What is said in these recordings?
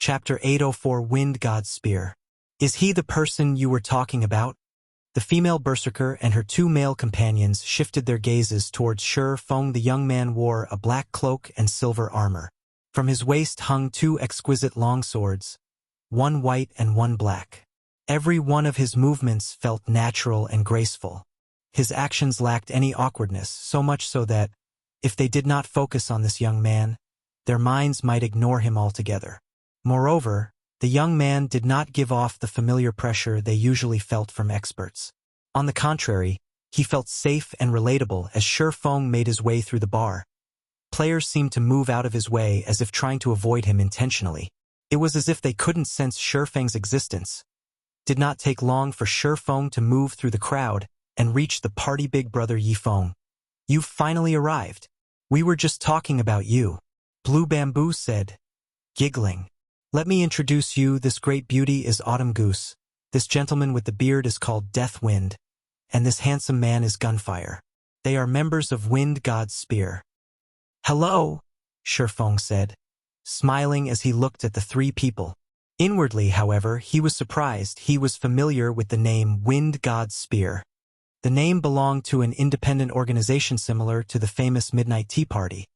Chapter 804 Wind God's Spear. Is he the person you were talking about? The female berserker and her two male companions shifted their gazes towards Feng. The young man wore a black cloak and silver armor. From his waist hung two exquisite longswords, one white and one black. Every one of his movements felt natural and graceful. His actions lacked any awkwardness, so much so that, if they did not focus on this young man, their minds might ignore him altogether. Moreover, the young man did not give off the familiar pressure they usually felt from experts. On the contrary, he felt safe and relatable as Feng made his way through the bar. Players seemed to move out of his way as if trying to avoid him intentionally. It was as if they couldn't sense Feng's existence. Did not take long for Feng to move through the crowd and reach the party big brother Feng. "You've finally arrived. We were just talking about you," Blue Bamboo said, giggling. "Let me introduce you. This great beauty is Autumn Goose. This gentleman with the beard is called Death Wind, and this handsome man is Gunfire. They are members of Wind God's Spear." "Hello," Feng said, smiling as he looked at the three people. Inwardly, however, he was surprised. He was familiar with the name Wind God's Spear. The name belonged to an independent organization similar to the famous Midnight Tea Party,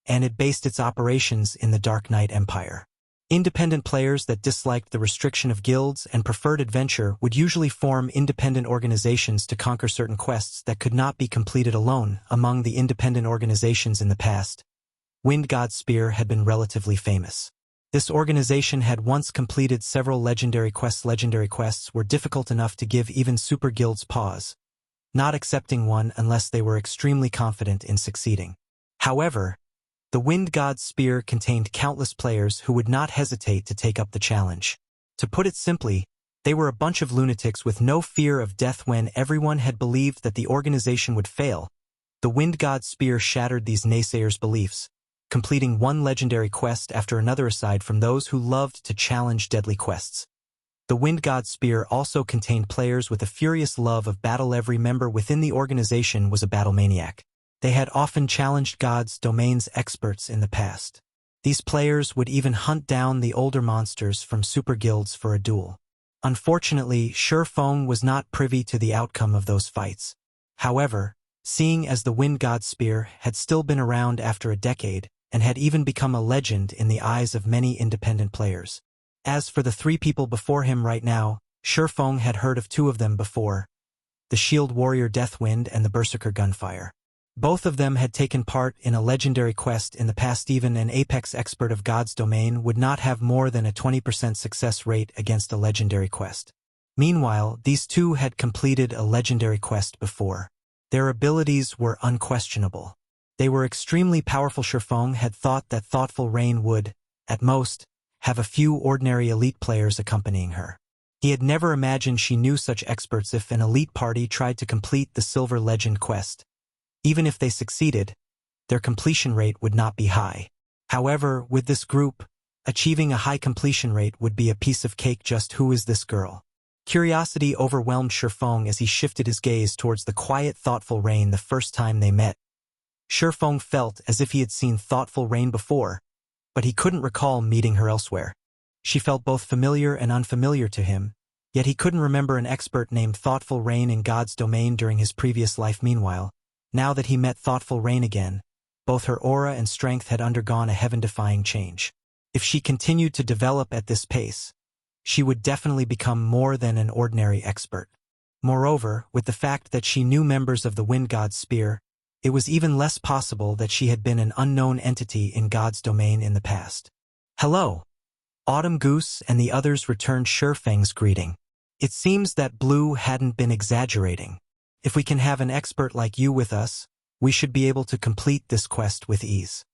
and it based its operations in the Dark Knight Empire. Independent players that disliked the restriction of guilds and preferred adventure would usually form independent organizations to conquer certain quests that could not be completed alone. Among the independent organizations in the past, Wind God's Spear had been relatively famous. This organization had once completed several legendary quests. Legendary quests were difficult enough to give even super guilds pause, not accepting one unless they were extremely confident in succeeding. However, the Wind God's Spear contained countless players who would not hesitate to take up the challenge. To put it simply, they were a bunch of lunatics with no fear of death. When everyone had believed that the organization would fail, the Wind God's Spear shattered these naysayers' beliefs, completing one legendary quest after another. Aside from those who loved to challenge deadly quests, the Wind God's Spear also contained players with a furious love of battle. Every member within the organization was a battle maniac. They had often challenged God's domain's experts in the past. These players would even hunt down the older monsters from super guilds for a duel. Unfortunately, Feng was not privy to the outcome of those fights. However, seeing as the Wind God's Spear had still been around after a decade and had even become a legend in the eyes of many independent players. As for the three people before him right now, Feng had heard of two of them before: the Shield Warrior Deathwind and the Berserker Gunfire. Both of them had taken part in a legendary quest in the past. Even an apex expert of God's domain would not have more than a 20% success rate against a legendary quest. Meanwhile, these two had completed a legendary quest before. Their abilities were unquestionable. They were extremely powerful. Feng had thought that Thoughtful Rain would, at most, have a few ordinary elite players accompanying her. He had never imagined she knew such experts. If an elite party tried to complete the Silver Legend quest, even if they succeeded, their completion rate would not be high. However, with this group, achieving a high completion rate would be a piece of cake. Just who is this girl? Curiosity overwhelmed Feng as he shifted his gaze towards the quiet Thoughtful Rain. The first time they met, Feng felt as if he had seen Thoughtful Rain before, but he couldn't recall meeting her elsewhere. She felt both familiar and unfamiliar to him, yet he couldn't remember an expert named Thoughtful Rain in God's domain during his previous life. Meanwhile, now that he met Thoughtful Rain again, both her aura and strength had undergone a heaven-defying change. If she continued to develop at this pace, she would definitely become more than an ordinary expert. Moreover, with the fact that she knew members of the Wind God's Spear, it was even less possible that she had been an unknown entity in God's domain in the past. "Hello." Autumn Goose and the others returned Feng's greeting. It seems that Blue hadn't been exaggerating. If we can have an expert like you with us, we should be able to complete this quest with ease.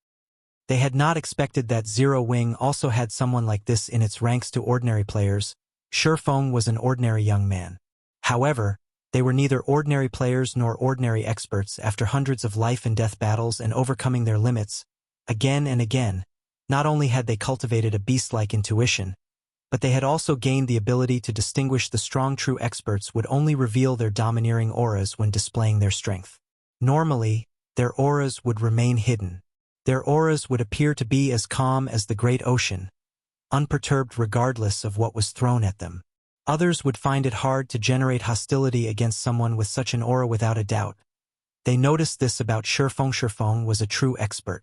They had not expected that Zero Wing also had someone like this in its ranks. To ordinary players, Feng was an ordinary young man. However, they were neither ordinary players nor ordinary experts. After hundreds of life and death battles and overcoming their limits, again and again, not only had they cultivated a beast-like intuition, but they had also gained the ability to distinguish. The strong true experts would only reveal their domineering auras when displaying their strength. Normally, their auras would remain hidden. Their auras would appear to be as calm as the great ocean, unperturbed regardless of what was thrown at them. Others would find it hard to generate hostility against someone with such an aura without a doubt. They noticed this about Shifeng. Shifeng was a true expert.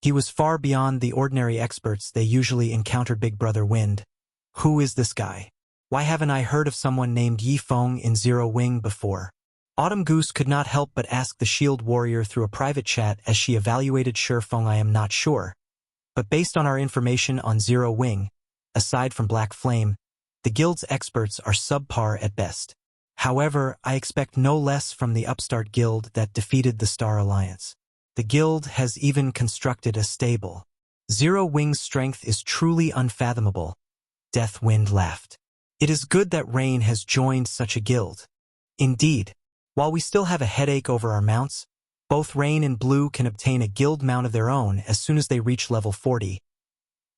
He was far beyond the ordinary experts they usually encountered. Big Brother Wind. Who is this guy? Why haven't I heard of someone named Yi Feng in Zero Wing before? Autumn Goose could not help but ask the shield warrior through a private chat as she evaluated Shifeng. I am not sure. But based on our information on Zero Wing, aside from Black Flame, the guild's experts are subpar at best. However, I expect no less from the upstart guild that defeated the Star Alliance. The guild has even constructed a stable. Zero Wing's strength is truly unfathomable. Deathwind laughed. It is good that Rain has joined such a guild. Indeed, while we still have a headache over our mounts, both Rain and Blue can obtain a guild mount of their own as soon as they reach level 40.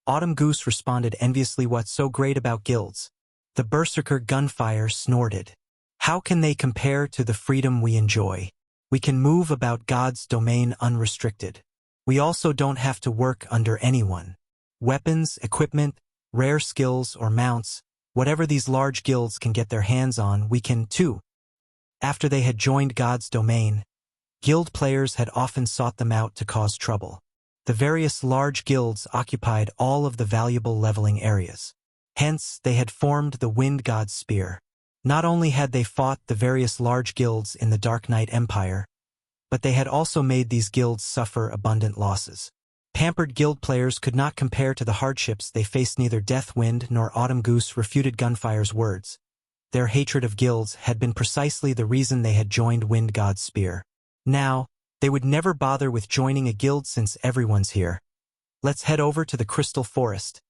Autumn Goose responded enviously. What's so great about guilds? The Berserker Gunfire snorted. How can they compare to the freedom we enjoy? We can move about God's domain unrestricted. We also don't have to work under anyone. Weapons, equipment, rare skills, or mounts, whatever these large guilds can get their hands on, we can too. After they had joined God's domain, guild players had often sought them out to cause trouble. The various large guilds occupied all of the valuable leveling areas. Hence, they had formed the Wind God's Spear. Not only had they fought the various large guilds in the Dark Knight Empire, but they had also made these guilds suffer abundant losses. Pampered guild players could not compare to the hardships they faced. Neither Deathwind nor Autumn Goose refuted Gunfire's words. Their hatred of guilds had been precisely the reason they had joined Wind God's Spear. Now, they would never bother with joining a guild since everyone's here. Let's head over to the Crystal Forest,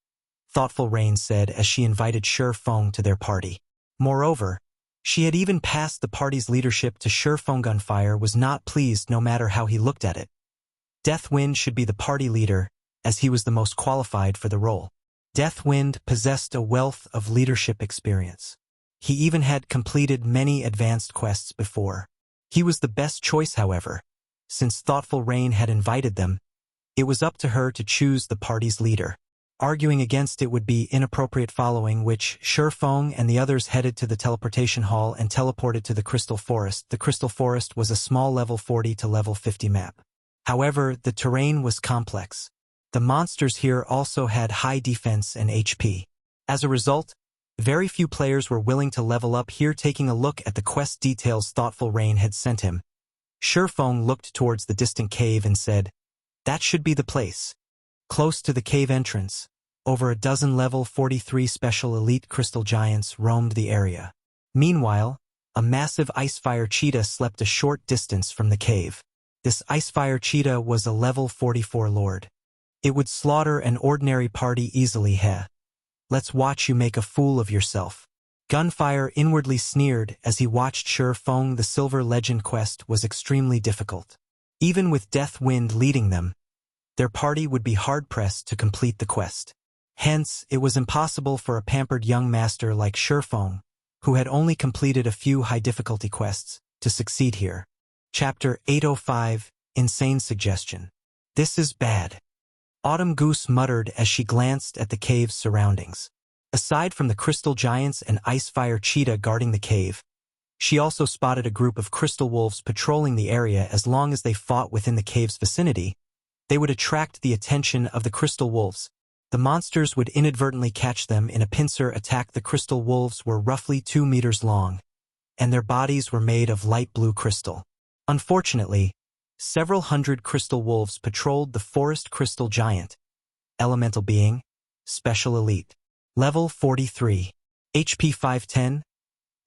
Thoughtful Rain said as she invited Feng to their party. Moreover, she had even passed the party's leadership to Feng. Gunfire was not pleased no matter how he looked at it. Deathwind should be the party leader, as he was the most qualified for the role. Deathwind possessed a wealth of leadership experience. He even had completed many advanced quests before. He was the best choice, however. Since Thoughtful Rain had invited them, it was up to her to choose the party's leader. Arguing against it would be inappropriate, following which Feng and the others headed to the teleportation hall and teleported to the Crystal Forest. The Crystal Forest was a small level 40 to level 50 map. However, the terrain was complex. The monsters here also had high defense and HP. As a result, very few players were willing to level up here. Taking a look at the quest details Thoughtful Rain had sent him, Feng looked towards the distant cave and said, "That should be the place." Close to the cave entrance, over a dozen level 43 special elite crystal giants roamed the area. Meanwhile, a massive icefire cheetah slept a short distance from the cave. This icefire cheetah was a level 44 lord. It would slaughter an ordinary party easily. Heh. Let's watch you make a fool of yourself. Gunfire inwardly sneered as he watched Feng. The Silver Legend quest was extremely difficult. Even with Deathwind leading them, their party would be hard-pressed to complete the quest. Hence, it was impossible for a pampered young master like Feng, who had only completed a few high-difficulty quests, to succeed here. Chapter 805, Insane Suggestion. This is bad. Autumn Goose muttered as she glanced at the cave's surroundings. Aside from the crystal giants and icefire cheetah guarding the cave, she also spotted a group of crystal wolves patrolling the area. As long as they fought within the cave's vicinity, they would attract the attention of the crystal wolves. The monsters would inadvertently catch them in a pincer attack. The crystal wolves were roughly 2 meters long, and their bodies were made of light blue crystal. Unfortunately, several hundred crystal wolves patrolled the forest. Crystal giant, elemental being, special elite, level 43, HP 510,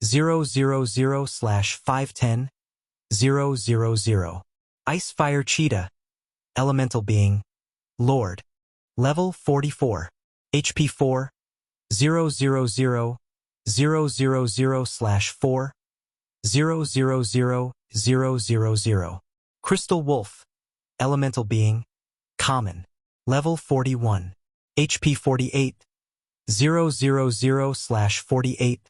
000/510, 000. Icefire cheetah, elemental being, lord, level 44, HP 4, 000/4, 000/000. Crystal wolf, elemental being, common, level 41, HP 48, 000/48,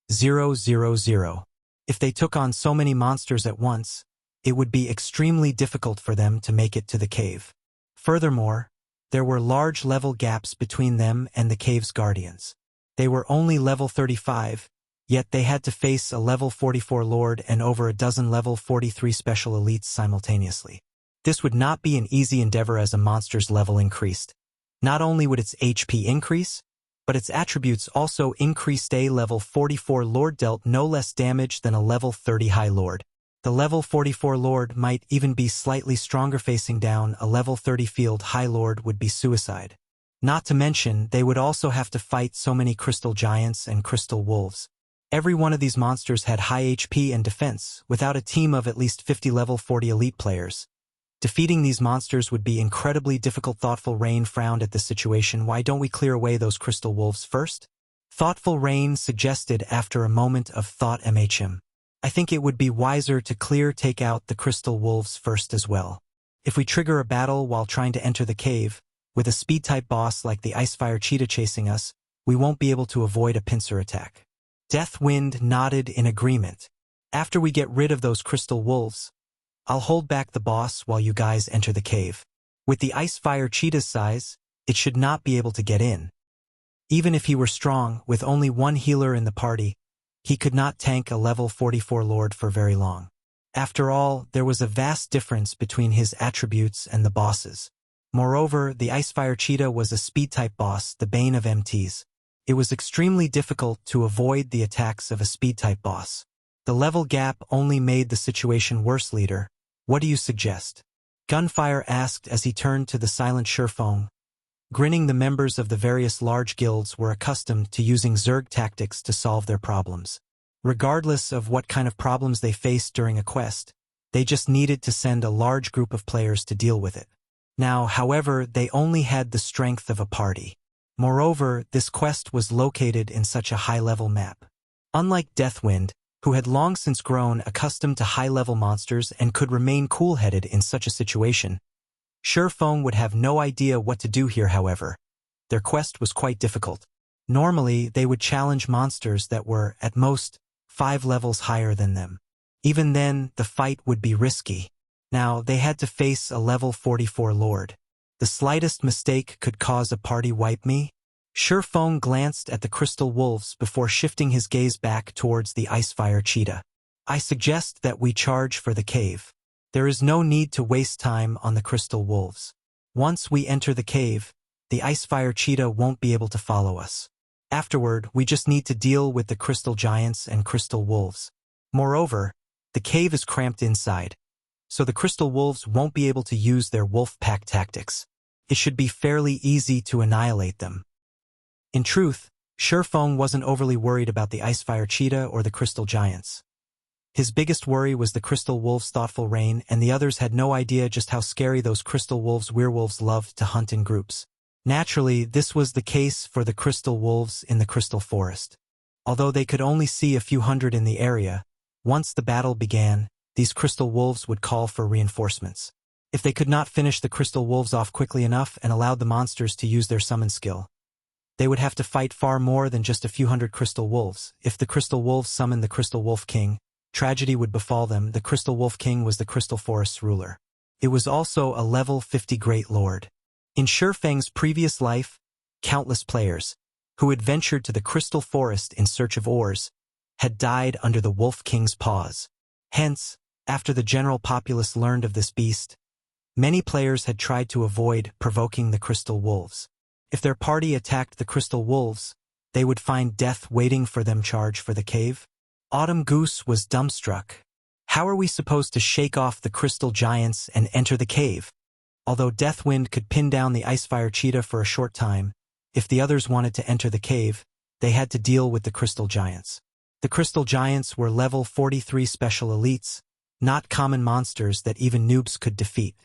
000. If they took on so many monsters at once, it would be extremely difficult for them to make it to the cave. Furthermore, There were large level gaps between them and the cave's guardians. They were only level 35, yet they had to face a level 44 Lord and over a dozen level 43 special elites simultaneously. This would not be an easy endeavor as a monster's level increased. Not only would its HP increase, but its attributes also increased. A level 44 Lord dealt no less damage than a level 30 High Lord. The level 44 Lord might even be slightly stronger. Facing down a level 30 Field High Lord would be suicide. Not to mention, they would also have to fight so many crystal giants and crystal wolves. Every one of these monsters had high HP and defense, without a team of at least 50 level 40 elite players. Defeating these monsters would be incredibly difficult. Thoughtful Rain frowned at the situation. Why don't we clear away those crystal wolves first? Thoughtful Rain suggested after a moment of thought. I think it would be wiser to take out the crystal wolves first as well. If we trigger a battle while trying to enter the cave, with a speed-type boss like the Icefire Cheetah chasing us, we won't be able to avoid a pincer attack. Deathwind nodded in agreement. After we get rid of those crystal wolves, I'll hold back the boss while you guys enter the cave. With the Icefire Cheetah's size, it should not be able to get in. Even if he were strong, with only one healer in the party, he could not tank a level 44 Lord for very long. After all, there was a vast difference between his attributes and the boss's. Moreover, the Icefire Cheetah was a speed-type boss, the bane of MTs. It was extremely difficult to avoid the attacks of a speed-type boss. The level gap only made the situation worse. Leader, what do you suggest? Gunfire asked as he turned to the silent Feng. Grinning, the members of the various large guilds were accustomed to using Zerg tactics to solve their problems. Regardless of what kind of problems they faced during a quest, they just needed to send a large group of players to deal with it. Now, however, they only had the strength of a party. Moreover, this quest was located in such a high-level map. Unlike Deathwind, who had long since grown accustomed to high-level monsters and could remain cool-headed in such a situation, Feng would have no idea what to do here. However, their quest was quite difficult. Normally, they would challenge monsters that were, at most, 5 levels higher than them. Even then, the fight would be risky. Now, they had to face a level 44 Lord. The slightest mistake could cause a party wipe. Feng glanced at the crystal wolves before shifting his gaze back towards the Icefire Cheetah. I suggest that we charge for the cave. There is no need to waste time on the crystal wolves. Once we enter the cave, the Icefire Cheetah won't be able to follow us. Afterward, we just need to deal with the crystal giants and crystal wolves. Moreover, the cave is cramped inside, so the crystal wolves won't be able to use their wolf pack tactics. It should be fairly easy to annihilate them. In truth, Feng wasn't overly worried about the Icefire Cheetah or the crystal giants. His biggest worry was the crystal wolves. Thoughtful Rain and the others had no idea just how scary those crystal wolves. Werewolves loved to hunt in groups. Naturally, this was the case for the crystal wolves in the crystal forest. Although they could only see a few hundred in the area, once the battle began, these crystal wolves would call for reinforcements. If they could not finish the crystal wolves off quickly enough and allowed the monsters to use their summon skill, they would have to fight far more than just a few hundred crystal wolves. If the crystal wolves summoned the Crystal Wolf King, tragedy would befall them. The Crystal Wolf King was the Crystal Forest's ruler. It was also a level 50 Great Lord. In Feng's previous life, countless players, who had ventured to the Crystal Forest in search of ores, had died under the Wolf King's paws. Hence, after the general populace learned of this beast, many players had tried to avoid provoking the Crystal Wolves. If their party attacked the Crystal Wolves, they would find death waiting for them. Charge for the cave? Autumn Goose was dumbstruck. How are we supposed to shake off the crystal giants and enter the cave? Although Deathwind could pin down the Icefire Cheetah for a short time, if the others wanted to enter the cave, they had to deal with the crystal giants. The crystal giants were level 43 special elites, not common monsters that even noobs could defeat.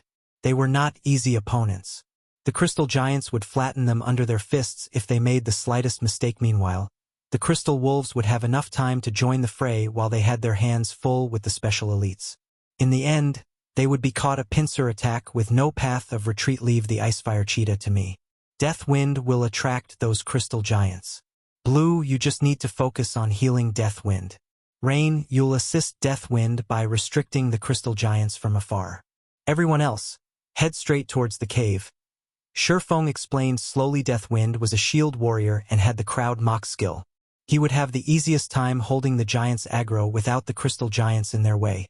They were not easy opponents. The crystal giants would flatten them under their fists if they made the slightest mistake. Meanwhile, the crystal wolves would have enough time to join the fray while they had their hands full with the special elites. In the end, they would be caught a pincer attack with no path of retreat. Leave the Icefire Cheetah to me. Deathwind will attract those crystal giants. Blue, you just need to focus on healing Deathwind. Rain, you'll assist Deathwind by restricting the crystal giants from afar. Everyone else, head straight towards the cave. Feng explained slowly. Deathwind was a shield warrior and had the crowd mock skill. He would have the easiest time holding the giants' aggro without the crystal giants in their way.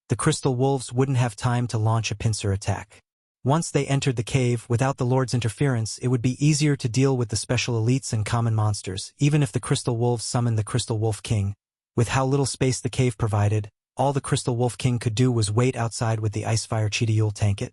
The crystal wolves wouldn't have time to launch a pincer attack. Once they entered the cave, without the Lord's interference, it would be easier to deal with the special elites and common monsters, even if the crystal wolves summoned the Crystal Wolf King. With how little space the cave provided, all the Crystal Wolf King could do was wait outside with the Icefire Cheetah Yule tank it.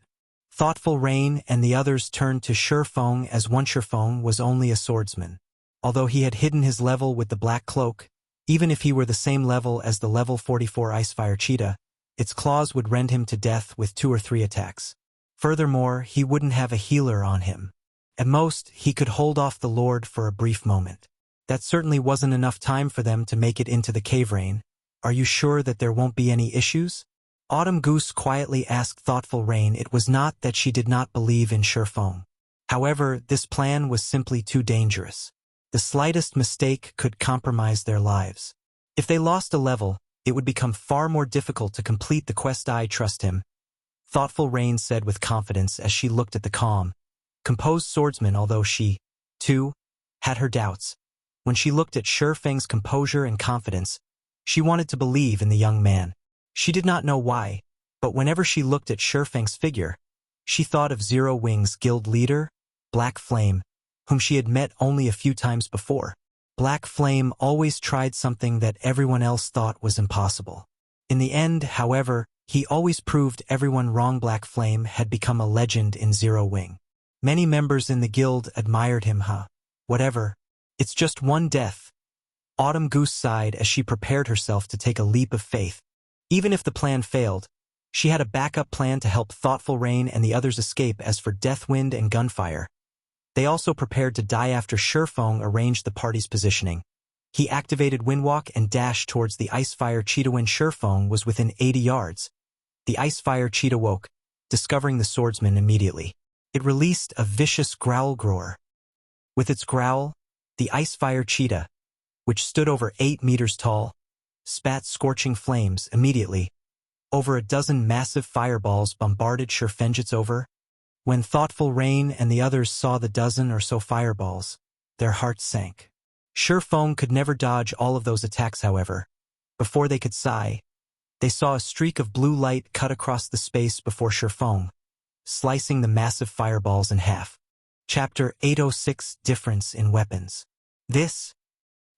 Thoughtful Rain and the others turned to Feng, as one Feng was only a swordsman. Although he had hidden his level with the black cloak, even if he were the same level as the level 44 Icefire Cheetah, its claws would rend him to death with 2 or 3 attacks. Furthermore, he wouldn't have a healer on him. At most, he could hold off the Lord for a brief moment. That certainly wasn't enough time for them to make it into the cave. Rain, are you sure that there won't be any issues? Autumn Goose quietly asked Thoughtful Rain. It was not that she did not believe in Feng. However, this plan was simply too dangerous. The slightest mistake could compromise their lives. If they lost a level, it would become far more difficult to complete the quest. I trust him, Thoughtful Rain said with confidence as she looked at the calm, composed swordsman, although she, too, had her doubts. When she looked at Feng's composure and confidence, she wanted to believe in the young man. She did not know why, but whenever she looked at Feng's figure, she thought of Zero Wings guild leader, Black Flame, whom she had met only a few times before. Black Flame always tried something that everyone else thought was impossible. In the end, however, he always proved everyone wrong. Black Flame had become a legend in Zero Wing. Many members in the guild admired him. Whatever. It's just one death. Autumn Goose sighed as she prepared herself to take a leap of faith. Even if the plan failed, she had a backup plan to help Thoughtful Rain and the others escape. As for Deathwind and Gunfire, they also prepared to die after Feng arranged the party's positioning. He activated Windwalk and dashed towards the Icefire Cheetah. When Feng was within 80 yards, the Icefire Cheetah woke, discovering the swordsman immediately. It released a vicious growl. With its growl, the Icefire Cheetah, which stood over 8 meters tall, spat scorching flames. Immediately, over a dozen massive fireballs bombarded Feng's over. When Thoughtful Rain and the others saw the dozen or so fireballs, their hearts sank. Feng could never dodge all of those attacks. However, before they could sigh, they saw a streak of blue light cut across the space before Feng, slicing the massive fireballs in half. Chapter 806 Difference in Weapons. This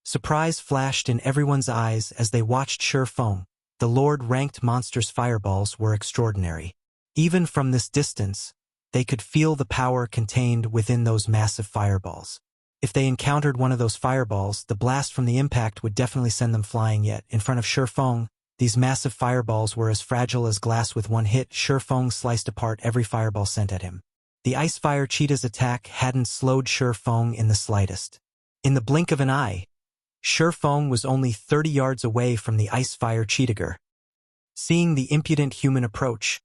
surprise flashed in everyone's eyes as they watched Feng. The Lord-ranked monster's fireballs were extraordinary. Even from this distance, they could feel the power contained within those massive fireballs. If they encountered one of those fireballs, the blast from the impact would definitely send them flying. Yet, in front of Feng, these massive fireballs were as fragile as glass. With one hit, Feng sliced apart every fireball sent at him. The Icefire Cheetah's attack hadn't slowed Feng in the slightest. In the blink of an eye, Feng was only 30 yards away from the Icefire Cheetah. Seeing the impudent human approach,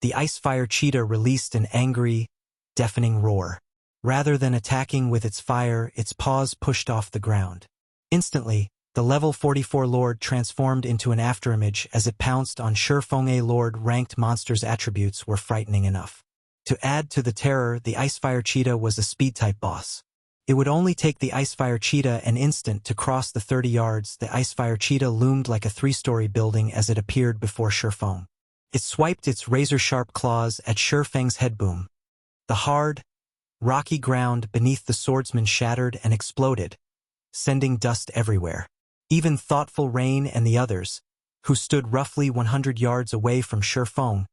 the Icefire Cheetah released an angry, deafening roar. Rather than attacking with its fire, its paws pushed off the ground. Instantly, the level 44 Lord transformed into an afterimage as it pounced on Feng. A Lord-ranked monster's attributes were frightening enough. To add to the terror, the Icefire Cheetah was a speed-type boss. It would only take the Icefire Cheetah an instant to cross the 30 yards. The Icefire Cheetah loomed like a 3-story building as it appeared before Feng. It swiped its razor-sharp claws at Feng's head. Boom. The hard, rocky ground beneath the swordsman shattered and exploded, sending dust everywhere. Even Thoughtful Rain and the others, who stood roughly 100 yards away from Feng,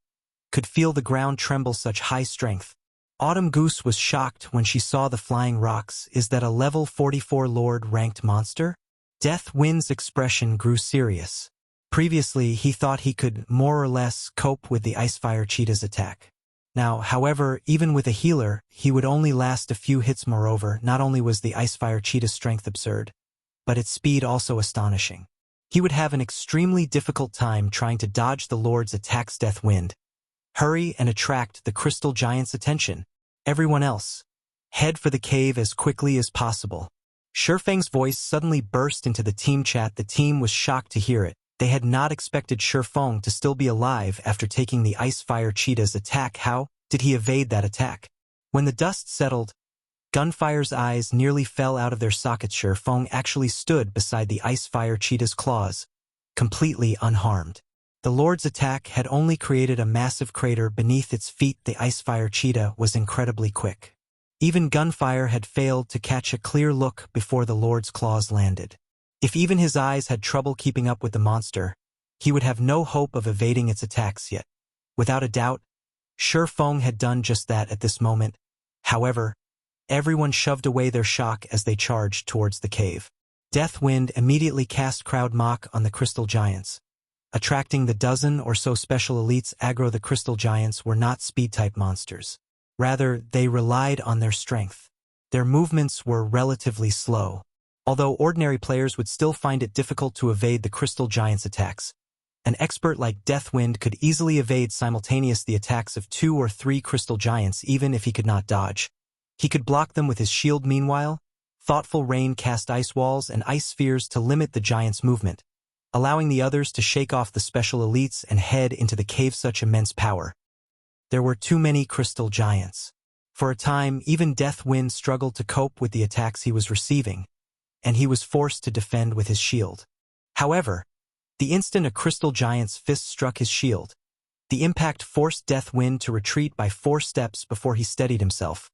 could feel the ground tremble. Such high strength. Autumn Goose was shocked when she saw the flying rocks. Is that a level 44 Lord-ranked monster? Deathwind's expression grew serious. Previously, he thought he could more or less cope with the Icefire Cheetah's attack. Now, however, even with a healer, he would only last a few hits. Moreover, not only was the Icefire Cheetah's strength absurd, but its speed also astonishing. He would have an extremely difficult time trying to dodge the Lord's attacks. Deathwind, hurry and attract the Crystal Giant's attention. Everyone else, head for the cave as quickly as possible. Feng's voice suddenly burst into the team chat. The team was shocked to hear it. They had not expected Feng to still be alive after taking the Icefire Cheetah's attack. How did he evade that attack? When the dust settled, Gunfire's eyes nearly fell out of their sockets. Feng actually stood beside the Icefire Cheetah's claws, completely unharmed. The Lord's attack had only created a massive crater beneath its feet. The Icefire Cheetah was incredibly quick. Even Gunfire had failed to catch a clear look before the Lord's claws landed. If even his eyes had trouble keeping up with the monster, he would have no hope of evading its attacks yet. Without a doubt, Feng had done just that at this moment. However, everyone shoved away their shock as they charged towards the cave. Deathwind immediately cast Crowd Mock on the Crystal Giants, attracting the dozen or so special elites. Aggro. The Crystal Giants were not speed-type monsters. Rather, they relied on their strength. Their movements were relatively slow. Although ordinary players would still find it difficult to evade the Crystal Giants' attacks, an expert like Deathwind could easily evade simultaneously the attacks of 2 or 3 Crystal Giants even if he could not dodge. He could block them with his shield. Meanwhile, Thoughtful Rain cast ice walls and ice spheres to limit the giants' movement, allowing the others to shake off the special elites and head into the cave. Such immense power. There were too many Crystal Giants. For a time, even Deathwind struggled to cope with the attacks he was receiving, and he was forced to defend with his shield. However, the instant a Crystal Giant's fist struck his shield, the impact forced Deathwind to retreat by 4 steps before he steadied himself.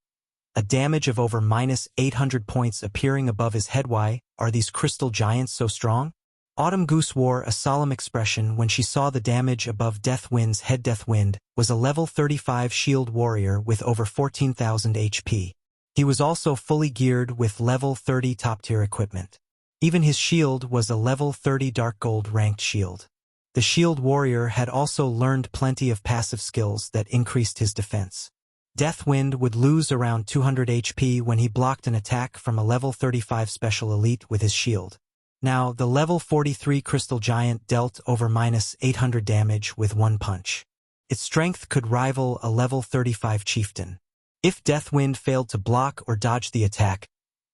A damage of over -800 points appearing above his head. Why are these Crystal Giants so strong? Autumn Goose wore a solemn expression when she saw the damage above Deathwind's head. Deathwind was a level 35 shield warrior with over 14,000 HP. He was also fully geared with level 30 top-tier equipment. Even his shield was a level 30 Dark Gold ranked shield. The shield warrior had also learned plenty of passive skills that increased his defense. Deathwind would lose around 200 HP when he blocked an attack from a level 35 special elite with his shield. Now, the level 43 Crystal Giant dealt over -800 damage with one punch. Its strength could rival a level 35 chieftain. If Deathwind failed to block or dodge the attack,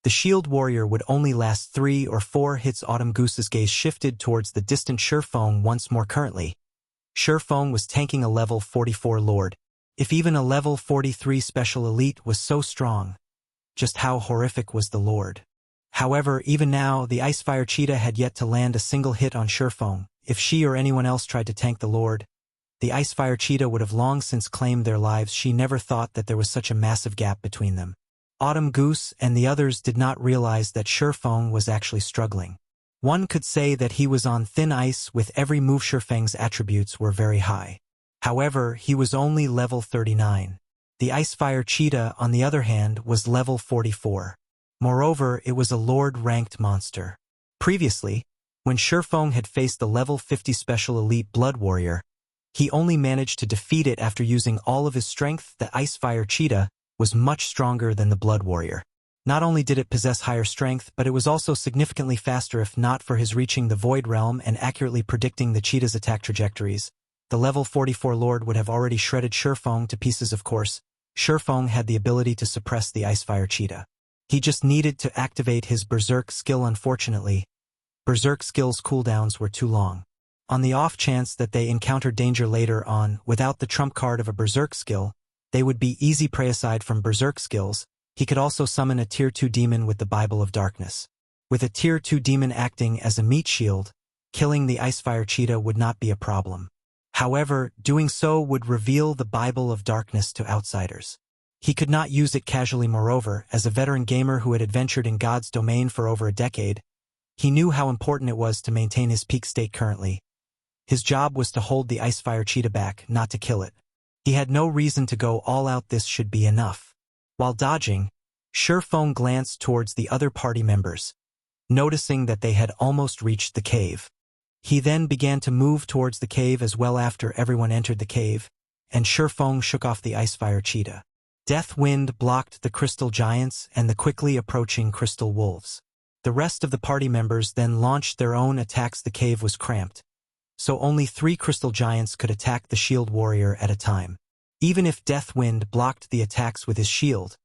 the shield warrior would only last 3 or 4 hits. Autumn Goose's gaze shifted towards the distant Feng once more. Currently, Feng was tanking a level 44 lord. If even a level 43 special elite was so strong, just how horrific was the lord? However, even now, the Icefire Cheetah had yet to land a single hit on Feng. If she or anyone else tried to tank the lord, the Icefire Cheetah would have long since claimed their lives. She never thought that there was such a massive gap between them. Autumn Goose and the others did not realize that Feng was actually struggling. One could say that he was on thin ice. With every move, Feng's attributes were very high. However, he was only level 39. The Icefire Cheetah, on the other hand, was level 44. Moreover, it was a Lord-ranked monster. Previously, when Feng had faced the level 50 special elite Blood Warrior, he only managed to defeat it after using all of his strength. The Icefire Cheetah was much stronger than the Blood Warrior. Not only did it possess higher strength, but it was also significantly faster. If not for his reaching the Void Realm and accurately predicting the cheetah's attack trajectories, the level 44 Lord would have already shredded Feng to pieces. Of course, Feng had the ability to suppress the Icefire Cheetah. He just needed to activate his Berserk skill. Unfortunately, Berserk skills cooldowns were too long. On the off chance that they encountered danger later on, without the trump card of a Berserk skill, they would be easy prey. Aside from Berserk skills, he could also summon a Tier 2 demon with the Bible of Darkness. With a Tier 2 demon acting as a meat shield, killing the Icefire Cheetah would not be a problem. However, doing so would reveal the Bible of Darkness to outsiders. He could not use it casually. Moreover, as a veteran gamer who had adventured in God's domain for over a decade, he knew how important it was to maintain his peak state. Currently, his job was to hold the Icefire Cheetah back, not to kill it. He had no reason to go all out. This should be enough. While dodging, Feng glanced towards the other party members, noticing that they had almost reached the cave. He then began to move towards the cave as well. After everyone entered the cave, and Feng shook off the Icefire Cheetah. Deathwind blocked the Crystal Giants and the quickly approaching Crystal Wolves. The rest of the party members then launched their own attacks. The cave was cramped, so only 3 Crystal Giants could attack the Shield Warrior at a time. Even if Deathwind blocked the attacks with his shield,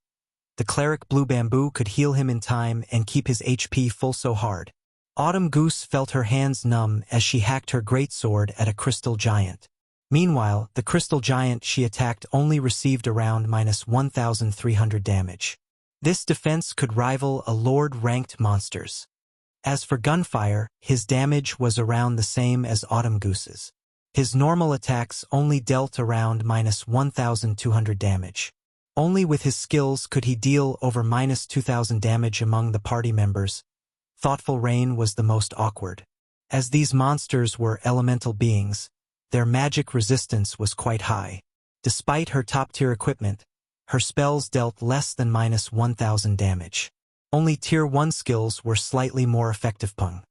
the Cleric Blue Bamboo could heal him in time and keep his HP full. So hard, Autumn Goose felt her hands numb as she hacked her greatsword at a Crystal Giant. Meanwhile, the crystal giant she attacked only received around -1,300 damage. This defense could rival a Lord-ranked monster's. As for Gunfire, his damage was around the same as Autumn Goose's. His normal attacks only dealt around -1,200 damage. Only with his skills could he deal over -2,000 damage among the party members. Thoughtful Rain was the most awkward. As these monsters were elemental beings, their magic resistance was quite high. Despite her top-tier equipment, her spells dealt less than -1,000 damage. Only Tier 1 skills were slightly more effective. Pung.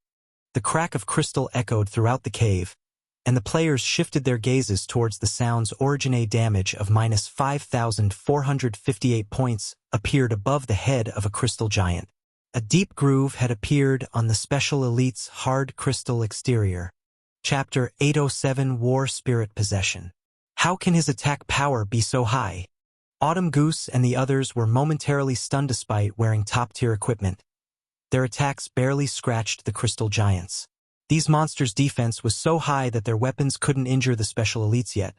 The crack of crystal echoed throughout the cave, and the players shifted their gazes towards the sound's origine. Damage of -5,458 points appeared above the head of a crystal giant. A deep groove had appeared on the Special Elite's hard crystal exterior. Chapter 807 War Spirit Possession. How can his attack power be so high? Autumn Goose and the others were momentarily stunned despite wearing top-tier equipment. Their attacks barely scratched the crystal giants. These monsters' defense was so high that their weapons couldn't injure the Special Elites yet.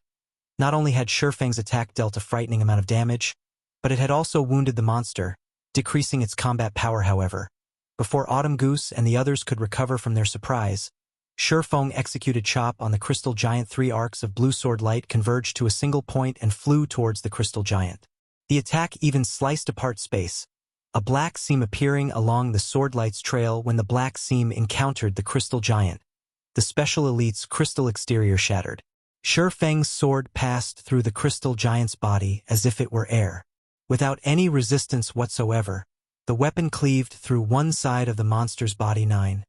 Not only had Feng's attack dealt a frightening amount of damage, but it had also wounded the monster, decreasing its combat power. However, before Autumn Goose and the others could recover from their surprise, Feng executed Chop on the crystal giant. 3 arcs of blue sword light converged to a single point and flew towards the crystal giant. The attack even sliced apart space, a black seam appearing along the sword light's trail. When the black seam encountered the crystal giant, the Special Elite's crystal exterior shattered. Feng's sword passed through the crystal giant's body as if it were air. Without any resistance whatsoever, the weapon cleaved through one side of the monster's body. 9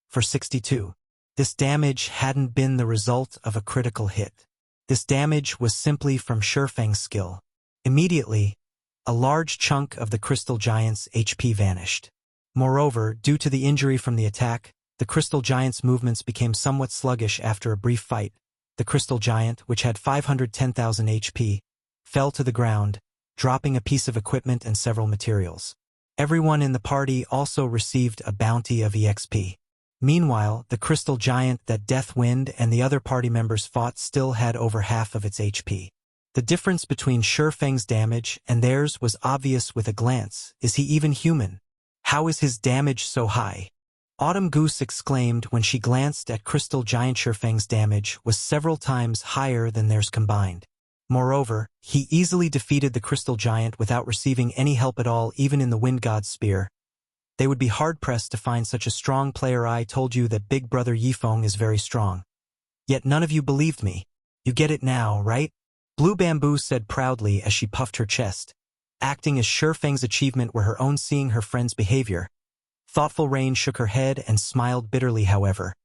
for 62. This damage hadn't been the result of a critical hit. This damage was simply from Feng's skill. Immediately, a large chunk of the crystal giant's HP vanished. Moreover, due to the injury from the attack, the crystal giant's movements became somewhat sluggish. After a brief fight, the crystal giant, which had 510,000 HP, fell to the ground, dropping a piece of equipment and several materials. Everyone in the party also received a bounty of EXP. Meanwhile, the crystal giant that Deathwind and the other party members fought still had over half of its HP. The difference between Feng's damage and theirs was obvious with a glance. Is he even human? How is his damage so high? Autumn Goose exclaimed when she glanced at crystal giant. Feng's damage was several times higher than theirs combined. Moreover, he easily defeated the crystal giant without receiving any help at all, even in the Wind God's spear. They would be hard-pressed to find such a strong player. I told you that Big Brother Yifeng is very strong. Yet none of you believed me. You get it now, right? Blue Bamboo said proudly as she puffed her chest, acting as Feng's achievement were her own. Seeing her friend's behavior, Thoughtful Rain shook her head and smiled bitterly. However,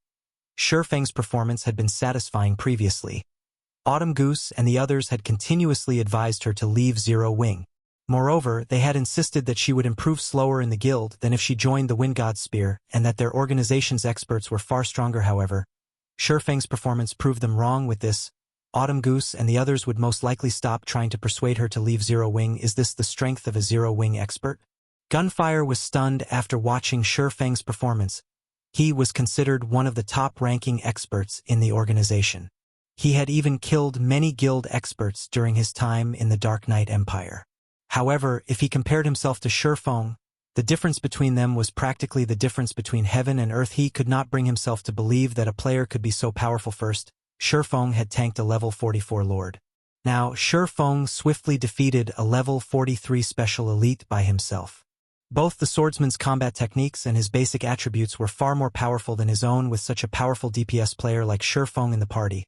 Feng's performance had been satisfying previously. Autumn Goose and the others had continuously advised her to leave Zero Wing. Moreover, they had insisted that she would improve slower in the guild than if she joined the Wind God's Spear, and that their organization's experts were far stronger. However, Feng's performance proved them wrong. With this, Autumn Goose and the others would most likely stop trying to persuade her to leave Zero Wing. Is this the strength of a Zero Wing expert? Gunfire was stunned after watching Feng's performance. He was considered one of the top-ranking experts in the organization. He had even killed many guild experts during his time in the Dark Knight Empire. However, if he compared himself to Feng, the difference between them was practically the difference between heaven and earth. He could not bring himself to believe that a player could be so powerful. First, Feng had tanked a level 44 lord. Now, Feng swiftly defeated a level 43 special elite by himself. Both the swordsman's combat techniques and his basic attributes were far more powerful than his own. With such a powerful DPS player like Feng in the party,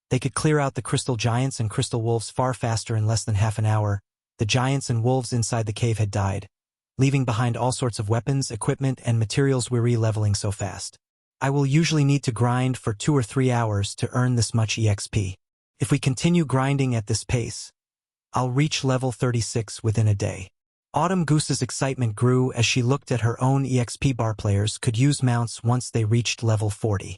they could clear out the crystal giants and crystal wolves far faster. In less than half an hour, the giants and wolves inside the cave had died, leaving behind all sorts of weapons, equipment, and materials. We're leveling so fast. I will usually need to grind for 2 or 3 hours to earn this much EXP. If we continue grinding at this pace, I'll reach level 36 within a day. Autumn Goose's excitement grew as she looked at her own EXP bar. Players could use mounts once they reached level 40.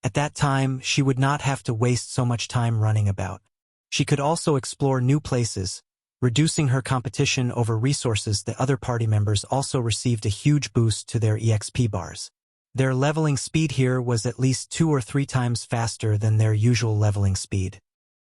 At that time, she would not have to waste so much time running about. She could also explore new places, reducing her competition over resources. The other party members also received a huge boost to their EXP bars. Their leveling speed here was at least 2 or 3 times faster than their usual leveling speed.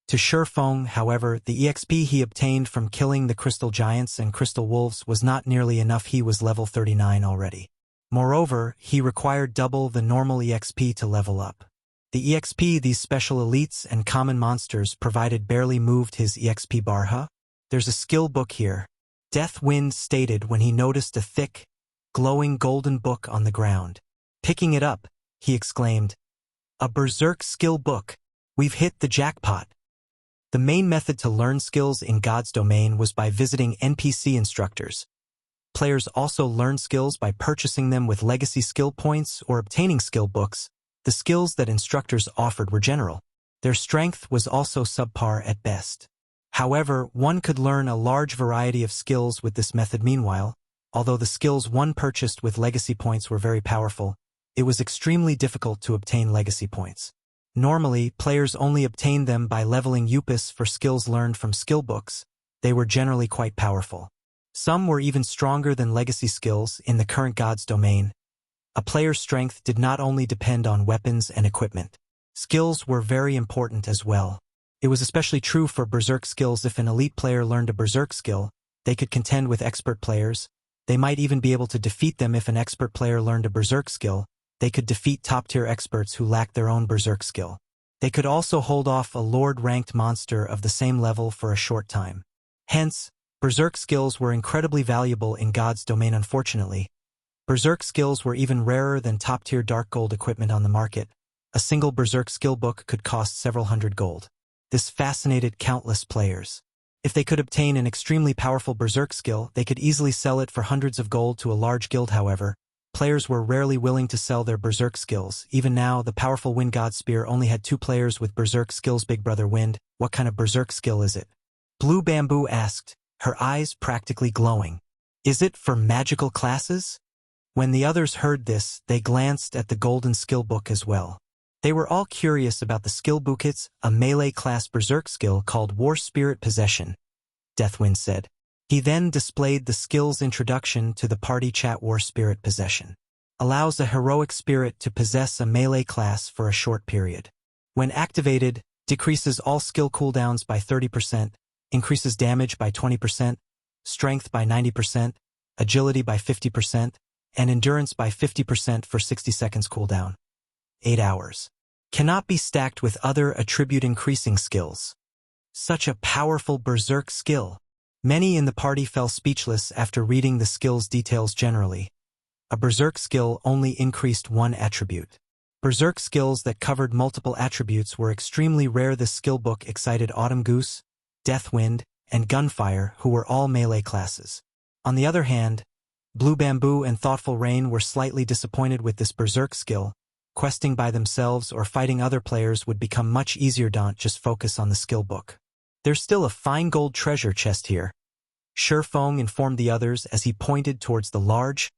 To Feng, however, the EXP he obtained from killing the Crystal Giants and Crystal Wolves was not nearly enough. He was level 39 already. Moreover, he required double the normal EXP to level up. The EXP these special elites and common monsters provided barely moved his EXP bar. Huh? There's a skill book here, Deathwind stated when he noticed a thick, glowing golden book on the ground. Picking it up, he exclaimed, "A Berserk skill book! We've hit the jackpot!" The main method to learn skills in God's domain was by visiting NPC instructors. Players also learned skills by purchasing them with legacy skill points or obtaining skill books. The skills that instructors offered were general. Their strength was also subpar at best. However, one could learn a large variety of skills with this method. Meanwhile, although the skills one purchased with legacy points were very powerful, it was extremely difficult to obtain legacy points. Normally, players only obtained them by leveling Upus for skills learned from skill books. They were generally quite powerful. Some were even stronger than legacy skills in the current God's domain. A player's strength did not only depend on weapons and equipment. Skills were very important as well. It was especially true for Berserk skills. If an elite player learned a Berserk skill, they could contend with expert players. They might even be able to defeat them. If an expert player learned a Berserk skill, they could defeat top-tier experts who lacked their own Berserk skill. They could also hold off a Lord-ranked monster of the same level for a short time. Hence, Berserk skills were incredibly valuable in God's domain. Unfortunately, Berserk skills were even rarer than top-tier Dark Gold equipment on the market. A single Berserk skill book could cost several hundred gold. This fascinated countless players. If they could obtain an extremely powerful Berserk skill, they could easily sell it for hundreds of gold to a large guild. However, players were rarely willing to sell their Berserk skills. Even now, the powerful Wind God Spear only had 2 players with Berserk skills. Big Brother Wind, what kind of Berserk skill is it? Blue Bamboo asked, her eyes practically glowing. Is it for magical classes? When the others heard this, they glanced at the golden skill book as well. They were all curious about the skill book. It's a melee-class Berserk skill called War Spirit Possession, Deathwind said. He then displayed the skill's introduction to the party chat. War Spirit Possession allows a heroic spirit to possess a melee class for a short period. When activated, decreases all skill cooldowns by 30%, increases damage by 20%, strength by 90%, agility by 50%, and endurance by 50% for 60 seconds cooldown. 8 hours. Cannot be stacked with other attribute increasing skills. Such a powerful Berserk skill. Many in the party fell speechless after reading the skill's details. Generally, a Berserk skill only increased one attribute. Berserk skills that covered multiple attributes were extremely rare. The skill book excited Autumn Goose, Deathwind, and Gunfire, who were all melee classes. On the other hand, Blue Bamboo and Thoughtful Rain were slightly disappointed with this Berserk skill. Questing by themselves or fighting other players would become much easier. Don't just focus on the skill book. There's still a fine gold treasure chest here, Feng informed the others as he pointed towards the large,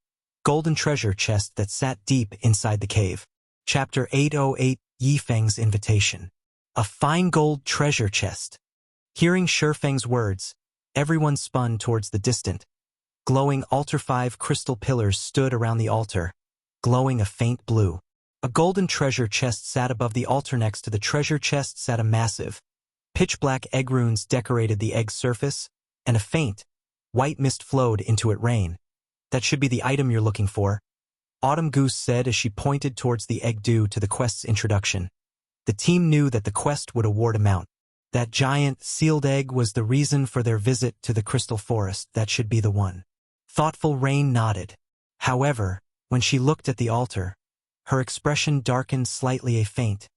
golden treasure chest that sat deep inside the cave. Chapter 808, Yi Feng's Invitation. A fine gold treasure chest. Hearing Feng's words, everyone spun towards the distant, glowing altar. 5 crystal pillars stood around the altar, glowing a faint blue. A golden treasure chest sat above the altar. Next to the treasure chest sat a massive, pitch-black egg. Runes decorated the egg's surface, and a faint, white mist flowed into it. Rain. That should be the item you're looking for, Autumn Goose said as she pointed towards the egg. Due to the quest's introduction, the team knew that the quest would award a mount. That giant, sealed egg was the reason for their visit to the Crystal Forest. That should be the one. Thoughtful Rain nodded. However, when she looked at the altar, her expression darkened slightly. A faint,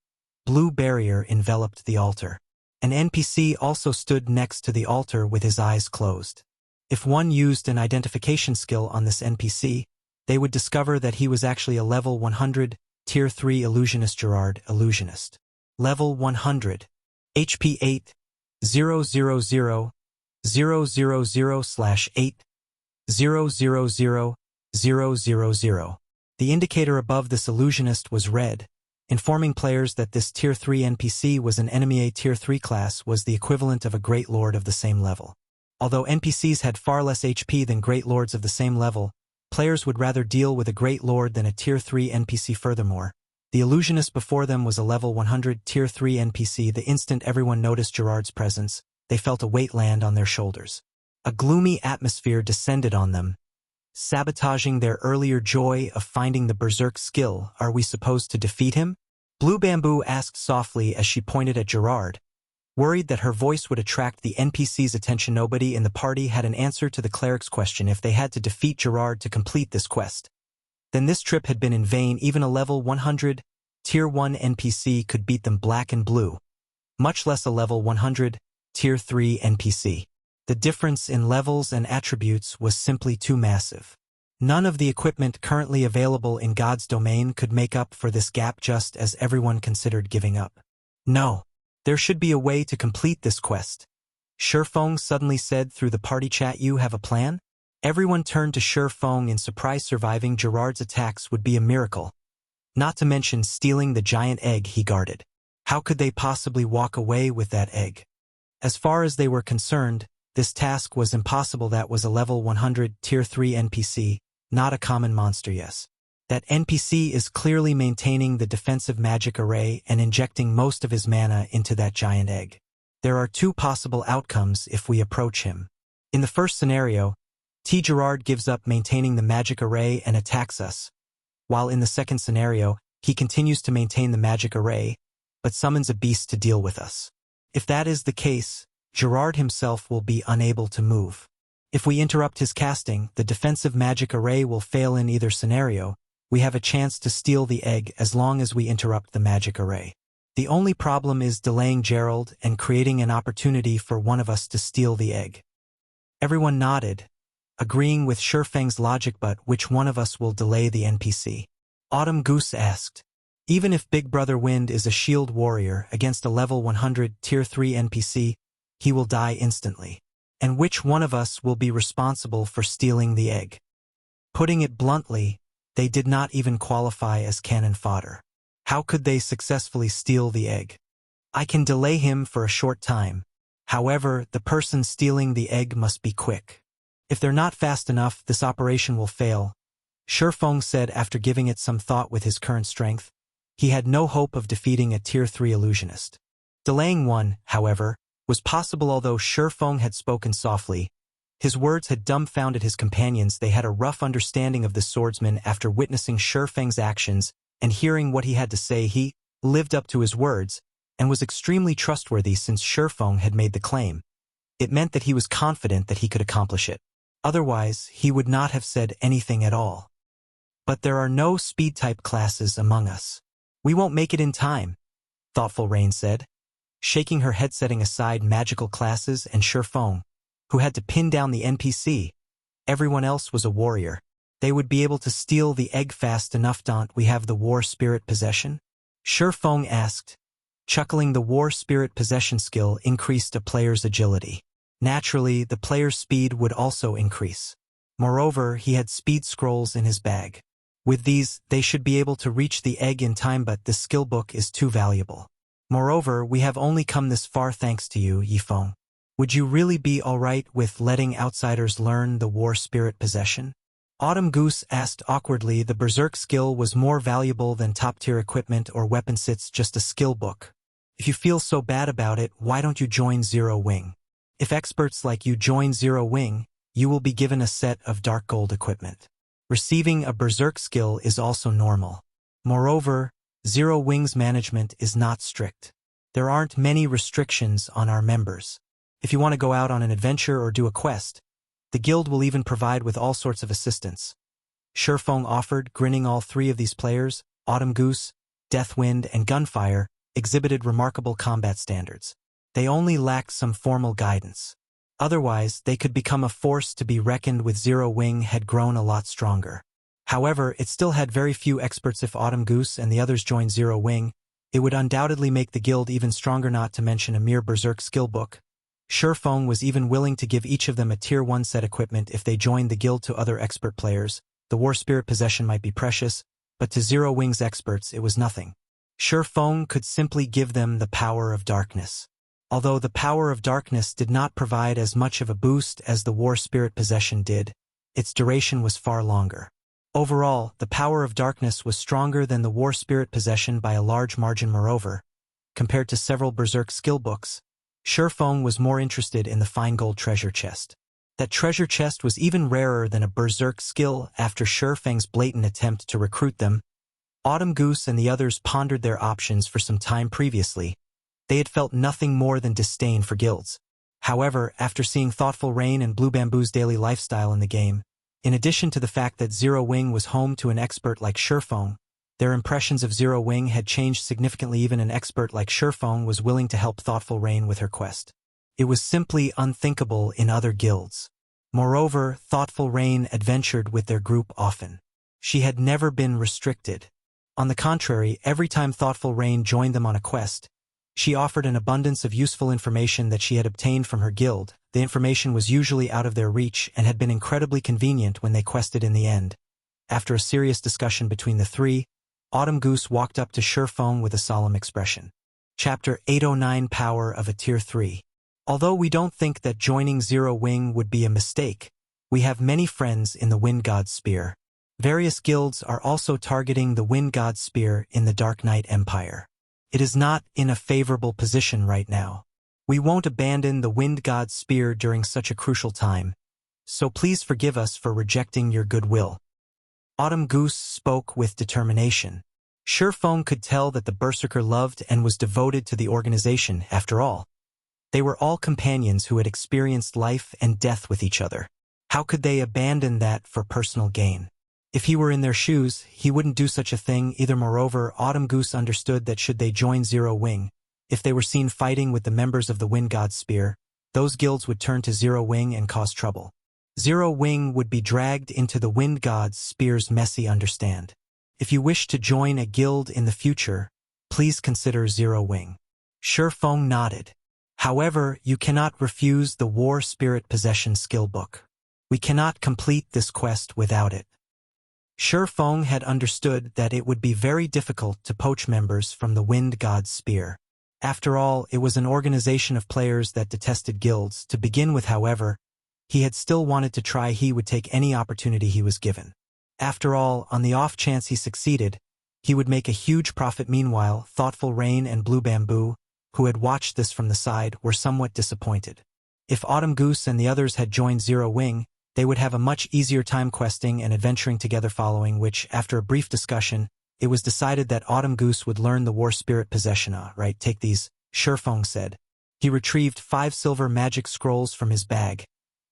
blue barrier enveloped the altar. An NPC also stood next to the altar with his eyes closed. If one used an identification skill on this NPC, they would discover that he was actually a level 100, Tier 3 Illusionist. Gerard, Illusionist. Level 100. HP 8, 000, 000/8, 000, 000. The indicator above this illusionist was red, informing players that this Tier 3 NPC was an enemy. A Tier 3 class was the equivalent of a Great Lord of the same level. Although NPCs had far less HP than Great Lords of the same level, players would rather deal with a Great Lord than a Tier 3 NPC. Furthermore, The illusionist before them was a level 100 Tier 3 NPC. The instant everyone noticed Gerard's presence, they felt a weight land on their shoulders. A gloomy atmosphere descended on them, sabotaging their earlier joy of finding the berserk skill. Are we supposed to defeat him? Blue Bamboo asked softly as she pointed at Gerard, worried that her voice would attract the NPC's attention. Nobody in the party had an answer to the cleric's question. If they had to defeat Gerard to complete this quest, then this trip had been in vain. Even a level 100 Tier 1 NPC could beat them black and blue, much less a level 100 Tier 3 NPC. The difference in levels and attributes was simply too massive. None of the equipment currently available in God's domain could make up for this gap, just as everyone considered giving up. No, there should be a way to complete this quest. Feng suddenly said through the party chat. You have a plan? Everyone turned to Feng in surprise. Surviving Gerard's attacks would be a miracle, not to mention stealing the giant egg he guarded. How could they possibly walk away with that egg? As far as they were concerned, this task was impossible. That was a level 100 Tier 3 NPC, not a common monster. Yes, that NPC is clearly maintaining the defensive magic array and injecting most of his mana into that giant egg. There are two possible outcomes if we approach him. In the first scenario, Gerard gives up maintaining the magic array and attacks us, while in the second scenario, he continues to maintain the magic array, but summons a beast to deal with us. If that is the case, Gerard himself will be unable to move. If we interrupt his casting, the defensive magic array will fail. In either scenario, we have a chance to steal the egg as long as we interrupt the magic array. The only problem is delaying Gerald and creating an opportunity for one of us to steal the egg. Everyone nodded, agreeing with Feng's logic. But which one of us will delay the NPC? Autumn Goose asked. Even if Big Brother Wind is a shield warrior against a level 100 Tier 3 NPC, he will die instantly. And which one of us will be responsible for stealing the egg? Putting it bluntly, they did not even qualify as cannon fodder. How could they successfully steal the egg? I can delay him for a short time. However, the person stealing the egg must be quick. If they're not fast enough, this operation will fail, Feng said after giving it some thought. With his current strength, he had no hope of defeating a Tier 3 illusionist. Delaying one, however, was possible. Although Feng had spoken softly, his words had dumbfounded his companions. They had a rough understanding of the swordsman. After witnessing Feng's actions and hearing what he had to say, he lived up to his words and was extremely trustworthy. Since Feng had made the claim, it meant that he was confident that he could accomplish it. Otherwise, he would not have said anything at all. But there are no speed-type classes among us. We won't make it in time, Thoughtful Rain said, shaking her head. Setting aside magical classes and Feng, who had to pin down the NPC, everyone else was a warrior. They would be able to steal the egg fast enough. Don't we have the War Spirit Possession? Feng asked, chuckling. The War Spirit Possession skill increased a player's agility. Naturally, the player's speed would also increase. Moreover, he had speed scrolls in his bag. With these, they should be able to reach the egg in time, but the skill book is too valuable. Moreover, we have only come this far thanks to you, Feng. Would you really be alright with letting outsiders learn the War Spirit Possession? Autumn Goose asked awkwardly. The Berserk skill was more valuable than top-tier equipment or weapon sets. Just a skill book. If you feel so bad about it, why don't you join Zero Wing? If experts like you join Zero Wing, you will be given a set of dark gold equipment. Receiving a Berserk skill is also normal. Moreover, Zero Wing's management is not strict. There aren't many restrictions on our members. If you want to go out on an adventure or do a quest, the guild will even provide with all sorts of assistance. Feng offered, grinning. All three of these players, Autumn Goose, Deathwind, and Gunfire, exhibited remarkable combat standards. They only lacked some formal guidance. Otherwise, they could become a force to be reckoned with. Zero Wing had grown a lot stronger. However, it still had very few experts. If Autumn Goose and the others joined Zero Wing, it would undoubtedly make the guild even stronger, not to mention a mere Berserk skill book. Feng was even willing to give each of them a Tier 1 set equipment if they joined the guild. To other expert players, the War Spirit Possession might be precious, but to Zero Wing's experts it was nothing. Feng could simply give them the Power of Darkness. Although the Power of Darkness did not provide as much of a boost as the War Spirit Possession did, its duration was far longer. Overall, the power of darkness was stronger than the war spirit possession by a large margin. Moreover, compared to several berserk skill books, Feng was more interested in the fine gold treasure chest. That treasure chest was even rarer than a berserk skill. After Feng's blatant attempt to recruit them, Autumn Goose and the others pondered their options for some time. Previously, they had felt nothing more than disdain for guilds. However, after seeing Thoughtful Rain and Blue Bamboo's daily lifestyle in the game, in addition to the fact that Zero Wing was home to an expert like Feng, their impressions of Zero Wing had changed significantly. Even an expert like Feng was willing to help Thoughtful Rain with her quest. It was simply unthinkable in other guilds. Moreover, Thoughtful Rain adventured with their group often. She had never been restricted. On the contrary, every time Thoughtful Rain joined them on a quest, she offered an abundance of useful information that she had obtained from her guild. The information was usually out of their reach and had been incredibly convenient when they quested in the end. After a serious discussion between the three, Autumn Goose walked up to Feng with a solemn expression. Chapter 809, Power of a Tier 3. Although we don't think that joining Zero Wing would be a mistake, we have many friends in the Wind God's Spear. Various guilds are also targeting the Wind God's Spear in the Dark Knight Empire. It is not in a favorable position right now. We won't abandon the Wind God's Spear during such a crucial time, so please forgive us for rejecting your goodwill. Autumn Goose spoke with determination. Feng could tell that the berserker loved and was devoted to the organization. After all, they were all companions who had experienced life and death with each other. How could they abandon that for personal gain? If he were in their shoes, he wouldn't do such a thing either. Moreover, Autumn Goose understood that should they join Zero Wing, if they were seen fighting with the members of the Wind God's Spear, those guilds would turn to Zero Wing and cause trouble. Zero Wing would be dragged into the Wind God's Spear's messy. Understand. If you wish to join a guild in the future, please consider Zero Wing. Feng nodded. However, you cannot refuse the War Spirit Possession skill book. We cannot complete this quest without it. Feng had understood that it would be very difficult to poach members from the Wind God's Spear. After all, it was an organization of players that detested guilds to begin with. However, he had still wanted to try. He would take any opportunity he was given. After all, on the off chance he succeeded, he would make a huge profit. Meanwhile, Thoughtful Rain and Blue Bamboo, who had watched this from the side, were somewhat disappointed. If Autumn Goose and the others had joined Zero Wing, they would have a much easier time questing and adventuring together. Following which, after a brief discussion, it was decided that Autumn Goose would learn the War Spirit Possession. Right, take these, Feng said. He retrieved 5 silver magic scrolls from his bag,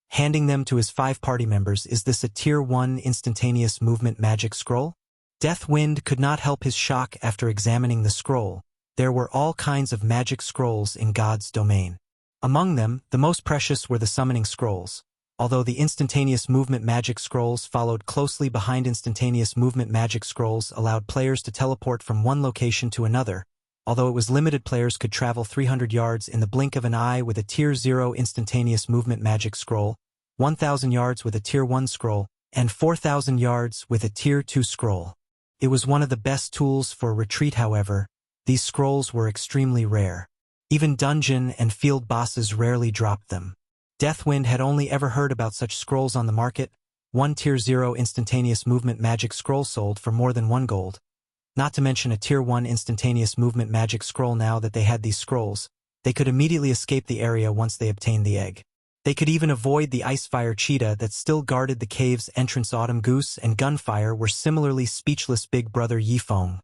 handing them to his 5 party members. Is this a Tier 1 instantaneous movement magic scroll? Deathwind could not help his shock after examining the scroll. There were all kinds of magic scrolls in God's domain. Among them, the most precious were the summoning scrolls. Although the instantaneous movement magic scrolls followed closely behind, instantaneous movement magic scrolls allowed players to teleport from one location to another. Although it was limited, players could travel 300 yards in the blink of an eye with a Tier 0 instantaneous movement magic scroll, 1,000 yards with a Tier 1 scroll, and 4,000 yards with a Tier 2 scroll. It was one of the best tools for retreat. However, these scrolls were extremely rare. Even dungeon and field bosses rarely dropped them. Deathwind had only ever heard about such scrolls on the market. One Tier 0 instantaneous movement magic scroll sold for more than 1 gold. Not to mention a Tier 1 instantaneous movement magic scroll. Now that they had these scrolls, they could immediately escape the area once they obtained the egg. They could even avoid the Icefire cheetah that still guarded the cave's entrance. Autumn Goose and Gunfire were similarly speechless. Big brother Feng,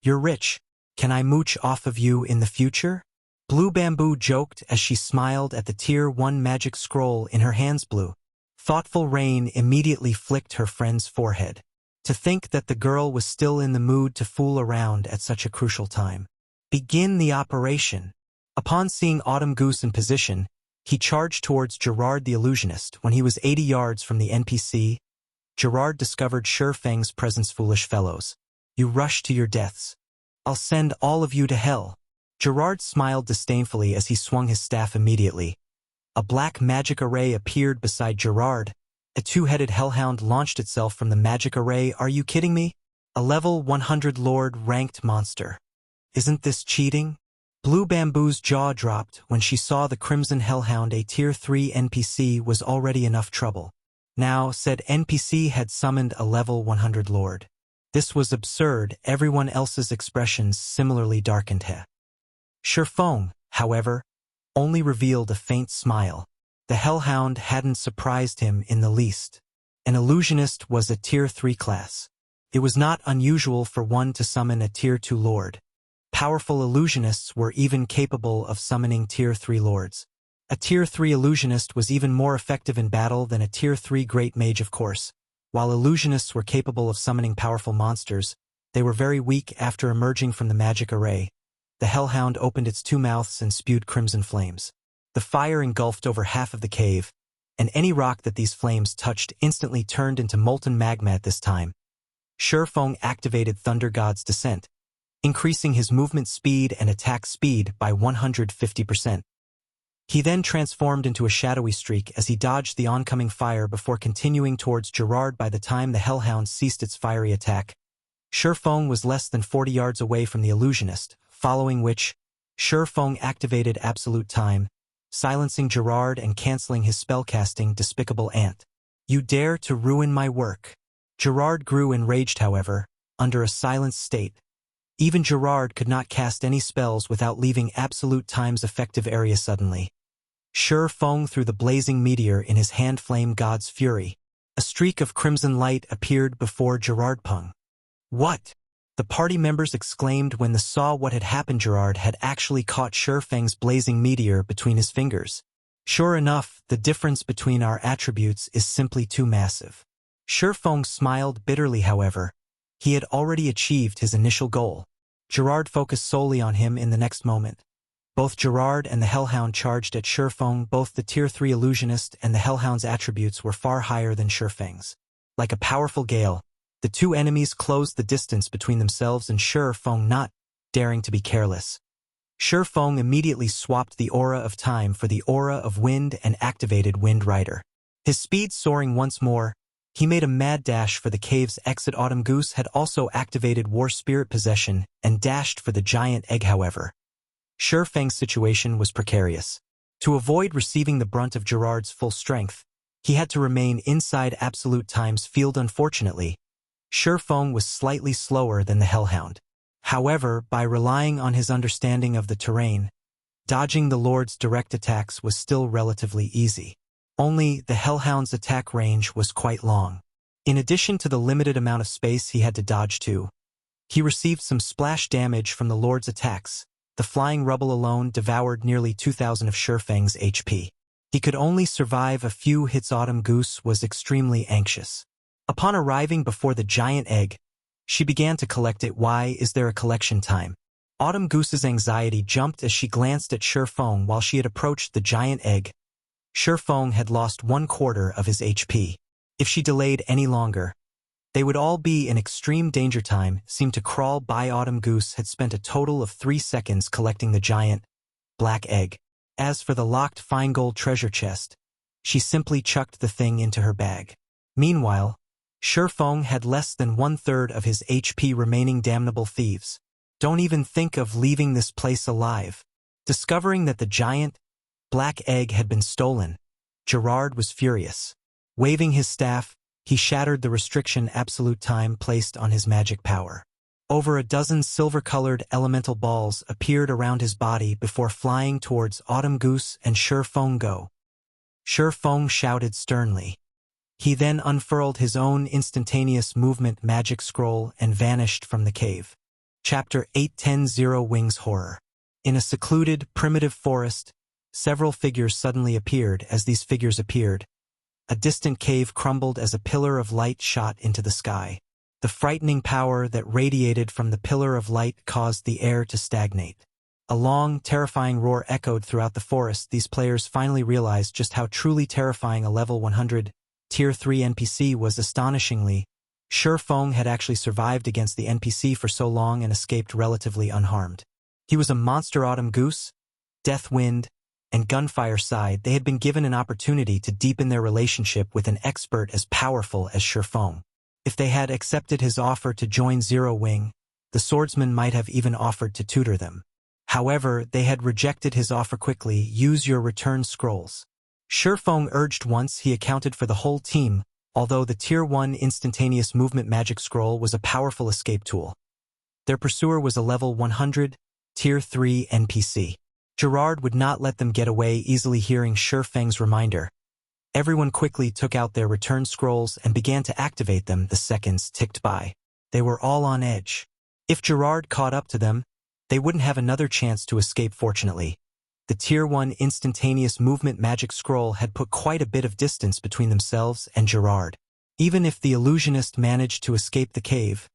you're rich. Can I mooch off of you in the future? Blue Bamboo joked as she smiled at the Tier 1 magic scroll in her hands. Blue Thoughtful Rain immediately flicked her friend's forehead. To think that the girl was still in the mood to fool around at such a crucial time. Begin the operation. Upon seeing Autumn Goose in position, he charged towards Gerard the Illusionist. When he was 80 yards from the NPC, Gerard discovered Feng's presence. Foolish fellows. You rush to your deaths. I'll send all of you to hell. Gerard smiled disdainfully as he swung his staff. Immediately, a black magic array appeared beside Gerard. A 2-headed hellhound launched itself from the magic array. Are you kidding me? A level 100 Lord-ranked monster. Isn't this cheating? Blue Bamboo's jaw dropped when she saw the Crimson Hellhound. A Tier 3 NPC was already enough trouble. Now, said NPC had summoned a level 100 lord. This was absurd, everyone else's expressions similarly darkened. Feng, however, only revealed a faint smile. The Hellhound hadn't surprised him in the least. An illusionist was a Tier 3 class. It was not unusual for one to summon a Tier 2 lord. Powerful illusionists were even capable of summoning Tier 3 lords. A Tier 3 illusionist was even more effective in battle than a Tier 3 great mage, of course. While illusionists were capable of summoning powerful monsters, they were very weak after emerging from the magic array. The Hellhound opened its two mouths and spewed crimson flames. The fire engulfed over half of the cave, and any rock that these flames touched instantly turned into molten magma at this time. Feng activated Thunder God's Descent, increasing his movement speed and attack speed by 150%. He then transformed into a shadowy streak as he dodged the oncoming fire before continuing towards Gerard. By the time the Hellhound ceased its fiery attack, Feng was less than 40 yards away from the illusionist, following which, Feng activated Absolute Time, silencing Gerard and canceling his spellcasting Despicable Ant. You dare to ruin my work. Gerard grew enraged, however, under a silenced state. Even Gerard could not cast any spells without leaving Absolute Time's effective area suddenly. Feng threw the blazing meteor in his hand. Flame God's Fury. A streak of crimson light appeared before Gerard. Pung. What? The party members exclaimed when they saw what had happened. Gerard had actually caught Feng's blazing meteor between his fingers. Sure enough, the difference between our attributes is simply too massive. Feng smiled bitterly, however. He had already achieved his initial goal. Gerard focused solely on him in the next moment. Both Gerard and the Hellhound charged at Feng. Both the Tier 3 illusionist and the Hellhound's attributes were far higher than Feng's. Like a powerful gale, the two enemies closed the distance between themselves and Feng, not daring to be careless. Feng immediately swapped the Aura of Time for the Aura of Wind and activated Wind Rider. His speed soaring once more, he made a mad dash for the cave's exit. Autumn Goose had also activated War Spirit Possession and dashed for the giant egg. However, Feng's situation was precarious. To avoid receiving the brunt of Gerard's full strength, he had to remain inside Absolute Time's field. Unfortunately, Feng was slightly slower than the Hellhound. However, by relying on his understanding of the terrain, dodging the Lord's direct attacks was still relatively easy. Only, the Hellhound's attack range was quite long. In addition to the limited amount of space he had to dodge to, he received some splash damage from the Lord's attacks. The flying rubble alone devoured nearly 2,000 of Feng's HP. He could only survive a few hits. Autumn Goose was extremely anxious. Upon arriving before the giant egg, she began to collect it. Why is there a collection time? Autumn Goose's anxiety jumped as she glanced at Feng. While she had approached the giant egg, Feng had lost 1/4 of his HP. If she delayed any longer, they would all be in extreme danger. Time seemed to crawl by. Autumn Goose had spent a total of 3 seconds collecting the giant black egg. As for the locked fine gold treasure chest, she simply chucked the thing into her bag. Meanwhile, Feng had less than 1/3 of his HP remaining. Damnable thieves. Don't even think of leaving this place alive. Discovering that the giant black egg had been stolen, Gerard was furious. Waving his staff, he shattered the restriction Absolute Time placed on his magic power. Over a dozen silver-colored elemental balls appeared around his body before flying towards Autumn Goose and Feng. Go. Feng shouted sternly. He then unfurled his own instantaneous movement magic scroll and vanished from the cave. Chapter 810 Wings Horror. In a secluded, primitive forest, several figures suddenly appeared. As these figures appeared, a distant cave crumbled as a pillar of light shot into the sky. The frightening power that radiated from the pillar of light caused the air to stagnate. A long, terrifying roar echoed throughout the forest. These players finally realized just how truly terrifying a level 100 Tier 3 NPC was. Astonishingly, Feng had actually survived against the NPC for so long and escaped relatively unharmed. He was a monster. Autumn Goose, Deathwind, and Gunfire side, they had been given an opportunity to deepen their relationship with an expert as powerful as Feng. If they had accepted his offer to join Zero Wing, the swordsman might have even offered to tutor them. However, they had rejected his offer quickly. Use your return scrolls. Feng urged once he accounted for the whole team, although the Tier 1 instantaneous movement magic scroll was a powerful escape tool. Their pursuer was a level 100, Tier 3 NPC. Gerard would not let them get away easily. Hearing Feng's reminder, everyone quickly took out their return scrolls and began to activate them. The seconds ticked by. They were all on edge. If Gerard caught up to them, they wouldn't have another chance to escape. Fortunately, the Tier 1 instantaneous movement magic scroll had put quite a bit of distance between themselves and Gerard. Even if the illusionist managed to escape the cave,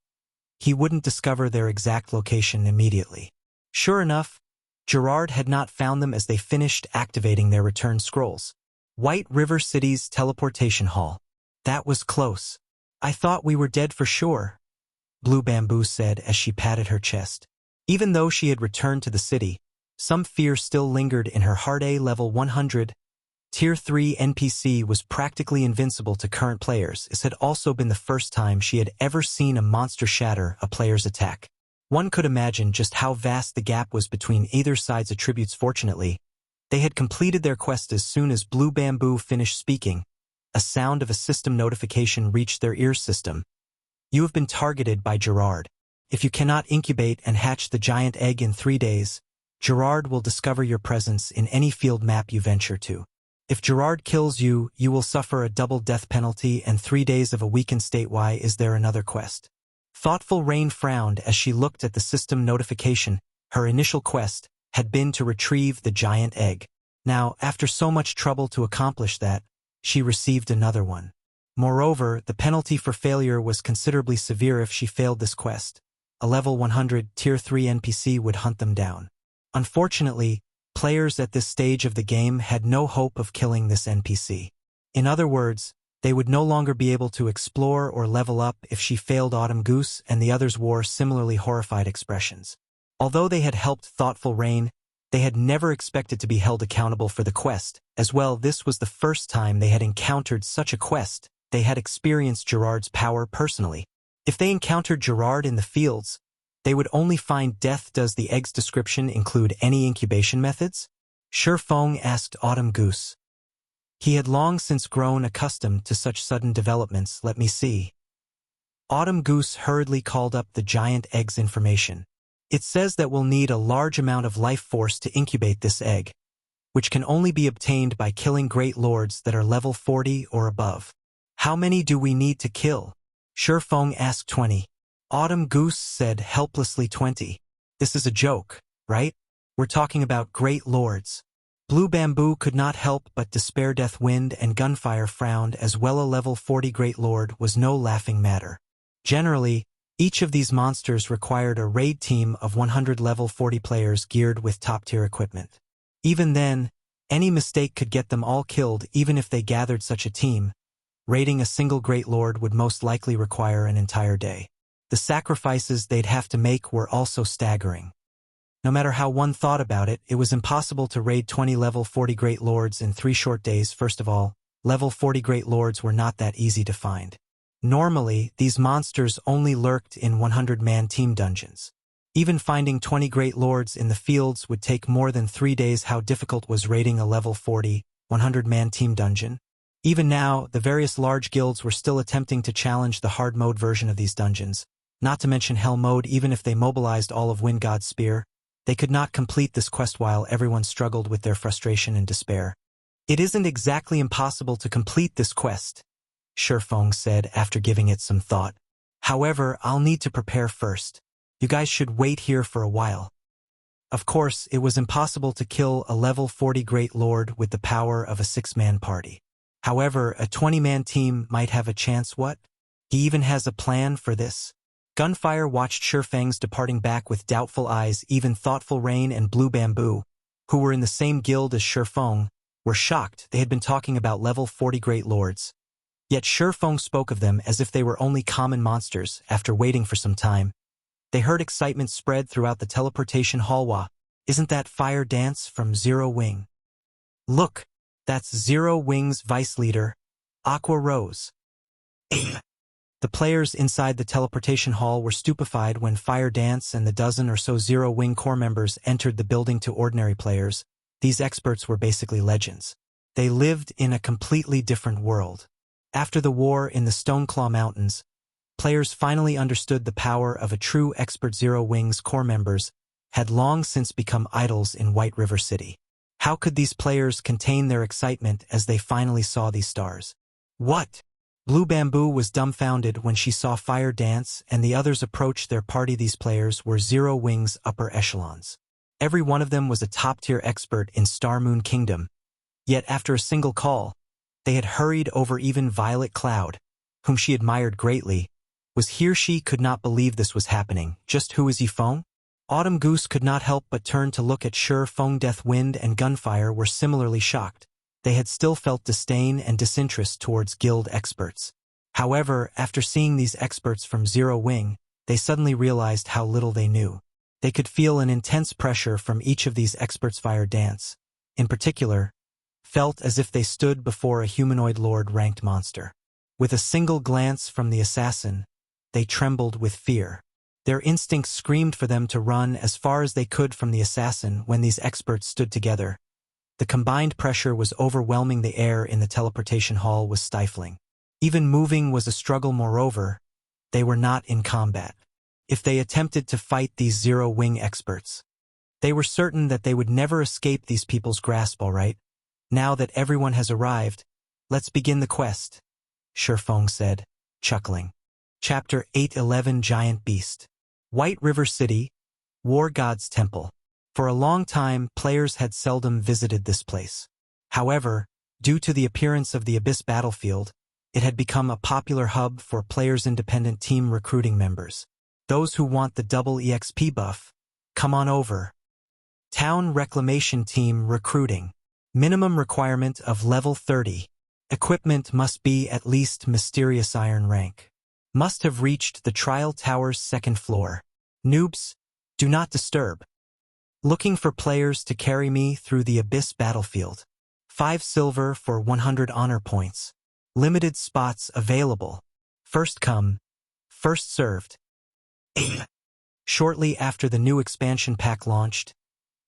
he wouldn't discover their exact location immediately. Sure enough, Gerard had not found them as they finished activating their return scrolls. White River City's teleportation hall. That was close. I thought we were dead for sure, Blue Bamboo said as she patted her chest. Even though she had returned to the city, some fear still lingered in her heart. A level 100, Tier 3 NPC was practically invincible to current players. This had also been the first time she had ever seen a monster shatter a player's attack. One could imagine just how vast the gap was between either side's attributes. Fortunately, they had completed their quest. As soon as Blue Bamboo finished speaking, a sound of a system notification reached their ear system. You have been targeted by Gerard. If you cannot incubate and hatch the giant egg in 3 days, Gerard will discover your presence in any field map you venture to. If Gerard kills you, you will suffer a double death penalty and 3 days of a weakened state. Why is there another quest? Thoughtful Rain frowned as she looked at the system notification. Her initial quest had been to retrieve the giant egg. Now, after so much trouble to accomplish that, she received another one. Moreover, the penalty for failure was considerably severe. If she failed this quest, a level 100 Tier 3 NPC would hunt them down. Unfortunately, players at this stage of the game had no hope of killing this NPC. In other words, they would no longer be able to explore or level up if she failed. Autumn Goose and the others wore similarly horrified expressions. Although they had helped Thoughtful Rain, they had never expected to be held accountable for the quest. As well, this was the first time they had encountered such a quest. They had experienced Gerard's power personally. If they encountered Gerard in the fields, they would only find death. Does the egg's description include any incubation methods? Feng asked Autumn Goose. He had long since grown accustomed to such sudden developments. Let me see. Autumn Goose hurriedly called up the giant egg's information. It says that we'll need a large amount of life force to incubate this egg, which can only be obtained by killing great lords that are level 40 or above. How many do we need to kill? Feng asked. 20. Autumn Goose said helplessly. 20. This is a joke, right? We're talking about great lords. Blue Bamboo could not help but despair. Death Wind and Gunfire frowned as well. A level 40 great lord was no laughing matter. Generally, each of these monsters required a raid team of 100 level 40 players geared with top-tier equipment. Even then, any mistake could get them all killed. Even if they gathered such a team, raiding a single great lord would most likely require an entire day. The sacrifices they'd have to make were also staggering. No matter how one thought about it, it was impossible to raid 20 level 40 great lords in 3 short days. First of all, level 40 great lords were not that easy to find. Normally, these monsters only lurked in 100-man team dungeons. Even finding 20 great lords in the fields would take more than 3 days. How difficult was raiding a level 40, 100-man team dungeon? Even now, the various large guilds were still attempting to challenge the hard mode version of these dungeons. Not to mention hell mode. Even if they mobilized all of Wind God's Spear, they could not complete this quest while everyone struggled with their frustration and despair. It isn't exactly impossible to complete this quest, Feng said after giving it some thought. However, I'll need to prepare first. You guys should wait here for a while. Of course, it was impossible to kill a level 40 great lord with the power of a 6-man party. However, a 20-man team might have a chance. What? He even has a plan for this? Gunfire watched Feng's departing back with doubtful eyes. Even Thoughtful Rain and Blue Bamboo, who were in the same guild as Feng, were shocked. They had been talking about level 40 great lords. Yet Feng spoke of them as if they were only common monsters. After waiting for some time, they heard excitement spread throughout the teleportation hallway. Isn't that Fire Dance from Zero Wing? Look, that's Zero Wing's vice leader, Aqua Rose. The players inside the teleportation hall were stupefied when Fire Dance and the dozen or so Zero Wing core members entered the building. To ordinary players, these experts were basically legends. They lived in a completely different world. After the war in the Stoneclaw Mountains, players finally understood the power of a true expert. Zero Wing's core members had long since become idols in White River City. How could these players contain their excitement as they finally saw these stars? What? Blue Bamboo was dumbfounded when she saw Fire Dance and the others approach their party. These players were Zero Wing's upper echelons. Every one of them was a top-tier expert in Star Moon Kingdom, yet after a single call, they had hurried over. Even Violet Cloud, whom she admired greatly, was here. She could not believe this was happening. Just who is he, Feng? Autumn Goose could not help but turn to look at Sure. Feng, Death Wind, and Gunfire were similarly shocked. They had still felt disdain and disinterest towards guild experts. However, after seeing these experts from Zero Wing, they suddenly realized how little they knew. They could feel an intense pressure from each of these experts. Fire Dance, in particular, felt as if they stood before a humanoid lord-ranked monster. With a single glance from the assassin, they trembled with fear. Their instincts screamed for them to run as far as they could from the assassin. When these experts stood together, the combined pressure was overwhelming. The air in the teleportation hall was stifling. Even moving was a struggle. Moreover, they were not in combat. If they attempted to fight these Zero Wing experts, they were certain that they would never escape these people's grasp. All right, now that everyone has arrived, let's begin the quest, Sure. Feng said, chuckling. Chapter 8:11 Giant Beast. White River City, War God's Temple. For a long time, players had seldom visited this place. However, due to the appearance of the Abyss battlefield, it had become a popular hub for players' independent team recruiting members. Those who want the double EXP buff, come on over. Town Reclamation Team Recruiting. Minimum requirement of level 30. Equipment must be at least Mysterious Iron rank. Must have reached the Trial Tower's 2nd floor. Noobs, do not disturb. Looking for players to carry me through the Abyss battlefield. 5 silver for 100 honor points. Limited spots available. First come, first served. Shortly after the new expansion pack launched,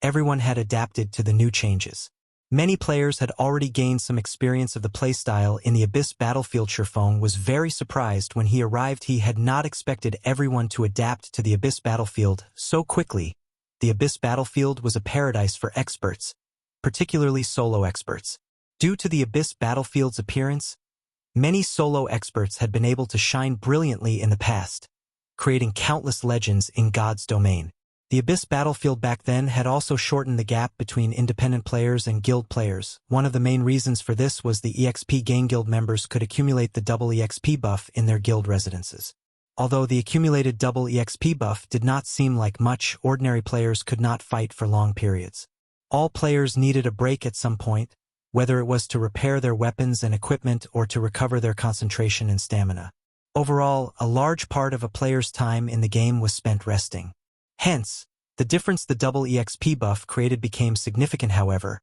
everyone had adapted to the new changes. Many players had already gained some experience of the playstyle in the Abyss battlefield. Sure. Feng was very surprised when he arrived. He had not expected everyone to adapt to the Abyss battlefield so quickly. The Abyss battlefield was a paradise for experts, particularly solo experts. Due to the Abyss battlefield's appearance, many solo experts had been able to shine brilliantly in the past, creating countless legends in God's domain. The Abyss battlefield back then had also shortened the gap between independent players and guild players. One of the main reasons for this was the EXP gain. Guild members could accumulate the double EXP buff in their guild residences. Although the accumulated double EXP buff did not seem like much, ordinary players could not fight for long periods. All players needed a break at some point, whether it was to repair their weapons and equipment or to recover their concentration and stamina. Overall, a large part of a player's time in the game was spent resting. Hence, the difference the double EXP buff created became significant. However,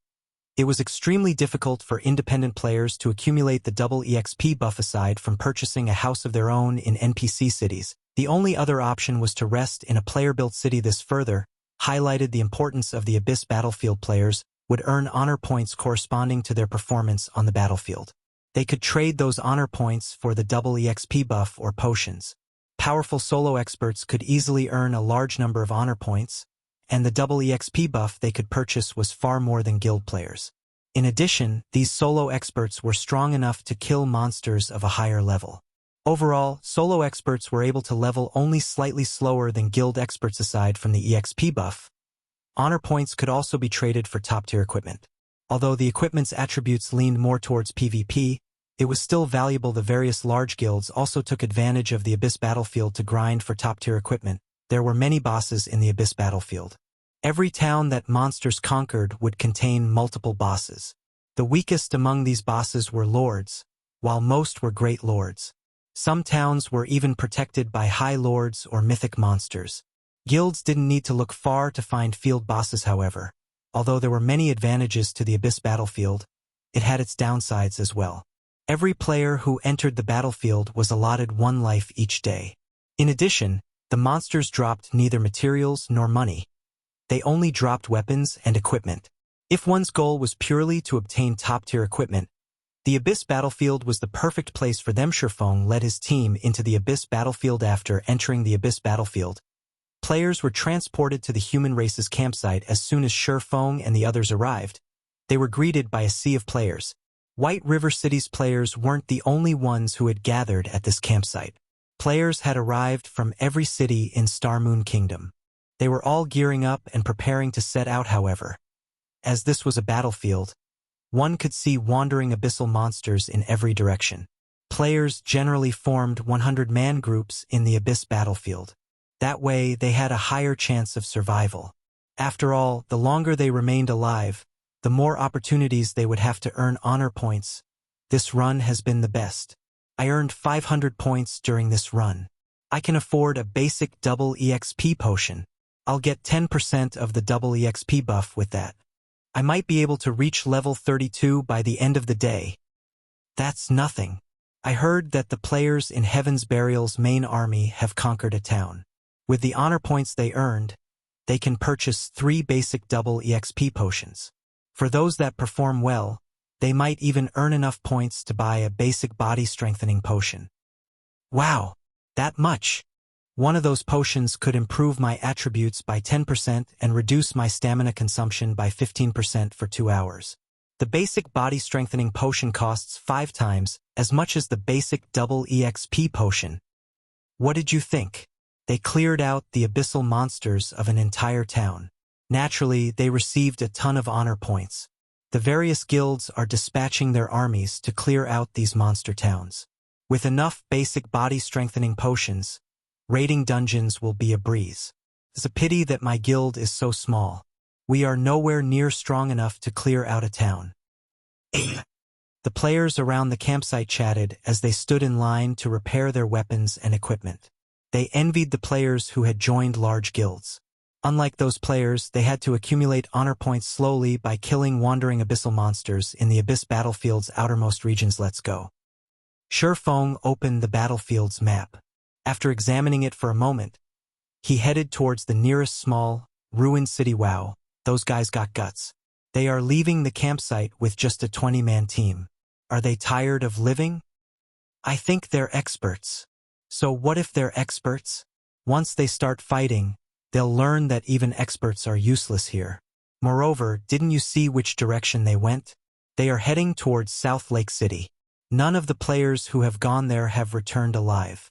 it was extremely difficult for independent players to accumulate the double EXP buff. Aside from purchasing a house of their own in NPC cities, the only other option was to rest in a player-built city. This further highlighted the importance of the Abyss battlefield. Players would earn honor points corresponding to their performance on the battlefield. They could trade those honor points for the double EXP buff or potions. Powerful solo experts could easily earn a large number of honor points, and the double EXP buff they could purchase was far more than guild players. In addition, these solo experts were strong enough to kill monsters of a higher level. Overall, solo experts were able to level only slightly slower than guild experts. Aside from the EXP buff, honor points could also be traded for top-tier equipment. Although the equipment's attributes leaned more towards PvP, it was still valuable. The various large guilds also took advantage of the Abyss battlefield to grind for top-tier equipment. There were many bosses in the Abyss battlefield. Every town that monsters conquered would contain multiple bosses. The weakest among these bosses were lords, while most were great lords. Some towns were even protected by high lords or mythic monsters. Guilds didn't need to look far to find field bosses. However, although there were many advantages to the Abyss battlefield, it had its downsides as well. Every player who entered the battlefield was allotted 1 life each day. In addition, the monsters dropped neither materials nor money. They only dropped weapons and equipment. If one's goal was purely to obtain top-tier equipment, the Abyss battlefield was the perfect place for them. Feng led his team into the Abyss battlefield. After entering the Abyss battlefield, players were transported to the human race's campsite. As soon as Feng and the others arrived, they were greeted by a sea of players. White River City's players weren't the only ones who had gathered at this campsite. Players had arrived from every city in Star Moon Kingdom. They were all gearing up and preparing to set out. However, as this was a battlefield, one could see wandering abyssal monsters in every direction. Players generally formed 100-man groups in the Abyss battlefield. That way, they had a higher chance of survival. After all, the longer they remained alive, the more opportunities they would have to earn honor points. This run has been the best. I earned 500 points during this run. I can afford a basic double EXP potion. I'll get 10% of the double EXP buff with that. I might be able to reach level 32 by the end of the day. That's nothing. I heard that the players in Heaven's Burial's main army have conquered a town. With the honor points they earned, they can purchase 3 basic double EXP potions. For those that perform well, they might even earn enough points to buy a basic body strengthening potion. Wow, that much! One of those potions could improve my attributes by 10% and reduce my stamina consumption by 15% for 2 hours. The basic body strengthening potion costs 5 times as much as the basic double EXP potion. What did you think? They cleared out the abyssal monsters of an entire town. Naturally, they received a ton of honor points. The various guilds are dispatching their armies to clear out these monster towns. With enough basic body strengthening potions, raiding dungeons will be a breeze. It's a pity that my guild is so small. We are nowhere near strong enough to clear out a town. The players around the campsite chatted as they stood in line to repair their weapons and equipment. They envied the players who had joined large guilds. Unlike those players, they had to accumulate honor points slowly by killing wandering abyssal monsters in the Abyss battlefield's outermost regions. Let's go. Feng opened the battlefield's map. After examining it for a moment, he headed towards the nearest small, ruined city. Wow, those guys got guts. They are leaving the campsite with just a 20-man team. Are they tired of living? I think they're experts. So what if they're experts? Once they start fighting, they'll learn that even experts are useless here. Moreover, didn't you see which direction they went? They are heading towards South Lake City. None of the players who have gone there have returned alive.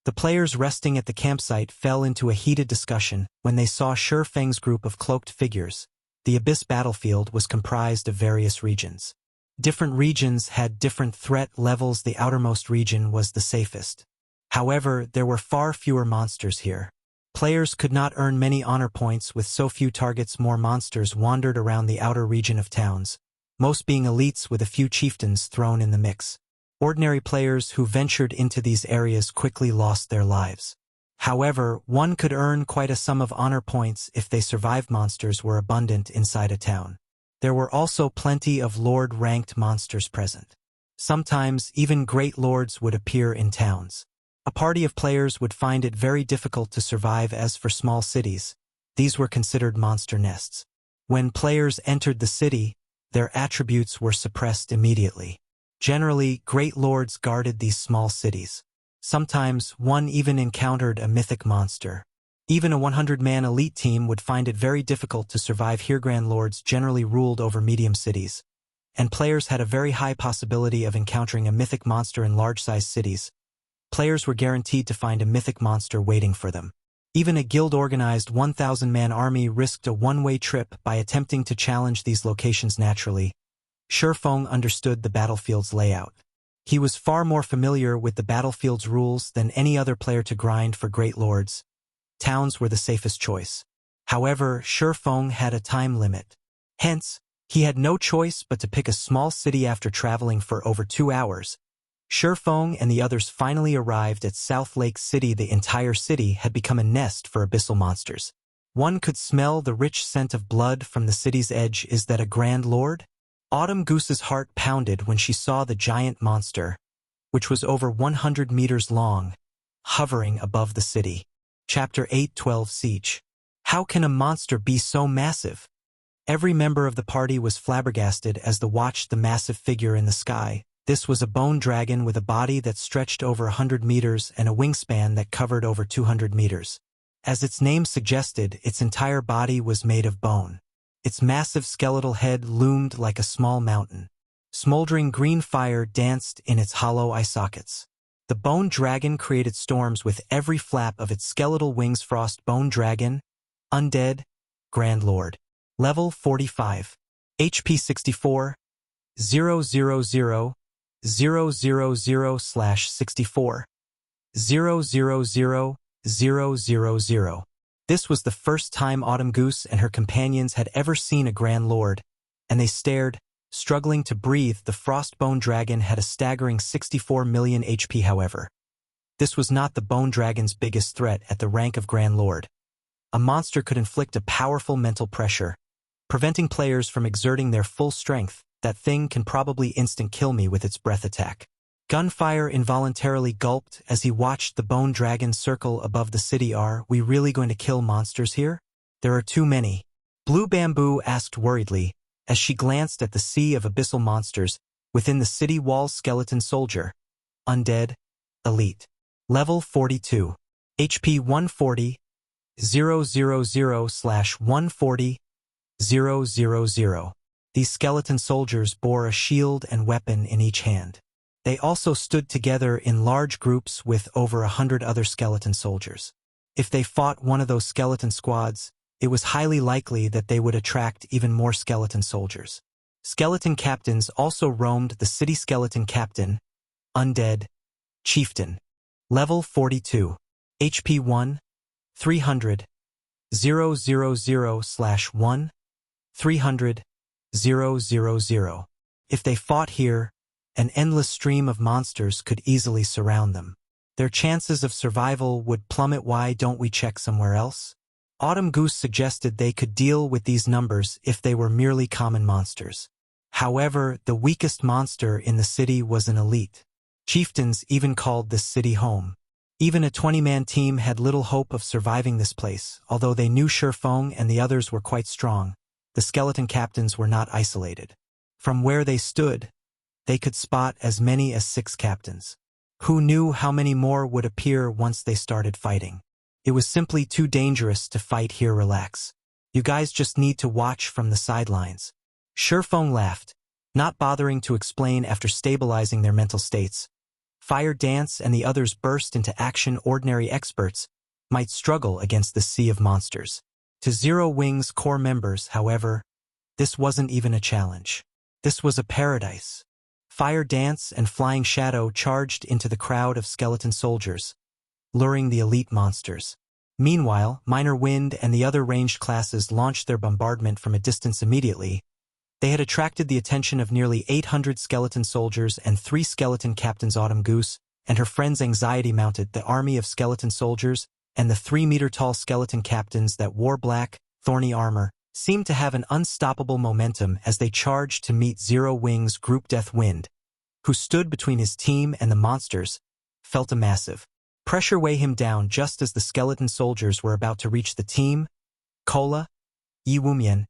The players resting at the campsite fell into a heated discussion when they saw Feng's group of cloaked figures. The Abyss battlefield was comprised of various regions. Different regions had different threat levels. The outermost region was the safest. However, there were far fewer monsters here. Players could not earn many honor points with so few targets. More monsters wandered around the outer region of towns, most being elites with a few chieftains thrown in the mix. Ordinary players who ventured into these areas quickly lost their lives. However, one could earn quite a sum of honor points if they survived. Monsters were abundant inside a town. There were also plenty of lord-ranked monsters present. Sometimes even great lords would appear in towns. A party of players would find it very difficult to survive. As for small cities, these were considered monster nests. When players entered the city, their attributes were suppressed immediately. Generally, great lords guarded these small cities. Sometimes one even encountered a mythic monster. Even a 100-man elite team would find it very difficult to survive here. Grand lords generally ruled over medium cities, and players had a very high possibility of encountering a mythic monster in large-sized cities. Players were guaranteed to find a mythic monster waiting for them. Even a guild-organized 1,000-man army risked a one-way trip by attempting to challenge these locations. Naturally, Feng understood the battlefield's layout. He was far more familiar with the battlefield's rules than any other player to grind for great lords. Towns were the safest choice. However, Feng had a time limit. Hence, he had no choice but to pick a small city. After traveling for over 2 hours, Feng and the others finally arrived at South Lake City. The entire city had become a nest for abyssal monsters. One could smell the rich scent of blood from the city's edge. Is that a grand lord? Autumn Goose's heart pounded when she saw the giant monster, which was over 100 meters long, hovering above the city. Chapter 8:12 Siege. How can a monster be so massive? Every member of the party was flabbergasted as they watched the massive figure in the sky. This was a bone dragon with a body that stretched over 100 meters and a wingspan that covered over 200 meters. As its name suggested, its entire body was made of bone. Its massive skeletal head loomed like a small mountain. Smoldering green fire danced in its hollow eye sockets. The bone dragon created storms with every flap of its skeletal wings. Frost Bone Dragon, Undead, Grand Lord. Level 45. HP 64. 000 000/64. 000 This was the first time Autumn Goose and her companions had ever seen a Grand Lord, and they stared, struggling to breathe. The Frostbone Dragon had a staggering 64 million HP. However, this was not the Bone Dragon's biggest threat at the rank of Grand Lord. A monster could inflict a powerful mental pressure, preventing players from exerting their full strength. That thing can probably instant kill me with its breath attack. Gunfire involuntarily gulped as he watched the Bone Dragon circle above the city. Are we really going to kill monsters here? There are too many. Blue Bamboo asked worriedly, as she glanced at the sea of abyssal monsters within the city walls. Skeleton Soldier, Undead, Elite. Level 42. HP 140. 000/140. 000. These skeleton soldiers bore a shield and weapon in each hand. They also stood together in large groups with over 100 other skeleton soldiers. If they fought one of those skeleton squads, it was highly likely that they would attract even more skeleton soldiers. Skeleton captains also roamed the city. Skeleton Captain, Undead, Chieftain. Level 42. HP 1. 300. 000/1. 300. 000. If they fought here, an endless stream of monsters could easily surround them. Their chances of survival would plummet. Why don't we check somewhere else? Autumn Goose suggested they could deal with these numbers if they were merely common monsters. However, the weakest monster in the city was an elite. Chieftains even called this city home. Even a 20-man team had little hope of surviving this place. Although they knew Feng and the others were quite strong, the skeleton captains were not isolated. From where they stood, they could spot as many as 6 captains. Who knew how many more would appear once they started fighting? It was simply too dangerous to fight here. Relax. You guys just need to watch from the sidelines. Feng laughed, not bothering to explain after stabilizing their mental states. Fire Dance and the others burst into action. Ordinary experts might struggle against the sea of monsters. To Zero Wing's core members, however, this wasn't even a challenge. This was a paradise. Fire Dance and Flying Shadow charged into the crowd of skeleton soldiers, luring the elite monsters. Meanwhile, Minor Wind and the other ranged classes launched their bombardment from a distance immediately. They had attracted the attention of nearly 800 skeleton soldiers and 3 skeleton captains. Autumn Goose and her friends' anxiety mounted. The army of skeleton soldiers and the 3-meter-tall skeleton captains that wore black, thorny armor seemed to have an unstoppable momentum as they charged to meet Zero Wing's group. Death Wind, who stood between his team and the monsters, felt a massive pressure weigh him down just as the skeleton soldiers were about to reach the team. Cola, Yiwumian,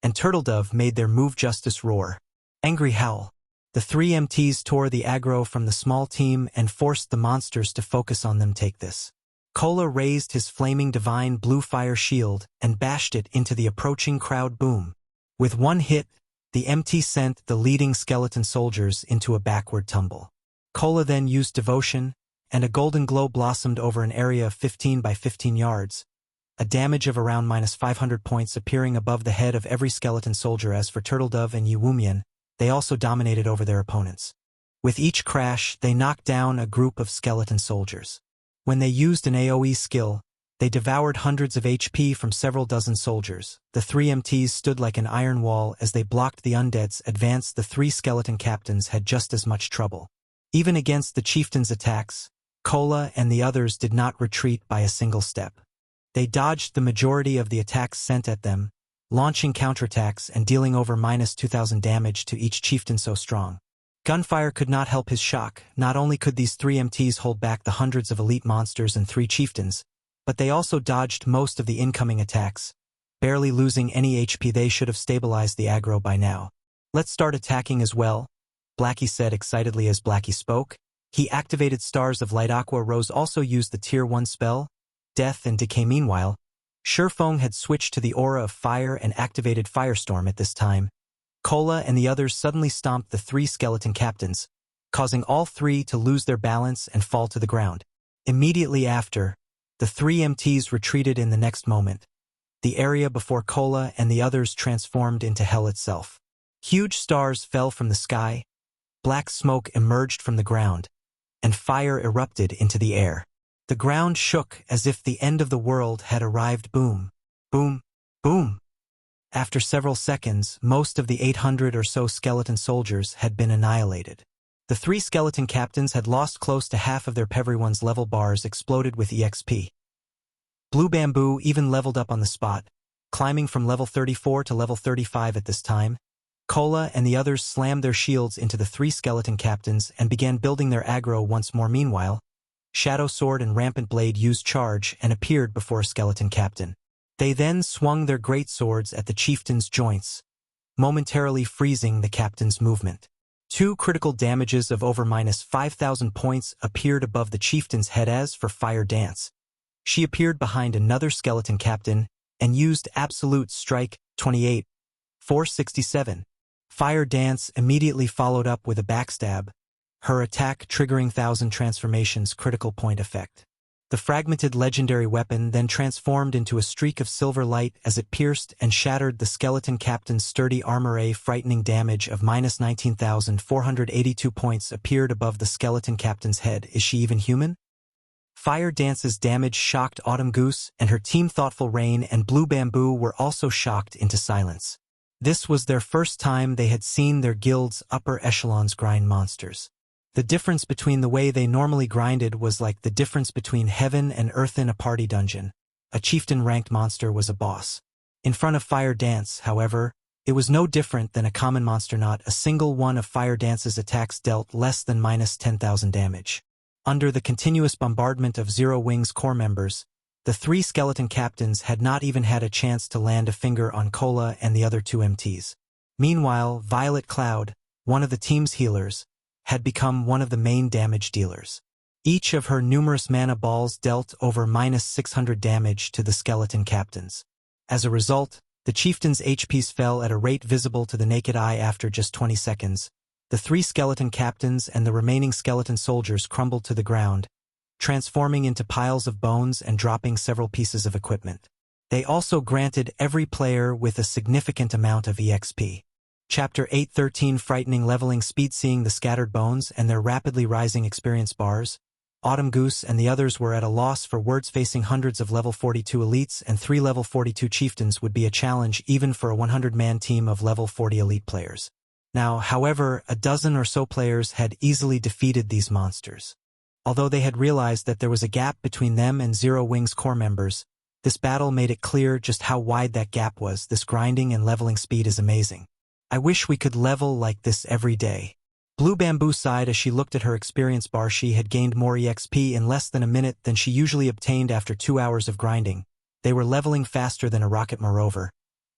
and Turtledove made their move. Justice Roar, Angry Howl. The 3 MTs tore the aggro from the small team and forced the monsters to focus on them. Take this. Cola raised his flaming divine blue fire shield and bashed it into the approaching crowd. Boom. With one hit, the MT sent the leading skeleton soldiers into a backward tumble. Cola then used Devotion, and a golden glow blossomed over an area of 15 by 15 yards, a damage of around -500 points appearing above the head of every skeleton soldier. As for Turtledove and Yiwumian, they also dominated over their opponents. With each crash, they knocked down a group of skeleton soldiers. When they used an AoE skill, they devoured hundreds of HP from several dozen soldiers. The 3 MTs stood like an iron wall as they blocked the undead's advance. The 3 skeleton captains had just as much trouble. Even against the chieftain's attacks, Cola and the others did not retreat by a single step. They dodged the majority of the attacks sent at them, launching counterattacks and dealing over -2,000 damage to each chieftain. So strong. Gunfire could not help his shock. Not only could these 3 MTs hold back the hundreds of elite monsters and 3 chieftains, but they also dodged most of the incoming attacks, barely losing any HP. They should have stabilized the aggro by now. Let's start attacking as well, Blackie said excitedly as Blackie spoke. He activated Stars of Light. Aqua Rose also used the Tier 1 spell, Death and Decay. Meanwhile, Feng had switched to the aura of fire and activated Firestorm at this time. Cola and the others suddenly stomped the 3 skeleton captains, causing all 3 to lose their balance and fall to the ground. Immediately after, the 3 MTs retreated in the next moment. The area before Cola and the others transformed into hell itself. Huge stars fell from the sky, black smoke emerged from the ground, and fire erupted into the air. The ground shook as if the end of the world had arrived. Boom, boom, boom. After several seconds, most of the 800 or so skeleton soldiers had been annihilated. The 3 skeleton captains had lost close to half of their everyone's level bars exploded with EXP. Blue Bamboo even leveled up on the spot, climbing from level 34 to level 35 at this time. Cola and the others slammed their shields into the 3 skeleton captains and began building their aggro once more. Meanwhile, Shadow Sword and Rampant Blade used charge and appeared before a skeleton captain. They then swung their great swords at the chieftain's joints, momentarily freezing the captain's movement. 2 critical damages of over -5,000 points appeared above the chieftain's head. As for Fire Dance, she appeared behind another skeleton captain and used Absolute Strike 28, 467. Fire Dance immediately followed up with a backstab, her attack triggering 1,000 transformations critical point effect. The fragmented legendary weapon then transformed into a streak of silver light as it pierced and shattered the skeleton captain's sturdy armor. A frightening damage of -19,482 points appeared above the skeleton captain's head. Is she even human? Fire Dance's damage shocked Autumn Goose and her team. Thoughtful Rain and Blue Bamboo were also shocked into silence. This was their first time they had seen their guild's upper echelons grind monsters. The difference between the way they normally grinded was like the difference between heaven and earth in a party dungeon. A chieftain-ranked monster was a boss. In front of Fire Dance, however, it was no different than a common monster. Not a single one of Fire Dance's attacks dealt less than -10,000 damage. Under the continuous bombardment of Zero Wing's core members, the 3 skeleton captains had not even had a chance to land a finger on Cola and the other 2 MTs. Meanwhile, Violet Cloud, one of the team's healers, had become one of the main damage dealers. Each of her numerous mana balls dealt over -600 damage to the skeleton captains. As a result, the chieftain's HPs fell at a rate visible to the naked eye. After just 20 seconds, the 3 skeleton captains and the remaining skeleton soldiers crumbled to the ground, transforming into piles of bones and dropping several pieces of equipment. They also granted every player with a significant amount of EXP. Chapter 8:13 Frightening leveling speed. Seeing the scattered bones and their rapidly rising experience bars, Autumn Goose and the others were at a loss for words. Facing hundreds of level 42 elites and 3 level 42 chieftains would be a challenge even for a 100-man team of level 40 elite players. Now, however, a dozen or so players had easily defeated these monsters. Although they had realized that there was a gap between them and Zero Wing's core members, this battle made it clear just how wide that gap was. This grinding and leveling speed is amazing. I wish we could level like this every day. Blue Bamboo sighed as she looked at her experience bar. She had gained more EXP in less than a minute than she usually obtained after 2 hours of grinding. They were leveling faster than a rocket. Moreover,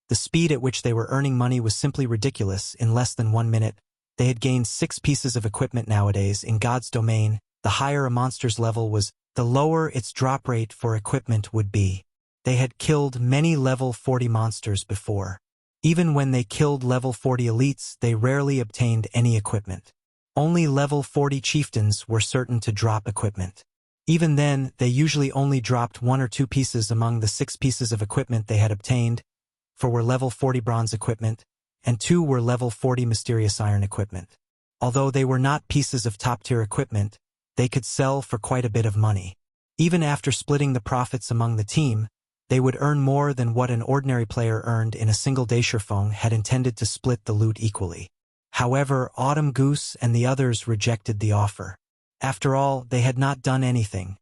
the speed at which they were earning money was simply ridiculous. In less than 1 minute, they had gained 6 pieces of equipment. Nowadays, in God's domain, the higher a monster's level was, the lower its drop rate for equipment would be. They had killed many level 40 monsters before. Even when they killed level 40 elites, they rarely obtained any equipment. Only level 40 chieftains were certain to drop equipment. Even then, they usually only dropped 1 or 2 pieces among the 6 pieces of equipment they had obtained, 4 were level 40 bronze equipment, and 2 were level 40 mysterious iron equipment. Although they were not pieces of top-tier equipment, they could sell for quite a bit of money. Even after splitting the profits among the team, they would earn more than what an ordinary player earned in a single day. Feng had intended to split the loot equally. However, Autumn Goose and the others rejected the offer. After all, they had not done anything.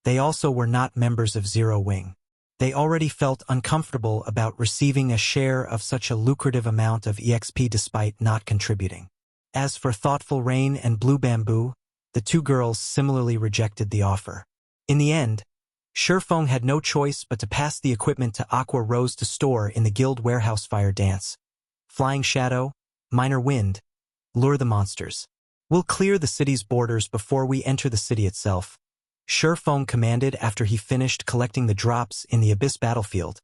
They also were not members of Zero Wing. They already felt uncomfortable about receiving a share of such a lucrative amount of EXP despite not contributing. As for Thoughtful Rain and Blue Bamboo, the 2 girls similarly rejected the offer. In the end, Feng had no choice but to pass the equipment to Aqua Rose to store in the guild warehouse. Fire Dance, Flying Shadow, Minor Wind, lure the monsters. We'll clear the city's borders before we enter the city itself, Feng commanded after he finished collecting the drops in the Abyss battlefield.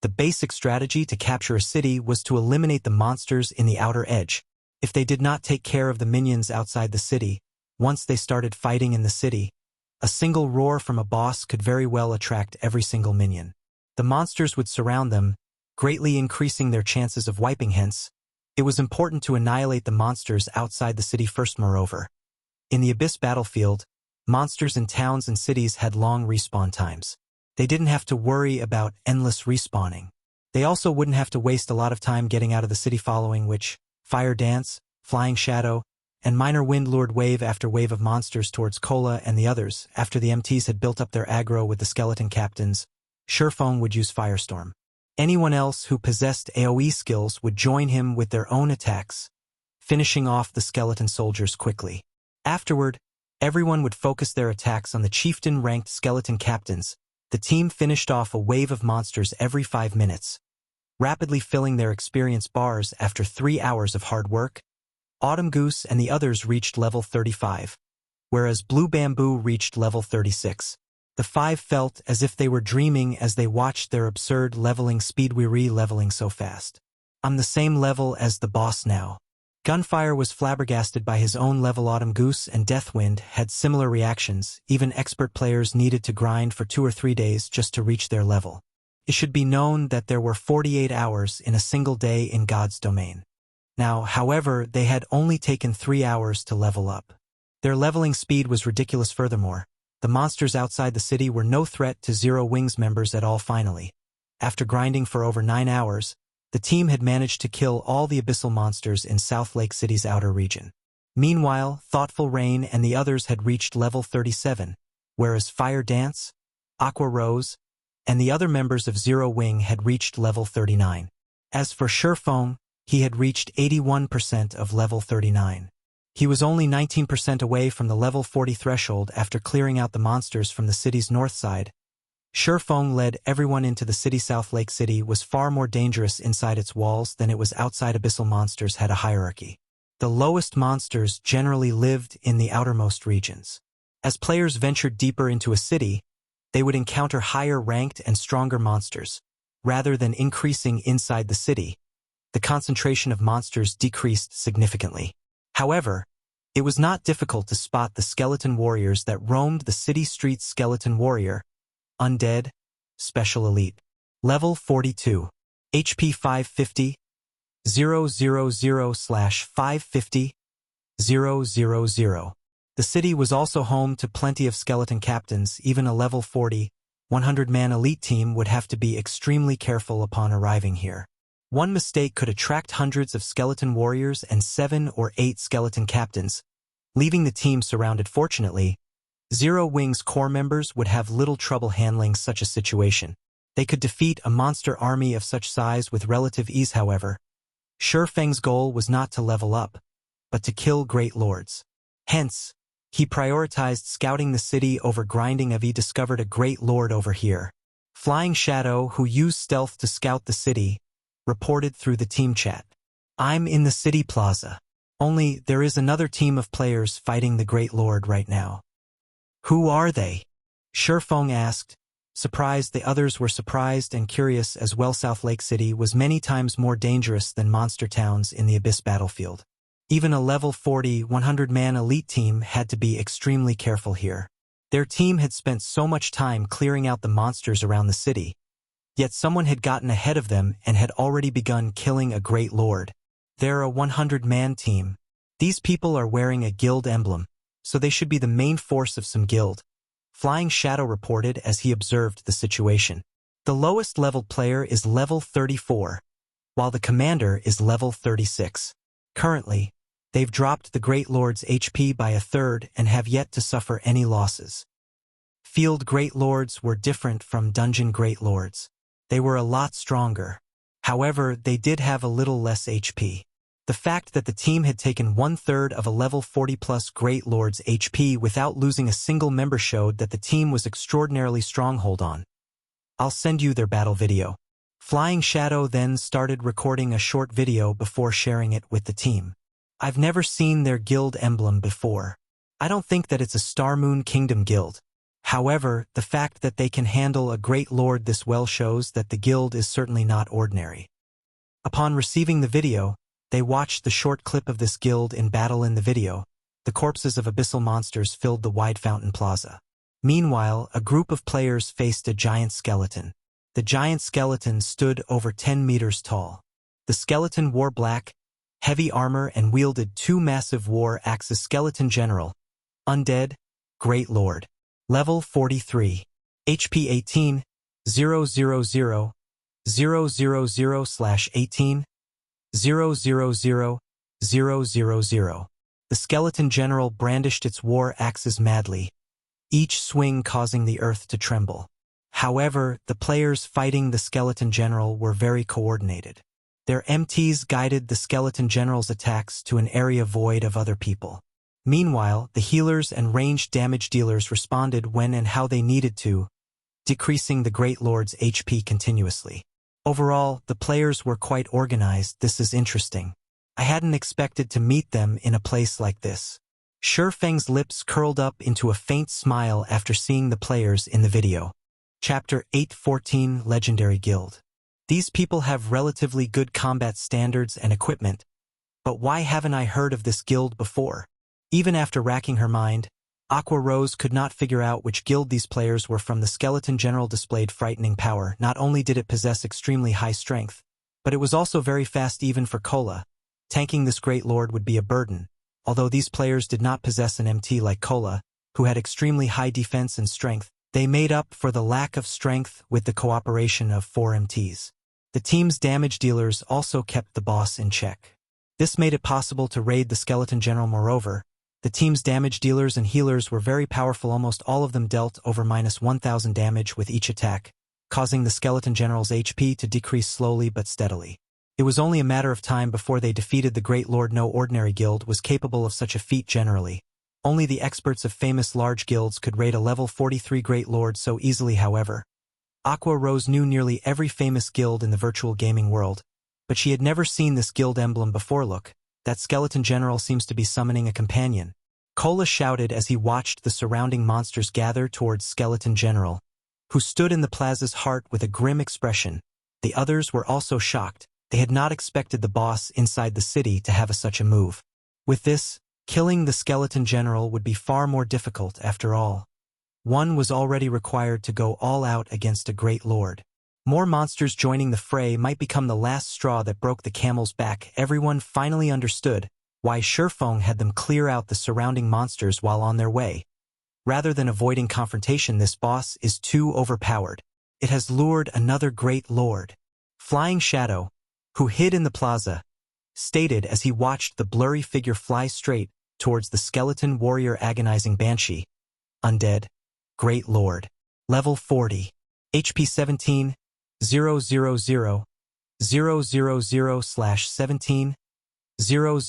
The basic strategy to capture a city was to eliminate the monsters in the outer edge. If they did not take care of the minions outside the city, once they started fighting in the city, a single roar from a boss could very well attract every single minion. The monsters would surround them, greatly increasing their chances of wiping. Hence, it was important to annihilate the monsters outside the city first. Moreover, in the Abyss battlefield, monsters in towns and cities had long respawn times. They didn't have to worry about endless respawning. They also wouldn't have to waste a lot of time getting out of the city, following which, Fire Dance, Flying Shadow, and Minor Wind lured wave after wave of monsters towards Cola and the others. After the MTs had built up their aggro with the skeleton captains, Feng would use Firestorm. Anyone else who possessed AoE skills would join him with their own attacks, finishing off the skeleton soldiers quickly. Afterward, everyone would focus their attacks on the chieftain-ranked skeleton captains. The team finished off a wave of monsters every 5 minutes, rapidly filling their experience bars. After 3 hours of hard work, Autumn Goose and the others reached level 35, whereas Blue Bamboo reached level 36. The 5 felt as if they were dreaming as they watched their absurd leveling speed. We're leveling so fast. I'm the same level as the boss now. Gunfire was flabbergasted by his own level. Autumn Goose and Deathwind had similar reactions. Even expert players needed to grind for 2 or 3 days just to reach their level. It should be known that there were 48 hours in a single day in God's domain. Now, however, they had only taken 3 hours to level up. Their leveling speed was ridiculous. Furthermore, the monsters outside the city were no threat to Zero Wings members at all. Finally, after grinding for over 9 hours, the team had managed to kill all the abyssal monsters in South Lake City's outer region. Meanwhile, Thoughtful Rain and the others had reached level 37, whereas Fire Dance, Aqua Rose, and the other members of Zero Wing had reached level 39. As for Feng, he had reached 81% of level 39. He was only 19% away from the level 40 threshold after clearing out the monsters from the city's north side. Feng led everyone into the city. South Lake City was far more dangerous inside its walls than it was outside. Abyssal monsters had a hierarchy. The lowest monsters generally lived in the outermost regions. As players ventured deeper into a city, they would encounter higher-ranked and stronger monsters. Rather than increasing inside the city, the concentration of monsters decreased significantly. However, it was not difficult to spot the skeleton warriors that roamed the city streets. Skeleton Warrior, Undead, Special Elite. Level 42. HP 550, 000/550, 000. The city was also home to plenty of skeleton captains. Even a level 40, 100-man elite team would have to be extremely careful upon arriving here. One mistake could attract hundreds of skeleton warriors and 7 or 8 skeleton captains, leaving the team surrounded. Fortunately, Zero Wing's core members would have little trouble handling such a situation. They could defeat a monster army of such size with relative ease. However, Feng's goal was not to level up, but to kill great lords. Hence, he prioritized scouting the city over grinding. He discovered a great lord over here. Flying Shadow, who used stealth to scout the city, reported through the team chat. I'm in the city plaza. Only there is another team of players fighting the Great Lord right now. Who are they? Feng asked, surprised. The others were surprised and curious as well. South Lake City was many times more dangerous than monster towns in the Abyss battlefield. Even a level 40, 100-man elite team had to be extremely careful here. Their team had spent so much time clearing out the monsters around the city, yet someone had gotten ahead of them and had already begun killing a great lord. They're a 100-man team. These people are wearing a guild emblem, so they should be the main force of some guild. Flying Shadow reported as he observed the situation. The lowest leveled player is level 34, while the commander is level 36. Currently, they've dropped the Great Lord's HP by a third and have yet to suffer any losses. Field Great Lords were different from Dungeon Great Lords. They were a lot stronger. However, they did have a little less HP. The fact that the team had taken 1/3 of a level 40+ Great Lord's HP without losing a single member showed that the team was extraordinarily strong. Hold on. I'll send you their battle video. Flying Shadow then started recording a short video before sharing it with the team. I've never seen their guild emblem before. I don't think that it's a Star Moon Kingdom guild. However, the fact that they can handle a Great Lord this well shows that the guild is certainly not ordinary. Upon receiving the video, they watched the short clip of this guild in battle. In the video, the corpses of abyssal monsters filled the wide fountain plaza. Meanwhile, a group of players faced a giant skeleton. The giant skeleton stood over 10 meters tall. The skeleton wore black, heavy armor and wielded 2 massive war axes. Skeleton General, Undead, Great Lord. Level 43. HP 18, 000, 000/18, 000, 000. The Skeleton General brandished its war axes madly, each swing causing the earth to tremble. However, the players fighting the Skeleton General were very coordinated. Their MTs guided the Skeleton General's attacks to an area void of other people. Meanwhile, the healers and ranged damage dealers responded when and how they needed to, decreasing the Great Lord's HP continuously. Overall, the players were quite organized. This is interesting. I hadn't expected to meet them in a place like this. Feng's lips curled up into a faint smile after seeing the players in the video. Chapter 814 Legendary Guild. These people have relatively good combat standards and equipment, but why haven't I heard of this guild before? Even after racking her mind, Aqua Rose could not figure out which guild these players were from. The Skeleton General displayed frightening power. Not only did it possess extremely high strength, but it was also very fast. Even for Kola, tanking this Great Lord would be a burden. Although these players did not possess an MT like Kola, who had extremely high defense and strength, they made up for the lack of strength with the cooperation of 4 MTs. The team's damage dealers also kept the boss in check. This made it possible to raid the Skeleton General. Moreover, the team's damage dealers and healers were very powerful. Almost all of them dealt over -1000 damage with each attack, causing the Skeleton General's HP to decrease slowly but steadily. It was only a matter of time before they defeated the Great Lord. No ordinary guild was capable of such a feat generally. Only the experts of famous large guilds could raid a level 43 Great Lord so easily. However, Aqua Rose knew nearly every famous guild in the virtual gaming world, but she had never seen this guild emblem before. Look, that Skeleton General seems to be summoning a companion. Kola shouted as he watched the surrounding monsters gather towards Skeleton General, who stood in the plaza's heart with a grim expression. The others were also shocked. They had not expected the boss inside the city to have such a move. With this, killing the Skeleton General would be far more difficult. After all, one was already required to go all out against a Great Lord. More monsters joining the fray might become the last straw that broke the camel's back. Everyone finally understood why Feng had them clear out the surrounding monsters while on their way. Rather than avoiding confrontation, this boss is too overpowered. It has lured another Great Lord. Flying Shadow, who hid in the plaza, stated as he watched the blurry figure fly straight towards the skeleton warrior. Agonizing Banshee, Undead, Great Lord. Level 40. HP 17, 000, 000/17, 000,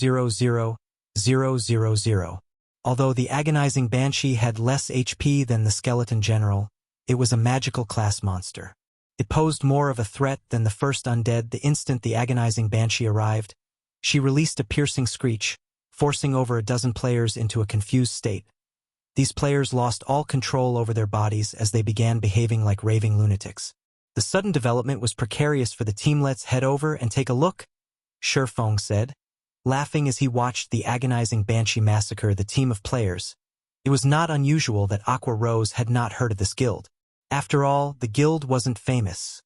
000. Although the Agonizing Banshee had less HP than the Skeleton General, it was a magical class monster. It posed more of a threat than the first undead. The instant the Agonizing Banshee arrived, she released a piercing screech, forcing over a dozen players into a confused state. These players lost all control over their bodies as they began behaving like raving lunatics. The sudden development was precarious for the team. Let's head over and take a look, Feng said, laughing as he watched the Agonizing Banshee massacre the team of players. It was not unusual that Aqua Rose had not heard of this guild. After all, the guild wasn't famous.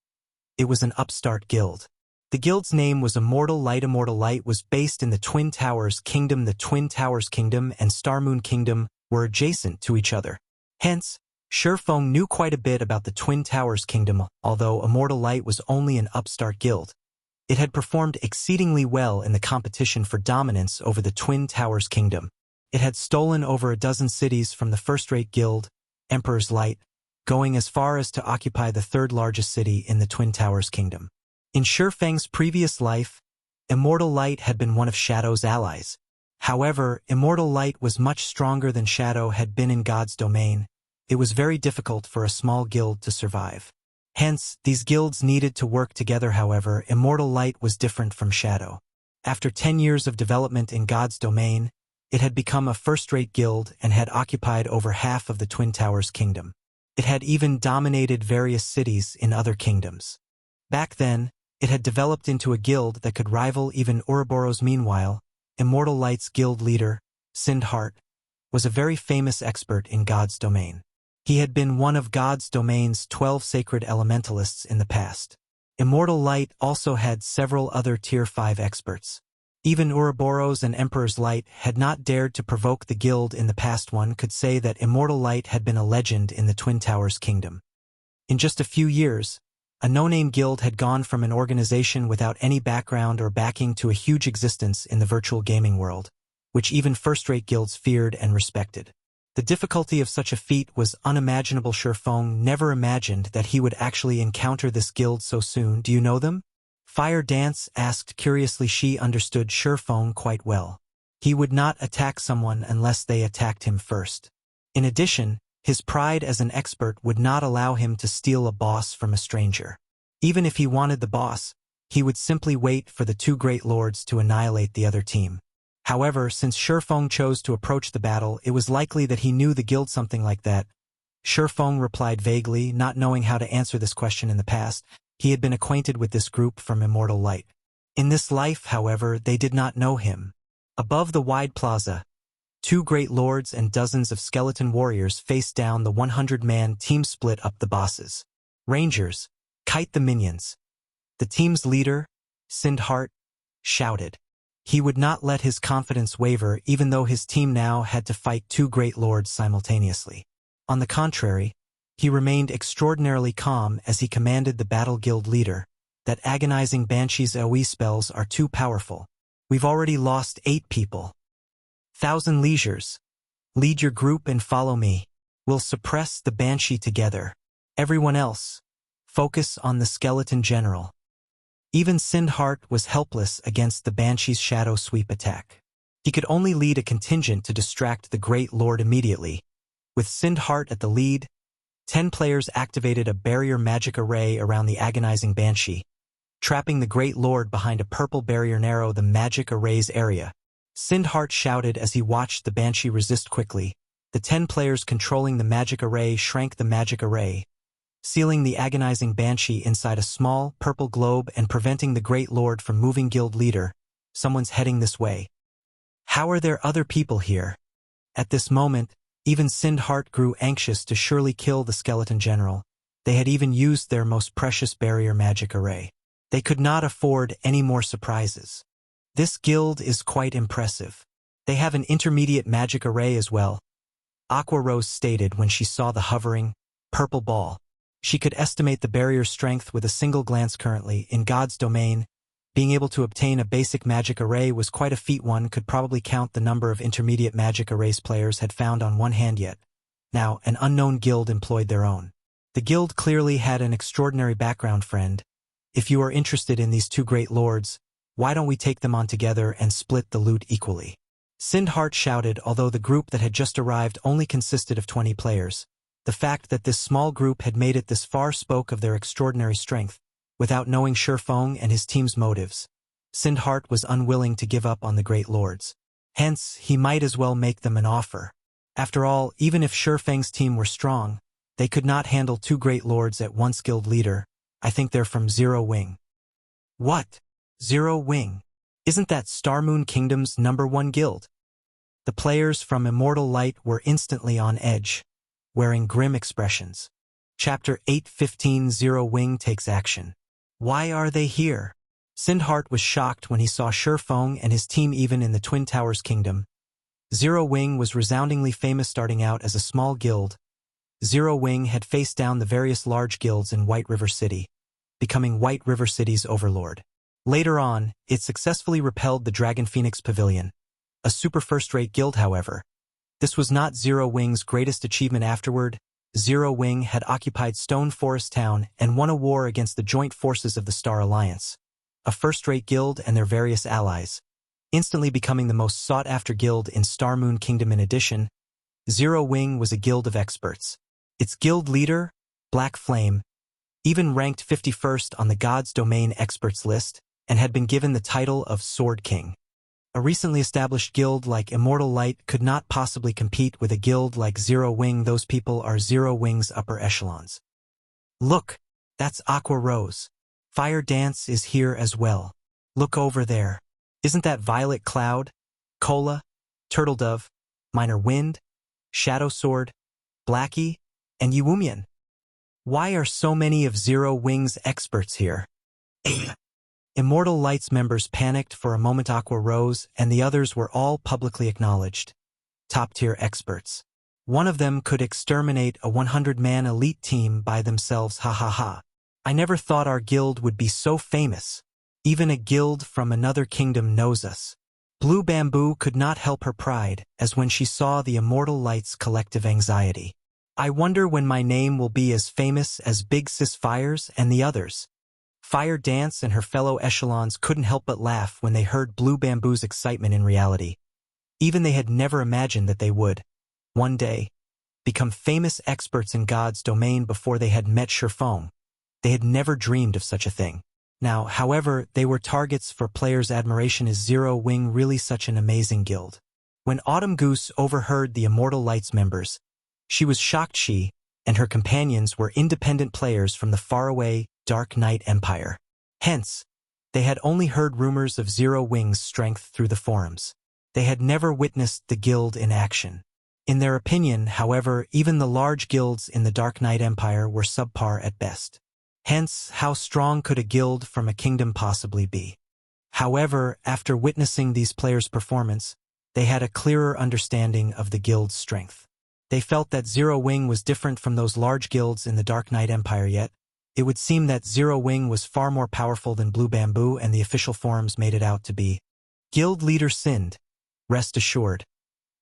It was an upstart guild. The guild's name was Immortal Light. Immortal Light was based in the Twin Towers Kingdom. The Twin Towers Kingdom and Star Moon Kingdom were adjacent to each other. Hence, Feng knew quite a bit about the Twin Towers Kingdom. Although Immortal Light was only an upstart guild, it had performed exceedingly well in the competition for dominance over the Twin Towers Kingdom. It had stolen over a dozen cities from the first-rate guild, Emperor's Light, going as far as to occupy the third largest city in the Twin Towers Kingdom. In Feng's previous life, Immortal Light had been one of Shadow's allies. However, Immortal Light was much stronger than Shadow had been in God's domain. It was very difficult for a small guild to survive. Hence, these guilds needed to work together. However, Immortal Light was different from Shadow. After 10 years of development in God's domain, it had become a first-rate guild and had occupied over half of the Twin Towers kingdom. It had even dominated various cities in other kingdoms. Back then, it had developed into a guild that could rival even Ouroboros. Meanwhile, Immortal Light's guild leader, Sindhart, was a very famous expert in God's domain. He had been one of God's domain's 12 sacred elementalists in the past. Immortal Light also had several other Tier 5 experts. Even Ouroboros and Emperor's Light had not dared to provoke the guild in the past. One could say that Immortal Light had been a legend in the Twin Towers kingdom. In just a few years, a no-name guild had gone from an organization without any background or backing to a huge existence in the virtual gaming world, which even first-rate guilds feared and respected. The difficulty of such a feat was unimaginable. Feng never imagined that he would actually encounter this guild so soon. Do you know them? Fire Dance asked curiously. She understood Feng quite well. He would not attack someone unless they attacked him first. In addition, his pride as an expert would not allow him to steal a boss from a stranger. Even if he wanted the boss, he would simply wait for the two great lords to annihilate the other team. However, since Feng chose to approach the battle, it was likely that he knew the guild. Something like that. Feng replied vaguely, not knowing how to answer this question. In the past, he had been acquainted with this group from Immortal Light. In this life, however, they did not know him. Above the wide plaza, two great lords and dozens of skeleton warriors faced down the 100-man team. Split up the bosses. Rangers, kite the minions. The team's leader, Sindhart, shouted. He would not let his confidence waver even though his team now had to fight two great lords simultaneously. On the contrary, he remained extraordinarily calm as he commanded the battle guild leader, that agonizing Banshee's AoE spells are too powerful. We've already lost 8 people. 1,000 leisures. Lead your group and follow me. We'll suppress the Banshee together. Everyone else, focus on the skeleton general. Even Sindhart was helpless against the Banshee's shadow sweep attack. He could only lead a contingent to distract the Great Lord immediately. With Sindhart at the lead, 10 players activated a barrier magic array around the agonizing Banshee, trapping the Great Lord behind a purple barrier narrow the magic array's area. Sindhart shouted as he watched the Banshee resist quickly. The 10 players controlling the magic array shrank the magic array, sealing the agonizing Banshee inside a small, purple globe and preventing the Great Lord from moving. Guild leader, someone's heading this way. How are there other people here? At this moment, even Sindhart grew anxious to surely kill the skeleton general. They had even used their most precious barrier magic array. They could not afford any more surprises. This guild is quite impressive. They have an intermediate magic array as well, Aqua Rose stated when she saw the hovering, purple ball. She could estimate the barrier's strength with a single glance. Currently, in God's domain, being able to obtain a basic magic array was quite a feat. One could probably count the number of intermediate magic arrays players had found on one hand yet. Now, an unknown guild employed their own. The guild clearly had an extraordinary background. Friend, if you are interested in these two great lords, why don't we take them on together and split the loot equally? Sindhart shouted. Although the group that had just arrived only consisted of 20 players, the fact that this small group had made it this far spoke of their extraordinary strength. Without knowing Feng and his team's motives, Sindhart was unwilling to give up on the great lords. Hence, he might as well make them an offer. After all, even if Feng's team were strong, they could not handle two great lords at once. Guild leader, I think they're from Zero Wing. What? Zero Wing? Isn't that Star Moon Kingdom's #1 guild? The players from Immortal Light were instantly on edge, wearing grim expressions. Chapter 8:15 Zero Wing takes action. Why are they here? Sindhart was shocked when he saw Feng and his team. Even in the Twin Towers Kingdom, Zero Wing was resoundingly famous. Starting out as a small guild, Zero Wing had faced down the various large guilds in White River City, becoming White River City's overlord. Later on, it successfully repelled the Dragon Phoenix Pavilion, a super first-rate guild. However, this was not Zero Wing's greatest achievement. Afterward, Zero Wing had occupied Stone Forest Town and won a war against the joint forces of the Star Alliance. a first-rate guild and their various allies, instantly becoming the most sought-after guild in Star Moon Kingdom. In addition, Zero Wing was a guild of experts. Its guild leader, Black Flame, even ranked 51st on the God's Domain experts list and had been given the title of Sword King. A recently established guild like Immortal Light could not possibly compete with a guild like Zero Wing. Those people are Zero Wing's upper echelons. Look, that's Aqua Rose. Fire Dance is here as well. Look over there. Isn't that Violet Cloud, Cola, Turtle Dove, Minor Wind, Shadow Sword, Blackie, and Yuumian? Why are so many of Zero Wing's experts here? Immortal Light's members panicked for a moment. Aqua Rose and the others were all publicly acknowledged top-tier experts. One of them could exterminate a 100-man elite team by themselves. Ha ha ha. I never thought our guild would be so famous. Even a guild from another kingdom knows us. Blue Bamboo could not help her pride, as when she saw the Immortal Light's collective anxiety. I wonder when my name will be as famous as Big Sis Fires and the others. Fire Dance and her fellow echelons couldn't help but laugh when they heard Blue Bamboo's excitement. In reality, even they had never imagined that they would, one day, become famous experts in God's domain. Before they had met Feng, they had never dreamed of such a thing. Now, however, they were targets for players' admiration. Is Zero Wing really such an amazing guild? When Autumn Goose overheard the Immortal Light's members, she was shocked. She and her companions were independent players from the faraway Dark Knight Empire. Hence, they had only heard rumors of Zero Wing's strength through the forums. They had never witnessed the guild in action. In their opinion, however, even the large guilds in the Dark Knight Empire were subpar at best. Hence, how strong could a guild from a kingdom possibly be? However, after witnessing these players' performance, they had a clearer understanding of the guild's strength. They felt that Zero Wing was different from those large guilds in the Dark Knight Empire, yet it would seem that Zero Wing was far more powerful than Blue Bamboo, and the official forums made it out to be. Guild leader Sind, rest assured,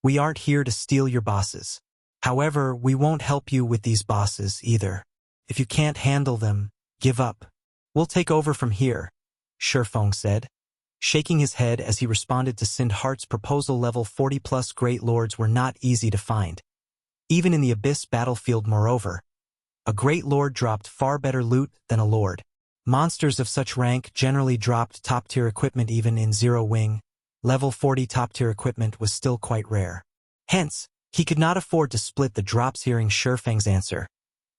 we aren't here to steal your bosses. However, we won't help you with these bosses either. If you can't handle them, give up. We'll take over from here, Feng said, shaking his head as he responded to Sindhart's proposal. Level 40+ Great Lords were not easy to find. Even in the Abyss battlefield, moreover, a Great Lord dropped far better loot than a Lord. Monsters of such rank generally dropped top-tier equipment. Even in Zero Wing, level 40 top-tier equipment was still quite rare. Hence, he could not afford to split the drops. Hearing Feng's answer,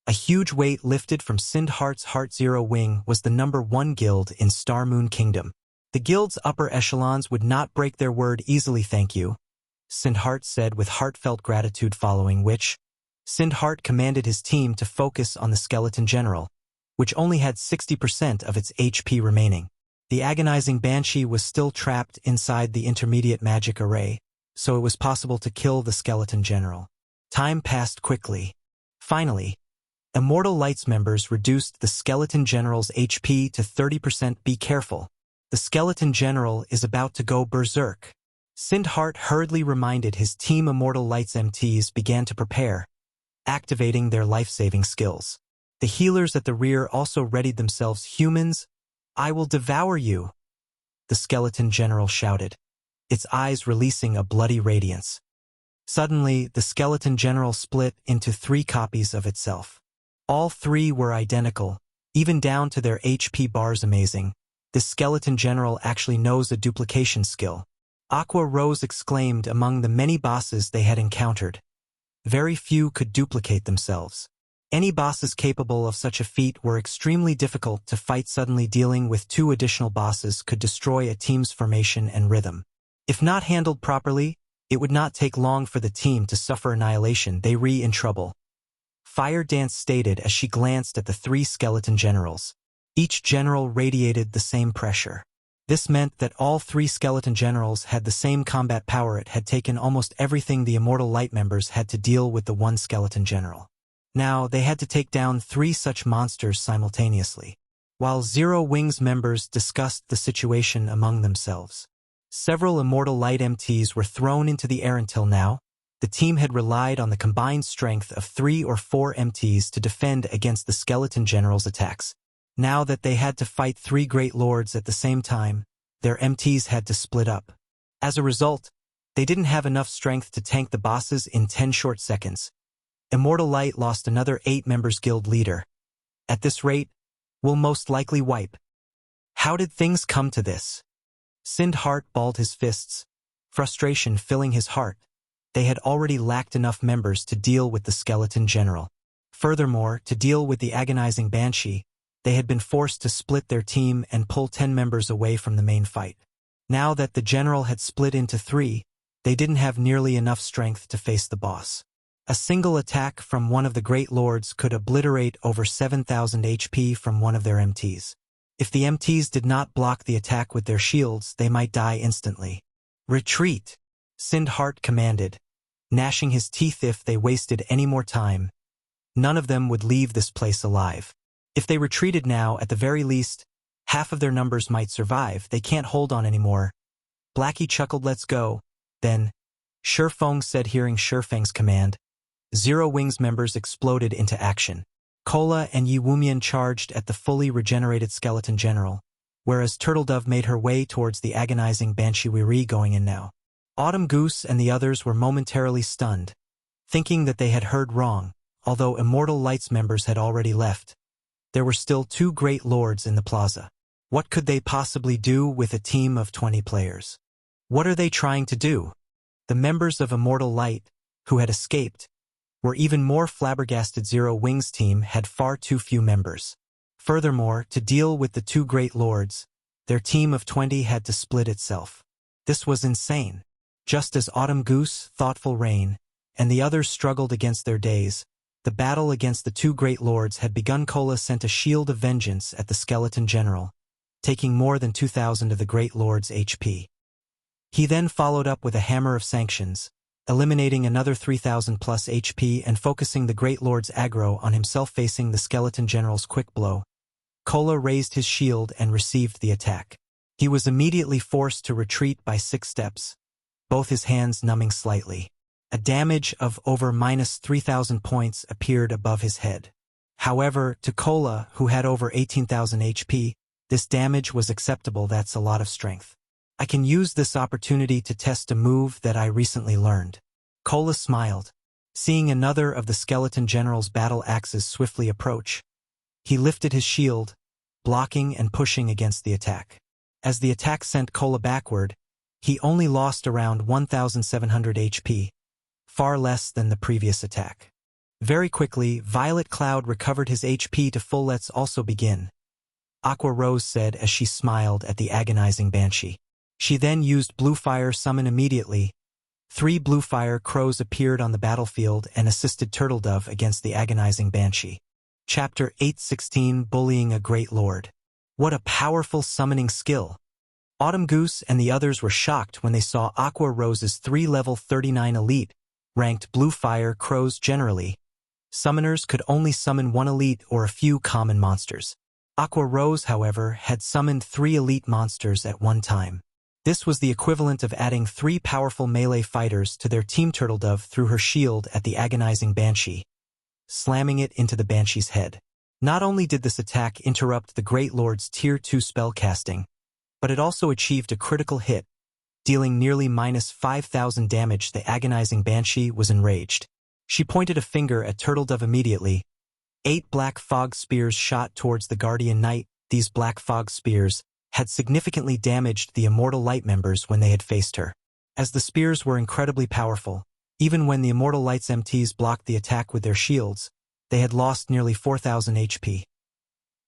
a huge weight lifted from Sindhart's heart. Zero Wing was the #1 guild in Star Moon Kingdom. The guild's upper echelons would not break their word easily. Thank you, Sindhart said with heartfelt gratitude, following which, Sindhart commanded his team to focus on the Skeleton General, which only had 60% of its HP remaining. The agonizing Banshee was still trapped inside the intermediate magic array, so it was possible to kill the Skeleton General. Time passed quickly. Finally, Immortal Light's members reduced the Skeleton General's HP to 30%. Be careful. The Skeleton General is about to go berserk. Sindhart hurriedly reminded his team. Immortal Light's MTs began to prepare, activating their life-saving skills. The healers at the rear also readied themselves. Humans, I will devour you, the Skeleton General shouted, its eyes releasing a bloody radiance. Suddenly, the Skeleton General split into 3 copies of itself. All 3 were identical, even down to their HP bars. Amazing. This Skeleton General actually knows a duplication skill. Aqua Rose exclaimed. Among the many bosses they had encountered, very few could duplicate themselves. Any bosses capable of such a feat were extremely difficult to fight. Suddenly, dealing with 2 additional bosses could destroy a team's formation and rhythm. If not handled properly, it would not take long for the team to suffer annihilation. They were in trouble, Fire Dance stated as she glanced at the 3 Skeleton Generals. Each general radiated the same pressure. This meant that all 3 Skeleton Generals had the same combat power. It had taken almost everything the Immortal Light members had to deal with the 1 Skeleton General. Now, they had to take down 3 such monsters simultaneously. While Zero Wing's members discussed the situation among themselves, several Immortal Light MTs were thrown into the air. Until now, the team had relied on the combined strength of 3 or 4 MTs to defend against the Skeleton General's attacks. Now that they had to fight 3 great lords at the same time, their MTs had to split up. As a result, they didn't have enough strength to tank the bosses in 10 short seconds. Immortal Light lost another 8 members guild leader. At this rate, we'll most likely wipe. How did things come to this? Sind Heart balled his fists, frustration filling his heart. They had already lacked enough members to deal with the skeleton general. Furthermore, to deal with the agonizing Banshee, they had been forced to split their team and pull 10 members away from the main fight. Now that the general had split into 3, they didn't have nearly enough strength to face the boss. A single attack from one of the great lords could obliterate over 7,000 HP from one of their MTs. If the MTs did not block the attack with their shields, they might die instantly. Retreat! Sind Heart commanded, gnashing his teeth. If they wasted any more time, none of them would leave this place alive. If they retreated now, at the very least, half of their numbers might survive. They can't hold on anymore. Blackie chuckled. Let's go. Then, Feng said, hearing Feng's command. Zero Wings members exploded into action. Kola and Yi Wumian charged at the fully regenerated skeleton general, whereas Turtledove made her way towards the agonizing Banshee. We're going in now. Autumn Goose and the others were momentarily stunned, thinking that they had heard wrong. Although Immortal Light's members had already left, there were still 2 great lords in the plaza. What could they possibly do with a team of 20 players? What are they trying to do? The members of Immortal Light, who had escaped, were even more flabbergasted. Zero Wings' team had far too few members. Furthermore, to deal with the 2 great lords, their team of 20 had to split itself. This was insane. Just as Autumn Goose, Thoughtful Rain, and the others struggled against their days, the battle against the 2 great lords had begun. Kola sent a shield of vengeance at the skeleton general, taking more than 2,000 of the great lord's HP. He then followed up with a hammer of sanctions, eliminating another 3,000 plus HP and focusing the great lord's aggro on himself. Facing the skeleton general's quick blow, Kola raised his shield and received the attack. He was immediately forced to retreat by 6 steps, both his hands numbing slightly. A damage of over minus 3,000 points appeared above his head. However, to Kola, who had over 18,000 HP, this damage was acceptable. That's a lot of strength. I can use this opportunity to test a move that I recently learned. Kola smiled, seeing another of the skeleton general's battle axes swiftly approach. He lifted his shield, blocking and pushing against the attack. As the attack sent Kola backward, he only lost around 1,700 HP. Far less than the previous attack. Very quickly, Violet Cloud recovered his HP to full. Let's also begin, Aqua Rose said as she smiled at the agonizing Banshee. She then used Blue Fire Summon immediately. 3 Blue Fire Crows appeared on the battlefield and assisted Turtledove against the agonizing Banshee. Chapter 816, Bullying a Great Lord. What a powerful summoning skill! Autumn Goose and the others were shocked when they saw Aqua Rose's 3 level 39 elite ranked Blue Fire Crows. Generally, summoners could only summon 1 elite or a few common monsters. Aqua Rose, however, had summoned 3 elite monsters at one time. This was the equivalent of adding 3 powerful melee fighters to their team. Turtledove threw her shield at the agonizing Banshee, slamming it into the Banshee's head. Not only did this attack interrupt the Great Lord's Tier 2 spellcasting, but it also achieved a critical hit, dealing nearly minus 5,000 damage. The agonizing Banshee was enraged. She pointed a finger at Turtledove immediately. 8 black fog spears shot towards the Guardian Knight. These black fog spears had significantly damaged the Immortal Light members when they had faced her. As the spears were incredibly powerful, even when the Immortal Light's MTs blocked the attack with their shields, they had lost nearly 4,000 HP.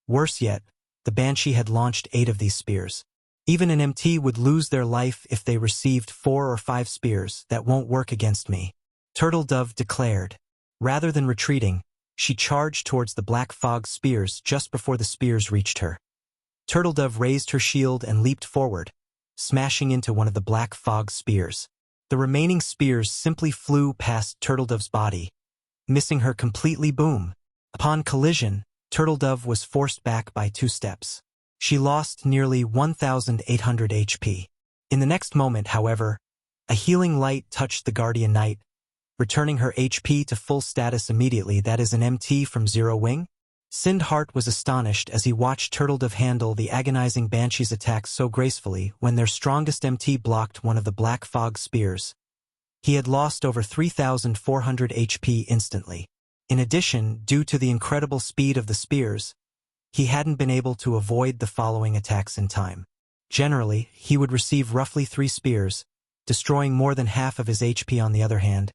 Worse yet, the Banshee had launched 8 of these spears. Even an MT would lose their life if they received 4 or 5 spears. That won't work against me, Turtledove declared. Rather than retreating, she charged towards the black fog spears just before the spears reached her. Turtledove raised her shield and leaped forward, smashing into one of the black fog spears. The remaining spears simply flew past Turtledove's body, missing her completely. Boom! Upon collision, Turtledove was forced back by 2 steps. She lost nearly 1,800 HP. In the next moment, however, a healing light touched the Guardian Knight, returning her HP to full status immediately. That is an MT from Zero Wing? Sindhart was astonished as he watched Turtledove handle the agonizing Banshee's attacks so gracefully when their strongest MT blocked one of the Black Fog spears. He had lost over 3,400 HP instantly. In addition, due to the incredible speed of the spears, he hadn't been able to avoid the following attacks in time. Generally, he would receive roughly 3 spears, destroying more than half of his HP. On the other hand,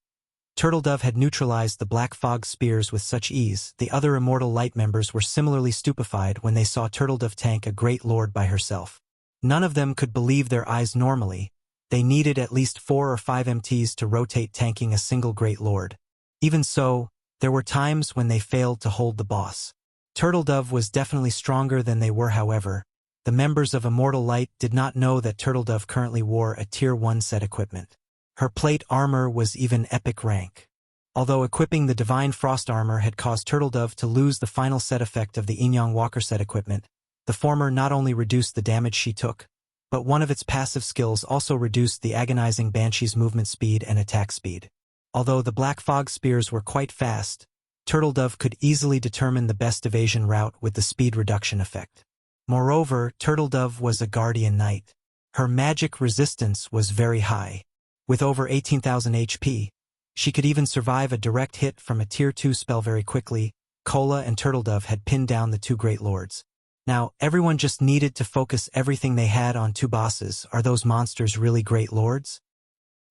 Turtledove had neutralized the Black Fog spears with such ease. The other Immortal Light members were similarly stupefied when they saw Turtledove tank a Great Lord by herself. None of them could believe their eyes normally. They needed at least 4 or 5 MTs to rotate tanking a single Great Lord. Even so, there were times when they failed to hold the boss. Turtledove was definitely stronger than they were. However, the members of Immortal Light did not know that Turtledove currently wore a Tier 1 set equipment. Her plate armor was even epic rank. Although equipping the Divine Frost armor had caused Turtledove to lose the final set effect of the Inyoung Walker set equipment, the former not only reduced the damage she took, but one of its passive skills also reduced the agonizing Banshee's movement speed and attack speed. Although the Black Fog spears were quite fast, Turtledove could easily determine the best evasion route with the speed reduction effect. Moreover, Turtledove was a Guardian Knight. Her magic resistance was very high. With over 18,000 HP, she could even survive a direct hit from a Tier 2 spell very quickly. Cola and Turtledove had pinned down the 2 Great Lords. Now, everyone just needed to focus everything they had on 2 bosses. Are those monsters really Great Lords?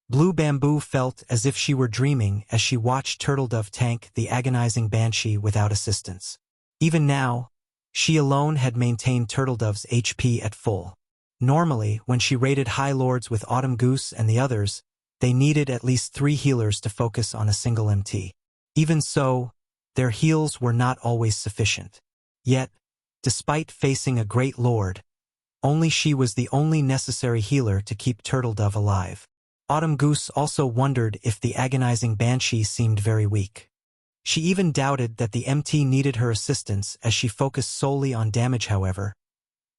Blue Bamboo felt as if she were dreaming as she watched Turtledove tank the agonizing Banshee without assistance. Even now, she alone had maintained Turtledove's HP at full. Normally, when she raided High Lords with Autumn Goose and the others, they needed at least 3 healers to focus on a single MT. Even so, their heals were not always sufficient. Yet, despite facing a Great Lord, only she was the only necessary healer to keep Turtledove alive. Autumn Goose also wondered if the agonizing Banshee seemed very weak. She even doubted that the MT needed her assistance as she focused solely on damage. However,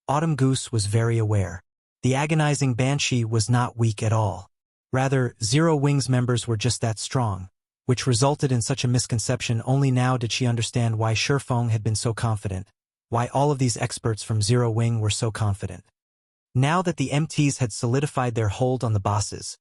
Autumn Goose was very aware. The agonizing Banshee was not weak at all. Rather, Zero Wing's members were just that strong, which resulted in such a misconception. Only now did she understand why Feng had been so confident, why all of these experts from Zero Wing were so confident. Now that the MTs had solidified their hold on the bosses,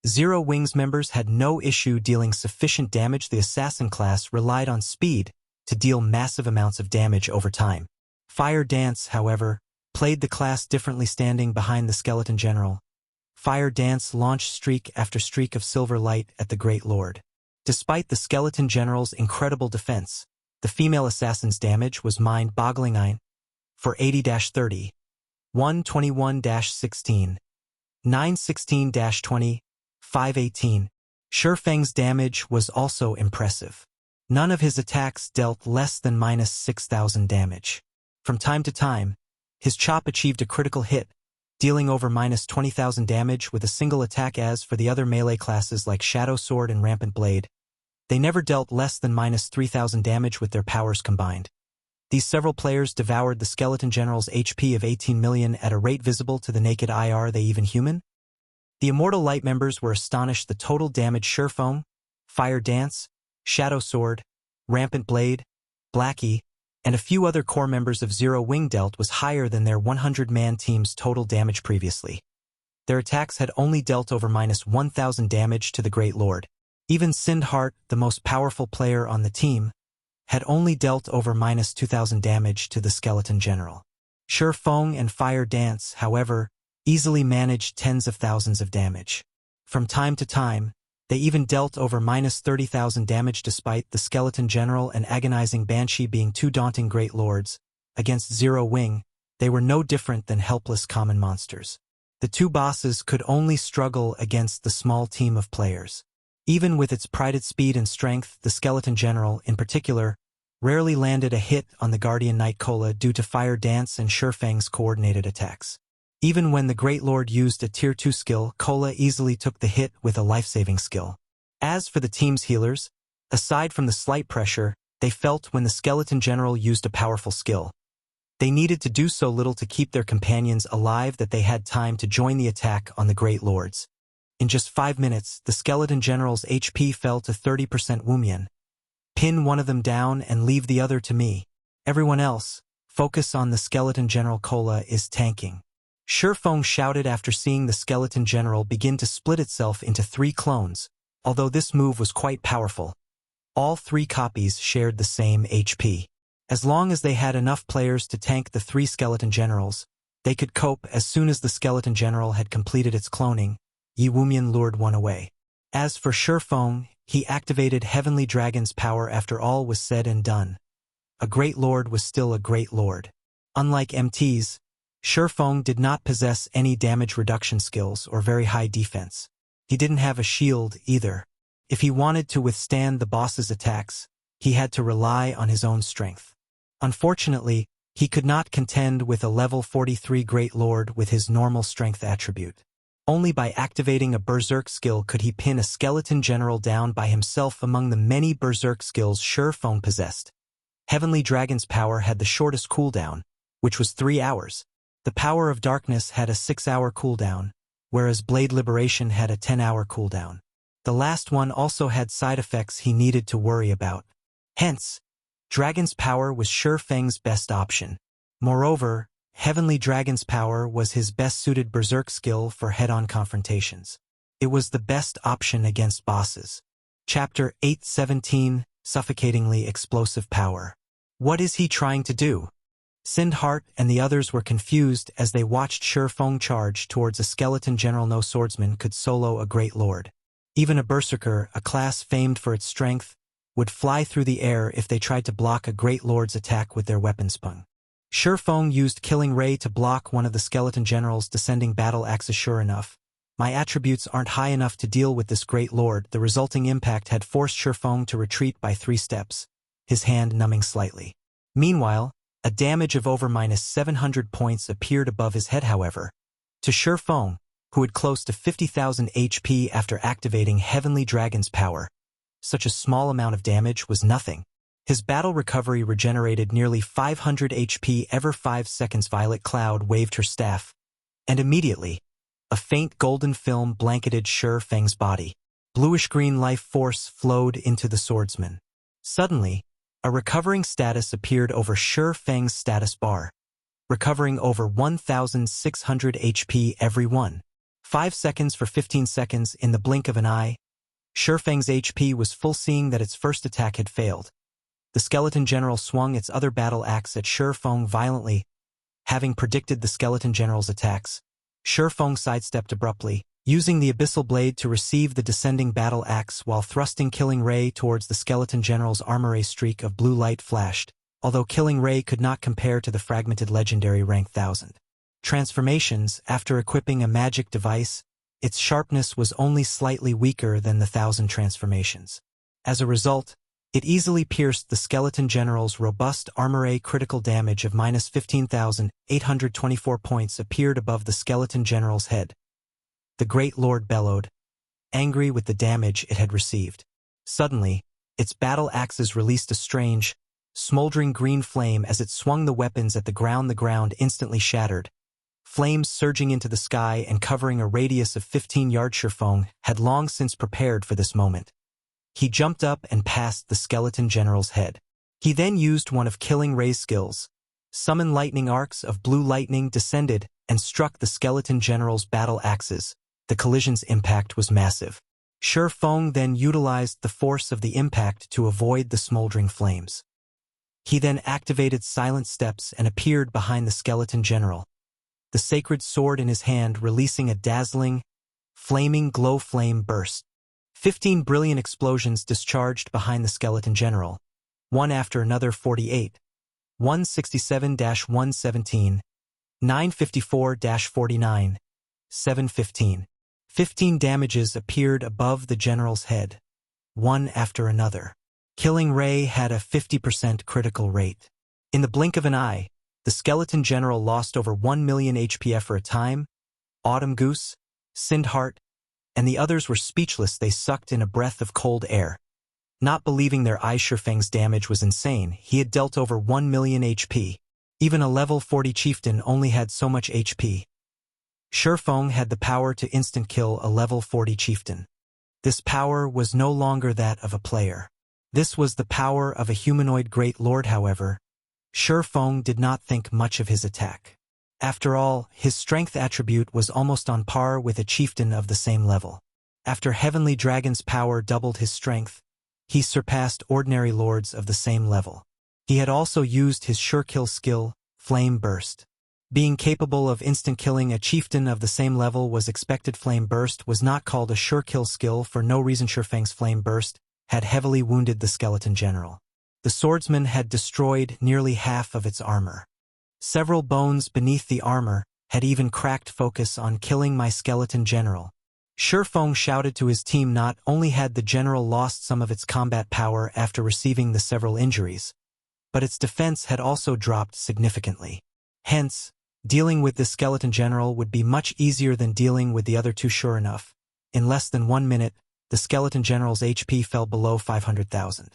Zero Wing's members had no issue dealing sufficient damage. The assassin class relied on speed to deal massive amounts of damage over time. Fire Dance, however, played the class differently. Standing behind the Skeleton General, Fire Dance launched streak after streak of silver light at the Great Lord. Despite the Skeleton General's incredible defense, the female assassin's damage was mind-boggling. For 80-30, 121-16, 916-20, 518. Feng's damage was also impressive. None of his attacks dealt less than -6,000 damage. From time to time, his chop achieved a critical hit, dealing over -20,000 damage with a single attack. As for the other melee classes like Shadow Sword and Rampant Blade, they never dealt less than -3,000 damage with their powers combined. These several players devoured the Skeleton General's HP of 18 million at a rate visible to the naked eye. Are they even human? The Immortal Light members were astonished. The total damage Feng, Fire Dance, Shadow Sword, Rampant Blade, Blackie, and a few other core members of Zero Wing dealt was higher than their 100-man team's total damage previously. Their attacks had only dealt over -1,000 damage to the Great Lord. Even Sindhart, the most powerful player on the team, had only dealt over -2,000 damage to the Skeleton General. Feng and Fire Dance, however, easily managed tens of thousands of damage. From time to time, they even dealt over -30,000 damage. Despite the Skeleton General and agonizing Banshee being 2 daunting Great Lords, against Zero Wing, they were no different than helpless common monsters. The 2 bosses could only struggle against the small team of players. Even with its prided speed and strength, the Skeleton General, in particular, rarely landed a hit on the Guardian Knight Cola due to Fire Dance and Feng's coordinated attacks. Even when the Great Lord used a Tier 2 skill, Cola easily took the hit with a life-saving skill. As for the team's healers, aside from the slight pressure they felt when the Skeleton General used a powerful skill, they needed to do so little to keep their companions alive that they had time to join the attack on the Great Lords. In just 5 minutes, the Skeleton General's HP fell to 30%. Wumyan. Pin one of them down and leave the other to me. Everyone else, focus on the Skeleton General Cola is tanking. Feng shouted after seeing the Skeleton General begin to split itself into 3 clones, although this move was quite powerful. All 3 copies shared the same HP. As long as they had enough players to tank the 3 Skeleton Generals, they could cope. As soon as the Skeleton General had completed its cloning, Yi Wumian lured one away. As for Feng, he activated Heavenly Dragon's power after all was said and done. A Great Lord was still a Great Lord. Unlike MTs, Feng did not possess any damage reduction skills or very high defense. He didn't have a shield either. If he wanted to withstand the boss's attacks, he had to rely on his own strength. Unfortunately, he could not contend with a level 43 Great Lord with his normal strength attribute. Only by activating a Berserk skill could he pin a Skeleton General down by himself among the many Berserk skills Feng possessed. Heavenly Dragon's power had the shortest cooldown, which was 3 hours. The Power of Darkness had a 6-hour cooldown, whereas Blade Liberation had a 10-hour cooldown. The last one also had side effects he needed to worry about. Hence, Dragon's power was Feng's best option. Moreover, Heavenly Dragon's power was his best-suited Berserk skill for head-on confrontations. It was the best option against bosses. Chapter 817, Suffocatingly Explosive Power. What is he trying to do? Sindhart and the others were confused as they watched Feng charge towards a Skeleton General. No swordsman could solo a Great Lord. Even a Berserker, a class famed for its strength, would fly through the air if they tried to block a Great Lord's attack with their weapon spung. Feng used Killing Ray to block one of the Skeleton General's descending battle axes. Sure enough, my attributes aren't high enough to deal with this Great Lord. The resulting impact had forced Feng to retreat by 3 steps, his hand numbing slightly. Meanwhile, a damage of over -700 points appeared above his head. However, to Feng, who had close to 50,000 HP after activating Heavenly Dragon's power, such a small amount of damage was nothing. His battle recovery regenerated nearly 500 HP every 5 seconds. Violet Cloud waved her staff, and immediately, a faint golden film blanketed Feng's body. Bluish-green life force flowed into the swordsman. Suddenly, a recovering status appeared over Feng's status bar, recovering over 1,600 HP every 5 seconds for 15 seconds. In the blink of an eye, Feng's HP was full. Seeing that its first attack had failed, the Skeleton General swung its other battle axe at Feng violently. Having predicted the Skeleton General's attacks, Feng sidestepped abruptly, using the Abyssal Blade to receive the descending battle axe while thrusting Killing Ray towards the Skeleton General's armor. A streak of blue light flashed, although Killing Ray could not compare to the fragmented legendary rank 1000. Transformations. After equipping a magic device, its sharpness was only slightly weaker than the 1000 transformations. As a result, it easily pierced the Skeleton General's robust armor. A critical damage of -15,824 points appeared above the Skeleton General's head. The Great Lord bellowed, angry with the damage it had received. Suddenly, its battle axes released a strange, smoldering green flame as it swung the weapons at the ground. The ground instantly shattered, flames surging into the sky and covering a radius of 15 yards. Feng had long since prepared for this moment. He jumped up and passed the Skeleton General's head. He then used one of Killing Ray's skills. Summon lightning arcs of blue lightning descended and struck the Skeleton General's battle axes. The collision's impact was massive. Feng then utilized the force of the impact to avoid the smoldering flames. He then activated Silent Steps and appeared behind the Skeleton General, the sacred sword in his hand releasing a dazzling, flaming glow. Flame burst. 15 brilliant explosions discharged behind the Skeleton General, one after another. 48, 167-117, 954-49, 715. 15 damages appeared above the General's head, one after another. Killing Ray had a 50% critical rate. In the blink of an eye, the Skeleton General lost over 1 million HP. For a time, Autumn Goose, Sindhart, and the others were speechless. They sucked in a breath of cold air, not believing their eyes. Feng's damage was insane. He had dealt over 1 million HP. Even a level 40 chieftain only had so much HP. Feng had the power to instant kill a level 40 chieftain. This power was no longer that of a player. This was the power of a humanoid Great Lord. However, Feng did not think much of his attack. After all, his strength attribute was almost on par with a chieftain of the same level. After Heavenly Dragon's power doubled his strength, he surpassed ordinary lords of the same level. He had also used his sure kill skill, Flame Burst. Being capable of instant killing a chieftain of the same level was expected. Flame Burst was not called a sure kill skill for no reason. Feng's Flame Burst had heavily wounded the skeleton general. The swordsman had destroyed nearly half of its armor. Several bones beneath the armor had even cracked. Focus on killing my skeleton general. Feng shouted to his team. Not only had the general lost some of its combat power after receiving the several injuries, but its defense had also dropped significantly. Hence, dealing with the skeleton general would be much easier than dealing with the other two. Sure enough, in less than 1 minute, the skeleton general's HP fell below 500,000.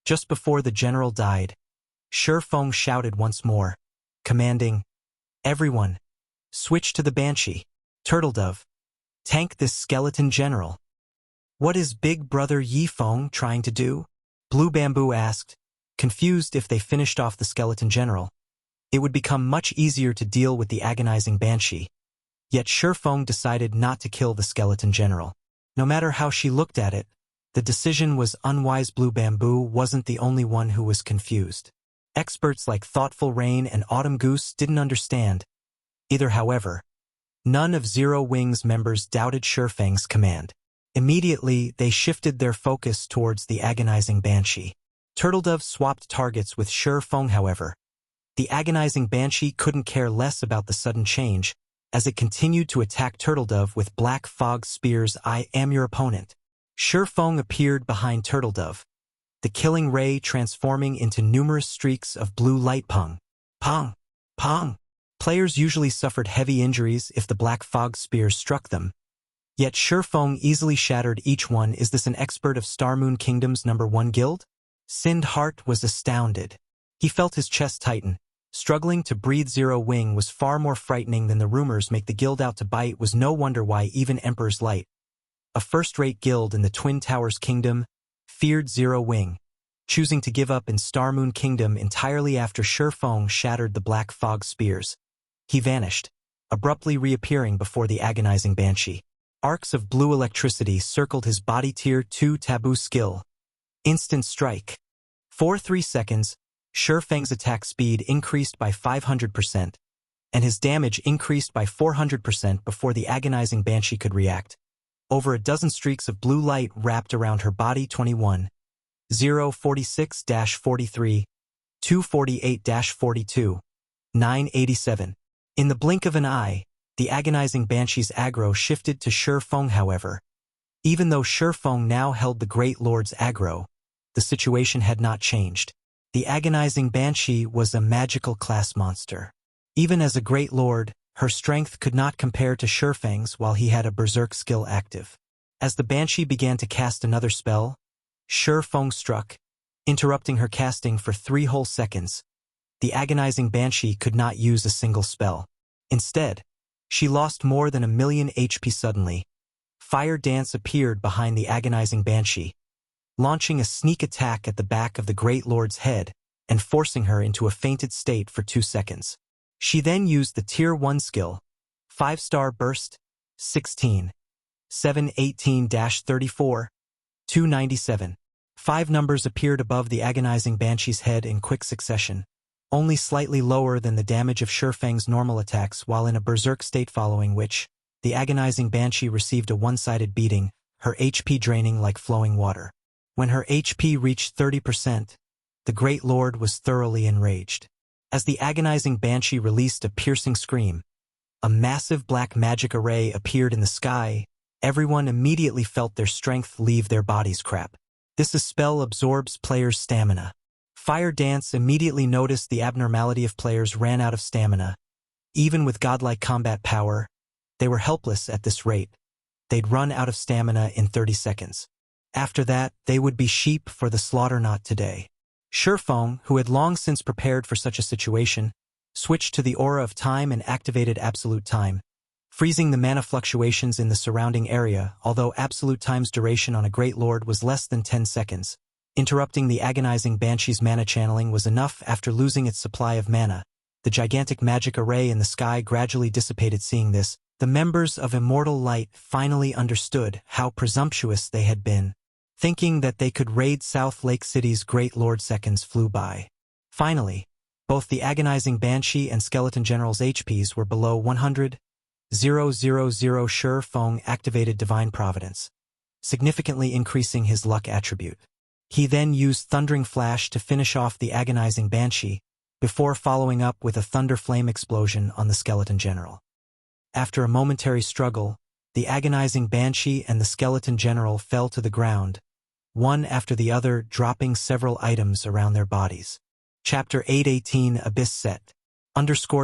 Just before the general died, Feng shouted once more, commanding, "Everyone, switch to the Banshee. Turtledove, tank this skeleton general." "What is Big Brother Yi Feng trying to do?" Blue Bamboo asked, confused. If they finished off the skeleton general, it would become much easier to deal with the agonizing Banshee. Yet Feng decided not to kill the skeleton general. No matter how she looked at it, the decision was unwise. Blue Bamboo wasn't the only one who was confused. Experts like Thoughtful Rain and Autumn Goose didn't understand either. However, none of Zero Wing's members doubted Feng's command. Immediately, they shifted their focus towards the agonizing Banshee. Turtledove swapped targets with Feng. However, the agonizing Banshee couldn't care less about the sudden change, as it continued to attack Turtledove with black fog spears. "I am your opponent." Feng appeared behind Turtledove, the killing ray transforming into numerous streaks of blue light. Pong, pong, pong. Players usually suffered heavy injuries if the black fog spears struck them, yet Feng easily shattered each one. Is this an expert of Star Moon Kingdom's #1 guild? Sind Heart was astounded. He felt his chest tighten. Struggling to breathe. Zero Wing was far more frightening than the rumors make the guild out to bite. Was no wonder why even Emperor's Light, a first-rate guild in the Twin Towers Kingdom, feared Zero Wing, choosing to give up in Star Moon Kingdom entirely after Feng shattered the black fog spears. He vanished, abruptly reappearing before the agonizing Banshee. Arcs of blue electricity circled his body. Tier 2 Taboo skill. Instant Strike. For 3 seconds, Feng's attack speed increased by 500%, and his damage increased by 400% before the agonizing Banshee could react. Over a dozen streaks of blue light wrapped around her body. 21, 046-43, 248-42, 987. In the blink of an eye, the agonizing Banshee's aggro shifted to Feng. However, even though Feng now held the Great Lord's aggro, the situation had not changed. The agonizing Banshee was a magical class monster. Even as a Great Lord, her strength could not compare to Feng's while he had a Berserk skill active. As the Banshee began to cast another spell, Feng struck, interrupting her casting for 3 whole seconds. The agonizing Banshee could not use a single spell. Instead, she lost more than 1,000,000 HP suddenly. Fire Dance appeared behind the agonizing Banshee, launching a sneak attack at the back of the Great Lord's head and forcing her into a fainted state for 2 seconds. She then used the Tier 1 skill, 5-star Burst, 16, 718-34, 297. 5 numbers appeared above the agonizing Banshee's head in quick succession, only slightly lower than the damage of Feng's normal attacks while in a Berserk state, following which, the agonizing Banshee received a one-sided beating, her HP draining like flowing water. When her HP reached 30%, the Great Lord was thoroughly enraged. As the agonizing Banshee released a piercing scream, a massive black magic array appeared in the sky. Everyone immediately felt their strength leave their bodies. Crap. This spell absorbs players' stamina. Fire Dance immediately noticed the abnormality of players ran out of stamina. Even with godlike combat power, they were helpless at this rate. They'd run out of stamina in 30 seconds. After that, they would be sheep for the slaughter. Not today. Feng, who had long since prepared for such a situation, switched to the Aura of Time and activated Absolute Time, freezing the mana fluctuations in the surrounding area. Although Absolute Time's duration on a Great Lord was less than 10 seconds, Interrupting the agonizing Banshee's mana channeling was enough. After losing its supply of mana, the gigantic magic array in the sky gradually dissipated. Seeing this, the members of Immortal Light finally understood how presumptuous they had been. Thinking that they could raid South Lake City's Great Lord, seconds flew by. Finally, both the agonizing Banshee and Skeleton General's HPs were below 100. 000. Sure Feng activated Divine Providence, significantly increasing his luck attribute. He then used Thundering Flash to finish off the agonizing Banshee, before following up with a Thunder Flame explosion on the Skeleton General. After a momentary struggle, the agonizing Banshee and the Skeleton General fell to the ground, one after the other, dropping several items around their bodies. Chapter 818 Abyss Set.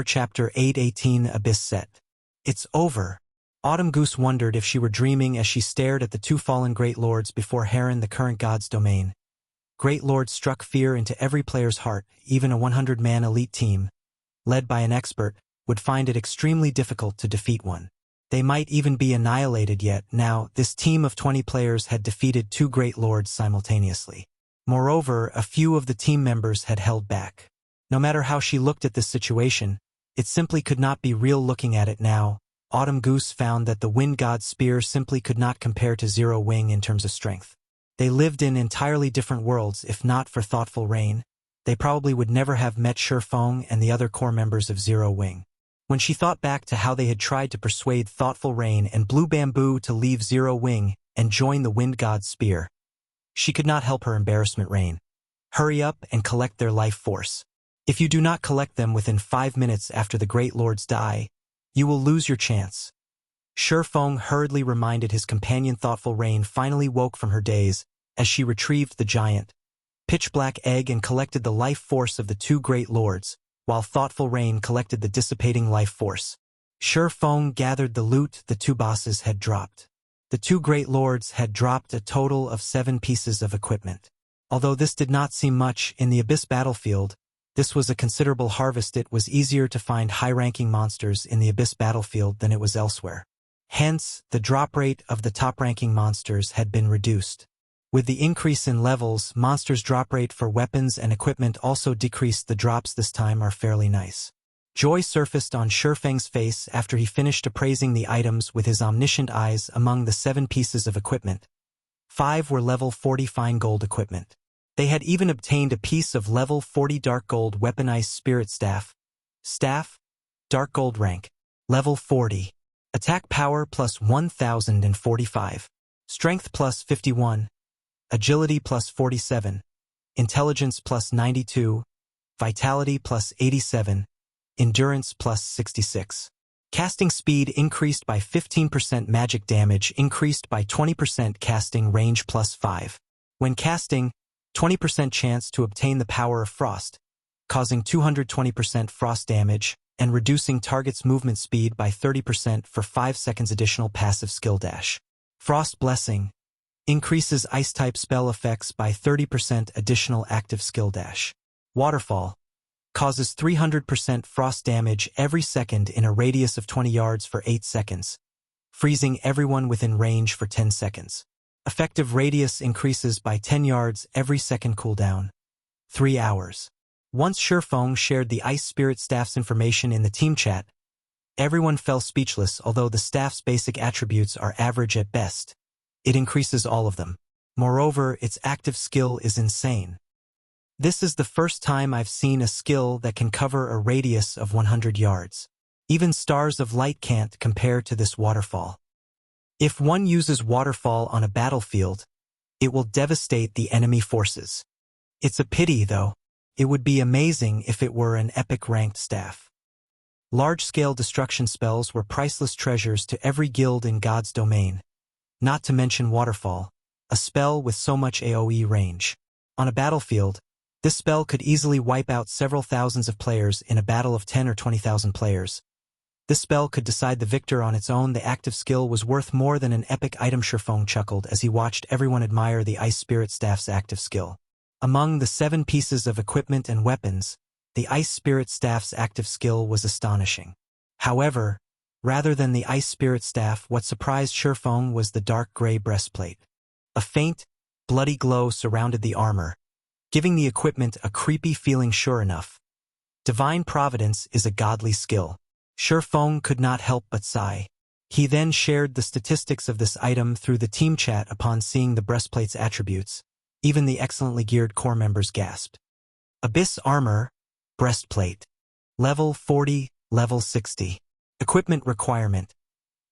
Chapter 818 Abyss Set. It's over. Autumn Goose wondered if she were dreaming as she stared at the two fallen Great Lords before Heron, the current God's domain. Great Lords struck fear into every player's heart. Even a 100-man elite team, led by an expert, would find it extremely difficult to defeat one. They might even be annihilated, yet now this team of 20 players had defeated two Great Lords simultaneously. Moreover, a few of the team members had held back. No matter how she looked at this situation, it simply could not be real. Looking at it now, Autumn Goose found that the Wind God's spear simply could not compare to Zero Wing in terms of strength. They lived in entirely different worlds. If not for Thoughtful Rain, they probably would never have met Sure Feng and the other core members of Zero Wing. When she thought back to how they had tried to persuade Thoughtful Rain and Blue Bamboo to leave Zero Wing and join the Wind God's spear, she could not help her embarrassment. Rain, hurry up and collect their life force. If you do not collect them within 5 minutes after the Great Lords die, you will lose your chance. Sure Feng hurriedly reminded his companion. Thoughtful Rain finally woke from her daze as she retrieved the giant, pitch-black egg and collected the life force of the two Great Lords, while Thoughtful Rain collected the dissipating life force. Sure Feng gathered the loot the two bosses had dropped. The two Great Lords had dropped a total of 7 pieces of equipment. Although this did not seem much in the Abyss battlefield, this was a considerable harvest. It was easier to find high-ranking monsters in the Abyss battlefield than it was elsewhere. Hence, the drop rate of the top-ranking monsters had been reduced. With the increase in levels, monsters' drop rate for weapons and equipment also decreased. The drops this time are fairly nice. Joy surfaced on Sure Feng's face after he finished appraising the items with his omniscient eyes. Among the 7 pieces of equipment, 5 were level 40 fine gold equipment. They had even obtained a piece of level 40 dark gold weaponized spirit staff. Staff, dark gold rank, level 40. Attack power plus 1045. Strength plus 51. Agility plus 47. Intelligence plus 92. Vitality plus 87. Endurance plus 66. Casting speed increased by 15%. Magic damage increased by 20%. Casting range plus 5. When casting, 20% chance to obtain the power of frost, causing 220% frost damage, and reducing target's movement speed by 30% for 5 seconds. Additional passive skill dash. Frost Blessing increases ice-type spell effects by 30%. Additional active skill dash. Waterfall causes 300% frost damage every second in a radius of 20 yards for 8 seconds, freezing everyone within range for 10 seconds. Effective radius increases by 10 yards every second. Cooldown 3 hours. Once Sure Feng shared the Ice Spirit Staff's information in the team chat, everyone fell speechless. Although the staff's basic attributes are average at best, it increases all of them. Moreover, its active skill is insane. This is the first time I've seen a skill that can cover a radius of 100 yards. Even Stars of Light can't compare to this waterfall. If one uses waterfall on a battlefield, it will devastate the enemy forces. It's a pity, though. It would be amazing if it were an epic ranked staff. Large-scale destruction spells were priceless treasures to every guild in God's domain. Not to mention waterfall, a spell with so much AoE range. On a battlefield, this spell could easily wipe out several thousands of players in a battle of 10 or 20,000 players. This spell could decide the victor on its own. The active skill was worth more than an epic item. Sure Feng chuckled as he watched everyone admire the Ice Spirit Staff's active skill. Among the 7 pieces of equipment and weapons, the Ice Spirit Staff's active skill was astonishing. However, rather than the Ice Spirit Staff, what surprised Sure Feng was the dark gray breastplate. A faint, bloody glow surrounded the armor, giving the equipment a creepy feeling. Sure enough, divine providence is a godly skill. Feng could not help but sigh. He then shared the statistics of this item through the team chat. Upon seeing the breastplate's attributes, even the excellently geared core members gasped. Abyss Armor, Breastplate. Level 40, Level 60. Equipment requirement.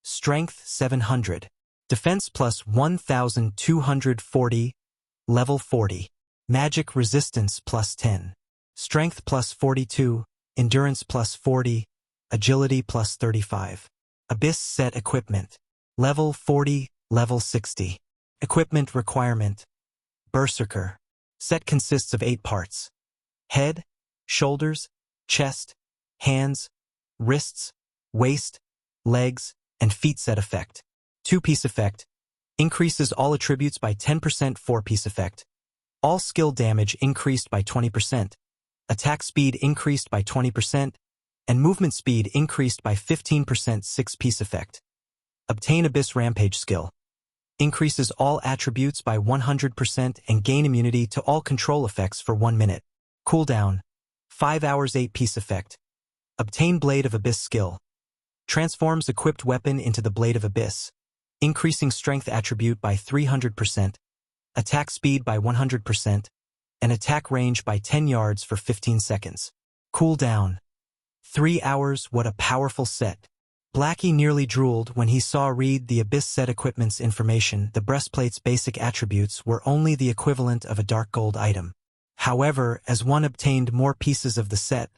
Strength 700. Defense plus 1240, Level 40. Magic resistance plus 10. Strength plus 42, Endurance plus 40, Agility plus 35. Abyss Set Equipment. Level 40, Level 60. Equipment requirement. Berserker. Set consists of 8 parts. Head, shoulders, chest, hands, wrists, waist, legs, and feet. Set effect. 2-piece effect. Increases all attributes by 10%. 4-piece effect. All skill damage increased by 20%. Attack speed increased by 20%. And movement speed increased by 15%. 6-piece effect. Obtain Abyss Rampage skill. Increases all attributes by 100% and gain immunity to all control effects for 1 minute. Cooldown. 5 hours. 8-piece effect. Obtain Blade of Abyss skill. Transforms equipped weapon into the Blade of Abyss, increasing strength attribute by 300%, attack speed by 100%, and attack range by 10 yards for 15 seconds. Cooldown. 3 hours. What a powerful set. Blackie nearly drooled when he saw read the Abyss set equipment's information. The breastplate's basic attributes were only the equivalent of a dark gold item. However, as one obtained more pieces of the set,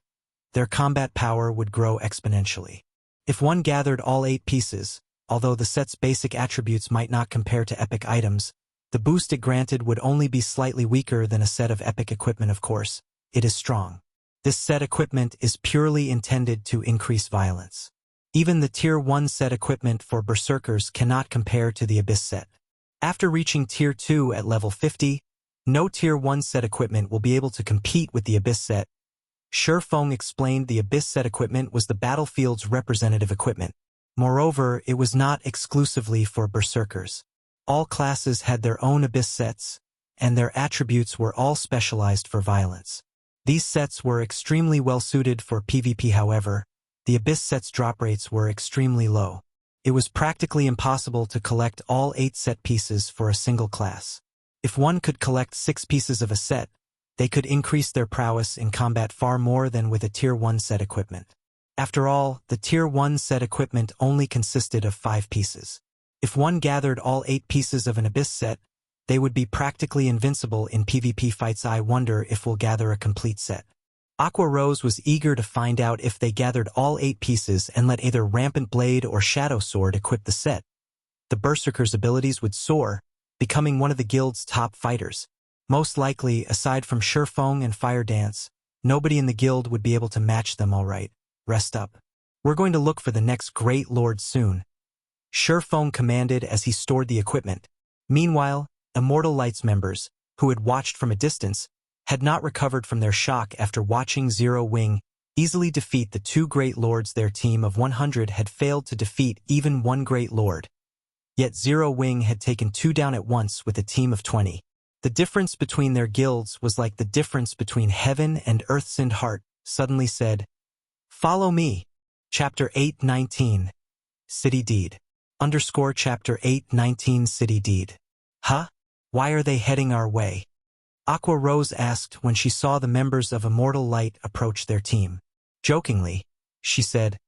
their combat power would grow exponentially. If one gathered all 8 pieces, although the set's basic attributes might not compare to epic items, the boost it granted would only be slightly weaker than a set of epic equipment. Of course, it is strong. This set equipment is purely intended to increase violence. Even the Tier 1 set equipment for Berserkers cannot compare to the Abyss set. After reaching Tier 2 at level 50, no Tier 1 set equipment will be able to compete with the Abyss set. Feng explained the Abyss set equipment was the battlefield's representative equipment. Moreover, it was not exclusively for Berserkers. All classes had their own Abyss sets, and their attributes were all specialized for violence. These sets were extremely well suited for PvP. However, the Abyss set's drop rates were extremely low. It was practically impossible to collect all 8 set pieces for a single class. If one could collect 6 pieces of a set, they could increase their prowess in combat far more than with a Tier 1 set equipment. After all, the Tier 1 set equipment only consisted of 5 pieces. If one gathered all 8 pieces of an Abyss set, they would be practically invincible in PvP fights. I wonder if we'll gather a complete set. Aqua Rose was eager to find out if they gathered all 8 pieces and let either Rampant Blade or Shadow Sword equip the set. The Berserker's abilities would soar, becoming one of the guild's top fighters. Most likely, aside from Feng and Fire Dance, nobody in the guild would be able to match them. All right, rest up. We're going to look for the next great lord soon. Feng commanded as he stored the equipment. Meanwhile, Immortal Lights members, who had watched from a distance, had not recovered from their shock after watching Zero Wing easily defeat the 2 great lords. Their team of 100 had failed to defeat even 1 great lord. Yet Zero Wing had taken 2 down at once with a team of 20. The difference between their guilds was like the difference between heaven and earth. Sind Heart suddenly said, "Follow me." Chapter 819. City Deed. Chapter 819 City Deed. Huh? Why are they heading our way? Aqua Rose asked when she saw the members of Immortal Light approach their team. Jokingly, she said,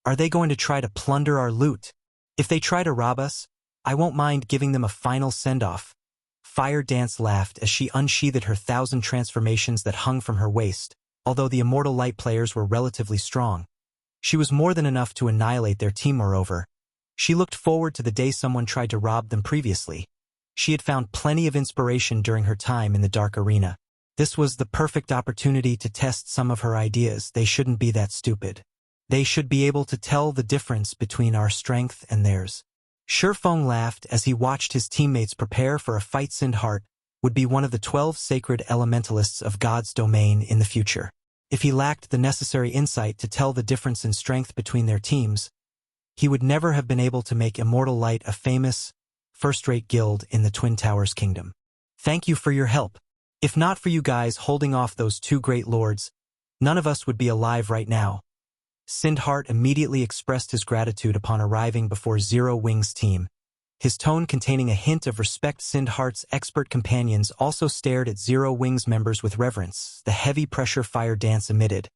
"Are they going to try to plunder our loot? If they try to rob us, I won't mind giving them a final send-off." Fire Dance laughed as she unsheathed her 1,000 transformations that hung from her waist. Although the Immortal Light players were relatively strong, she was more than enough to annihilate their team. Moreover, she looked forward to the day someone tried to rob them. Previously, she had found plenty of inspiration during her time in the Dark Arena. This was the perfect opportunity to test some of her ideas. They shouldn't be that stupid. They should be able to tell the difference between our strength and theirs. Feng laughed as he watched his teammates prepare for a fight. Sind Heart would be one of the 12 sacred elementalists of God's domain in the future. If he lacked the necessary insight to tell the difference in strength between their teams, he would never have been able to make Immortal Light a famous, first-rate guild in the Twin Towers Kingdom. Thank you for your help. If not for you guys holding off those two great lords, none of us would be alive right now. Sindheart immediately expressed his gratitude upon arriving before Zero Wing's team, his tone containing a hint of respect. Sindheart's expert companions also stared at Zero Wing's members with reverence. The heavy pressure fire dance emitted,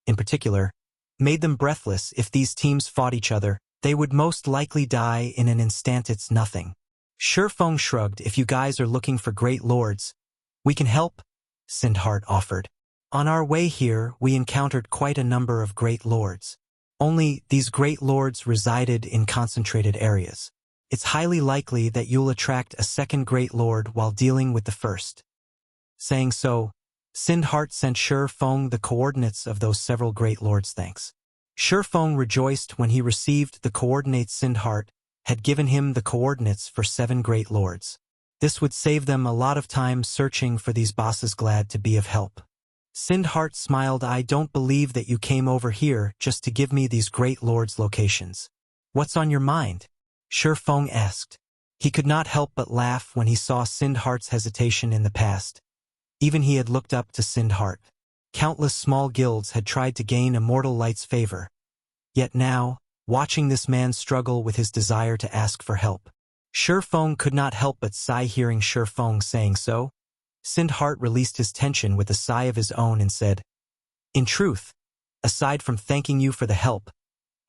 in particular, made them breathless. If these teams fought each other, they would most likely die in an instant. It's nothing. Feng shrugged. If you guys are looking for great lords, we can help, Sindheart offered. On our way here, we encountered quite a number of great lords. Only these great lords resided in concentrated areas. It's highly likely that you'll attract a second great lord while dealing with the first. Saying so, Sindheart sent Feng the coordinates of those several great lords. Thanks. Feng rejoiced when he received the coordinates. Sindheart had given him the coordinates for 7 great lords. This would save them a lot of time searching for these bosses. Glad to be of help. Sindheart smiled. I don't believe that you came over here just to give me these great lords' locations. What's on your mind? Feng asked. He could not help but laugh when he saw Sindheart's hesitation in the past. Even he had looked up to Sindheart. Countless small guilds had tried to gain Immortal Light's favor. Yet now, watching this man struggle with his desire to ask for help, Feng could not help but sigh. Hearing Feng saying so, Sindheart released his tension with a sigh of his own and said, in truth, aside from thanking you for the help,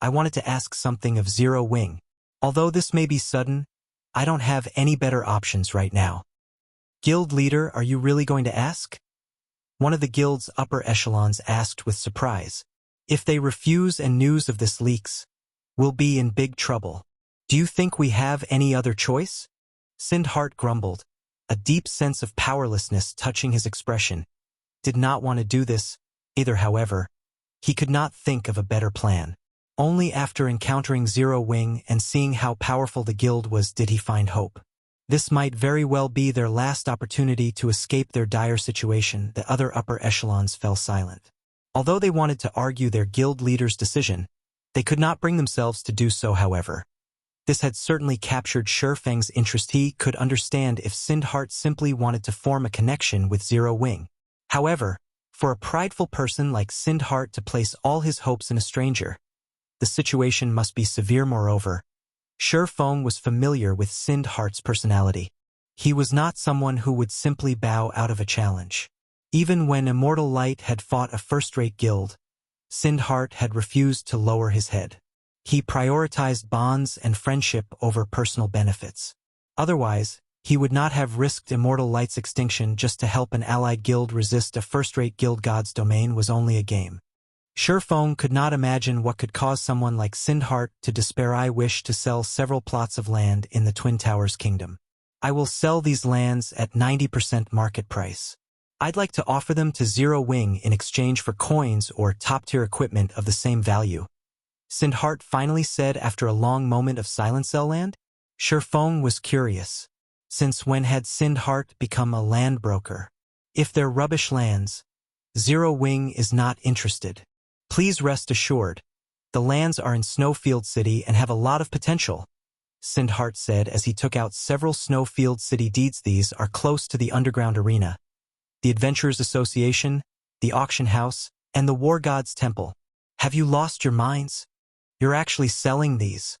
I wanted to ask something of Zero Wing. Although this may be sudden, I don't have any better options right now. Guild leader, are you really going to ask? One of the guild's upper echelons asked with surprise. If they refuse and news of this leaks, we'll be in big trouble. Do you think we have any other choice? Sindheart grumbled, a deep sense of powerlessness touching his expression. Did not want to do this, either. However, he could not think of a better plan. Only after encountering Zero Wing and seeing how powerful the guild was did he find hope. This might very well be their last opportunity to escape their dire situation. The other upper echelons fell silent. Although they wanted to argue their guild leader's decision, they could not bring themselves to do so. However, this had certainly captured Feng's interest. He could understand if Sindheart simply wanted to form a connection with Zero Wing. However, for a prideful person like Sindheart to place all his hopes in a stranger, the situation must be severe. Moreover, Feng was familiar with Sindheart's personality. He was not someone who would simply bow out of a challenge. Even when Immortal Light had fought a first-rate guild, Sindheart had refused to lower his head. He prioritized bonds and friendship over personal benefits. Otherwise, he would not have risked Immortal Light's extinction just to help an allied guild resist a first-rate guild. God's domain was only a game. Feng could not imagine what could cause someone like Sindheart to despair. I wish to sell several plots of land in the Twin Towers Kingdom. I will sell these lands at 90% market price. I'd like to offer them to Zero Wing in exchange for coins or top-tier equipment of the same value. Sindheart finally said after a long moment of silence. Sell land? Feng was curious. Since when had Sindheart become a land broker? If they're rubbish lands, Zero Wing is not interested. Please rest assured, the lands are in Snowfield City and have a lot of potential, Sindheart said as he took out several Snowfield City deeds. These are close to the underground arena, the Adventurers Association, the Auction House, and the War God's Temple. Have you lost your minds? You're actually selling these?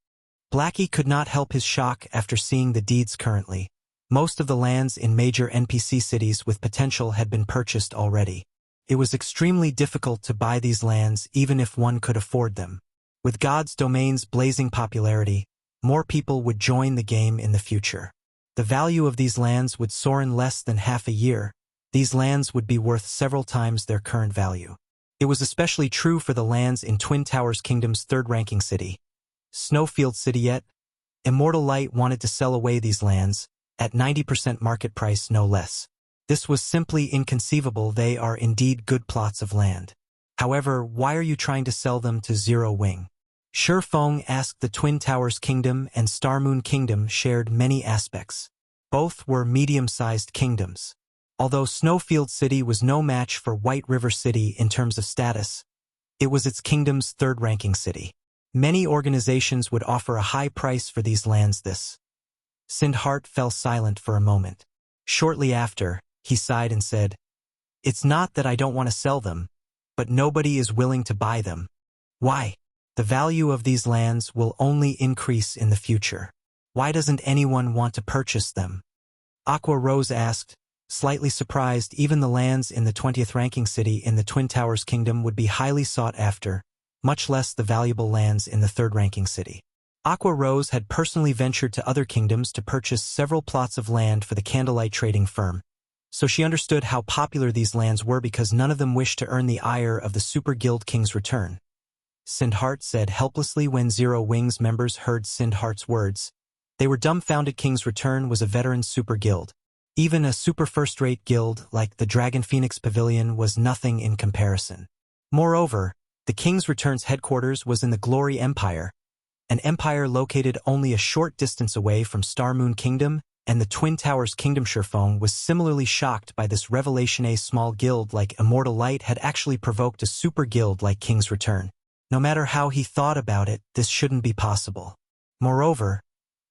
Blackie could not help his shock after seeing the deeds. Currently, most of the lands in major NPC cities with potential had been purchased already. It was extremely difficult to buy these lands even if one could afford them. With God's Domain's blazing popularity, more people would join the game in the future. The value of these lands would soar in less than half a year. These lands would be worth several times their current value. It was especially true for the lands in Twin Towers Kingdom's third-ranking city, Snowfield City. Yet, Immortal Light wanted to sell away these lands, at 90% market price no less. This was simply inconceivable. They are indeed good plots of land. However, why are you trying to sell them to Zero Wing? Feng asked. The Twin Towers Kingdom and Starmoon Kingdom shared many aspects. Both were medium-sized kingdoms. Although Snowfield City was no match for White River City in terms of status, it was its kingdom's third-ranking city. Many organizations would offer a high price for these lands. Sindheart fell silent for a moment. Shortly after, he sighed and said, "It's not that I don't want to sell them, but nobody is willing to buy them. Why? The value of these lands will only increase in the future. Why doesn't anyone want to purchase them?" Aqua Rose asked, slightly surprised. Even the lands in the 20th ranking city in the Twin Towers Kingdom would be highly sought after, much less the valuable lands in the 3rd ranking city. Aqua Rose had personally ventured to other kingdoms to purchase several plots of land for the Candlelight trading firm, so she understood how popular these lands were because none of them wished to earn the ire of the Super Guild King's return. Sindhart said helplessly when Zero Wing's members heard Sindhart's words. They were dumbfounded. King's Return was a veteran super guild. Even a super first-rate guild like the Dragon Phoenix Pavilion was nothing in comparison. Moreover, the King's Return's headquarters was in the Glory Empire, an empire located only a short distance away from Star Moon Kingdom, and the Twin Towers Kingdom. Feng was similarly shocked by this revelation. A small guild like Immortal Light had actually provoked a super guild like King's Return. No matter how he thought about it, this shouldn't be possible. Moreover,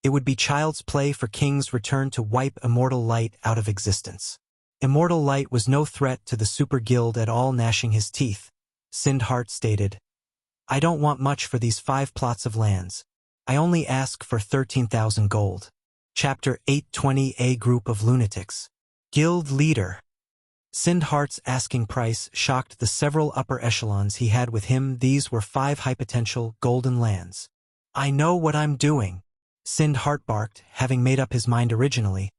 it would be child's play for King's Return to wipe Immortal Light out of existence. Immortal Light was no threat to the Super Guild at all. Gnashing his teeth, Sindhart stated, "I don't want much for these 5 plots of lands. I only ask for 13,000 gold. Chapter 820. A group of lunatics. Guild leader. Sindhart's asking price shocked the several upper echelons he had with him. These were 5 high-potential golden lands. "I know what I'm doing," Sindhart barked, having made up his mind originally.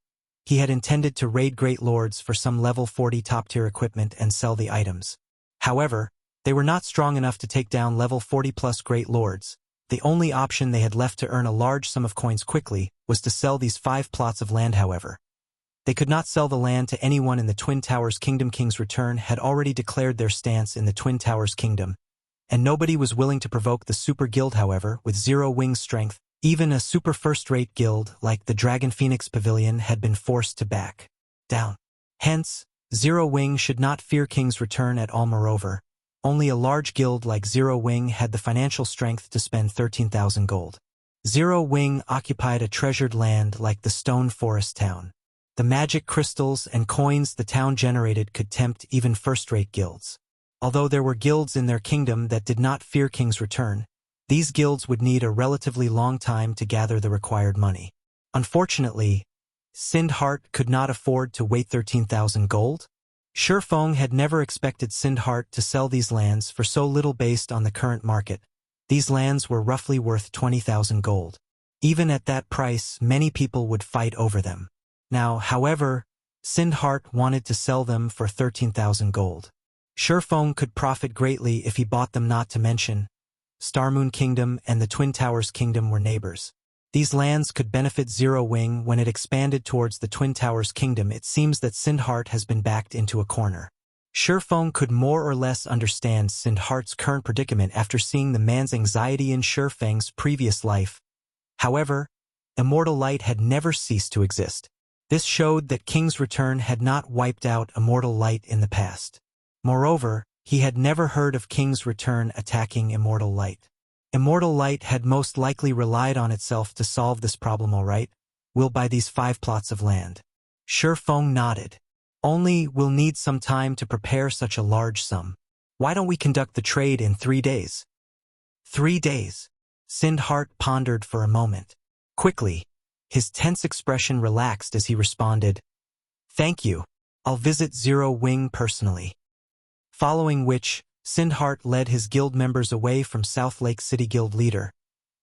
He had intended to raid Great Lords for some level 40 top-tier equipment and sell the items. However, they were not strong enough to take down level 40-plus Great Lords. The only option they had left to earn a large sum of coins quickly was to sell these 5 plots of land. However, they could not sell the land to anyone in the Twin Towers Kingdom. King's Return had already declared their stance in the Twin Towers Kingdom, and nobody was willing to provoke the Super Guild. However, with Zero Wing's strength, even a super first-rate guild like the Dragon Phoenix Pavilion had been forced to back down. Hence, Zero Wing should not fear King's Return at all. Moreover, only a large guild like Zero Wing had the financial strength to spend 13,000 gold. Zero Wing occupied a treasured land like the Stone Forest town. The magic crystals and coins the town generated could tempt even first-rate guilds. Although there were guilds in their kingdom that did not fear King's Return, these guilds would need a relatively long time to gather the required money. Unfortunately, Sindhart could not afford to wait 13,000 gold. Feng had never expected Sindhart to sell these lands for so little based on the current market. These lands were roughly worth 20,000 gold. Even at that price, many people would fight over them. Now, however, Sindhart wanted to sell them for 13,000 gold. Feng could profit greatly if he bought them, not to mention Star Moon Kingdom and the Twin Towers Kingdom were neighbors. These lands could benefit Zero Wing when it expanded towards the Twin Towers Kingdom. It seems that Sindhart has been backed into a corner. Feng could more or less understand Sindhart's current predicament after seeing the man's anxiety in Feng's previous life. However, Immortal Light had never ceased to exist. This showed that King's Return had not wiped out Immortal Light in the past. Moreover, he had never heard of King's Return attacking Immortal Light. Immortal Light had most likely relied on itself to solve this problem. "All right, we'll buy these 5 plots of land." Feng nodded. "Only we'll need some time to prepare such a large sum. Why don't we conduct the trade in 3 days? 3 days? Sindhart pondered for a moment. Quickly, his tense expression relaxed as he responded, "Thank you. I'll visit Zero Wing personally." Following which, Sindhart led his guild members away from South Lake City. Guild leader,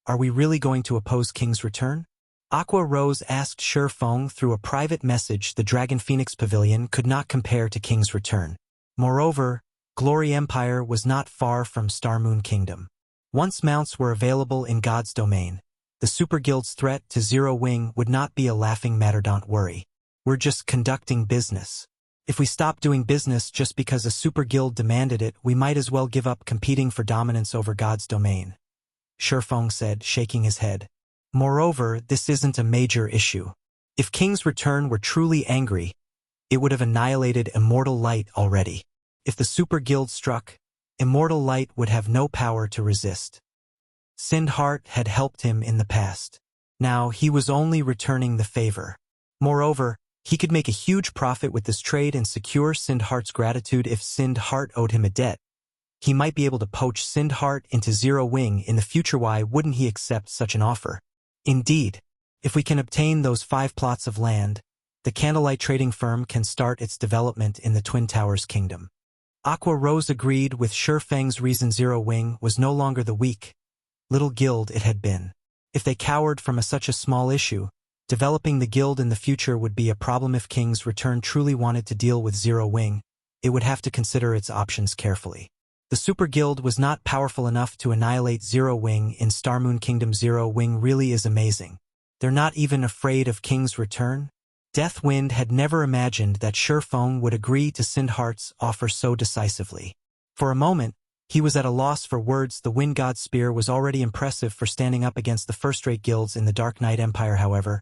"Are we really going to oppose King's Return?" Aqua Rose asked Feng through a private message. The Dragon Phoenix Pavilion could not compare to King's Return. Moreover, Glory Empire was not far from Star Moon Kingdom. Once mounts were available in God's domain, the Super Guild's threat to Zero Wing would not be a laughing matter. "Don't worry. We're just conducting business. If we stop doing business just because a super guild demanded it, we might as well give up competing for dominance over God's domain," Feng said, shaking his head. "Moreover, this isn't a major issue. If King's Return were truly angry, it would have annihilated Immortal Light already. If the super guild struck, Immortal Light would have no power to resist. Sindhart had helped him in the past. Now he was only returning the favor. Moreover, He could make a huge profit with this trade and secure Sindheart's gratitude if Sindheart owed him a debt. He might be able to poach Sindheart into Zero Wing in the future. Why wouldn't he accept such an offer? Indeed, if we can obtain those 5 plots of land, the Candlelight trading firm can start its development in the Twin Towers Kingdom. Aqua Rose agreed with Feng's reason. Zero Wing was no longer the weak little guild it had been. If they cowered from such a small issue, developing the guild in the future would be a problem. If King's Return truly wanted to deal with Zero Wing, it would have to consider its options carefully. The Super Guild was not powerful enough to annihilate Zero Wing in Starmoon Kingdom. Zero Wing really is amazing. They're not even afraid of King's Return? Deathwind had never imagined that Feng would agree to Sindheart's offer so decisively. For a moment, he was at a loss for words. The Wind God's Spear was already impressive for standing up against the first-rate guilds in the Dark Knight Empire. However,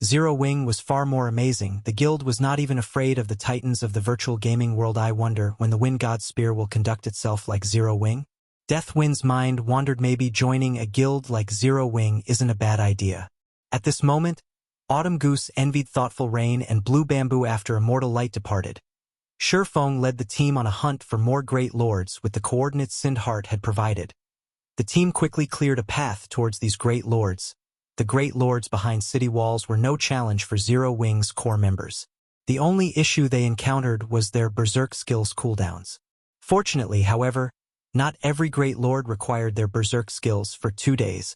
Zero Wing was far more amazing. The guild was not even afraid of the titans of the virtual gaming world. I wonder when the Wind God's Spear will conduct itself like Zero Wing? Deathwind's mind wandered. Maybe joining a guild like Zero Wing isn't a bad idea. At this moment, Autumn Goose envied Thoughtful Rain and Blue Bamboo after Immortal Light departed. Feng led the team on a hunt for more Great Lords with the coordinates Sindheart had provided. The team quickly cleared a path towards these Great Lords. The Great Lords behind city walls were no challenge for Zero Wing's core members. The only issue they encountered was their Berserk skills cooldowns. Fortunately, however, not every Great Lord required their Berserk skills for 2 days.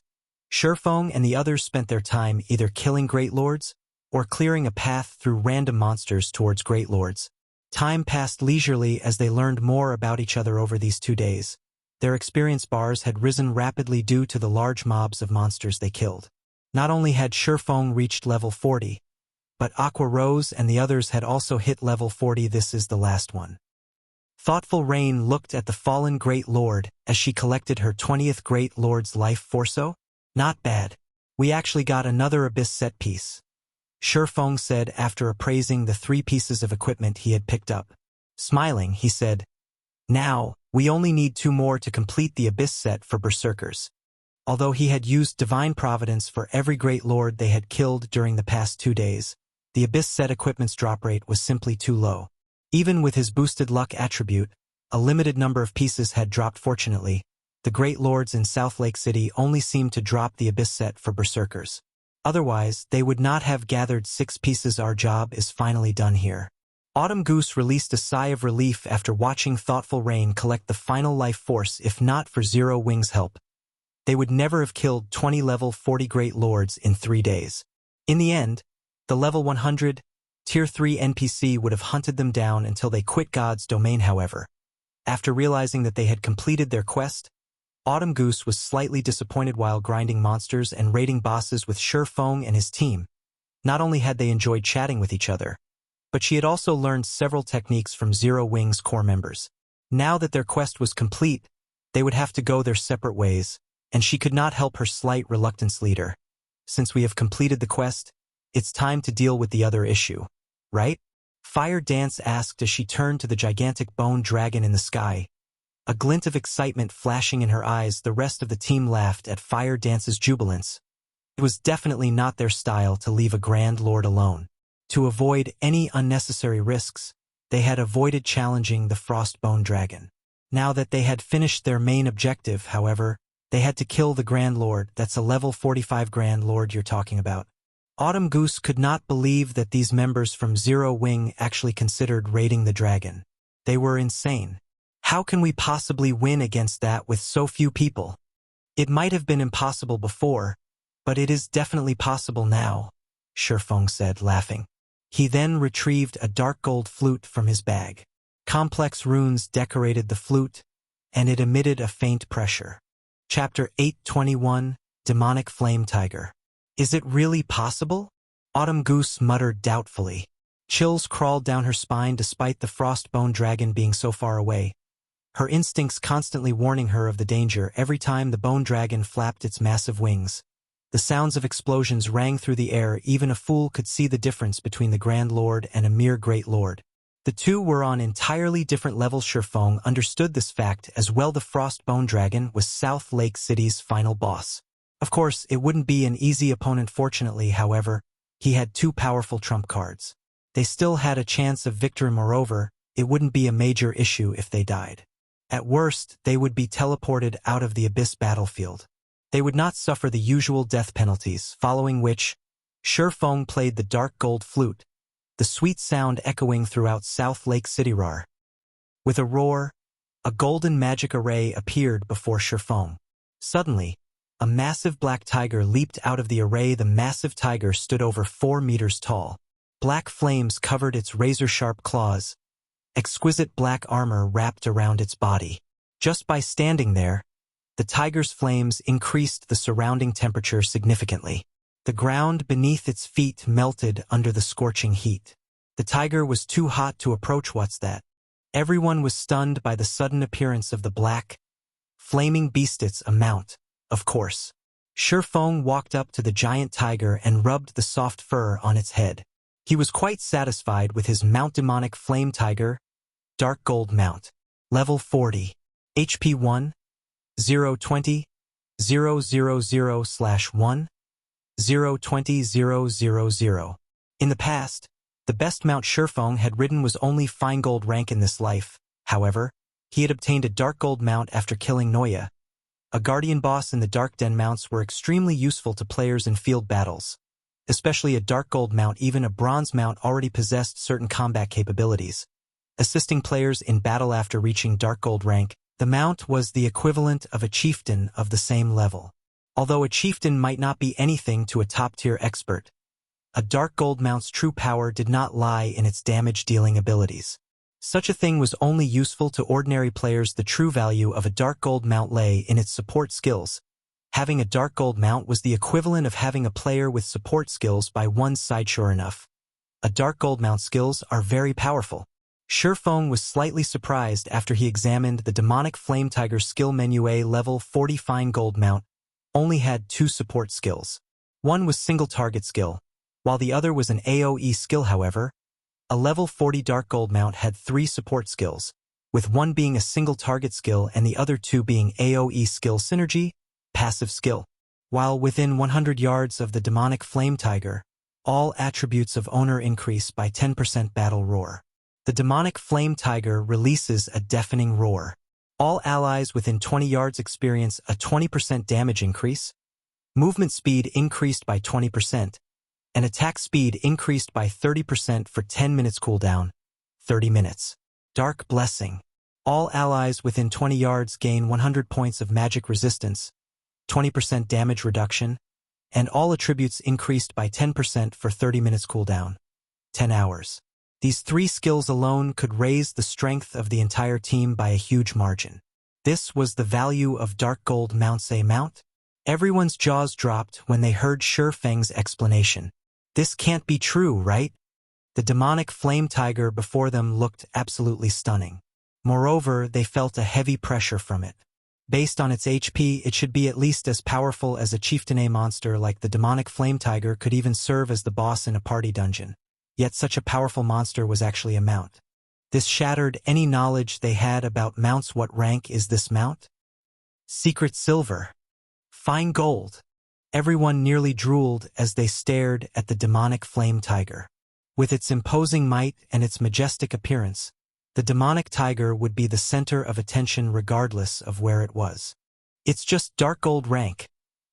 Feng and the others spent their time either killing Great Lords or clearing a path through random monsters towards Great Lords. Time passed leisurely as they learned more about each other over these 2 days. Their experience bars had risen rapidly due to the large mobs of monsters they killed. Not only had Feng reached level 40, but Aqua Rose and the others had also hit level 40. This is the last one. Thoughtful Rain looked at the fallen Great Lord as she collected her 20th Great Lord's life forso. Not bad. We actually got another Abyss set piece. Feng said after appraising the 3 pieces of equipment he had picked up. Smiling, he said, "Now, we only need 2 more to complete the Abyss set for Berserkers." Although he had used Divine Providence for every Great Lord they had killed during the past 2 days, the Abyss set equipment's drop rate was simply too low. Even with his boosted luck attribute, a limited number of pieces had dropped. Fortunately, the Great Lords in South Lake City only seemed to drop the Abyss set for Berserkers. Otherwise, they would not have gathered 6 pieces. Our job is finally done here. Autumn Goose released a sigh of relief after watching Thoughtful Rain collect the final life force. If not for Zero Wing's help, they would never have killed 20 level 40 Great Lords in 3 days. In the end, the level 100, Tier 3 NPC would have hunted them down until they quit God's domain. However, after realizing that they had completed their quest, Autumn Goose was slightly disappointed. While grinding monsters and raiding bosses with Feng and his team, not only had they enjoyed chatting with each other, but she had also learned several techniques from Zero Wing's core members. Now that their quest was complete, they would have to go their separate ways, and she could not help her slight reluctance. Leader, since we have completed the quest, it's time to deal with the other issue, right? Fire Dance asked as she turned to the gigantic bone dragon in the sky. A glint of excitement flashing in her eyes. The rest of the team laughed at Fire Dance's jubilance. It was definitely not their style to leave a Grand Lord alone. To avoid any unnecessary risks, they had avoided challenging the Frostbone Dragon. Now that they had finished their main objective, however, they had to kill the Grand Lord. That's a level 45 Grand Lord you're talking about. Autumn Goose could not believe that these members from Zero Wing actually considered raiding the dragon. They were insane. How can we possibly win against that with so few people? It might have been impossible before, but it is definitely possible now, Feng said, laughing. He then retrieved a dark gold flute from his bag. Complex runes decorated the flute, and it emitted a faint pressure. Chapter 821, Demonic Flame Tiger. Is it really possible? Autumn Goose muttered doubtfully. Chills crawled down her spine despite the Frostbone Dragon being so far away, her instincts constantly warning her of the danger every time the bone dragon flapped its massive wings. The sounds of explosions rang through the air. Even a fool could see the difference between the Grand Lord and a mere Great Lord. The two were on entirely different levels. Feng understood this fact as well. The Frostbone Dragon was South Lake City's final boss. Of course, it wouldn't be an easy opponent. Fortunately, however, he had 2 powerful trump cards. They still had a chance of victory. Moreover, it wouldn't be a major issue if they died. At worst, they would be teleported out of the Abyss battlefield. They would not suffer the usual death penalties, following which, Feng played the dark gold flute, the sweet sound echoing throughout South Lake City. Roar. With a roar, a golden magic array appeared before Feng. Suddenly, a massive black tiger leaped out of the array. The massive tiger stood over 4 meters tall. Black flames covered its razor-sharp claws. Exquisite black armor wrapped around its body. Just by standing there, the tiger's flames increased the surrounding temperature significantly. The ground beneath its feet melted under the scorching heat. The tiger was too hot to approach. What's that? Everyone was stunned by the sudden appearance of the black, flaming beast. It's a mount, of course. Feng walked up to the giant tiger and rubbed the soft fur on its head. He was quite satisfied with his mount. Demonic Flame Tiger, Dark Gold Mount. Level 40. HP 1, 020, 000/1, 020,000. In the past, the best mount Feng had ridden was only fine gold rank in this life. However, he had obtained a dark gold mount after killing Noya. A guardian boss in the Dark Den. Mounts were extremely useful to players in field battles. Especially a dark gold mount. Even a bronze mount already possessed certain combat capabilities, assisting players in battle. After reaching dark gold rank, the mount was the equivalent of a chieftain of the same level. Although a chieftain might not be anything to a top-tier expert, a dark gold mount's true power did not lie in its damage-dealing abilities. Such a thing was only useful to ordinary players. The true value of a dark gold mount lay in its support skills. Having a dark gold mount was the equivalent of having a player with support skills by one's side. Sure enough, a dark gold mount skills are very powerful. Feng was slightly surprised after he examined the Demonic Flame Tiger's skill menu. A level 40 fine gold mount only had 2 support skills. One was single target skill, while the other was an AoE skill. However, a level 40 dark gold mount had 3 support skills, with one being a single target skill and the other 2 being AoE skill synergy, passive skill. While within 100 yards of the Demonic Flame Tiger, all attributes of owner increase by 10%. Battle Roar. The Demonic Flame Tiger releases a deafening roar. All allies within 20 yards experience a 20% damage increase, movement speed increased by 20%, and attack speed increased by 30% for 10 minutes. Cooldown, 30 minutes. Dark Blessing. All allies within 20 yards gain 100 points of magic resistance, 20% damage reduction, and all attributes increased by 10% for 30 minutes. Cooldown, 10 hours. These 3 skills alone could raise the strength of the entire team by a huge margin. This was the value of dark gold mounts. A mount? Everyone's jaws dropped when they heard Feng's explanation. This can't be true, right? The Demonic Flame Tiger before them looked absolutely stunning. Moreover, they felt a heavy pressure from it. Based on its HP, it should be at least as powerful as a chieftain. A monster like the Demonic Flame Tiger could even serve as the boss in a party dungeon. Yet such a powerful monster was actually a mount. This shattered any knowledge they had about mounts. What rank is this mount? Secret Silver. Fine Gold. Everyone nearly drooled as they stared at the Demonic Flame Tiger. With its imposing might and its majestic appearance, the Demonic Tiger would be the center of attention regardless of where it was. It's just dark gold rank,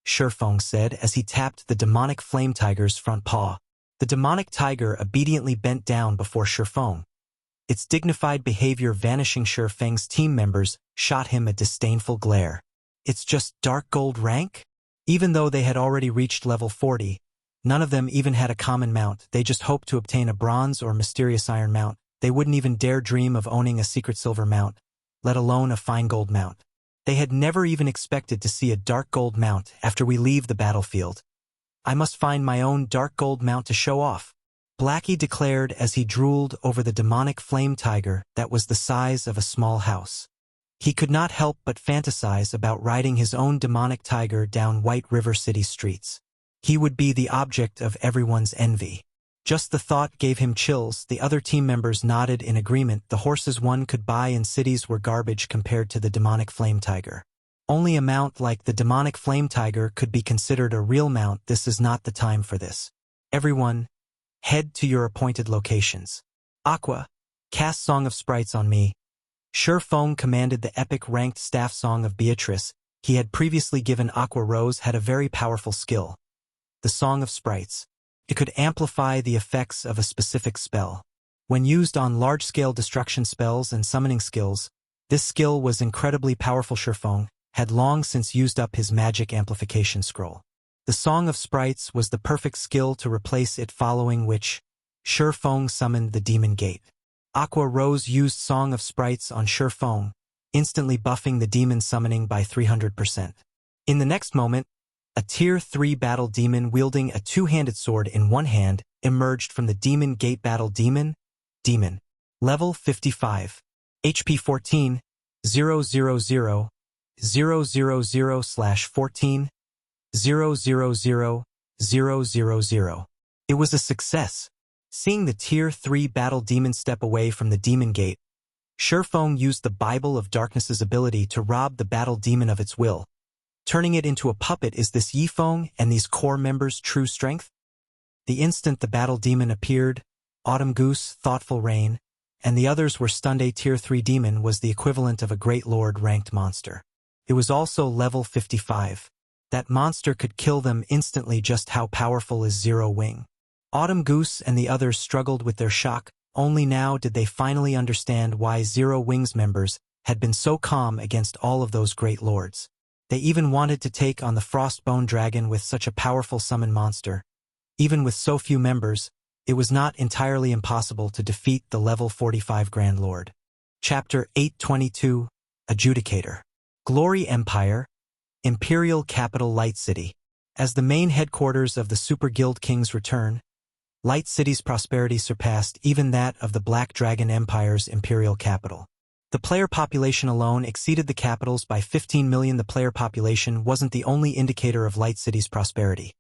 Feng said as he tapped the Demonic Flame Tiger's front paw. The Demonic Tiger obediently bent down before Feng. Its dignified behavior vanishing. Feng's team members shot him a disdainful glare. It's just dark gold rank? Even though they had already reached level 40, none of them even had a common mount. They just hoped to obtain a bronze or mysterious iron mount. They wouldn't even dare dream of owning a secret silver mount, let alone a fine gold mount. They had never even expected to see a dark gold mount after we leave the battlefield. I must find my own dark gold mount to show off, Blackie declared as he drooled over the Demonic Flame Tiger that was the size of a small house. He could not help but fantasize about riding his own demonic tiger down White River City streets. He would be the object of everyone's envy. Just the thought gave him chills. The other team members nodded in agreement. The horses one could buy in cities were garbage compared to the Demonic Flame Tiger. Only a mount like the Demonic Flame Tiger could be considered a real mount. This is not the time for this. Everyone, Head to your appointed locations. Aqua, cast Song of Sprites on me. Feng commanded the epic ranked staff song of Beatrice. He had previously given Aqua Rose had a very powerful skill. The Song of Sprites. It could amplify the effects of a specific spell. When used on large-scale destruction spells and summoning skills, this skill was incredibly powerful. Feng had long since used up his magic amplification scroll. The Song of Sprites was the perfect skill to replace it, following which, Feng summoned the Demon Gate. Aqua Rose used Song of Sprites on Feng, instantly buffing the demon summoning by 300%. In the next moment, a Tier 3 battle demon wielding a two-handed sword in one hand emerged from the Demon Gate. Battle Demon. Level 55. HP 14, 000, 000/14, 000, 000. It was a success. Seeing the Tier 3 battle demon step away from the Demon Gate, Feng used the Bible of Darkness's ability to rob the battle demon of its will. Turning it into a puppet. Is this Feng and these core members' true strength? The instant the battle demon appeared, Autumn Goose, Thoughtful Rain, and the others were stunned. A Tier 3 demon was the equivalent of a Great Lord ranked monster. It was also level 55. That monster could kill them instantly. Just how powerful is Zero Wing? Autumn Goose and the others struggled with their shock. Only now did they finally understand why Zero Wing's members had been so calm against all of those Great Lords. They even wanted to take on the Frostbone Dragon with such a powerful summon monster. Even with so few members, it was not entirely impossible to defeat the level 45 Grand Lord. Chapter 822, Adjudicator. Glory Empire, Imperial Capital Light City. As the main headquarters of the Super Guild Kings return, Light City's prosperity surpassed even that of the Black Dragon Empire's imperial capital. The player population alone exceeded the capital's by 15 million. The player population wasn't the only indicator of Light City's prosperity.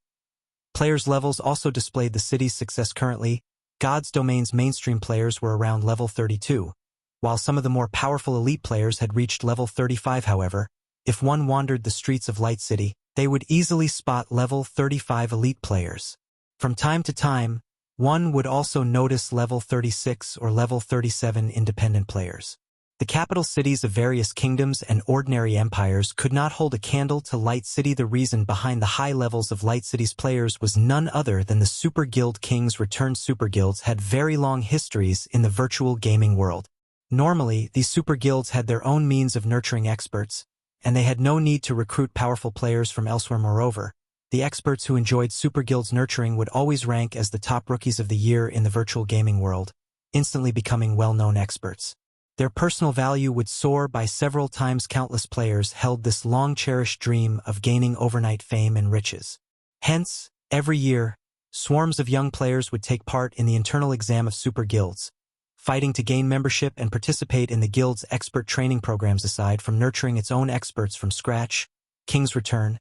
Players' levels also displayed the city's success. Currently, God's Domain's mainstream players were around level 32, while some of the more powerful elite players had reached level 35. However, if one wandered the streets of Light City, they would easily spot level 35 elite players. From time to time, one would also notice level 36 or level 37 independent players. The capital cities of various kingdoms and ordinary empires could not hold a candle to Light City. The reason behind the high levels of Light City's players was none other than the Super Guild Kings returned. Super Guilds had very long histories in the virtual gaming world. Normally, these Super Guilds had their own means of nurturing experts, and they had no need to recruit powerful players from elsewhere. Moreover, the experts who enjoyed Super Guild's nurturing would always rank as the top rookies of the year in the virtual gaming world, instantly becoming well-known experts. Their personal value would soar by several times. Countless players held this long-cherished dream of gaining overnight fame and riches. Hence, every year, swarms of young players would take part in the internal exam of Super Guilds, fighting to gain membership and participate in the guild's expert training programs. Aside from nurturing its own experts from scratch, King's Return,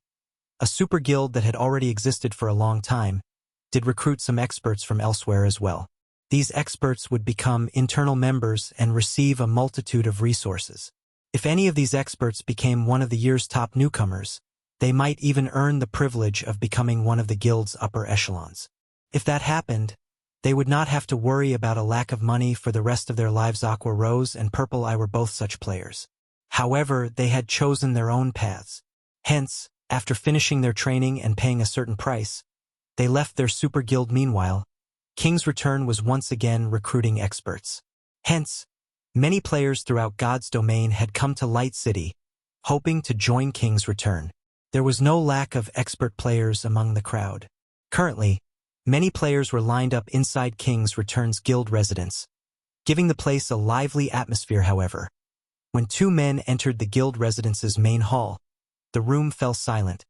a Super Guild that had already existed for a long time, did recruit some experts from elsewhere as well. These experts would become internal members and receive a multitude of resources. If any of these experts became one of the year's top newcomers, they might even earn the privilege of becoming one of the guild's upper echelons. If that happened, they would not have to worry about a lack of money for the rest of their lives. Aqua Rose and Purple Eye were both such players. However, they had chosen their own paths. Hence, after finishing their training and paying a certain price, they left their Super Guild. Meanwhile, King's Return was once again recruiting experts. Hence, many players throughout God's Domain had come to Light City, hoping to join King's Return. There was no lack of expert players among the crowd. Currently, many players were lined up inside King's Return's guild residence, giving the place a lively atmosphere. However, when two men entered the guild residence's main hall, the room fell silent,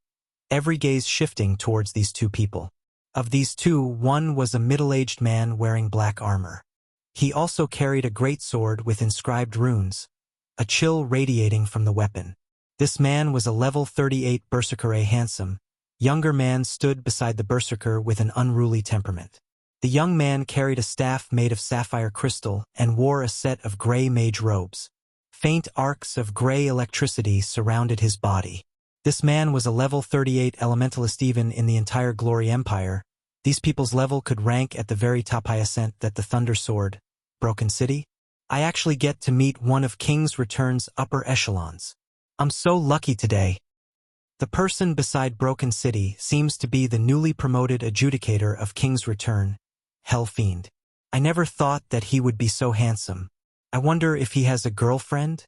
every gaze shifting towards these two people. Of these two, one was a middle-aged man wearing black armor. He also carried a great sword with inscribed runes, a chill radiating from the weapon. This man was a level 38 berserker. A handsome, younger man stood beside the berserker with an unruly temperament. The young man carried a staff made of sapphire crystal and wore a set of gray mage robes. Faint arcs of gray electricity surrounded his body. This man was a level 38 elementalist. Even in the entire Glory Empire, These people's level could rank at the very top. I ascent that the Thunder Sword, Broken City. I actually get to meet one of King's Return's upper echelons. I'm so lucky today. The person beside Broken City seems to be the newly promoted Adjudicator of King's Return, Fiend. I never thought that he would be so handsome. I wonder if he has a girlfriend?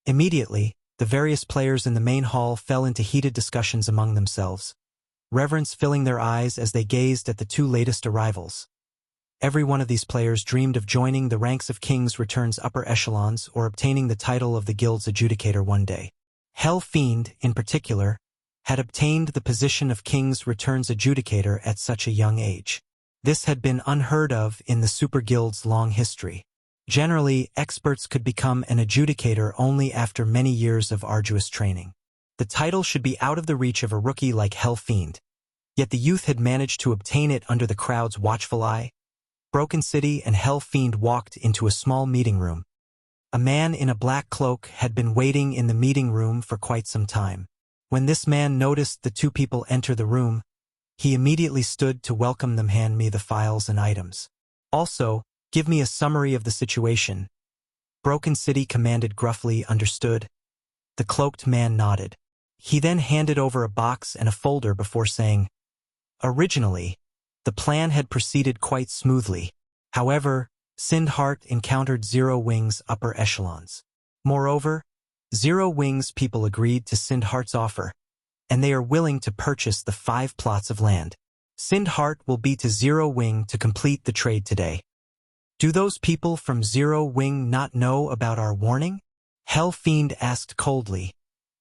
Immediately, the various players in the main hall fell into heated discussions among themselves, reverence filling their eyes as they gazed at the two latest arrivals. Every one of these players dreamed of joining the ranks of King's Return's upper echelons or obtaining the title of the guild's Adjudicator one day. Fiend, in particular, had obtained the position of King's Return's Adjudicator at such a young age. This had been unheard of in the Super Guild's long history. Generally, experts could become an Adjudicator only after many years of arduous training. The title should be out of the reach of a rookie like Fiend. Yet the youth had managed to obtain it under the crowd's watchful eye. Broken City and Fiend walked into a small meeting room. A man in a black cloak had been waiting in the meeting room for quite some time. When this man noticed the two people enter the room, he immediately stood to welcome them. Hand me the files and items. Also, give me a summary of the situation. Broken City commanded gruffly. Understood. The cloaked man nodded. He then handed over a box and a folder before saying, Originally, the plan had proceeded quite smoothly. However, Sindhart encountered Zero Wing's upper echelons. Moreover, Zero Wing's people agreed to Sindhart's offer, and they are willing to purchase the 5 plots of land. Sindhart will be to Zero Wing to complete the trade today. Do those people from Zero Wing not know about our warning? Fiend asked coldly.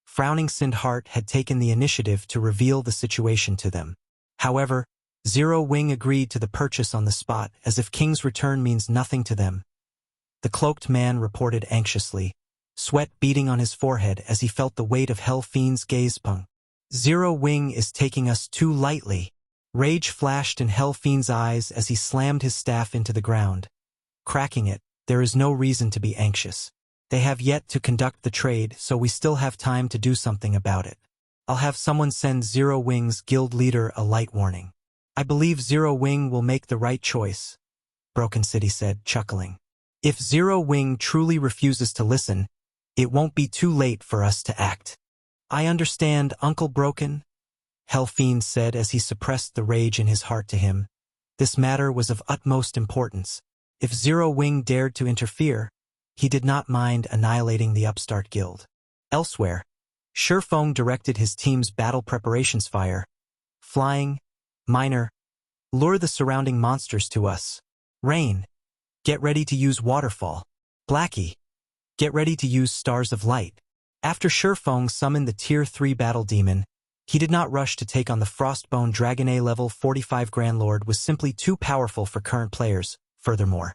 Frowning, Sindhart had taken the initiative to reveal the situation to them. However, Zero Wing agreed to the purchase on the spot, as if King's Return means nothing to them. The cloaked man reported anxiously, sweat beading on his forehead as he felt the weight of Fiend's gaze. Zero Wing is taking us too lightly. Rage flashed in Fiend's eyes as he slammed his staff into the ground. Cracking it, there is no reason to be anxious. They have yet to conduct the trade, so we still have time to do something about it. I'll have someone send Zero Wing's guild leader a light warning. I believe Zero Wing will make the right choice, Broken City said, chuckling. If Zero Wing truly refuses to listen, it won't be too late for us to act. I understand, Uncle Broken, Fiend said as he suppressed the rage in his heart. To him, this matter was of utmost importance. If Zero Wing dared to interfere, he did not mind annihilating the upstart guild. Elsewhere, Feng directed his team's battle preparations. Fire, Flying, Minor, lure the surrounding monsters to us. Rain, get ready to use Waterfall. Blackie, get ready to use Stars of Light. After Feng summoned the Tier 3 Battle Demon, he did not rush to take on the Frostbone Dragon. A level 45 Grand Lord was simply too powerful for current players. Furthermore,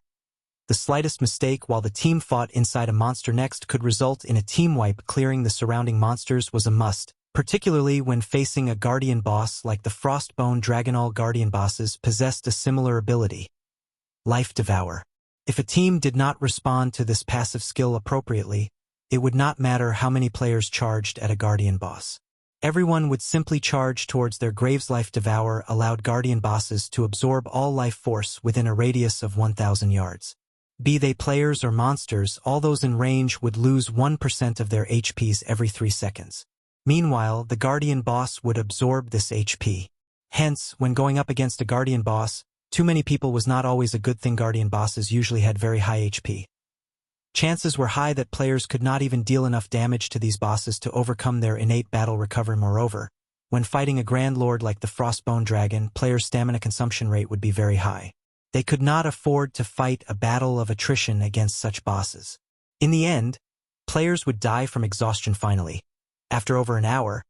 the slightest mistake while the team fought inside a monster next could result in a team wipe. Clearing the surrounding monsters was a must, particularly when facing a guardian boss like the Frostbone Dragon. All guardian bosses possessed a similar ability, Life Devour. If a team did not respond to this passive skill appropriately, it would not matter how many players charged at a guardian boss. Everyone would simply charge towards their graves. Life Devour allowed guardian bosses to absorb all life force within a radius of 1,000 yards. Be they players or monsters, all those in range would lose 1% of their HPs every 3 seconds. Meanwhile, the guardian boss would absorb this HP. Hence, when going up against a guardian boss, too many people was not always a good thing. Guardian bosses usually had very high HP. Chances were high that players could not even deal enough damage to these bosses to overcome their innate battle recovery. Moreover, when fighting a Grand Lord like the Frostbone Dragon, players' stamina consumption rate would be very high. They could not afford to fight a battle of attrition against such bosses. In the end, players would die from exhaustion. Finally, after over an hour,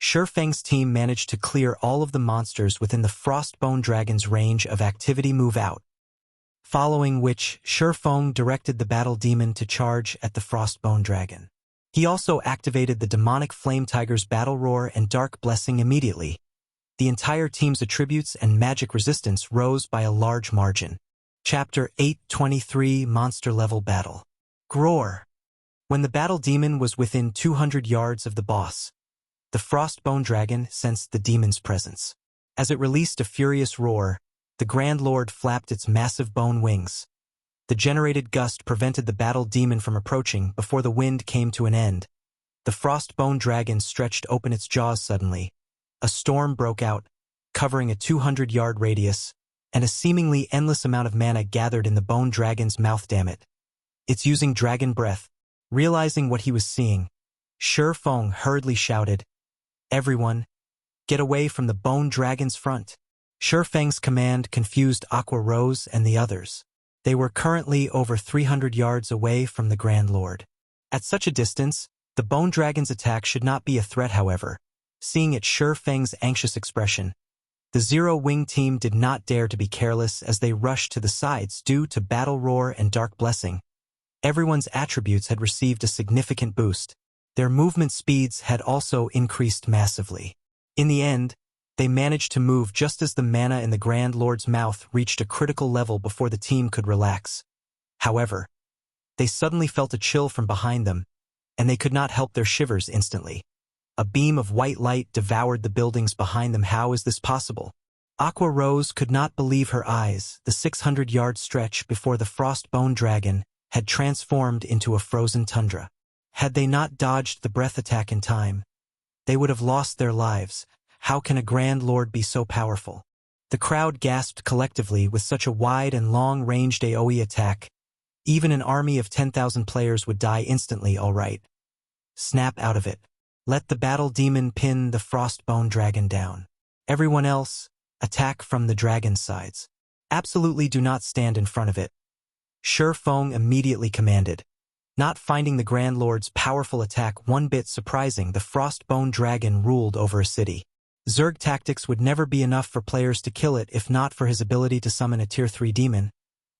Feng's team managed to clear all of the monsters within the Frostbone Dragon's range of activity. Move out. Following which, Feng directed the Battle Demon to charge at the Frostbone Dragon. He also activated the demonic Flame Tiger's Battle Roar and Dark Blessing immediately. The entire team's attributes and magic resistance rose by a large margin. Chapter 823 Monster Level Battle. Groar. When the Battle Demon was within 200 yards of the boss, the Frostbone Dragon sensed the demon's presence. As it released a furious roar, the Grand Lord flapped its massive bone wings. The generated gust prevented the battle demon from approaching before the wind came to an end. The frost-bone dragon stretched open its jaws suddenly. A storm broke out, covering a 200-yard radius, and a seemingly endless amount of mana gathered in the bone dragon's mouth. Damn it. It's using dragon breath. Realizing what he was seeing, Feng hurriedly shouted, "Everyone, get away from the bone dragon's front." Feng's command confused Aqua Rose and the others. They were currently over 300 yards away from the Grand Lord. At such a distance, the bone dragon's attack should not be a threat. However, seeing it Feng's anxious expression, the Zero-Wing team did not dare to be careless as they rushed to the sides due to Battle Roar and Dark Blessing. Everyone's attributes had received a significant boost. Their movement speeds had also increased massively. In the end, they managed to move just as the mana in the Grand Lord's mouth reached a critical level before the team could relax. However, they suddenly felt a chill from behind them, and they could not help their shivers instantly. A beam of white light devoured the buildings behind them. How is this possible? Aqua Rose could not believe her eyes. The 600-yard stretch before the frost-bone dragon had transformed into a frozen tundra. Had they not dodged the breath attack in time, they would have lost their lives. How can a Grand Lord be so powerful? The crowd gasped collectively. With such a wide and long-ranged AoE attack, even an army of 10,000 players would die instantly. All right. Snap out of it. Let the battle demon pin the frostbone dragon down. Everyone else, attack from the dragon's sides. Absolutely do not stand in front of it. Feng immediately commanded. Not finding the Grand Lord's powerful attack one bit surprising, the frostbone dragon ruled over a city. Zerg tactics would never be enough for players to kill it if not for his ability to summon a Tier 3 demon.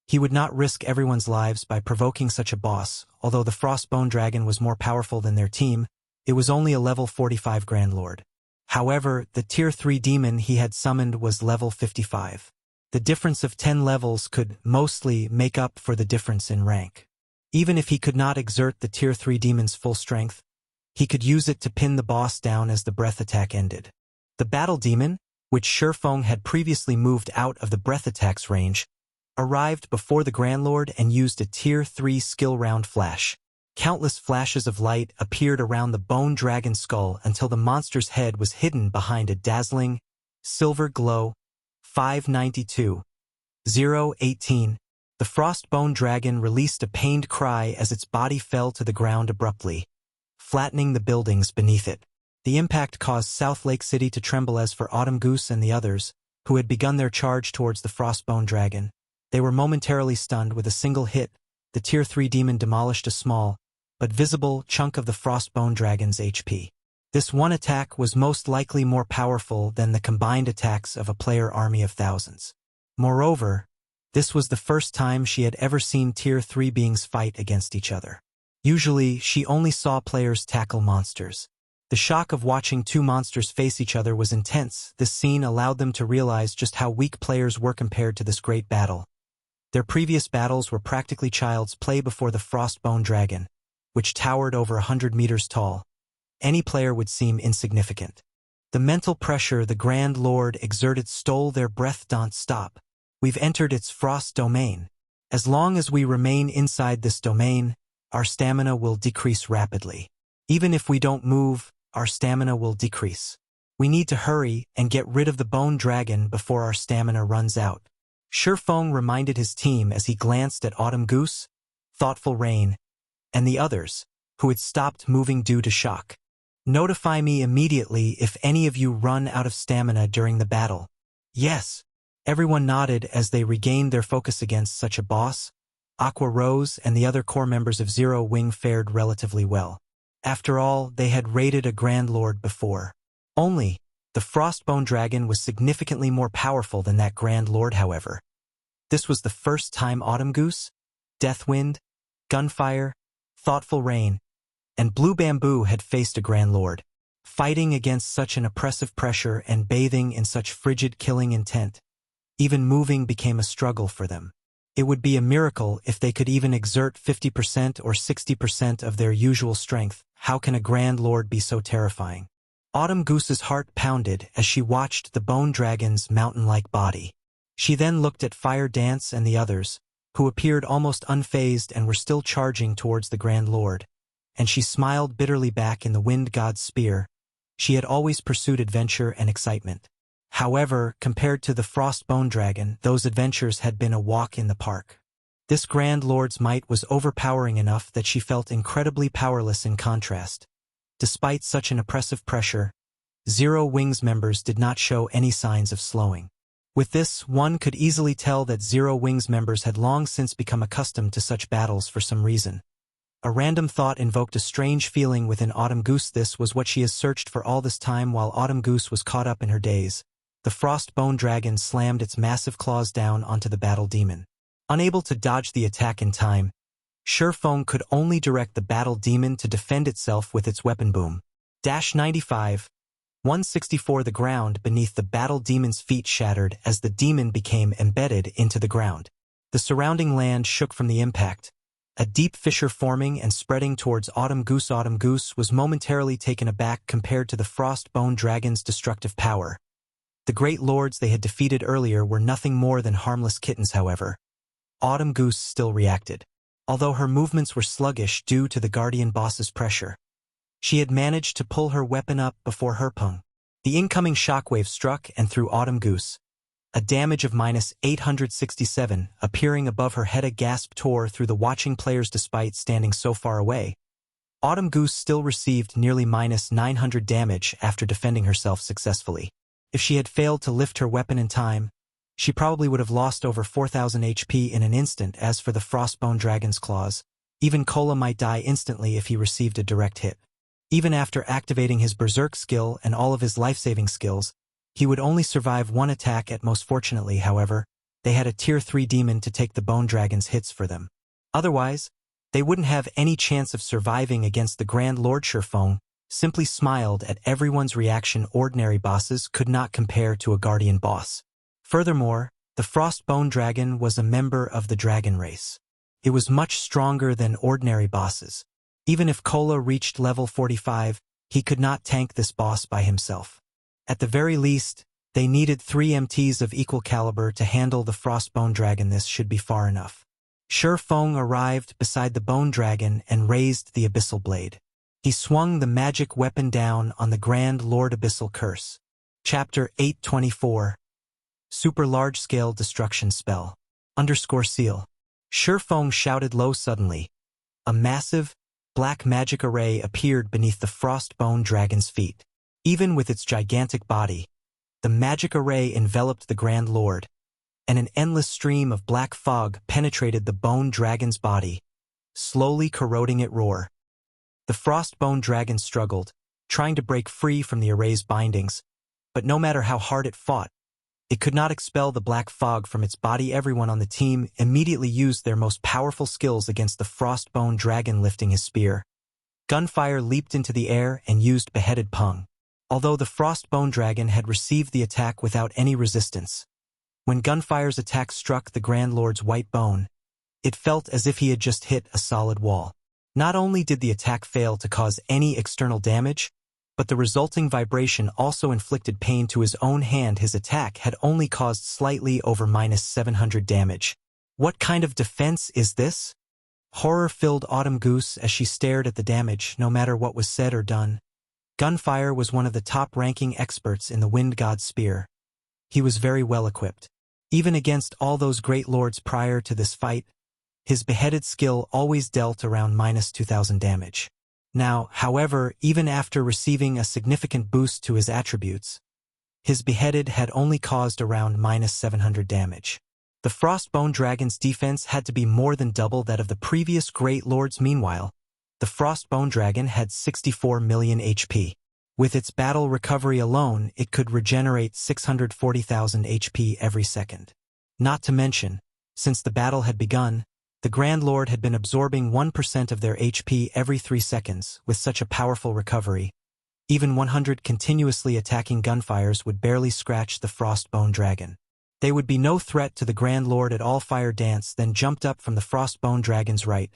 He would not risk everyone's lives by provoking such a boss. Although the frostbone dragon was more powerful than their team, it was only a level 45 Grand Lord. However, the Tier 3 demon he had summoned was level 55. The difference of 10 levels could mostly make up for the difference in rank. Even if he could not exert the Tier 3 demon's full strength, he could use it to pin the boss down as the breath attack ended. The battle demon, which Feng had previously moved out of the breath attack's range, arrived before the Grand Lord and used a Tier 3 skill round flash. Countless flashes of light appeared around the bone dragon's skull until the monster's head was hidden behind a dazzling, silver glow. 592. 018. The frostbone dragon released a pained cry as its body fell to the ground abruptly, flattening the buildings beneath it. The impact caused South Lake City to tremble. As for Autumn Goose and the others, who had begun their charge towards the frostbone dragon, they were momentarily stunned. With a single hit, the Tier 3 demon demolished a small, but visible, chunk of the frostbone dragon's HP. This one attack was most likely more powerful than the combined attacks of a player army of thousands. Moreover, this was the first time she had ever seen Tier 3 beings fight against each other. Usually, she only saw players tackle monsters. The shock of watching two monsters face each other was intense. This scene allowed them to realize just how weak players were compared to this great battle. Their previous battles were practically child's play before the frostbone dragon, which towered over 100 meters tall. Any player would seem insignificant. The mental pressure the Grand Lord exerted stole their breath. Don't stop. We've entered its frost domain. As long as we remain inside this domain, our stamina will decrease rapidly. Even if we don't move, our stamina will decrease. We need to hurry and get rid of the bone dragon before our stamina runs out. Feng reminded his team as he glanced at Autumn Goose, Thoughtful Rain, and the others, who had stopped moving due to shock. Notify me immediately if any of you run out of stamina during the battle. Yes. Everyone nodded as they regained their focus. Against such a boss, Aqua Rose and the other core members of Zero Wing fared relatively well. After all, they had raided a Grand Lord before. Only, the frostbone dragon was significantly more powerful than that Grand Lord. However, this was the first time Autumn Goose, Deathwind, Gunfire, Thoughtful Rain, and Blue Bamboo had faced a Grand Lord. Fighting against such an oppressive pressure and bathing in such frigid killing intent, even moving became a struggle for them. It would be a miracle if they could even exert 50% or 60% of their usual strength. How can a Grand Lord be so terrifying? Autumn Goose's heart pounded as she watched the bone dragon's mountain-like body. She then looked at Fire Dance and the others, who appeared almost unfazed and were still charging towards the Grand Lord, and she smiled bitterly back in the Wind God's spear. She had always pursued adventure and excitement. However, compared to the Frost Bone Dragon, those adventures had been a walk in the park. This Grand Lord's might was overpowering enough that she felt incredibly powerless in contrast. Despite such an oppressive pressure, Zero Wings members did not show any signs of slowing. With this, one could easily tell that Zero Wings members had long since become accustomed to such battles for some reason. A random thought invoked a strange feeling within Autumn Goose. This was what she has searched for all this time. While Autumn Goose was caught up in her daze, the Frost Bone Dragon slammed its massive claws down onto the battle demon. Unable to dodge the attack in time, Feng could only direct the battle demon to defend itself with its weapon boom. 95. 164. The ground beneath the battle demon's feet shattered as the demon became embedded into the ground. The surrounding land shook from the impact, a deep fissure forming and spreading towards Autumn Goose. Autumn Goose was momentarily taken aback compared to the Frost Bone Dragon's destructive power. The great lords they had defeated earlier were nothing more than harmless kittens. However, Autumn Goose still reacted. Although her movements were sluggish due to the Guardian Boss's pressure, she had managed to pull her weapon up before her pung. The incoming shockwave struck and threw Autumn Goose. A damage of -867 appearing above her head. A gasp tore through the watching players despite standing so far away. Autumn Goose still received nearly -900 damage after defending herself successfully. If she had failed to lift her weapon in time, she probably would have lost over 4,000 HP in an instant. As for the Frostbone Dragon's claws, even Kola might die instantly if he received a direct hit. Even after activating his Berserk skill and all of his life-saving skills, he would only survive one attack at most. Fortunately, however, they had a Tier 3 demon to take the Bone Dragon's hits for them. Otherwise, they wouldn't have any chance of surviving against the Grand Lord. Feng simply smiled at everyone's reaction. Ordinary bosses could not compare to a Guardian boss. Furthermore, the Frostbone Dragon was a member of the dragon race. It was much stronger than ordinary bosses. Even if Kola reached level 45, he could not tank this boss by himself. At the very least, they needed 3 MTs of equal caliber to handle the Frostbone Dragon. This should be far enough. Feng arrived beside the Bone Dragon and raised the Abyssal Blade. He swung the magic weapon down on the Grand Lord. Abyssal Curse. Chapter 824. Super Large-Scale Destruction Spell. _seal. Feng shouted low. Suddenly, a massive, black magic array appeared beneath the Frostbone Dragon's feet. Even with its gigantic body, the magic array enveloped the Grand Lord, and an endless stream of black fog penetrated the Bone Dragon's body, slowly corroding it. Roar. The Frostbone Dragon struggled, trying to break free from the array's bindings, but no matter how hard it fought, it could not expel the black fog from its body. Everyone on the team immediately used their most powerful skills against the Frostbone Dragon. Lifting his spear, Gunfire leaped into the air and used Beheaded Pung. Although the Frostbone Dragon had received the attack without any resistance, when Gunfire's attack struck the Grand Lord's white bone, it felt as if he had just hit a solid wall. Not only did the attack fail to cause any external damage, but the resulting vibration also inflicted pain to his own hand. His attack had only caused slightly over -700 damage. What kind of defense is this? Horror filled Autumn Goose as she stared at the damage. No matter what was said or done, Gunfire was one of the top-ranking experts in the Wind God's spear. He was very well equipped. Even against all those great lords prior to this fight, his beheaded skill always dealt around -2,000 damage. Now, however, even after receiving a significant boost to his attributes, his beheaded had only caused around -700 damage. The Frostbone Dragon's defense had to be more than double that of the previous Great Lords. Meanwhile, the Frostbone Dragon had 64 million HP. With its battle recovery alone, it could regenerate 640,000 HP every second. Not to mention, since the battle had begun, the Grand Lord had been absorbing 1% of their HP every 3 seconds. With such a powerful recovery, even 100 continuously attacking gunfires would barely scratch the Frostbone Dragon. They would be no threat to the Grand Lord at all. Fire Dance then jumped up from the Frostbone Dragon's right,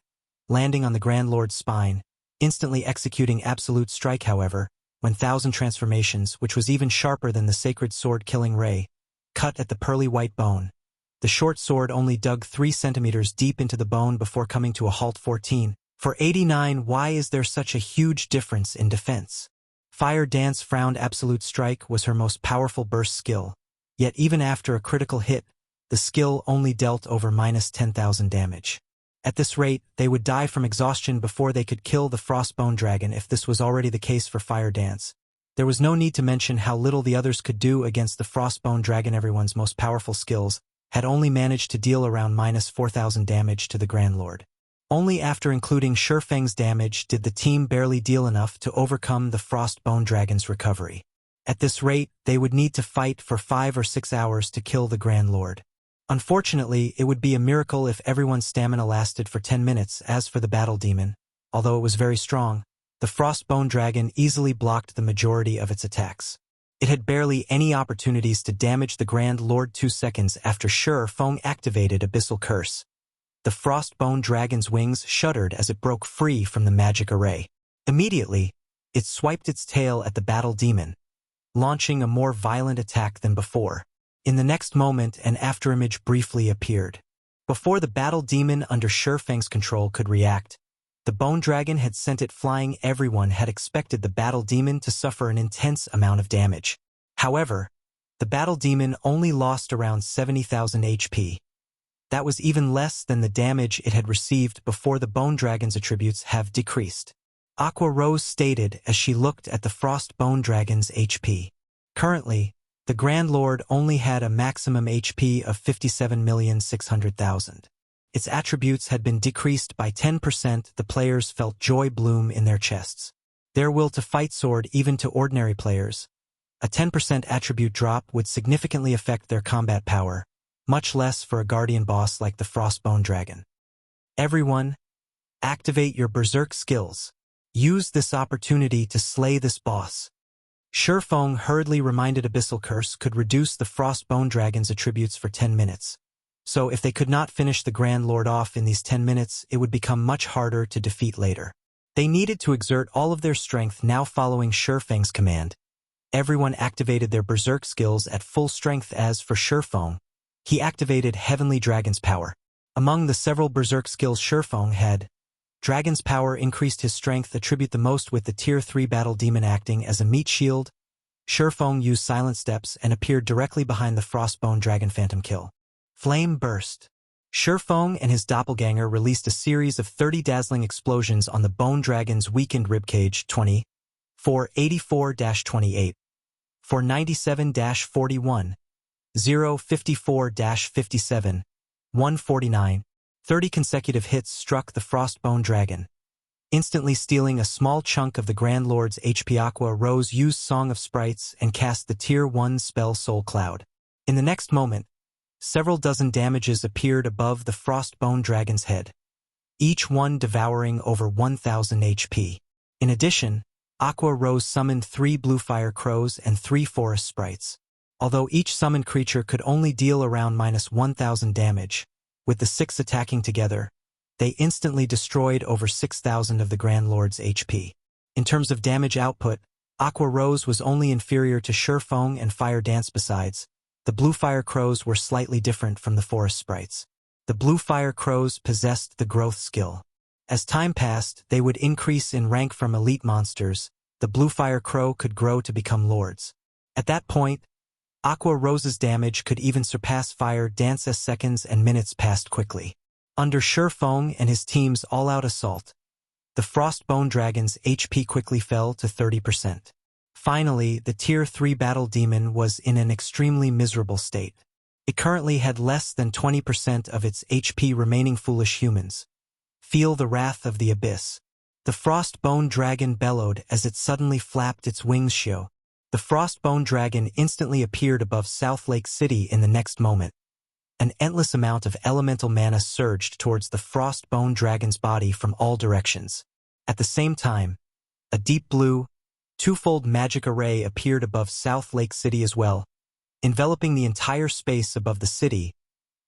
landing on the Grand Lord's spine, instantly executing Absolute Strike. However, 1,000 transformations, which was even sharper than the sacred sword-killing ray, cut at the pearly white bone. The short sword only dug 3 centimeters deep into the bone before coming to a halt. 14. For 89, why is there such a huge difference in defense? Fire Dance frowned. Absolute Strike was her most powerful burst skill, yet even after a critical hit, the skill only dealt over -10,000 damage. At this rate, they would die from exhaustion before they could kill the Frostbone Dragon. If this was already the case for Fire Dance, there was no need to mention how little the others could do against the Frostbone Dragon. Everyone's most powerful skills had only managed to deal around -4,000 damage to the Grand Lord. Only after including Feng's damage did the team barely deal enough to overcome the Frostbone Dragon's recovery. At this rate, they would need to fight for 5 or 6 hours to kill the Grand Lord. Unfortunately, it would be a miracle if everyone's stamina lasted for 10 minutes. As for the Battle Demon, although it was very strong, the Frostbone Dragon easily blocked the majority of its attacks. It had barely any opportunities to damage the Grand Lord. 2 seconds after Feng activated Abyssal Curse, the Frostbone Dragon's wings shuddered as it broke free from the magic array. Immediately, it swiped its tail at the Battle Demon, launching a more violent attack than before. In the next moment, an afterimage briefly appeared. Before the Battle Demon under Feng's control could react, the Bone Dragon had sent it flying. Everyone had expected the Battle Demon to suffer an intense amount of damage. However, the Battle Demon only lost around 70,000 HP. That was even less than the damage it had received before. The Bone Dragon's attributes have decreased, Aqua Rose stated as she looked at the Frostbone Dragon's HP. Currently, the Grand Lord only had a maximum HP of 57,600,000. Its attributes had been decreased by 10%. The players felt joy bloom in their chests. Their will to fight soared even to ordinary players. A 10% attribute drop would significantly affect their combat power, much less for a guardian boss like the Frostbone Dragon. Everyone, activate your berserk skills. Use this opportunity to slay this boss. Feng hurriedly reminded Abyssal Curse could reduce the Frostbone Dragon's attributes for 10 minutes. So if they could not finish the Grand Lord off in these 10 minutes, it would become much harder to defeat later. They needed to exert all of their strength now. Following Feng's command, everyone activated their berserk skills at full strength. As for Feng, he activated Heavenly Dragon's Power. Among the several berserk skills Feng had, Dragon's Power increased his strength attribute the most, with the Tier 3 Battle Demon acting as a meat shield. Feng used Silent Steps and appeared directly behind the Frostbone Dragon. Phantom Kill. Flame Burst. Feng and his doppelganger released a series of 30 dazzling explosions on the Bone Dragon's weakened ribcage. 20. 484-28. 497-41. 054-57. 149. 30 consecutive hits struck the Frostbone Dragon, instantly stealing a small chunk of the Grand Lord's HP. Aqua Rose used Song of Sprites and cast the Tier 1 spell Soul Cloud. In the next moment, several dozen damages appeared above the Frostbone Dragon's head, each one devouring over 1,000 HP. In addition, Aqua Rose summoned 3 Blue Fire Crows and 3 Forest Sprites. Although each summoned creature could only deal around -1,000 damage, with the 6 attacking together, they instantly destroyed over 6,000 of the Grand Lord's HP. In terms of damage output, Aqua Rose was only inferior to Feng and Fire Dance. Besides, the Blue Fire Crows were slightly different from the Forest Sprites. The Blue Fire Crows possessed the growth skill. As time passed, they would increase in rank from elite monsters. The Blue Fire Crow could grow to become lords. At that point, Aqua Rose's damage could even surpass Fire Dance's. Seconds and minutes passed quickly. Under Feng and his team's all-out assault, the Frostbone Dragon's HP quickly fell to 30%. Finally, the Tier 3 Battle Demon was in an extremely miserable state. It currently had less than 20% of its HP remaining. Foolish humans, feel the wrath of the abyss. The Frostbone Dragon bellowed as it suddenly flapped its wings. The Frostbone Dragon instantly appeared above South Lake City. In the next moment, an endless amount of elemental mana surged towards the Frostbone Dragon's body from all directions. At the same time, a deep blue, twofold magic array appeared above South Lake City as well, enveloping the entire space above the city.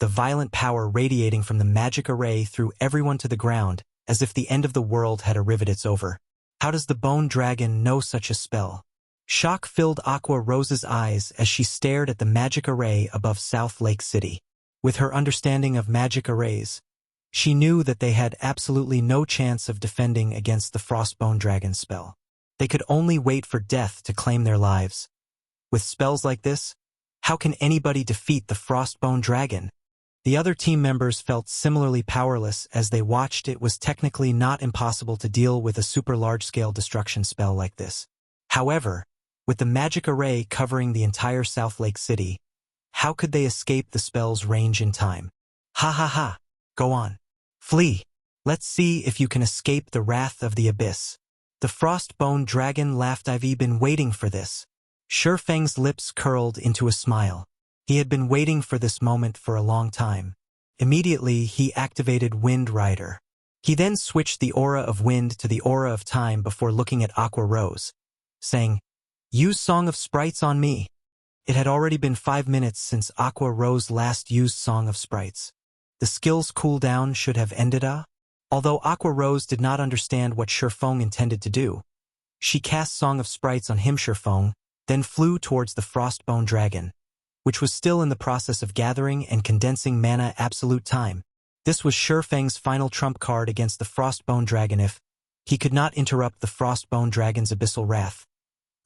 The violent power radiating from the magic array threw everyone to the ground, as if the end of the world had arrived. It's over. How does the Bone Dragon know such a spell? Shock filled Aqua Rose's eyes as she stared at the magic array above South Lake City. With her understanding of magic arrays, she knew that they had absolutely no chance of defending against the Frostbone Dragon spell. They could only wait for death to claim their lives. With spells like this, how can anybody defeat the Frostbone Dragon? The other team members felt similarly powerless as they watched. It was technically not impossible to deal with a super large-scale destruction spell like this. However, with the magic array covering the entire South Lake City, how could they escape the spell's range in time? Ha ha ha! Go on. Flee! Let's see if you can escape the wrath of the abyss. The Frostbone Dragon laughed. I've been waiting for this. Feng's lips curled into a smile. He had been waiting for this moment for a long time. Immediately, he activated Wind Rider. He then switched the aura of wind to the aura of time before looking at Aqua Rose, saying, "Use Song of Sprites on me." It had already been 5 minutes since Aqua Rose last used Song of Sprites. The skill's cooldown should have ended. Although Aqua Rose did not understand what Feng intended to do, she cast Song of Sprites on him. Feng then flew towards the Frostbone Dragon, which was still in the process of gathering and condensing mana absolute time. This was Feng's final trump card against the Frostbone Dragon if he could not interrupt the Frostbone Dragon's abyssal wrath.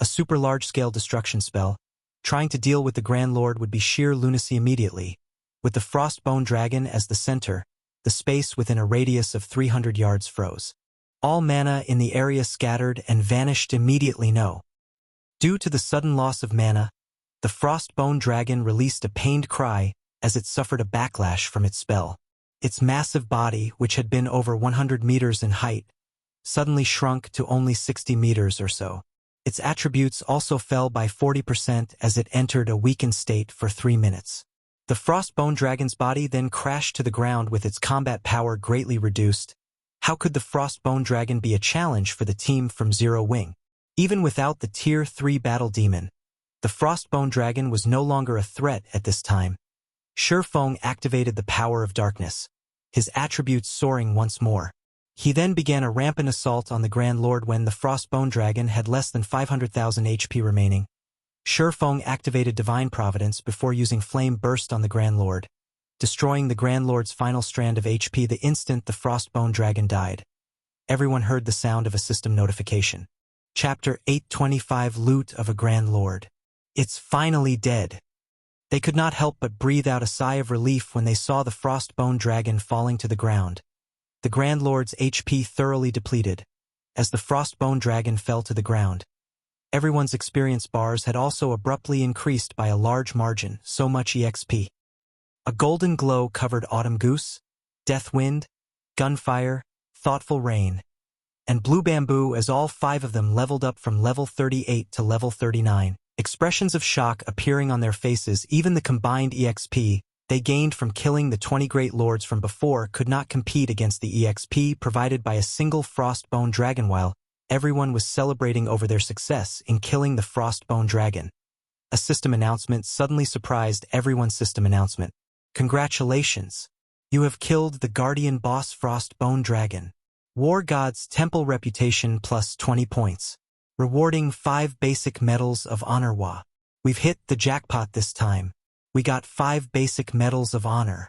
A super large-scale destruction spell, trying to deal with the Grand Lord would be sheer lunacy immediately. With the Frostbone Dragon as the center, the space within a radius of 300 yards froze. All mana in the area scattered and vanished immediately. Due to the sudden loss of mana, the Frostbone Dragon released a pained cry as it suffered a backlash from its spell. Its massive body, which had been over 100 meters in height, suddenly shrunk to only 60 meters or so. Its attributes also fell by 40% as it entered a weakened state for 3 minutes. The Frostbone Dragon's body then crashed to the ground with its combat power greatly reduced. How could the Frostbone Dragon be a challenge for the team from Zero Wing? Even without the Tier 3 Battle Demon, the Frostbone Dragon was no longer a threat at this time. Feng activated the power of darkness, his attributes soaring once more. He then began a rampant assault on the Grand Lord when the Frostbone Dragon had less than 500,000 HP remaining. Feng activated Divine Providence before using Flame Burst on the Grand Lord, destroying the Grand Lord's final strand of HP the instant the Frostbone Dragon died. Everyone heard the sound of a system notification. Chapter 825 Loot of a Grand Lord. It's finally dead. They could not help but breathe out a sigh of relief when they saw the Frostbone Dragon falling to the ground. The Grand Lord's HP thoroughly depleted. As the Frostbone Dragon fell to the ground, everyone's experience bars had also abruptly increased by a large margin, so much EXP. A golden glow covered Autumn Goose, Death Wind, Gunfire, Thoughtful Rain, and Blue Bamboo as all 5 of them leveled up from level 38 to level 39. Expressions of shock appearing on their faces. Even the combined EXP they gained from killing the 20 Great Lords from before could not compete against the EXP provided by a single Frostbone Dragon. While everyone was celebrating over their success in killing the Frostbone Dragon, a system announcement suddenly surprised everyone's system announcement. Congratulations! You have killed the Guardian Boss Frostbone Dragon. War God's Temple Reputation plus 20 points. Rewarding 5 basic medals of honor. We've hit the jackpot this time. We got 5 basic medals of honor.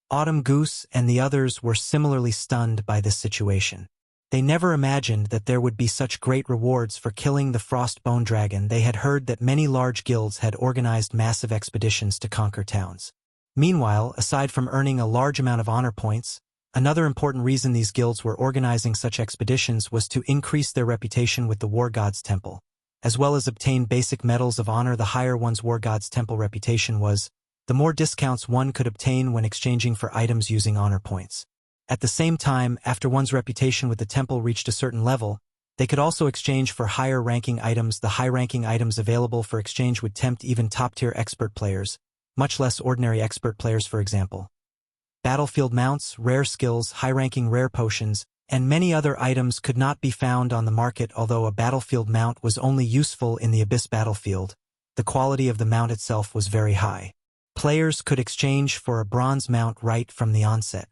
Autumn Goose and the others were similarly stunned by this situation. They never imagined that there would be such great rewards for killing the Frostbone Dragon. They had heard that many large guilds had organized massive expeditions to conquer towns. Meanwhile, aside from earning a large amount of honor points, another important reason these guilds were organizing such expeditions was to increase their reputation with the War God's Temple, as well as obtain basic medals of honor. The higher one's War God's Temple reputation was, the more discounts one could obtain when exchanging for items using honor points. At the same time, after one's reputation with the temple reached a certain level, they could also exchange for higher-ranking items. The high-ranking items available for exchange would tempt even top-tier expert players, much less ordinary expert players. For example, battlefield mounts, rare skills, high-ranking rare potions, and many other items could not be found on the market. Although a battlefield mount was only useful in the Abyss battlefield, the quality of the mount itself was very high. Players could exchange for a bronze mount right from the onset.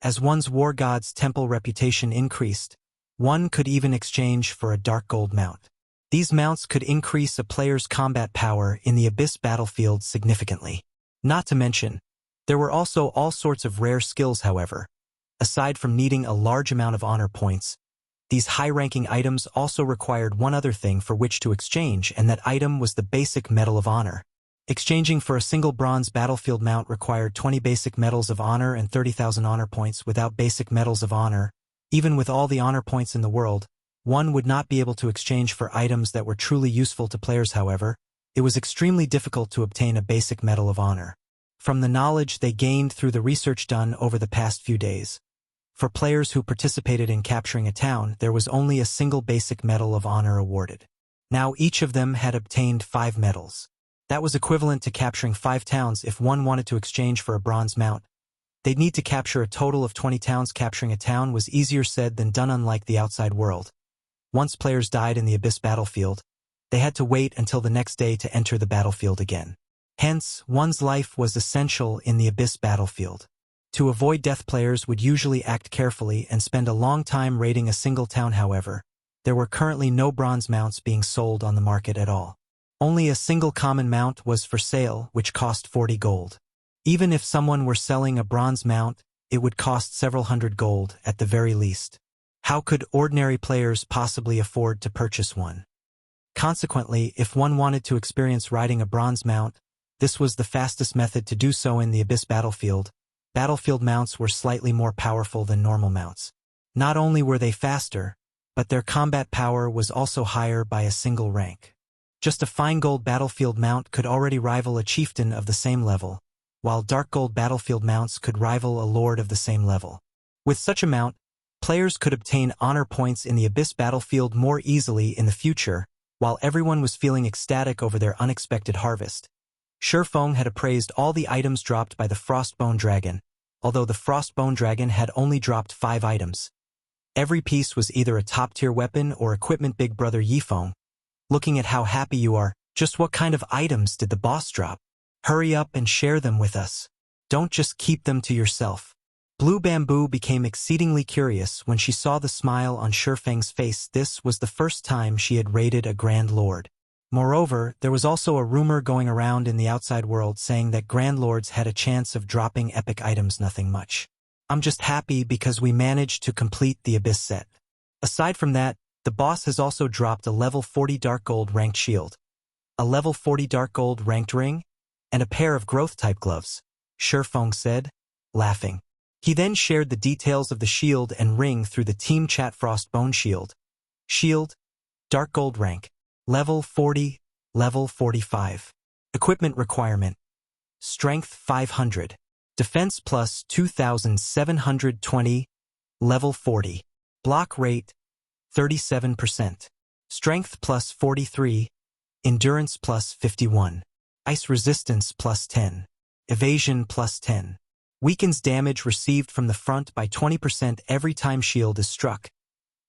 As one's War God's Temple reputation increased, One could even exchange for a dark gold mount. These mounts could increase a player's combat power in the Abyss battlefield significantly. Not to mention, there were also all sorts of rare skills however. Aside from needing a large amount of honor points, these high-ranking items also required one other thing for which to exchange, and that item was the basic Medal of Honor. Exchanging for a single bronze battlefield mount required 20 basic Medals of Honor and 30,000 honor points. Without basic Medals of Honor, even with all the honor points in the world, one would not be able to exchange for items that were truly useful to players. However, it was extremely difficult to obtain a basic Medal of Honor. From the knowledge they gained through the research done over the past few days, for players who participated in capturing a town, there was only a single basic Medal of Honor awarded. Now each of them had obtained 5 medals. That was equivalent to capturing 5 towns. If one wanted to exchange for a bronze mount, they'd need to capture a total of 20 towns. Capturing a town was easier said than done. Unlike the outside world, once players died in the Abyss battlefield, they had to wait until the next day to enter the battlefield again. Hence, one's life was essential in the Abyss battlefield. To avoid death, players would usually act carefully and spend a long time raiding a single town. However, there were currently no bronze mounts being sold on the market at all. Only a single common mount was for sale, which cost 40 gold. Even if someone were selling a bronze mount, it would cost several hundred gold at the very least. How could ordinary players possibly afford to purchase one? Consequently, if one wanted to experience riding a bronze mount, this was the fastest method to do so in the Abyss battlefield. Battlefield mounts were slightly more powerful than normal mounts. Not only were they faster, but their combat power was also higher by a single rank. Just a fine gold battlefield mount could already rival a chieftain of the same level, while dark gold battlefield mounts could rival a lord of the same level. With such a mount, players could obtain honor points in the Abyss battlefield more easily in the future, while everyone was feeling ecstatic over their unexpected harvest. Feng had appraised all the items dropped by the Frostbone Dragon, although the Frostbone Dragon had only dropped 5 items. Every piece was either a top-tier weapon or equipment. Big brother Feng, looking at how happy you are, just what kind of items did the boss drop? Hurry up and share them with us. Don't just keep them to yourself. Blue Bamboo became exceedingly curious when she saw the smile on Feng's face. This was the first time she had raided a Grand Lord. Moreover, there was also a rumor going around in the outside world saying that Grand Lords had a chance of dropping epic items. Nothing much. I'm just happy because we managed to complete the Abyss set. Aside from that, the boss has also dropped a level 40 Dark Gold ranked shield, a level 40 Dark Gold ranked ring, and a pair of growth-type gloves, Feng said, laughing. He then shared the details of the shield and ring through the team chat. Frostbone Shield. Shield, Dark Gold rank, level 40, level 45. Equipment requirement: Strength 500. Defense plus 2,720, level 40. Block rate 37%. Strength plus 43. Endurance plus 51. Ice resistance plus 10. Evasion plus 10. Weakens damage received from the front by 20% every time shield is struck.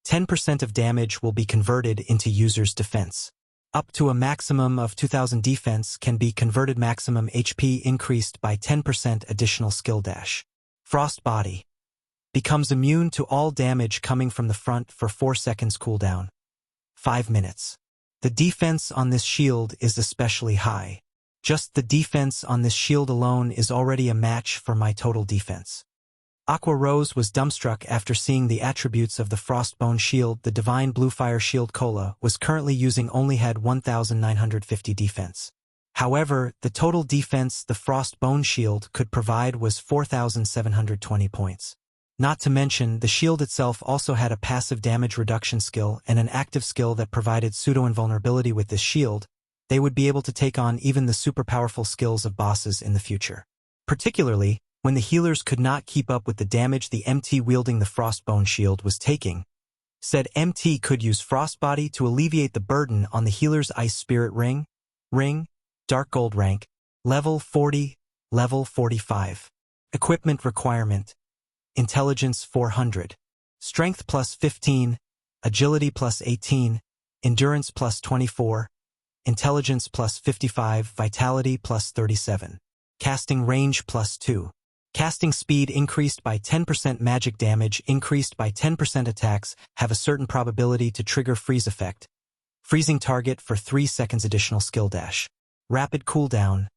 10% of damage will be converted into user's defense. Up to a maximum of 2,000 defense can be converted. Maximum HP increased by 10%. Additional skill dash. Frost Body. Becomes immune to all damage coming from the front for 4 seconds cooldown. 5 minutes. The defense on this shield is especially high. Just the defense on this shield alone is already a match for my total defense. Aqua Rose was dumbstruck after seeing the attributes of the Frostbone Shield. The Divine Bluefire Shield Cola was currently using only had 1,950 defense. However, the total defense the Frostbone Shield could provide was 4,720 points. Not to mention, the shield itself also had a passive damage reduction skill and an active skill that provided pseudo-invulnerability. With this shield, they would be able to take on even the super powerful skills of bosses in the future. Particularly, when the healers could not keep up with the damage the MT wielding the Frostbone Shield was taking. Said MT could use Frostbody to alleviate the burden on the healer's Ice Spirit Ring, Dark Gold rank, level 40, level 45. Equipment requirement: Intelligence 400. Strength plus 15, Agility plus 18, Endurance plus 24, Intelligence plus 55, Vitality plus 37. Casting range plus 2. Casting speed increased by 10%, magic damage increased by 10%, attacks have a certain probability to trigger freeze effect. Freezing target for 3 seconds, additional skill dash. Rapid cooldown.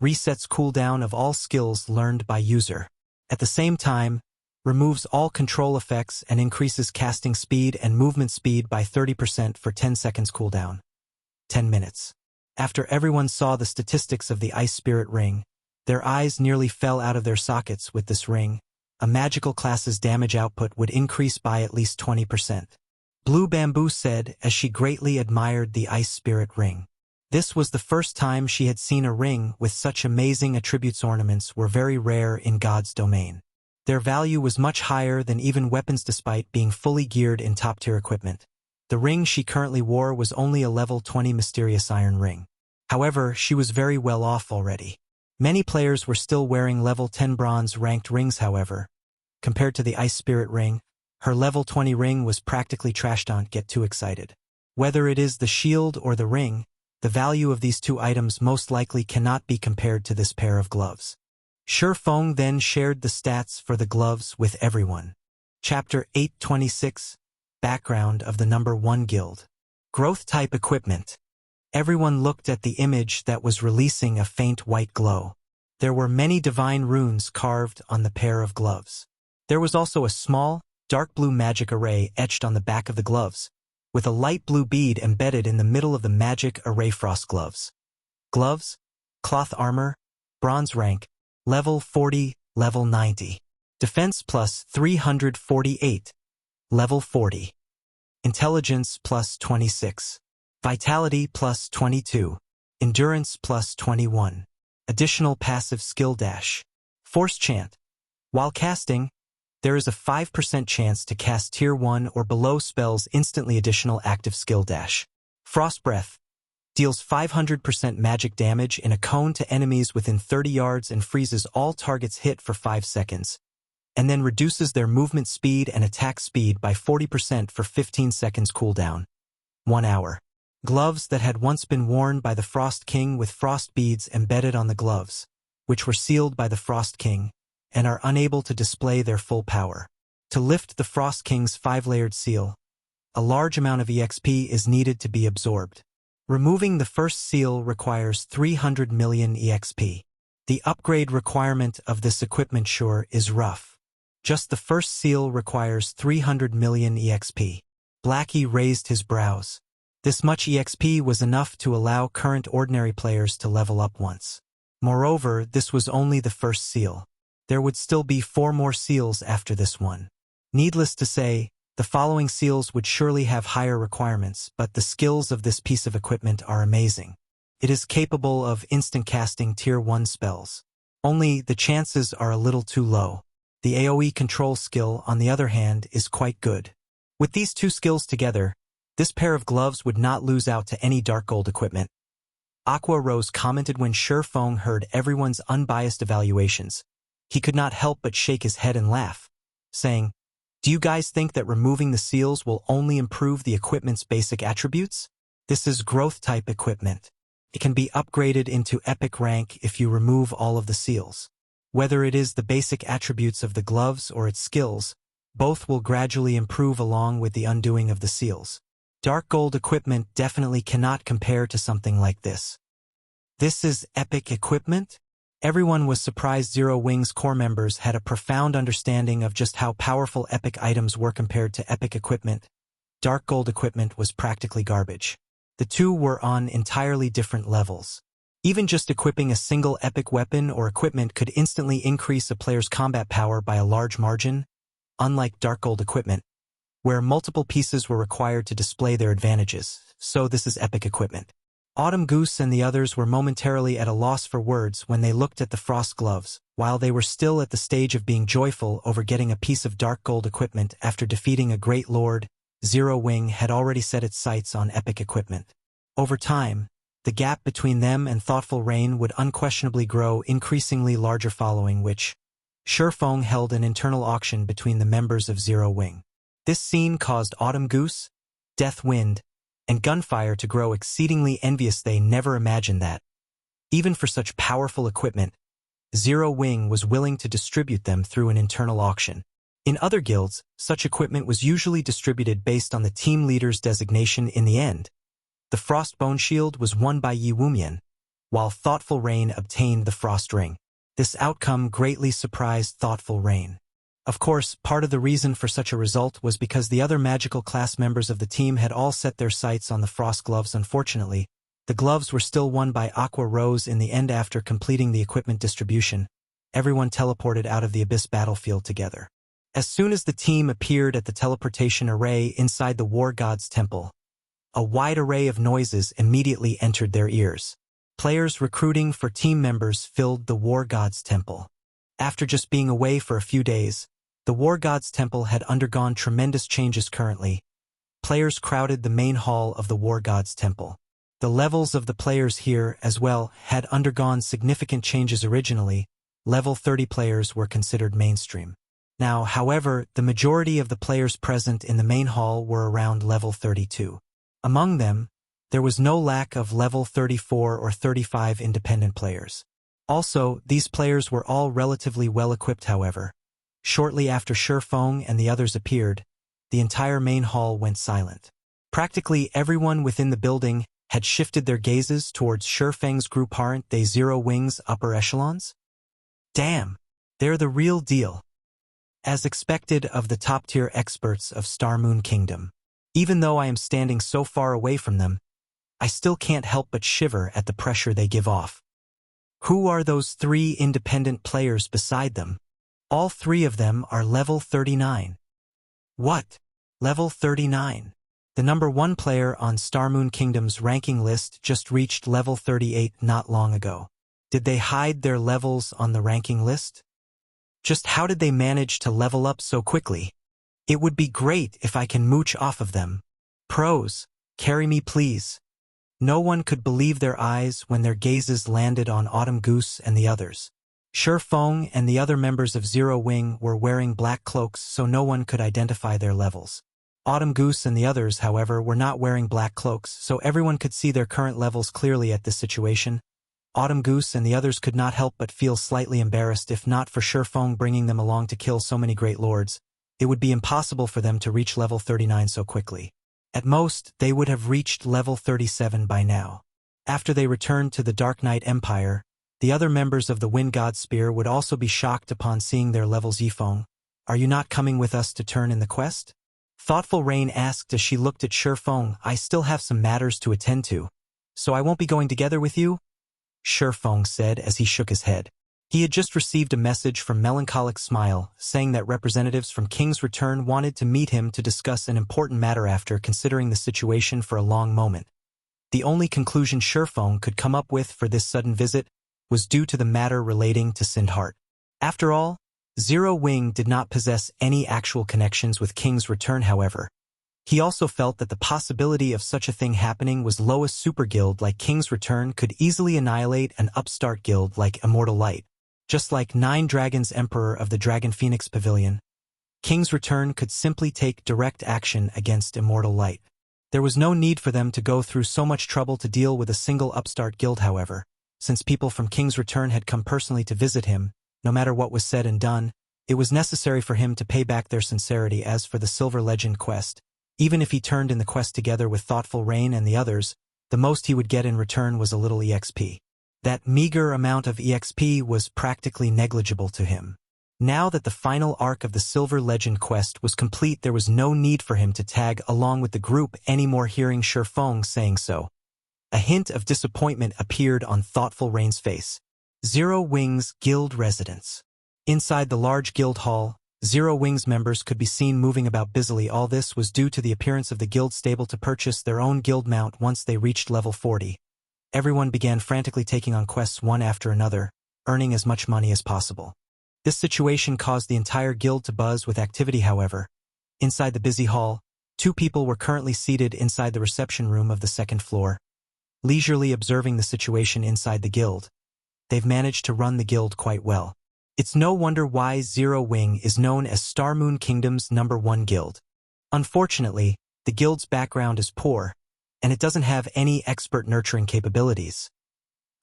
Resets cooldown of all skills learned by user. At the same time, removes all control effects and increases casting speed and movement speed by 30% for 10 seconds cooldown. 10 minutes. After everyone saw the statistics of the Ice Spirit Ring, their eyes nearly fell out of their sockets. With this ring, a magical class's damage output would increase by at least 20%. Blue Bamboo said as she greatly admired the Ice Spirit Ring. This was the first time she had seen a ring with such amazing attributes. Ornaments were very rare in God's domain. Their value was much higher than even weapons despite being fully geared in top-tier equipment. The ring she currently wore was only a level 20 mysterious iron ring. However, she was very well off already. Many players were still wearing level 10 bronze-ranked rings. However, compared to the Ice Spirit Ring, her level 20 ring was practically trashed. Don't get too excited. Whether it is the shield or the ring, the value of these two items most likely cannot be compared to this pair of gloves. Feng then shared the stats for the gloves with everyone. Chapter 826. Background of the Number 1 Guild. Growth type equipment. Everyone looked at the image that was releasing a faint white glow. There were many divine runes carved on the pair of gloves. There was also a small, dark blue magic array etched on the back of the gloves, with a light blue bead embedded in the middle of the magic array. Frost gloves. Gloves, cloth armor, bronze rank, level 40, level 90. Defense plus 348, level 40. Intelligence plus 26. Vitality plus 22. Endurance plus 21. Additional passive skill dash. Force chant. While casting, there is a 5% chance to cast tier 1 or below spells instantly. Additional active skill dash. Frost breath. Deals 500% magic damage in a cone to enemies within 30 yards and freezes all targets hit for 5 seconds, and then reduces their movement speed and attack speed by 40% for 15 seconds cooldown. 1 hour. Gloves that had once been worn by the Frost King with frost beads embedded on the gloves, which were sealed by the Frost King, and are unable to display their full power. To lift the Frost King's 5-layered seal, a large amount of EXP is needed to be absorbed. Removing the first seal requires 300 million EXP. The upgrade requirement of this equipment is rough. Just the first seal requires 300 million EXP. Blackie raised his brows. This much EXP was enough to allow current ordinary players to level up once. Moreover, this was only the first seal. There would still be 4 more seals after this one. Needless to say, the following seals would surely have higher requirements, but the skills of this piece of equipment are amazing. It is capable of instant casting tier 1 spells. Only the chances are a little too low. The AoE control skill, on the other hand, is quite good. With these two skills together, this pair of gloves would not lose out to any dark gold equipment. Aqua Rose commented when Feng heard everyone's unbiased evaluations. He could not help but shake his head and laugh, saying, "Do you guys think that removing the seals will only improve the equipment's basic attributes? This is growth-type equipment. It can be upgraded into epic rank if you remove all of the seals. Whether it is the basic attributes of the gloves or its skills, both will gradually improve along with the undoing of the seals. Dark gold equipment definitely cannot compare to something like this." This is epic equipment? Everyone was surprised. Zero Wing's core members had a profound understanding of just how powerful epic items were compared to epic equipment. Dark gold equipment was practically garbage. The two were on entirely different levels. Even just equipping a single epic weapon or equipment could instantly increase a player's combat power by a large margin, unlike dark gold equipment, where multiple pieces were required to display their advantages. So this is epic equipment. Autumn Goose and the others were momentarily at a loss for words when they looked at the frost gloves, while they were still at the stage of being joyful over getting a piece of dark gold equipment after defeating a great lord. Zero Wing had already set its sights on epic equipment. Over time, the gap between them and Thoughtful Rain would unquestionably grow, increasingly larger, following which Feng held an internal auction between the members of Zero Wing. This scene caused Autumn Goose, Death Wind, and Gunfire to grow exceedingly envious. They never imagined that, even for such powerful equipment, Zero Wing was willing to distribute them through an internal auction. In other guilds, such equipment was usually distributed based on the team leader's designation. In the end, the Frostbone Shield was won by Yi Wumian, while Thoughtful Rain obtained the Frost Ring. This outcome greatly surprised Thoughtful Rain. Of course, part of the reason for such a result was because the other magical class members of the team had all set their sights on the Frost Gloves. Unfortunately, the gloves were still won by Aqua Rose in the end. After completing the equipment distribution, everyone teleported out of the Abyss battlefield together. As soon as the team appeared at the teleportation array inside the War God's Temple, a wide array of noises immediately entered their ears. Players recruiting for team members filled the War God's Temple. After just being away for a few days, the War God's Temple had undergone tremendous changes. Currently, players crowded the main hall of the War God's Temple. The levels of the players here, as well, had undergone significant changes. Originally, level 30 players were considered mainstream. Now, however, the majority of the players present in the main hall were around level 32. Among them, there was no lack of level 34 or 35 independent players. Also, these players were all relatively well-equipped. However, shortly after Feng and the others appeared, the entire main hall went silent. Practically everyone within the building had shifted their gazes towards Feng's group. Aren't they Zero Wing's upper echelons? Damn, they're the real deal. As expected of the top-tier experts of Star Moon Kingdom. Even though I am standing so far away from them, I still can't help but shiver at the pressure they give off. Who are those three independent players beside them? All three of them are level 39. What? Level 39? The number 1 player on Star Moon Kingdom's ranking list just reached level 38 not long ago. Did they hide their levels on the ranking list? Just how did they manage to level up so quickly? It would be great if I can mooch off of them. Pros, carry me please. No one could believe their eyes when their gazes landed on Autumn Goose and the others. Feng and the other members of Zero Wing were wearing black cloaks, so no one could identify their levels. Autumn Goose and the others, however, were not wearing black cloaks, so everyone could see their current levels clearly. At this situation, Autumn Goose and the others could not help but feel slightly embarrassed. If not for Feng bringing them along to kill so many great lords, it would be impossible for them to reach level 39 so quickly. At most, they would have reached level 37 by now. After they returned to the Dark Knight Empire, the other members of the Wind God Spear would also be shocked upon seeing their levels. Yifeng, are you not coming with us to turn in the quest? Thoughtful Rain asked as she looked at Feng. I still have some matters to attend to, so I won't be going together with you? Feng said as he shook his head. He had just received a message from Melancholic Smile saying that representatives from King's Return wanted to meet him to discuss an important matter. After considering the situation for a long moment, the only conclusion Feng could come up with for this sudden visit was due to the matter relating to Sindheart. After all, Zero Wing did not possess any actual connections with King's Return. However, he also felt that the possibility of such a thing happening was lowest super guild like King's Return could easily annihilate an upstart guild like Immortal Light. Just like Nine Dragons Emperor of the Dragon Phoenix Pavilion, King's Return could simply take direct action against Immortal Light. There was no need for them to go through so much trouble to deal with a single upstart guild. However, since people from King's Return had come personally to visit him, no matter what was said and done, it was necessary for him to pay back their sincerity. As for the Silver Legend quest, even if he turned in the quest together with Thoughtful Rain and the others, the most he would get in return was a little EXP. That meager amount of EXP was practically negligible to him. Now that the final arc of the Silver Legend quest was complete, there was no need for him to tag along with the group anymore. Hearing Feng saying so, a hint of disappointment appeared on Thoughtful Rain's face. Zero Wing's guild residence. Inside the large guild hall, Zero Wing's members could be seen moving about busily. All this was due to the appearance of the guild stable to purchase their own guild mount once they reached level 40. Everyone began frantically taking on quests one after another, earning as much money as possible. This situation caused the entire guild to buzz with activity. However, inside the busy hall, 2 people were currently seated inside the reception room of the 2nd floor, leisurely observing the situation inside the guild. They've managed to run the guild quite well. It's no wonder why Zero Wing is known as Star Moon Kingdom's #1 guild. Unfortunately, the guild's background is poor, and it doesn't have any expert nurturing capabilities.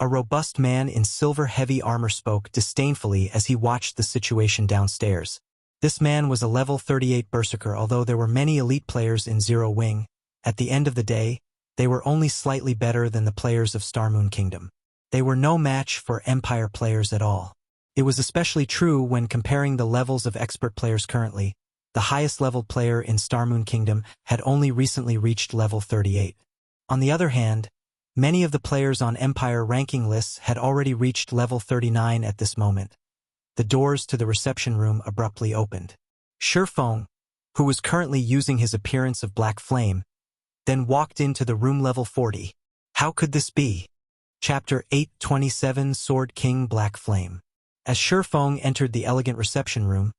A robust man in silver-heavy armor spoke disdainfully as he watched the situation downstairs. This man was a level 38 berserker. Although there were many elite players in Zero Wing, at the end of the day, they were only slightly better than the players of Star Moon Kingdom. They were no match for Empire players at all. It was especially true when comparing the levels of expert players currently. The highest leveled player in Star Moon Kingdom had only recently reached level 38. On the other hand, many of the players on Empire ranking lists had already reached level 39 at this moment. The doors to the reception room abruptly opened. Feng, who was currently using his appearance of black flame, then walked into the room level 40. How could this be? Chapter 827 Sword King Black Flame. As Feng entered the elegant reception room,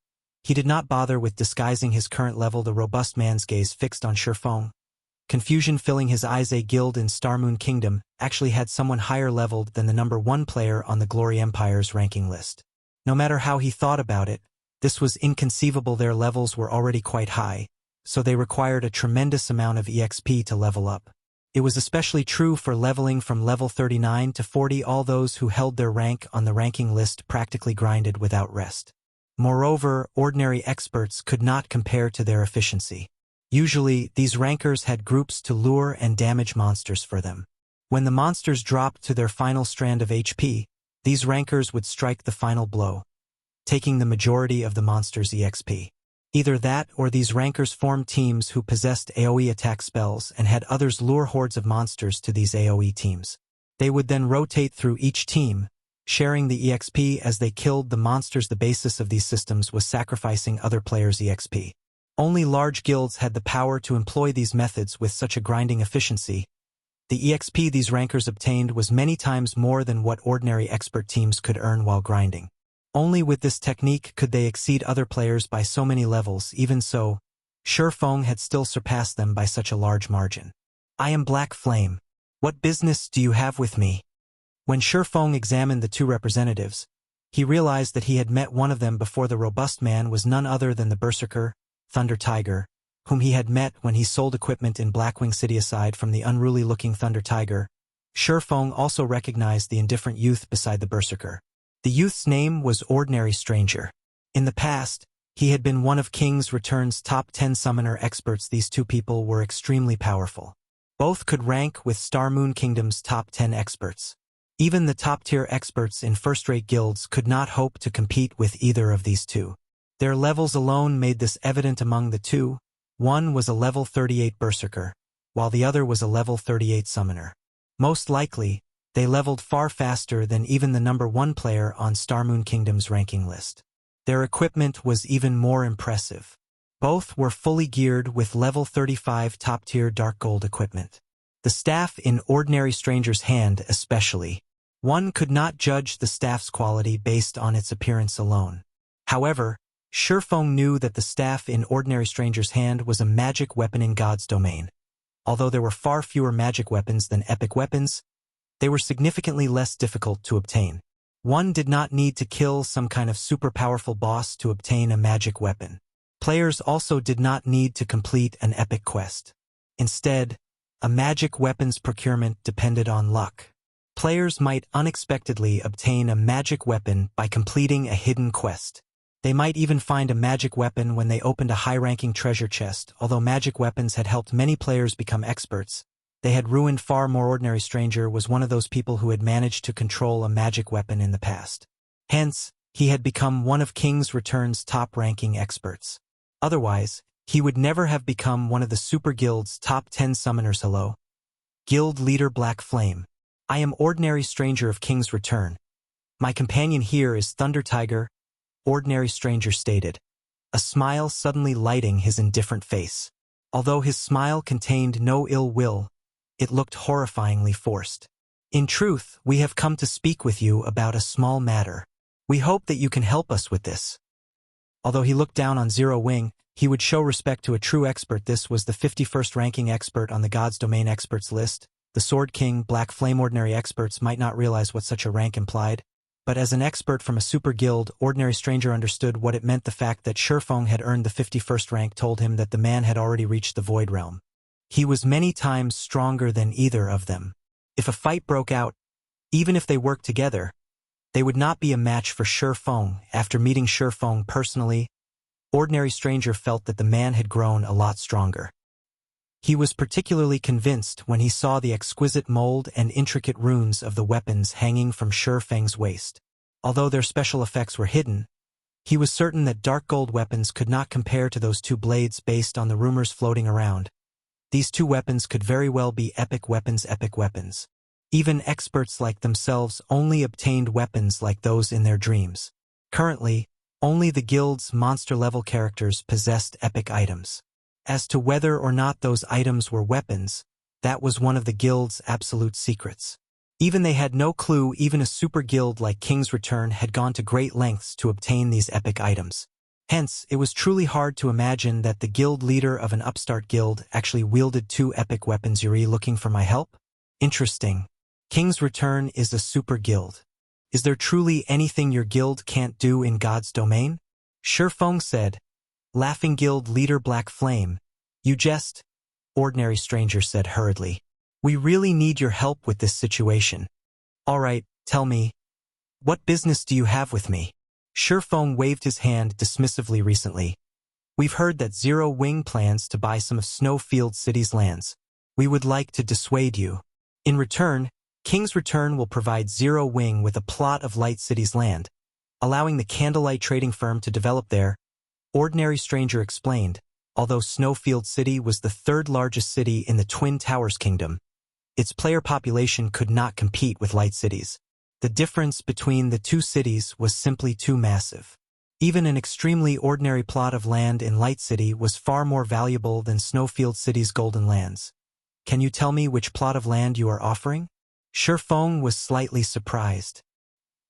he did not bother with disguising his current level. The robust man's gaze fixed on Feng. Confusion filling his eyes. A guild in Star Moon Kingdom actually had someone higher leveled than the number 1 player on the Glory Empire's ranking list. No matter how he thought about it, this was inconceivable. Their levels were already quite high, so they required a tremendous amount of EXP to level up. It was especially true for leveling from level 39 to 40. All those who held their rank on the ranking list practically grinded without rest. Moreover, ordinary experts could not compare to their efficiency. Usually, these rankers had groups to lure and damage monsters for them. When the monsters dropped to their final strand of HP, these rankers would strike the final blow, taking the majority of the monster's EXP. Either that or these rankers formed teams who possessed AoE attack spells and had others lure hordes of monsters to these AoE teams. They would then rotate through each team, sharing the EXP as they killed the monsters. The basis of these systems was sacrificing other players' EXP. Only large guilds had the power to employ these methods with such a grinding efficiency. The EXP these rankers obtained was many times more than what ordinary expert teams could earn while grinding. Only with this technique could they exceed other players by so many levels. Even so, Feng had still surpassed them by such a large margin. I am Black Flame. What business do you have with me? When Feng examined the 2 representatives, he realized that he had met one of them before. The robust man was none other than the berserker, Thunder Tiger, whom he had met when he sold equipment in Blackwing City. Aside from the unruly-looking Thunder Tiger, Feng also recognized the indifferent youth beside the berserker. The youth's name was Ordinary Stranger. In the past, he had been one of King's Return's top 10 summoner experts. These 2 people were extremely powerful. Both could rank with Star Moon Kingdom's top 10 experts. Even the top-tier experts in first-rate guilds could not hope to compete with either of these 2. Their levels alone made this evident among the 2. One was a level 38 berserker, while the other was a level 38 summoner. Most likely, they leveled far faster than even the number 1 player on Star Moon Kingdom's ranking list. Their equipment was even more impressive. Both were fully geared with level 35 top-tier dark gold equipment. The staff in Ordinary Stranger's hand especially. One could not judge the staff's quality based on its appearance alone. However, Feng knew that the staff in Ordinary Stranger's hand was a magic weapon in God's domain. Although there were far fewer magic weapons than epic weapons, they were significantly less difficult to obtain. One did not need to kill some kind of super powerful boss to obtain a magic weapon. Players also did not need to complete an epic quest. Instead, a magic weapon's procurement depended on luck. Players might unexpectedly obtain a magic weapon by completing a hidden quest. They might even find a magic weapon when they opened a high-ranking treasure chest. Although magic weapons had helped many players become experts, they had ruined far more. Ordinary Stranger was one of those people who had managed to control a magic weapon in the past. Hence, he had become one of King's Return's top-ranking experts. Otherwise, he would never have become one of the Super Guild's top 10 summoners. Hello? Guild Leader Black Flame. I am Ordinary Stranger of King's Return. My companion here is Thunder Tiger, Ordinary Stranger stated, a smile suddenly lighting his indifferent face. Although his smile contained no ill will, it looked horrifyingly forced. In truth, we have come to speak with you about a small matter. We hope that you can help us with this. Although he looked down on Zero Wing, he would show respect to a true expert. This was the 51st ranking expert on the God's Domain experts list. The Sword King Black Flame. Ordinary experts might not realize what such a rank implied, but as an expert from a super guild, Ordinary Stranger understood what it meant. The fact that Feng had earned the 51st rank told him that the man had already reached the Void Realm. He was many times stronger than either of them. If a fight broke out, Even if they worked together, they would not be a match for Feng. After meeting Feng personally, Ordinary Stranger felt that the man had grown a lot stronger. He was particularly convinced when he saw the exquisite mold and intricate runes of the weapons hanging from Feng's waist. Although their special effects were hidden, he was certain that dark gold weapons could not compare to those two blades based on the rumors floating around. These two weapons could very well be epic weapons. Even experts like themselves only obtained weapons like those in their dreams. Currently, only the guild's monster-level characters possessed epic items. As to whether or not those items were weapons, that was one of the guild's absolute secrets. Even they had no clue. Even a super guild like King's Return had gone to great lengths to obtain these epic items. Hence, it was truly hard to imagine that the guild leader of an upstart guild actually wielded two epic weapons. Yuri, looking for my help? Interesting. King's Return is a super guild. Is there truly anything your guild can't do in God's domain? Feng said. Laughing guild leader Black Flame. You jest? Ordinary Stranger said hurriedly. We really need your help with this situation. All right, tell me. What business do you have with me? Feng waved his hand dismissively recently. We've heard that Zero Wing plans to buy some of Snowfield City's lands. We would like to dissuade you. In return, King's Return will provide Zero Wing with a plot of Light City's land, allowing the Candlelight trading firm to develop there. Ordinary Stranger explained, although Snowfield City was the third largest city in the Twin Towers Kingdom, its player population could not compete with Light Cities. The difference between the two cities was simply too massive. Even an extremely ordinary plot of land in Light City was far more valuable than Snowfield City's golden lands. Can you tell me which plot of land you are offering? Feng was slightly surprised.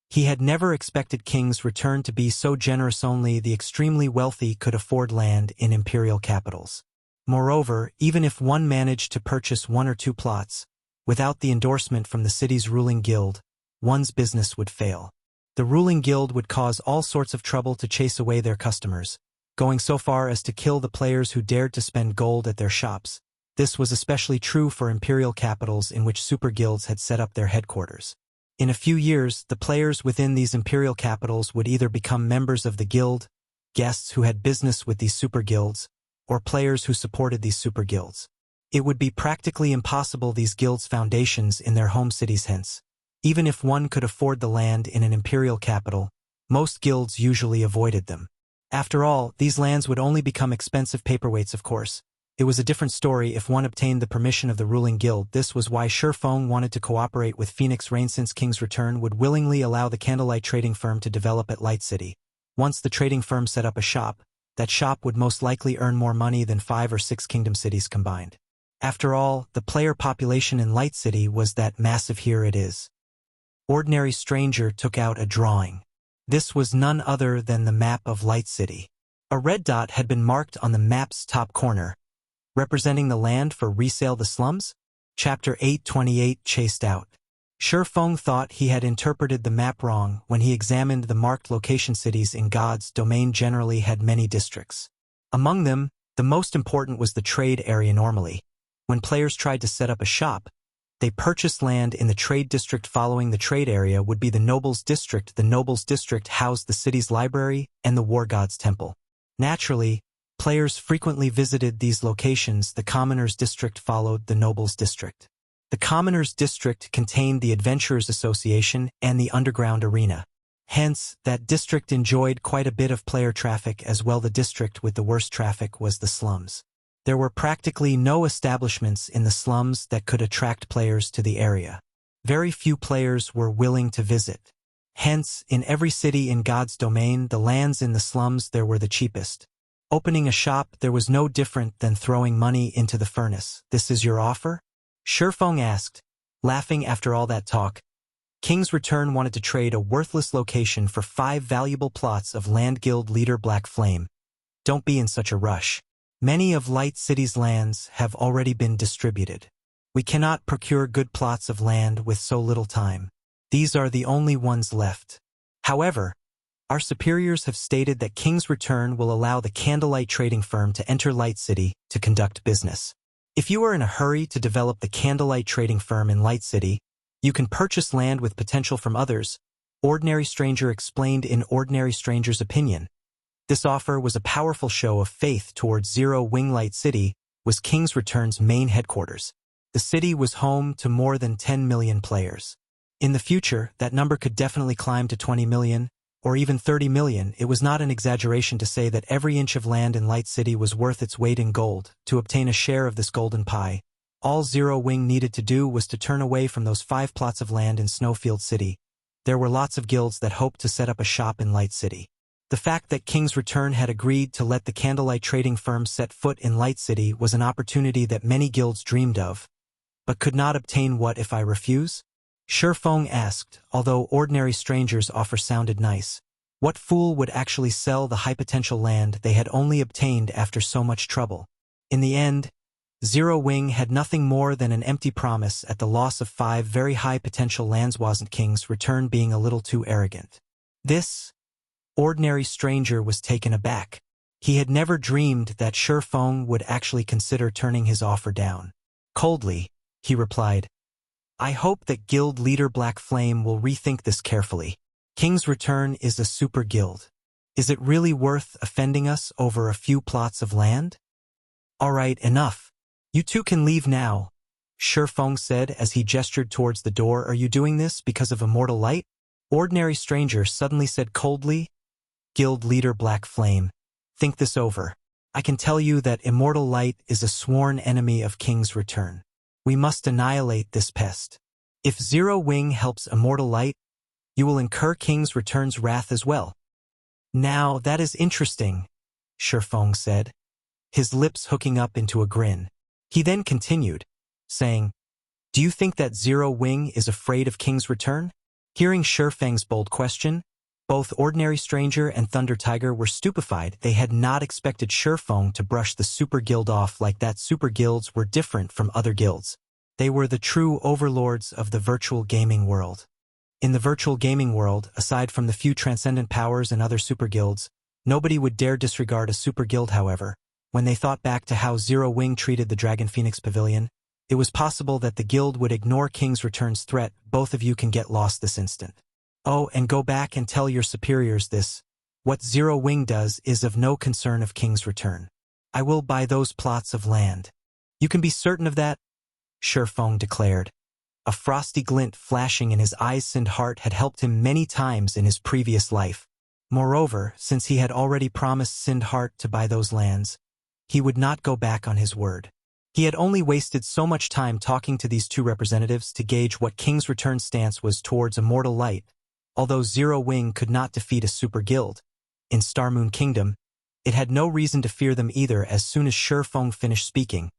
He had never expected King's Return to be so generous. Only the extremely wealthy could afford land in imperial capitals. Moreover, even if one managed to purchase one or two plots, without the endorsement from the city's ruling guild, one's business would fail. The ruling guild would cause all sorts of trouble to chase away their customers, going so far as to kill the players who dared to spend gold at their shops. This was especially true for imperial capitals in which super guilds had set up their headquarters. In a few years, the players within these imperial capitals would either become members of the guild, guests who had business with these super guilds, or players who supported these super guilds. It would be practically impossible these guilds' foundations in their home cities. Hence, even if one could afford the land in an imperial capital, most guilds usually avoided them. After all, these lands would only become expensive paperweights. Of course, it was a different story if one obtained the permission of the ruling guild. This was why Feng wanted to cooperate with Phoenix Rain, since King's Return would willingly allow the Candlelight trading firm to develop at Light City. Once the trading firm set up a shop, that shop would most likely earn more money than 5 or 6 kingdom cities combined. After all, the player population in Light City was that massive. Here it is. Ordinary Stranger took out a drawing. This was none other than the map of Light City. A red dot had been marked on the map's top corner, representing the land for resale. The slums? Chapter 828 Chased Out. Feng thought he had interpreted the map wrong when he examined the marked location. Cities in God's domain generally had many districts. Among them, the most important was the trade area. Normally, when players tried to set up a shop, they purchased land in the trade district. Following the trade area would be the Nobles District. The Nobles District housed the city's library and the War God's Temple. Naturally, players frequently visited these locations. The Commoners District followed the Nobles District. The Commoners District contained the Adventurers Association and the Underground Arena. Hence, that district enjoyed quite a bit of player traffic. As well, the district with the worst traffic was the slums. There were practically no establishments in the slums that could attract players to the area. Very few players were willing to visit. Hence, in every city in God's domain, the lands in the slums there were the cheapest. Opening a shop there was no different than throwing money into the furnace. This is your offer? Feng asked, laughing. After all that talk, King's Return wanted to trade a worthless location for 5 valuable plots of land. Guild leader Black Flame. Don't be in such a rush. Many of Light City's lands have already been distributed. We cannot procure good plots of land with so little time. These are the only ones left. However, our superiors have stated that King's Return will allow the Candlelight trading firm to enter Light City to conduct business. If you are in a hurry to develop the Candlelight trading firm in Light City, You can purchase land with potential from others, Ordinary Stranger explained in Ordinary Stranger's opinion. This offer was a powerful show of faith towards Zero Wing Light City, was King's Return's main headquarters. The city was home to more than 10 million players. In the future, that number could definitely climb to 20 million, or even 30 million. It was not an exaggeration to say that every inch of land in Light City was worth its weight in gold. To obtain a share of this golden pie, all Zero Wing needed to do was to turn away from those 5 plots of land in Snowfield City. There were lots of guilds that hoped to set up a shop in Light City. The fact that King's Return had agreed to let the candlelight trading firm set foot in Light City was an opportunity that many guilds dreamed of, but could not obtain. What if I refuse? Feng asked, although Ordinary Stranger's offer sounded nice. What fool would actually sell the high-potential land they had only obtained after so much trouble? In the end, Zero Wing had nothing more than an empty promise at the loss of 5 very high-potential lands. Wasn't King's Return being a little too arrogant? This Ordinary Stranger was taken aback. He had never dreamed that Feng would actually consider turning his offer down. Coldly, he replied, I hope that guild leader Black Flame will rethink this carefully. King's Return is a super guild. Is it really worth offending us over a few plots of land? All right, enough. You two can leave now, Feng said as he gestured towards the door. Are you doing this because of Immortal Light? Ordinary Stranger suddenly said coldly. Guild leader Black Flame, think this over. I can tell you that Immortal Light is a sworn enemy of King's Return. We must annihilate this pest. If Zero Wing helps Immortal Light, you will incur King's Return's wrath as well. Now that is interesting, Feng said, his lips hooking up into a grin. He then continued, saying, Do you think that Zero Wing is afraid of King's Return? Hearing Feng's bold question, both Ordinary Stranger and Thunder Tiger were stupefied. They had not expected Feng to brush the super guild off like that. Super guilds were different from other guilds. They were the true overlords of the virtual gaming world. In the virtual gaming world, aside from the few transcendent powers and other super guilds, nobody would dare disregard a super guild. However, when they thought back to how Zero Wing treated the Dragon Phoenix Pavilion, it was possible that the guild would ignore King's Return's threat. Both of you can get lost this instant. Oh, and go back and tell your superiors this. What Zero Wing does is of no concern of King's Return. I will buy those plots of land. You can be certain of that, Feng declared. A frosty glint flashing in his eyes. Sindheart had helped him many times in his previous life. Moreover, since he had already promised Sindheart to buy those lands, he would not go back on his word. He had only wasted so much time talking to these two representatives to gauge what King's Return's stance was towards Immortal Light. Although Zero Wing could not defeat a super guild in Starmoon Kingdom, it had no reason to fear them either. As soon as Feng finished speaking,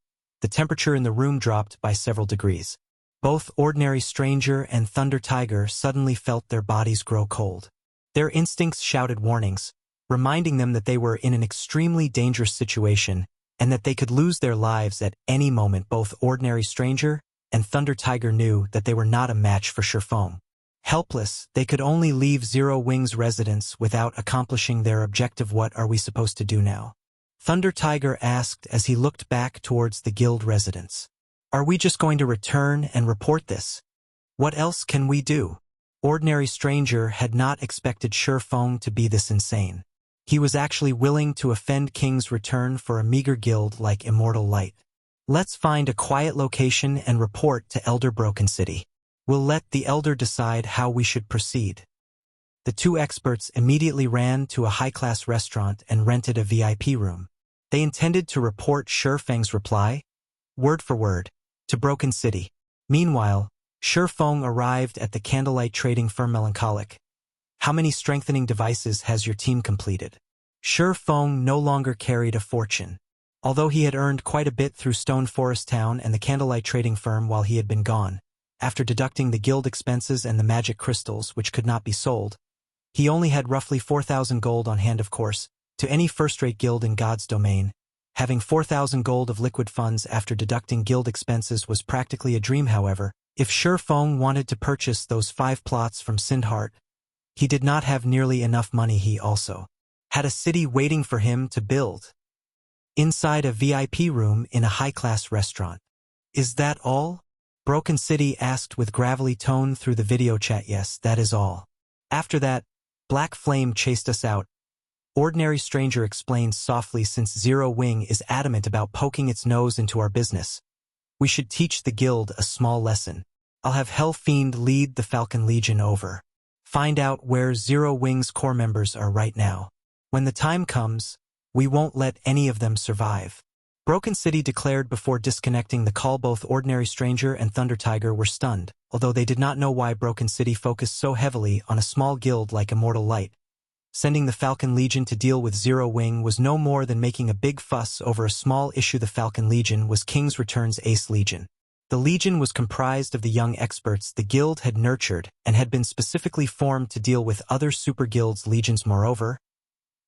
the temperature in the room dropped by several degrees. Both Ordinary Stranger and Thunder Tiger suddenly felt their bodies grow cold. Their instincts shouted warnings, reminding them that they were in an extremely dangerous situation and that they could lose their lives at any moment. Both Ordinary Stranger and Thunder Tiger knew that they were not a match for Feng. Helpless, they could only leave Zero Wing's residence without accomplishing their objective. What are we supposed to do now? Thunder Tiger asked as he looked back towards the guild residence. Are we just going to return and report this? What else can we do? Ordinary Stranger had not expected Feng to be this insane. He was actually willing to offend King's Return for a meager guild like Immortal Light. Let's find a quiet location and report to Elder Broken City. We'll let the Elder decide how we should proceed. The two experts immediately ran to a high-class restaurant and rented a VIP room. They intended to report Feng's reply, word for word, to Broken City. Meanwhile, Feng arrived at the candlelight trading firm Melancholic. How many strengthening devices has your team completed? Feng no longer carried a fortune. Although he had earned quite a bit through Stone Forest Town and the candlelight trading firm while he had been gone, after deducting the guild expenses and the magic crystals which could not be sold, he only had roughly 4,000 gold on hand. Of course, to any first-rate guild in God's domain, having 4,000 gold of liquid funds after deducting guild expenses was practically a dream. However, if Feng wanted to purchase those 5 plots from Sindheart, he did not have nearly enough money. He also had a city waiting for him to build inside a VIP room in a high-class restaurant. Is that all? Broken City asked with gravelly tone through the video chat. Yes, that is all. After that, Black Flame chased us out. Ordinary Stranger explained softly since Zero Wing is adamant about poking its nose into our business. We should teach the guild a small lesson. I'll have Hell Fiend lead the Falcon Legion over. Find out where Zero Wing's core members are right now. When the time comes, we won't let any of them survive. Broken City declared before disconnecting the call. Both Ordinary Stranger and Thunder Tiger were stunned, although they did not know why Broken City focused so heavily on a small guild like Immortal Light. Sending the Falcon Legion to deal with Zero Wing was no more than making a big fuss over a small issue. The Falcon Legion was King's Return's Ace Legion. The Legion was comprised of the young experts the guild had nurtured and had been specifically formed to deal with other super guilds' legions. Moreover,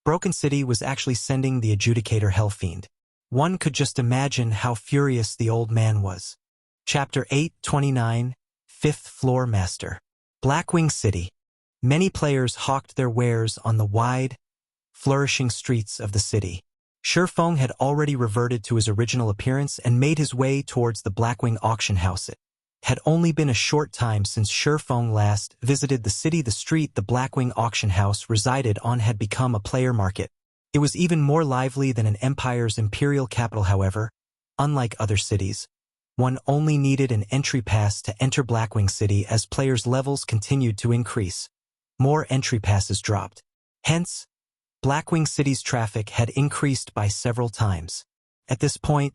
Broken City was actually sending the Adjudicator Hellfiend. One could just imagine how furious the old man was. Chapter 829, 5th Floor Master. Blackwing City. Many players hawked their wares on the wide, flourishing streets of the city. Feng had already reverted to his original appearance and made his way towards the Blackwing auction house. It had only been a short time since Feng last visited the city. The street the Blackwing auction house resided on had become a player market. It was even more lively than an empire's imperial capital. However, unlike other cities, one only needed an entry pass to enter Blackwing City. As players' levels continued to increase, more entry passes dropped. Hence, Blackwing City's traffic had increased by several times. At this point,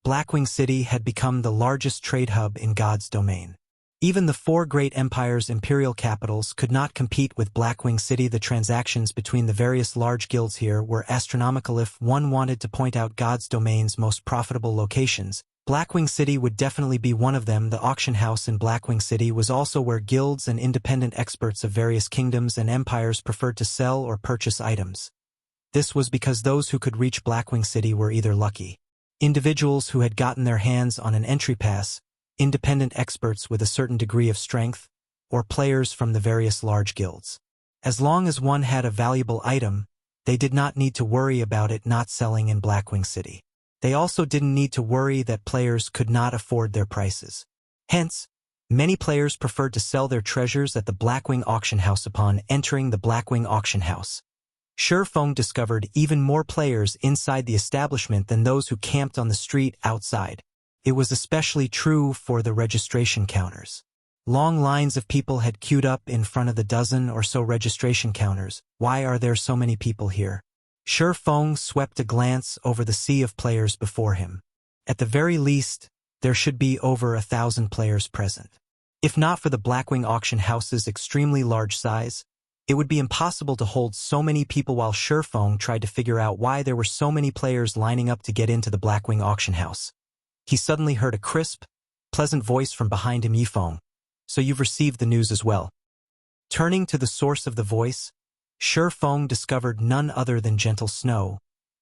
Blackwing City had become the largest trade hub in God's domain. Even the four great empires' imperial capitals could not compete with Blackwing City. The transactions between the various large guilds here were astronomical. If one wanted to point out God's domain's most profitable locations, Blackwing City would definitely be one of them. The auction house in Blackwing City was also where guilds and independent experts of various kingdoms and empires preferred to sell or purchase items. This was because those who could reach Blackwing City were either lucky individuals who had gotten their hands on an entry pass, independent experts with a certain degree of strength, or players from the various large guilds. As long as one had a valuable item, they did not need to worry about it not selling in Blackwing City. They also didn't need to worry that players could not afford their prices. Hence, many players preferred to sell their treasures at the Blackwing auction house. Upon entering the Blackwing auction house, Feng discovered even more players inside the establishment than those who camped on the street outside. It was especially true for the registration counters. Long lines of people had queued up in front of the dozen or so registration counters. Why are there so many people here? Feng swept a glance over the sea of players before him. At the very least, there should be over 1,000 players present. If not for the Blackwing auction house's extremely large size, it would be impossible to hold so many people. While Feng tried to figure out why there were so many players lining up to get into the Blackwing auction house, he suddenly heard a crisp, pleasant voice from behind him. Yifeng, so you've received the news as well. Turning to the source of the voice, Feng discovered none other than Gentle Snow,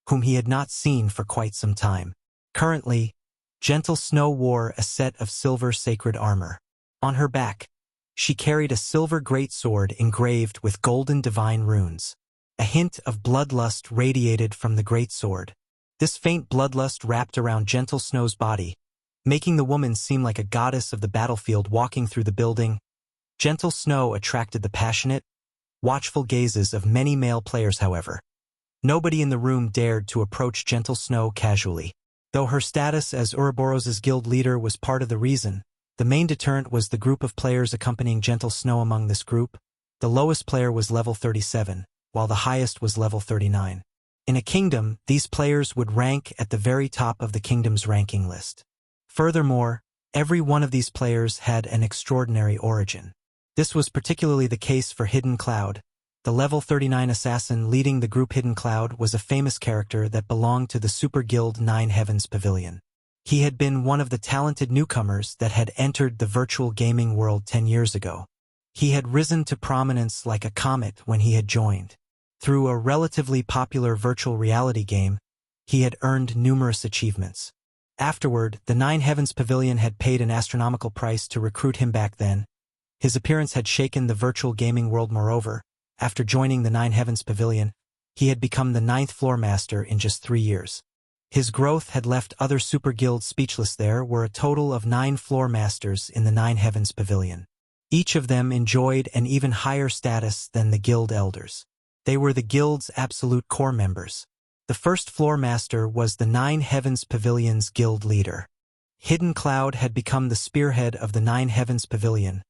whom he had not seen for quite some time. Currently, Gentle Snow wore a set of silver sacred armor. On her back, she carried a silver greatsword engraved with golden divine runes. A hint of bloodlust radiated from the greatsword. This faint bloodlust wrapped around Gentle Snow's body, making the woman seem like a goddess of the battlefield walking through the building. Gentle Snow attracted the passionate, watchful gazes of many male players. However, nobody in the room dared to approach Gentle Snow casually. Though her status as Ouroboros's guild leader was part of the reason, the main deterrent was the group of players accompanying Gentle Snow. Among this group, the lowest player was level 37, while the highest was level 39. In a kingdom, these players would rank at the very top of the kingdom's ranking list. Furthermore, every one of these players had an extraordinary origin. This was particularly the case for Hidden Cloud. The level 39 assassin leading the group. Hidden Cloud was a famous character that belonged to the Super Guild 9 Heavens Pavilion. He had been one of the talented newcomers that had entered the virtual gaming world 10 years ago. He had risen to prominence like a comet when he had joined. Through a relatively popular virtual reality game, he had earned numerous achievements. Afterward, the 9 Heavens Pavilion had paid an astronomical price to recruit him. Back then, his appearance had shaken the virtual gaming world. Moreover, after joining the 9 Heavens Pavilion, he had become the 9th floor master in just 3 years. His growth had left other super guilds speechless. There were a total of 9 floor masters in the 9 Heavens Pavilion. Each of them enjoyed an even higher status than the guild elders. They were the guild's absolute core members. The first floor master was the 9 Heavens Pavilion's guild leader. Hidden Cloud had become the spearhead of the 9 Heavens Pavilion,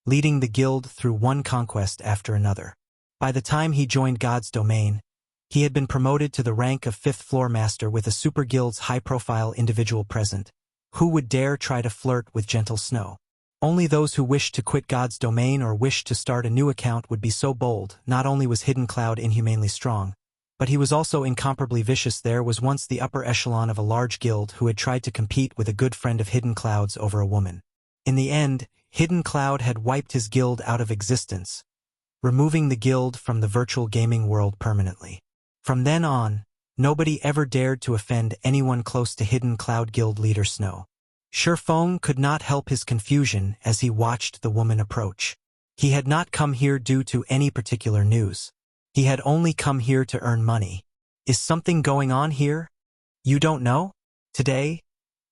leading the guild through one conquest after another. By the time he joined God's domain, he had been promoted to the rank of 5th floor master with a super guild's high-profile individual present. Who would dare try to flirt with Gentle Snow? Only those who wished to quit God's domain or wished to start a new account would be so bold. Not only was Hidden Cloud inhumanely strong, but he was also incomparably vicious. There was once the upper echelon of a large guild who had tried to compete with a good friend of Hidden Cloud's over a woman. In the end, Hidden Cloud had wiped his guild out of existence, removing the guild from the virtual gaming world permanently. From then on, nobody ever dared to offend anyone close to Hidden Cloud guild leader Snow. Feng could not help his confusion as he watched the woman approach. He had not come here due to any particular news. He had only come here to earn money. Is something going on here? You don't know? Today,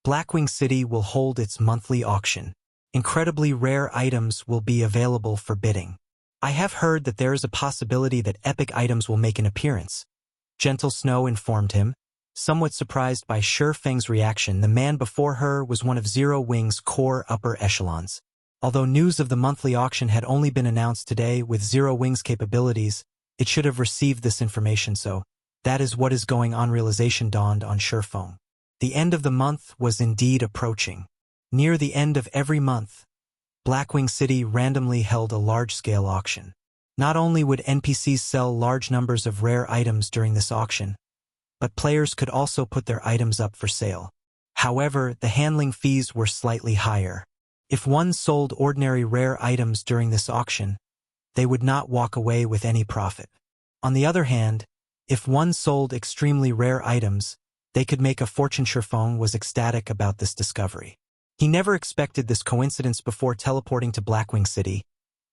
Blackwing City will hold its monthly auction. Incredibly rare items will be available for bidding. I have heard that there is a possibility that epic items will make an appearance. Gentle Snow informed him. Somewhat surprised by Feng's reaction, the man before her was one of Zero Wing's core upper echelons. Although news of the monthly auction had only been announced today with Zero Wing's capabilities, it should have received this information, so that is what is going on. Realization dawned on Feng. The end of the month was indeed approaching. Near the end of every month, Blackwing City randomly held a large-scale auction. Not only would NPCs sell large numbers of rare items during this auction, but players could also put their items up for sale. However, the handling fees were slightly higher. If one sold ordinary rare items during this auction, they would not walk away with any profit. On the other hand, if one sold extremely rare items, they could make a fortune. Feng was ecstatic about this discovery. He never expected this coincidence before teleporting to Blackwing City.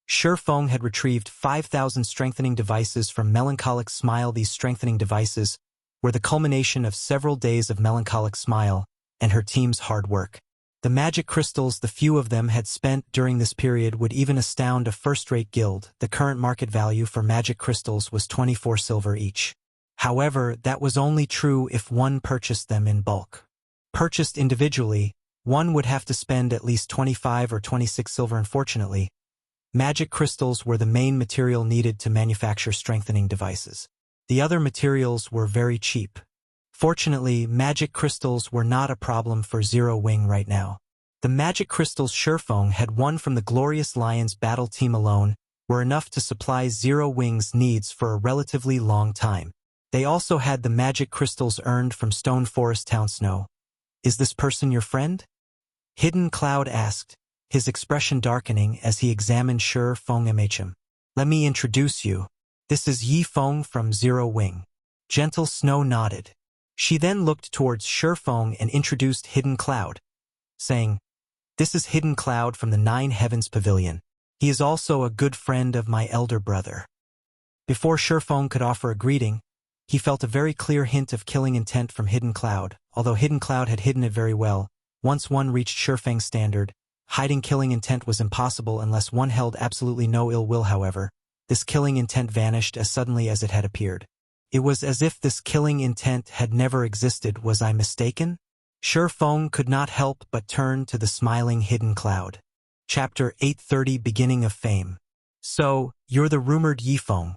Feng had retrieved 5,000 strengthening devices from Melancholic Smile. These strengthening devices were the culmination of several days of Melancholic Smile and her team's hard work. The magic crystals the few of them had spent during this period would even astound a first-rate guild. The current market value for magic crystals was 24 silver each. However, that was only true if one purchased them in bulk. Purchased individually, one would have to spend at least 25 or 26 silver. Unfortunately, magic crystals were the main material needed to manufacture strengthening devices. The other materials were very cheap. Fortunately, magic crystals were not a problem for Zero Wing right now. The magic crystals Feng had won from the Glorious Lions battle team alone were enough to supply Zero Wing's needs for a relatively long time. They also had the magic crystals earned from Stone Forest Town. Snow. Is this person your friend? Hidden Cloud asked, his expression darkening as he examined Feng. Let me introduce you. This is Yi Feng from Zero Wing. Gentle Snow nodded. She then looked towards Feng and introduced Hidden Cloud, saying, This is Hidden Cloud from the 9 Heavens Pavilion. He is also a good friend of my elder brother. Before Feng could offer a greeting, he felt a very clear hint of killing intent from Hidden Cloud. Although Hidden Cloud had hidden it very well, once one reached Feng's standard, hiding killing intent was impossible unless one held absolutely no ill will. However, this killing intent vanished as suddenly as it had appeared. It was as if this killing intent had never existed. Was I mistaken? Feng could not help but turn to the smiling Hidden Cloud. Chapter 830 Beginning of Fame. So, you're the rumored Yi Feng.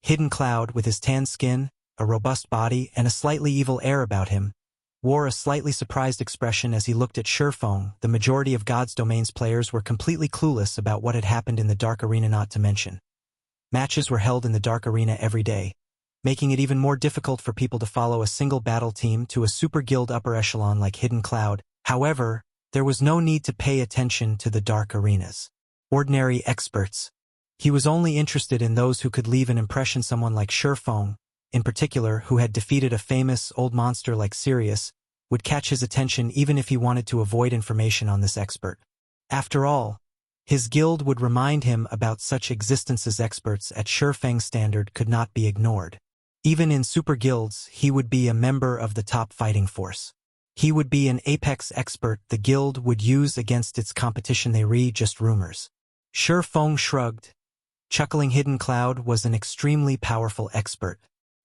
Hidden Cloud, with his tan skin, a robust body, and a slightly evil air about him, wore a slightly surprised expression as he looked at Feng. The majority of God's Domain's players were completely clueless about what had happened in the Dark Arena, not to mention. Matches were held in the Dark Arena every day, making it even more difficult for people to follow a single battle team to a super guild upper echelon like Hidden Cloud. However, there was no need to pay attention to the Dark Arenas. Ordinary experts. He was only interested in those who could leave an impression. Someone like Feng, in particular, who had defeated a famous old monster like Sirius, would catch his attention even if he wanted to avoid information on this expert. After all, his guild would remind him about such existences. Experts at Feng's standard could not be ignored. Even in super guilds, he would be a member of the top fighting force. He would be an apex expert the guild would use against its competition. They read just rumors. Feng shrugged. Chuckling, Hidden Cloud was an extremely powerful expert.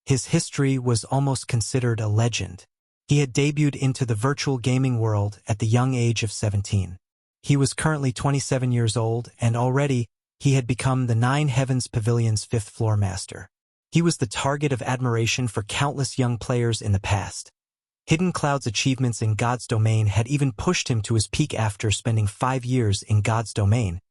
His history was almost considered a legend. He had debuted into the virtual gaming world at the young age of 17. He was currently 27 years old, and already he had become the Nine Heavens Pavilion's fifth floor master. He was the target of admiration for countless young players in the past. Hidden Cloud's achievements in God's domain had even pushed him to his peak. After spending 5 years in God's domain,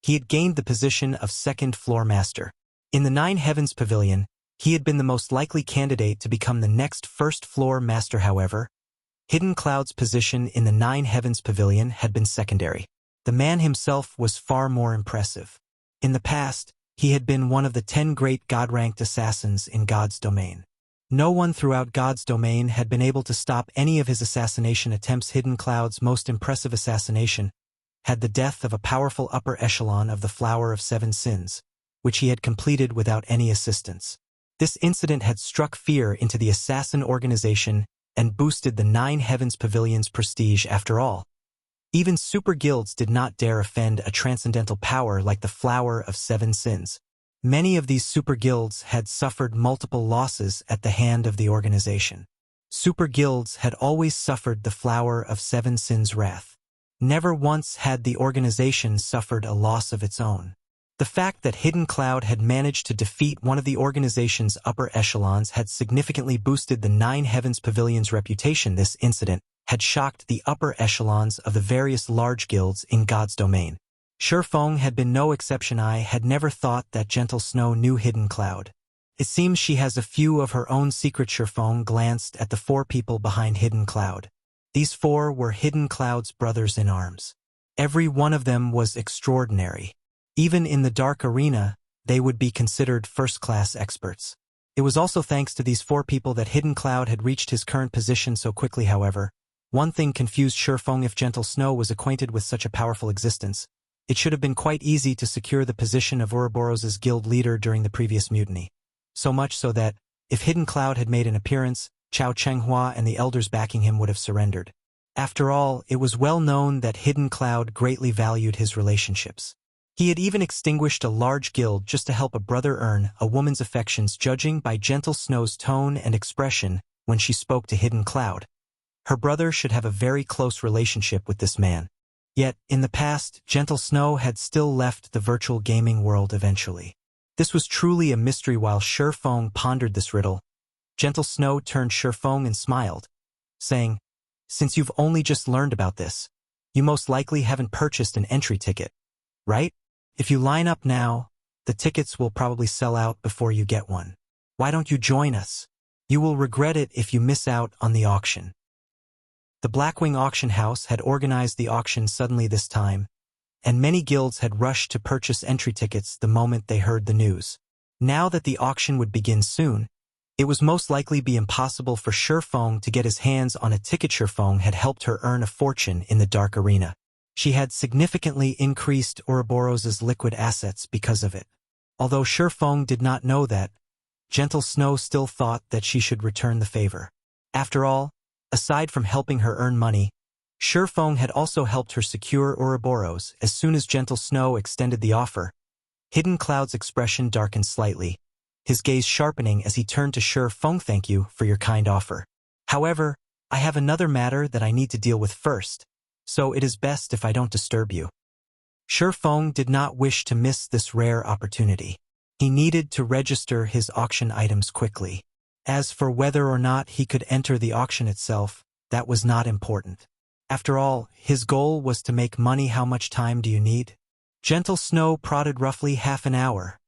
he had gained the position of second floor master. In the Nine Heavens Pavilion, he had been the most likely candidate to become the next first floor master. However, Hidden Cloud's position in the Nine Heavens Pavilion had been secondary. The man himself was far more impressive. In the past, he had been one of the 10 great God-ranked assassins in God's domain. No one throughout God's domain had been able to stop any of his assassination attempts. Hidden Cloud's most impressive assassination had the death of a powerful upper echelon of the Flower of Seven Sins, which he had completed without any assistance. This incident had struck fear into the assassin organization and boosted the Nine Heavens Pavilion's prestige. After all, even super guilds did not dare offend a transcendental power like the Flower of Seven Sins. Many of these super guilds had suffered multiple losses at the hand of the organization. Super guilds had always suffered the Flower of Seven Sins' wrath. Never once had the organization suffered a loss of its own. The fact that Hidden Cloud had managed to defeat one of the organization's upper echelons had significantly boosted the Nine Heavens Pavilion's reputation. This incident had shocked the upper echelons of the various large guilds in God's domain. Feng had been no exception. I had never thought that Gentle Snow knew Hidden Cloud. It seems she has a few of her own secrets. Feng glanced at the 4 people behind Hidden Cloud. These 4 were Hidden Cloud's brothers in arms. Every one of them was extraordinary. Even in the dark arena, they would be considered first-class experts. It was also thanks to these 4 people that Hidden Cloud had reached his current position so quickly. However, one thing confused Feng. If Gentle Snow was acquainted with such a powerful existence, it should have been quite easy to secure the position of Ouroboros's guild leader during the previous mutiny. So much so that, if Hidden Cloud had made an appearance, Chao Chenghua and the elders backing him would have surrendered. After all, it was well known that Hidden Cloud greatly valued his relationships. He had even extinguished a large guild just to help a brother earn a woman's affections. Judging by Gentle Snow's tone and expression when she spoke to Hidden Cloud, her brother should have a very close relationship with this man. Yet, in the past, Gentle Snow had still left the virtual gaming world eventually. This was truly a mystery. While Feng pondered this riddle, Gentle Snow turned Feng and smiled, saying, "Since you've only just learned about this, you most likely haven't purchased an entry ticket, right? If you line up now, the tickets will probably sell out before you get one. Why don't you join us? You will regret it if you miss out on the auction." The Blackwing auction house had organized the auction suddenly this time, and many guilds had rushed to purchase entry tickets the moment they heard the news. Now that the auction would begin soon, it was most likely be impossible for Feng to get his hands on a ticket. Feng had helped her earn a fortune in the dark arena. She had significantly increased Ouroboros's liquid assets because of it. Although Feng did not know that, Gentle Snow still thought that she should return the favor. After all, aside from helping her earn money, Feng had also helped her secure Ouroboros. As soon as Gentle Snow extended the offer, Hidden Cloud's expression darkened slightly, his gaze sharpening as he turned to Feng. "Thank you for your kind offer. However, I have another matter that I need to deal with first, so it is best if I don't disturb you." Feng did not wish to miss this rare opportunity. He needed to register his auction items quickly. As for whether or not he could enter the auction itself, that was not important. After all, his goal was to make money. "How much time do you need?" Gentle Snow prodded. "Roughly half an hour,"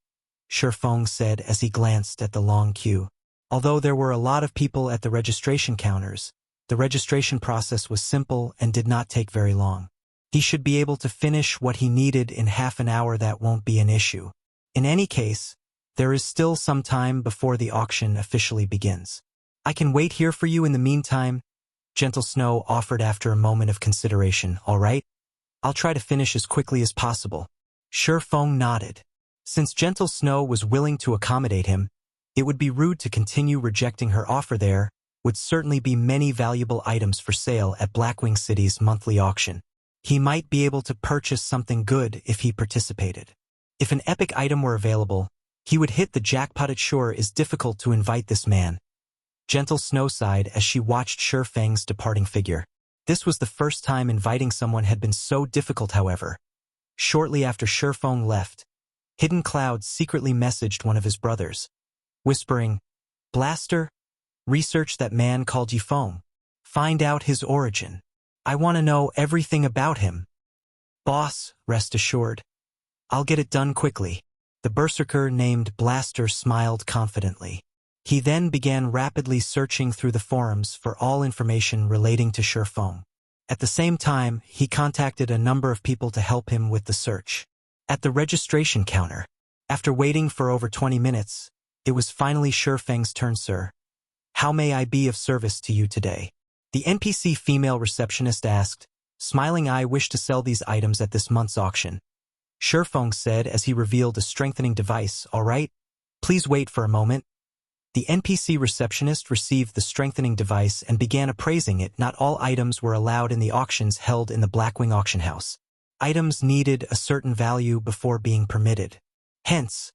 Feng said as he glanced at the long queue. Although there were a lot of people at the registration counters, the registration process was simple and did not take very long. He should be able to finish what he needed in half an hour. That won't be an issue. In any case, there is still some time before the auction officially begins. "I can wait here for you in the meantime," Gentle Snow offered after a moment of consideration. "All right? I'll try to finish as quickly as possible." Feng nodded. Since Gentle Snow was willing to accommodate him, It would be rude to continue rejecting her offer. There would certainly be many valuable items for sale at Blackwing City's monthly auction. He might be able to purchase something good if he participated. If an epic item were available, he would hit the jackpot. It sure is difficult to invite this man. Gentle Snow sighed as she watched Feng's departing figure. This was the first time inviting someone had been so difficult. However, shortly after Feng left, Hidden Cloud secretly messaged one of his brothers, whispering, "Blaster, research that man called you Feng. Find out his origin. I want to know everything about him." "Boss, rest assured. I'll get it done quickly." The berserker named Blaster smiled confidently. He then began rapidly searching through the forums for all information relating to Feng. At the same time, he contacted a number of people to help him with the search. At the registration counter, after waiting for over 20 minutes, it was finally Feng's turn. "Sir, how may I be of service to you today?" The NPC female receptionist asked, smiling. "I wish to sell these items at this month's auction," Feng said as he revealed a strengthening device. "All right, please wait for a moment." The NPC receptionist received the strengthening device and began appraising it. Not all items were allowed in the auctions held in the Blackwing auction house. Items needed a certain value before being permitted. Hence,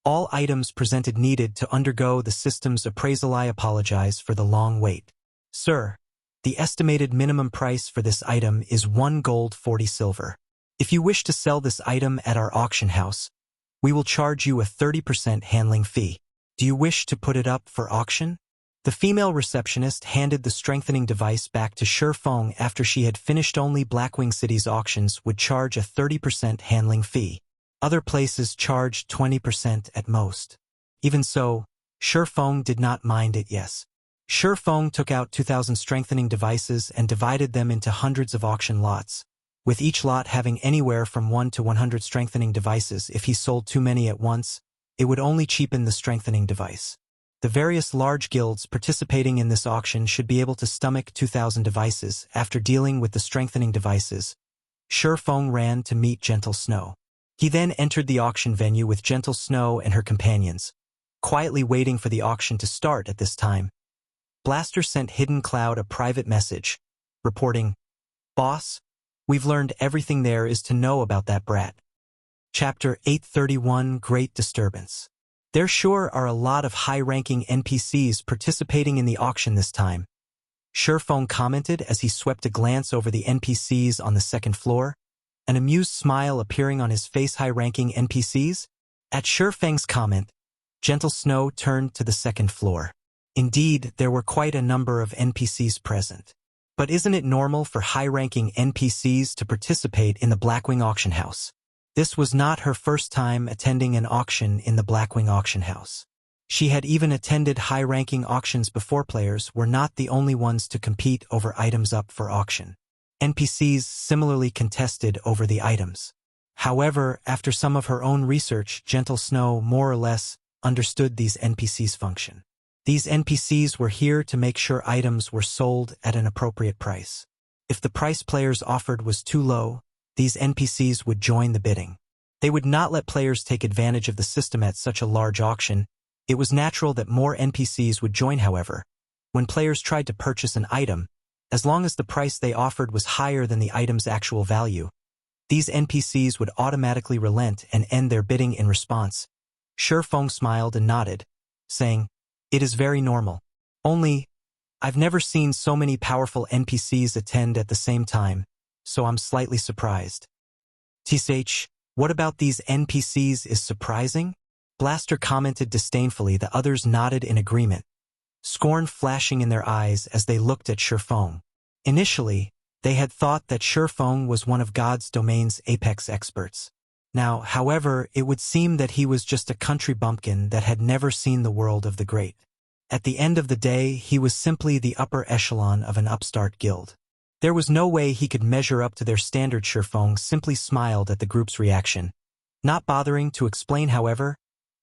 all items presented needed to undergo the system's appraisal. "I apologize for the long wait. Sir, the estimated minimum price for this item is 1 gold 40 silver. If you wish to sell this item at our auction house, we will charge you a 30% handling fee. Do you wish to put it up for auction?" The female receptionist handed the strengthening device back to Feng after she had finished. Only Blackwing City's auctions would charge a 30% handling fee. Other places charged 20% at most. Even so, Feng did not mind it. Yes. Feng took out 2,000 strengthening devices and divided them into hundreds of auction lots, with each lot having anywhere from 1 to 100 strengthening devices. If he sold too many at once, it would only cheapen the strengthening device. The various large guilds participating in this auction should be able to stomach 2,000 devices. After dealing with the strengthening devices, Feng ran to meet Gentle Snow. He then entered the auction venue with Gentle Snow and her companions, quietly waiting for the auction to start. At this time, Blaster sent Hidden Cloud a private message, reporting, "Boss, we've learned everything there is to know about that brat." Chapter 831 Great Disturbance. There sure are a lot of high-ranking NPCs participating in the auction this time, Feng commented as he swept a glance over the NPCs on the second floor, an amused smile appearing on his face. "High-ranking NPCs?" At Feng's comment, Gentle Snow turned to the second floor. Indeed, there were quite a number of NPCs present. But isn't it normal for high-ranking NPCs to participate in the Blackwing auction house? This was not her first time attending an auction in the Blackwing auction house. She had even attended high-ranking auctions before. Players were not the only ones to compete over items up for auction. NPCs similarly contested over the items. However, after some of her own research, Gentle Snow more or less understood these NPCs' function. These NPCs were here to make sure items were sold at an appropriate price. If the price players offered was too low, these NPCs would join the bidding. They would not let players take advantage of the system at such a large auction. It was natural that more NPCs would join. However, when players tried to purchase an item, as long as the price they offered was higher than the item's actual value, these NPCs would automatically relent and end their bidding in response. Feng smiled and nodded, saying, "It is very normal. Only, I've never seen so many powerful NPCs attend at the same time, so I'm slightly surprised." "Tsh, what about these NPCs is surprising?" Blaster commented disdainfully. The others nodded in agreement, scorn flashing in their eyes as they looked at Feng. Initially, they had thought that Feng was one of God's domain's apex experts. Now, however, it would seem that he was just a country bumpkin that had never seen the world of the great. At the end of the day, he was simply the upper echelon of an upstart guild. There was no way he could measure up to their standard. Feng simply smiled at the group's reaction, not bothering to explain. However,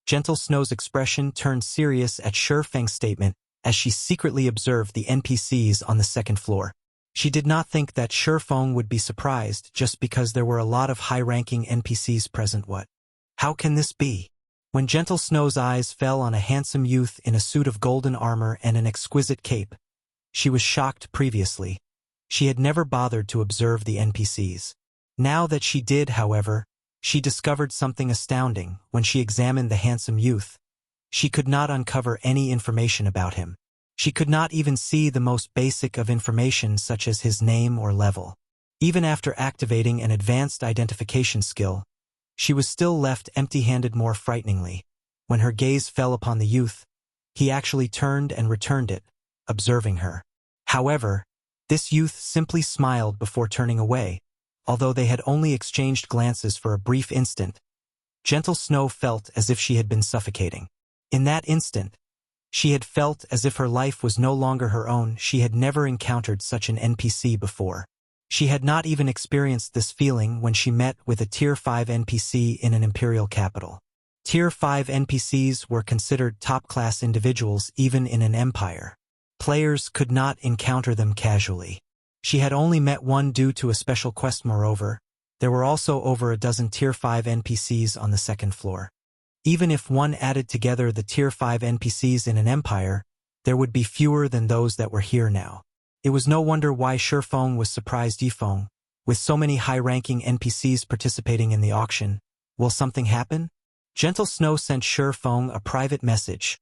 Gentle Snow's expression turned serious at Feng's statement as she secretly observed the NPCs on the second floor. She did not think that Feng would be surprised just because there were a lot of high-ranking NPCs present. What? How can this be? When Gentle Snow's eyes fell on a handsome youth in a suit of golden armor and an exquisite cape, she was shocked previously. She had never bothered to observe the NPCs. Now that she did, however, she discovered something astounding. When she examined the handsome youth, she could not uncover any information about him. She could not even see the most basic of information such as his name or level. Even after activating an advanced identification skill, she was still left empty-handed. More frighteningly, when her gaze fell upon the youth, he actually turned and returned it, observing her. However, this youth simply smiled before turning away. Although they had only exchanged glances for a brief instant, Gentle Snow felt as if she had been suffocating. In that instant, she had felt as if her life was no longer her own. She had never encountered such an NPC before. She had not even experienced this feeling when she met with a Tier 5 NPC in an imperial capital. Tier 5 NPCs were considered top-class individuals even in an empire. Players could not encounter them casually. She had only met one due to a special quest. Moreover, there were also over a dozen Tier 5 NPCs on the second floor. Even if one added together the Tier 5 NPCs in an empire, there would be fewer than those that were here now. It was no wonder why Feng was surprised. Feng, with so many high-ranking NPCs participating in the auction, will something happen? Gentle Snow sent Feng a private message,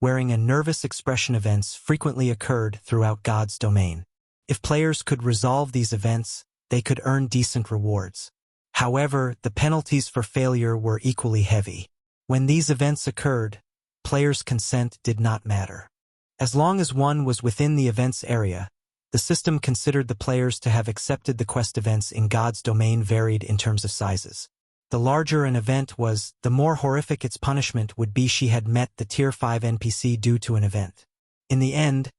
wearing a nervous expression. Events frequently occurred throughout God's domain. If players could resolve these events, they could earn decent rewards. However, the penalties for failure were equally heavy. When these events occurred, players' consent did not matter. As long as one was within the event's area, the system considered the players to have accepted the quest. Events in God's domain varied in terms of sizes. The larger an event was, the more horrific its punishment would be. She had met the Tier 5 NPC due to an event. In the end,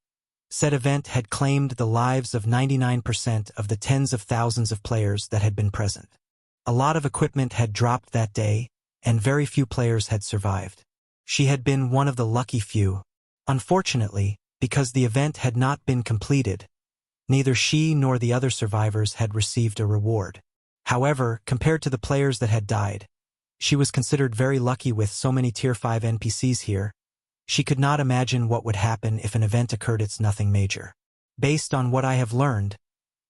said event had claimed the lives of 99% of the tens of thousands of players that had been present. A lot of equipment had dropped that day, and very few players had survived. She had been one of the lucky few. Unfortunately, because the event had not been completed, neither she nor the other survivors had received a reward. However, compared to the players that had died, she was considered very lucky. With so many Tier 5 NPCs here, she could not imagine what would happen if an event occurred. It's nothing major. Based on what I have learned,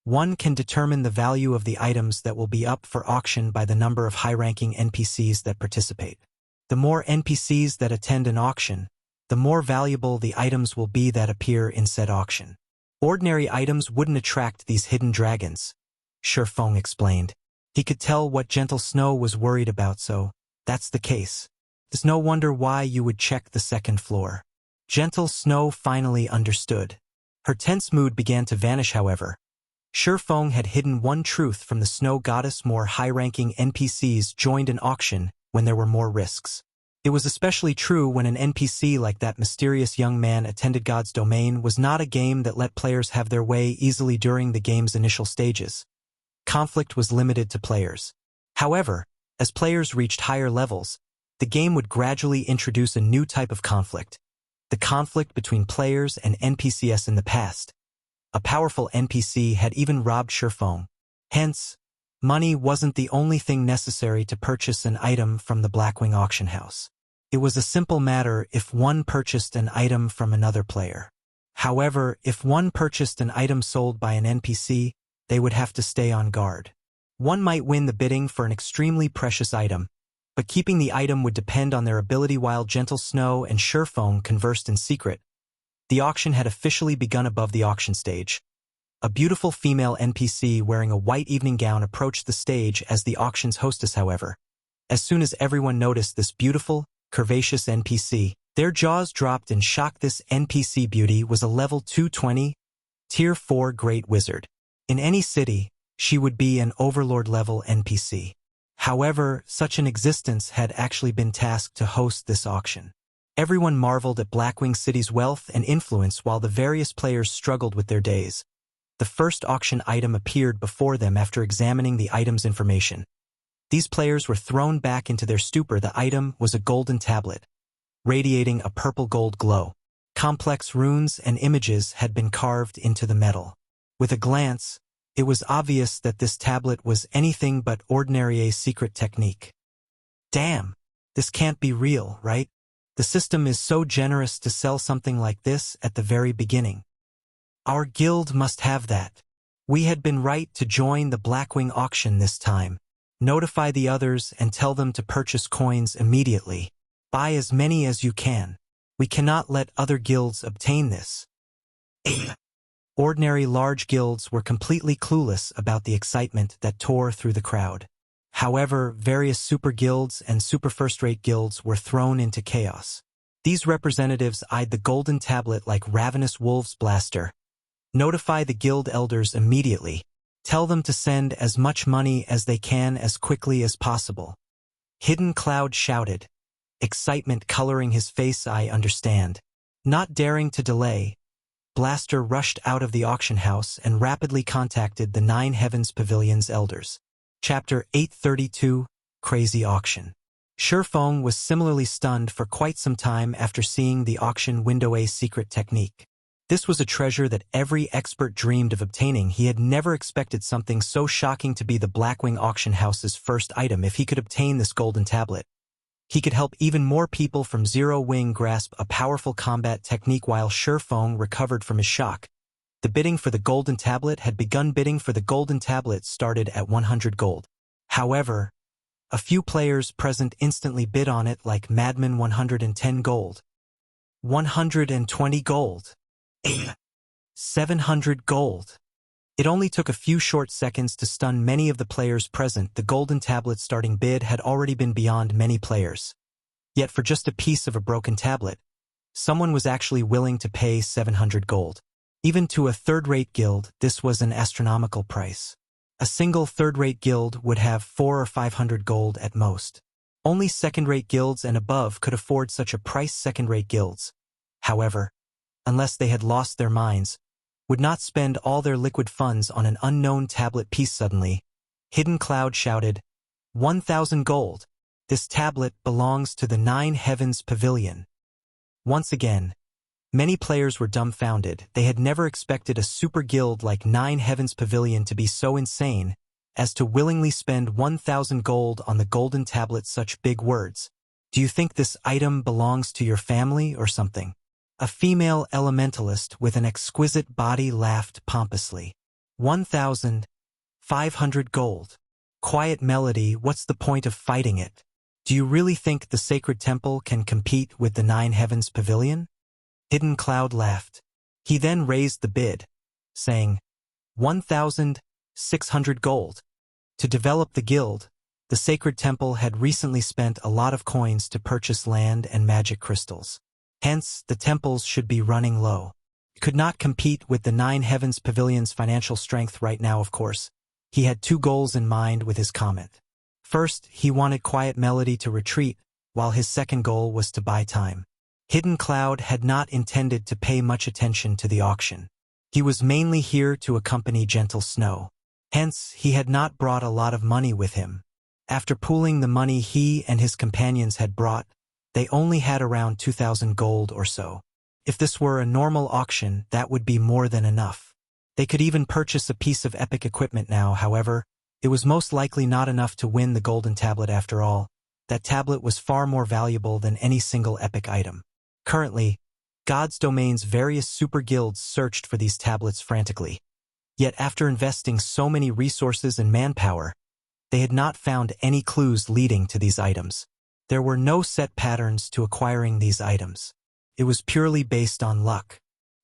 one can determine the value of the items that will be up for auction by the number of high-ranking NPCs that participate. The more NPCs that attend an auction, the more valuable the items will be that appear in said auction. Ordinary items wouldn't attract these hidden dragons, Feng explained. He could tell what Gentle Snow was worried about, so that's the case. It's no wonder why you would check the second floor. Gentle Snow finally understood. Her tense mood began to vanish. However, Feng had hidden one truth from the snow goddess. More high-ranking NPCs joined an auction when there were more risks. It was especially true when an NPC like that mysterious young man attended God's domain. Was not a game that let players have their way easily during the game's initial stages. Conflict was limited to players. However, as players reached higher levels, the game would gradually introduce a new type of conflict. The conflict between players and NPCs. In the past, a powerful NPC had even robbed Feng. Hence, money wasn't the only thing necessary to purchase an item from the Blackwing auction house. It was a simple matter if one purchased an item from another player. However, if one purchased an item sold by an NPC, they would have to stay on guard. One might win the bidding for an extremely precious item, but keeping the item would depend on their ability. While Gentle Snow and Feng conversed in secret, the auction had officially begun. Above the auction stage, a beautiful female NPC wearing a white evening gown approached the stage as the auction's hostess. However, as soon as everyone noticed this beautiful, curvaceous NPC, their jaws dropped in shock. This NPC beauty was a level 220, Tier 4 Great Wizard. In any city, she would be an Overlord-level NPC. However, such an existence had actually been tasked to host this auction. Everyone marveled at Blackwing City's wealth and influence while the various players struggled with their days. The first auction item appeared before them. After examining the item's information, these players were thrown back into their stupor. The item was a golden tablet, radiating a purple-gold glow. Complex runes and images had been carved into the metal. With a glance, it was obvious that this tablet was anything but ordinary. A secret technique. Damn! This can't be real, right? The system is so generous to sell something like this at the very beginning. Our guild must have that. We had been right to join the Blackwing auction this time. Notify the others and tell them to purchase coins immediately. Buy as many as you can. We cannot let other guilds obtain this. Ordinary large guilds were completely clueless about the excitement that tore through the crowd. However, various super guilds and super first-rate guilds were thrown into chaos. These representatives eyed the golden tablet like ravenous wolves. Blaster. Notify the guild elders immediately. Tell them to send as much money as they can as quickly as possible. Hidden Cloud shouted, excitement coloring his face. I understand. Not daring to delay, Blaster rushed out of the auction house and rapidly contacted the Nine Heavens Pavilion's elders. Chapter 832, Crazy Auction. Feng was similarly stunned for quite some time after seeing the auction window. A secret technique. This was a treasure that every expert dreamed of obtaining. He had never expected something so shocking to be the Blackwing auction house's first item. If he could obtain this golden tablet, he could help even more people from Zero Wing grasp a powerful combat technique. While Feng recovered from his shock, the bidding for the golden tablet had begun. Bidding for the golden tablet started at 100 gold. However, a few players present instantly bid on it like madmen. 110 gold. 120 gold. 700 gold. It only took a few short seconds to stun many of the players present. The golden tablet's starting bid had already been beyond many players. Yet for just a piece of a broken tablet, someone was actually willing to pay 700 gold. Even to a third-rate guild, this was an astronomical price. A single third-rate guild would have 400 or 500 gold at most. Only second-rate guilds and above could afford such a price. Second-rate guilds, however, unless they had lost their minds, would not spend all their liquid funds on an unknown tablet piece. Suddenly, Hidden Cloud shouted, 1,000 gold. This tablet belongs to the Nine Heavens Pavilion. Once again, many players were dumbfounded. They had never expected a super guild like Nine Heavens Pavilion to be so insane as to willingly spend 1,000 gold on the golden tablet. Such big words. Do you think this item belongs to your family or something? A female elementalist with an exquisite body laughed pompously. 1,500 gold. Quiet Melody, what's the point of fighting it? Do you really think the sacred temple can compete with the Nine Heavens Pavilion? Hidden Cloud laughed. He then raised the bid, saying, 1,600 gold. To develop the guild, the sacred temple had recently spent a lot of coins to purchase land and magic crystals. Hence, the temples should be running low. Could not compete with the Nine Heavens Pavilion's financial strength right now. Of course, he had two goals in mind with his comment. First, he wanted Quiet Melody to retreat, while his second goal was to buy time. Hidden Cloud had not intended to pay much attention to the auction. He was mainly here to accompany Gentle Snow. Hence, he had not brought a lot of money with him. After pooling the money he and his companions had brought, they only had around 2,000 gold or so. If this were a normal auction, that would be more than enough. They could even purchase a piece of epic equipment now. However, it was most likely not enough to win the golden tablet. After all, that tablet was far more valuable than any single epic item. Currently, God's Domain's various super guilds searched for these tablets frantically. Yet after investing so many resources and manpower, they had not found any clues leading to these items. There were no set patterns to acquiring these items. It was purely based on luck.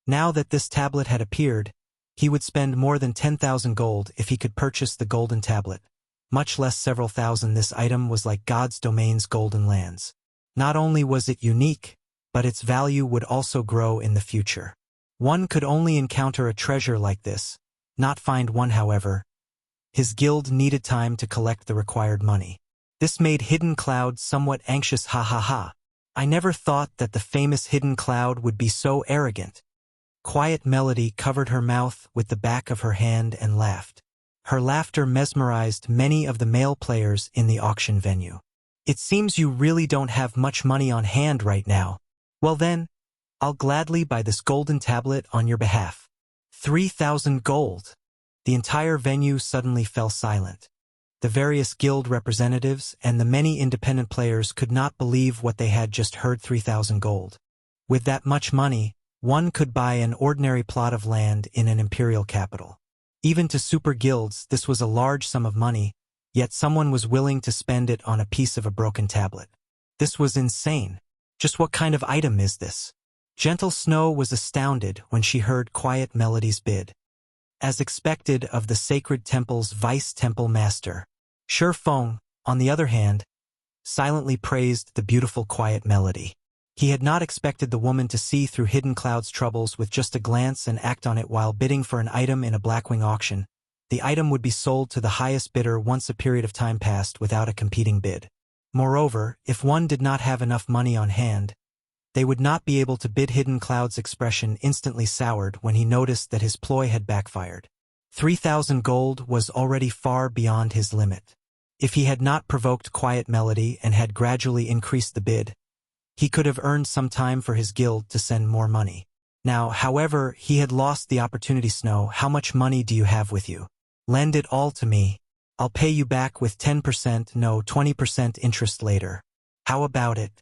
Now that this tablet had appeared, he would spend more than 10,000 gold if he could purchase the golden tablet, much less several thousand. This item was like God's Domain's golden lands. Not only was it unique, but its value would also grow in the future. One could only encounter a treasure like this, not find one. However, his guild needed time to collect the required money. This made Hidden Cloud somewhat anxious. Ha ha ha. I never thought that the famous Hidden Cloud would be so arrogant. Quiet Melody covered her mouth with the back of her hand and laughed. Her laughter mesmerized many of the male players in the auction venue. It seems you really don't have much money on hand right now. Well then, I'll gladly buy this golden tablet on your behalf. 3,000 gold. The entire venue suddenly fell silent. The various guild representatives and the many independent players could not believe what they had just heard. 3,000 gold. With that much money, one could buy an ordinary plot of land in an imperial capital. Even to super guilds, this was a large sum of money, yet someone was willing to spend it on a piece of a broken tablet. This was insane. Just what kind of item is this? Gentle Snow was astounded when she heard Quiet Melody's bid. As expected of the Sacred Temple's Vice Temple Master, Feng, on the other hand, silently praised the beautiful Quiet Melody. He had not expected the woman to see through Hidden Cloud's troubles with just a glance and act on it while bidding for an item in a Blackwing auction. The item would be sold to the highest bidder once a period of time passed without a competing bid. Moreover, if one did not have enough money on hand, they would not be able to bid. Hidden Cloud's expression instantly soured when he noticed that his ploy had backfired. 3,000 gold was already far beyond his limit. If he had not provoked Quiet Melody and had gradually increased the bid, he could have earned some time for his guild to send more money. Now, however, he had lost the opportunity. Snow, how much money do you have with you? Lend it all to me. I'll pay you back with 10%, no, 20% interest later. How about it?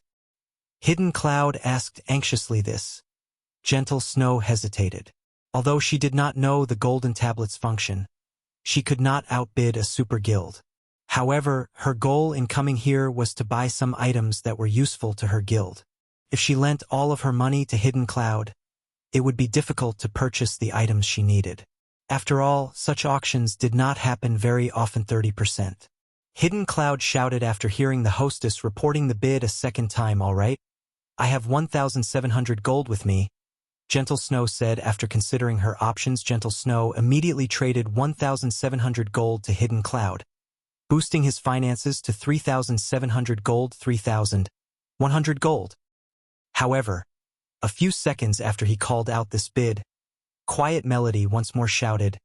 Hidden Cloud asked anxiously. This. Gentle Snow hesitated. Although she did not know the golden tablet's function, she could not outbid a super guild. However, her goal in coming here was to buy some items that were useful to her guild. If she lent all of her money to Hidden Cloud, it would be difficult to purchase the items she needed. After all, such auctions did not happen very often. 30%. Hidden Cloud shouted after hearing the hostess reporting the bid a second time. All right. I have 1,700 gold with me, Gentle Snow said after considering her options. Gentle Snow immediately traded 1,700 gold to Hidden Cloud, boosting his finances to 3,700 gold. 3,100 gold. However, a few seconds after he called out this bid, Quiet Melody once more shouted,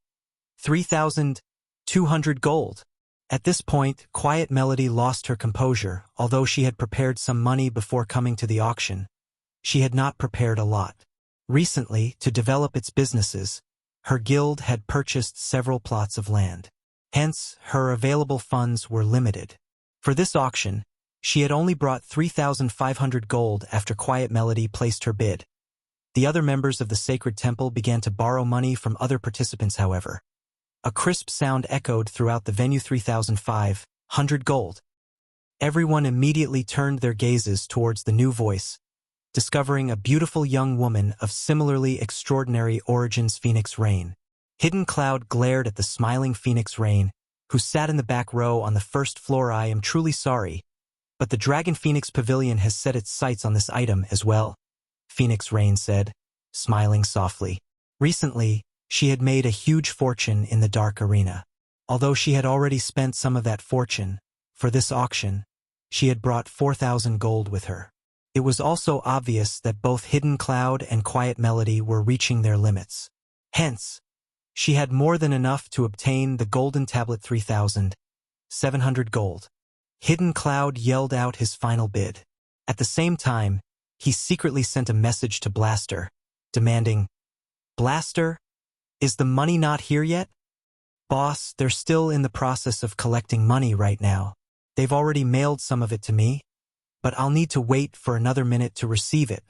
3,200 gold. At this point, Quiet Melody lost her composure. Although she had prepared some money before coming to the auction, she had not prepared a lot. Recently, to develop its businesses, her guild had purchased several plots of land. Hence, her available funds were limited. For this auction, she had only brought 3,500 gold after Quiet Melody placed her bid. The other members of the Sacred Temple began to borrow money from other participants. However, a crisp sound echoed throughout the venue. 3,500 gold. Everyone immediately turned their gazes towards the new voice, discovering a beautiful young woman of similarly extraordinary origins. Phoenix Rain. Hidden Cloud glared at the smiling Phoenix Rain, who sat in the back row on the first floor. I am truly sorry, but the Dragon Phoenix Pavilion has set its sights on this item as well, Phoenix Rain said, smiling softly. Recently, she had made a huge fortune in the Dark Arena. Although she had already spent some of that fortune, for this auction, she had brought 4,000 gold with her. It was also obvious that both Hidden Cloud and Quiet Melody were reaching their limits. Hence, she had more than enough to obtain the golden tablet. 3,700 gold. Hidden Cloud yelled out his final bid. At the same time, he secretly sent a message to Blaster, demanding, "Blaster, is the money not here yet?" "Boss, they're still in the process of collecting money right now. They've already mailed some of it to me, but I'll need to wait for another minute to receive it."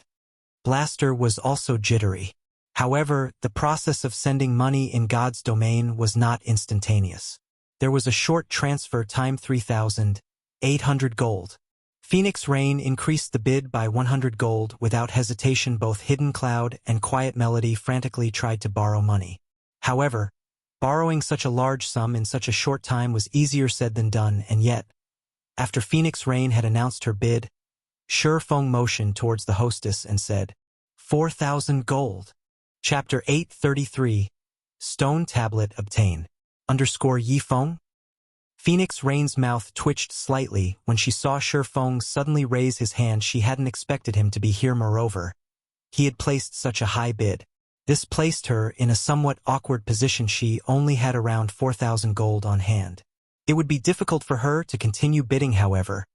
Blaster was also jittery. However, the process of sending money in God's domain was not instantaneous. There was a short transfer time. 3,800 gold. Phoenix Rain increased the bid by 100 gold without hesitation. Both Hidden Cloud and Quiet Melody frantically tried to borrow money. However, borrowing such a large sum in such a short time was easier said than done, and yet, after Phoenix Rain had announced her bid, Feng motioned towards the hostess and said, 4,000 gold. Chapter 833, Stone Tablet Obtain. Yi Feng? Phoenix Rain's mouth twitched slightly when she saw Feng suddenly raise his hand. She hadn't expected him to be here. Moreover, he had placed such a high bid. This placed her in a somewhat awkward position. She only had around 4,000 gold on hand. It would be difficult for her to continue bidding. However,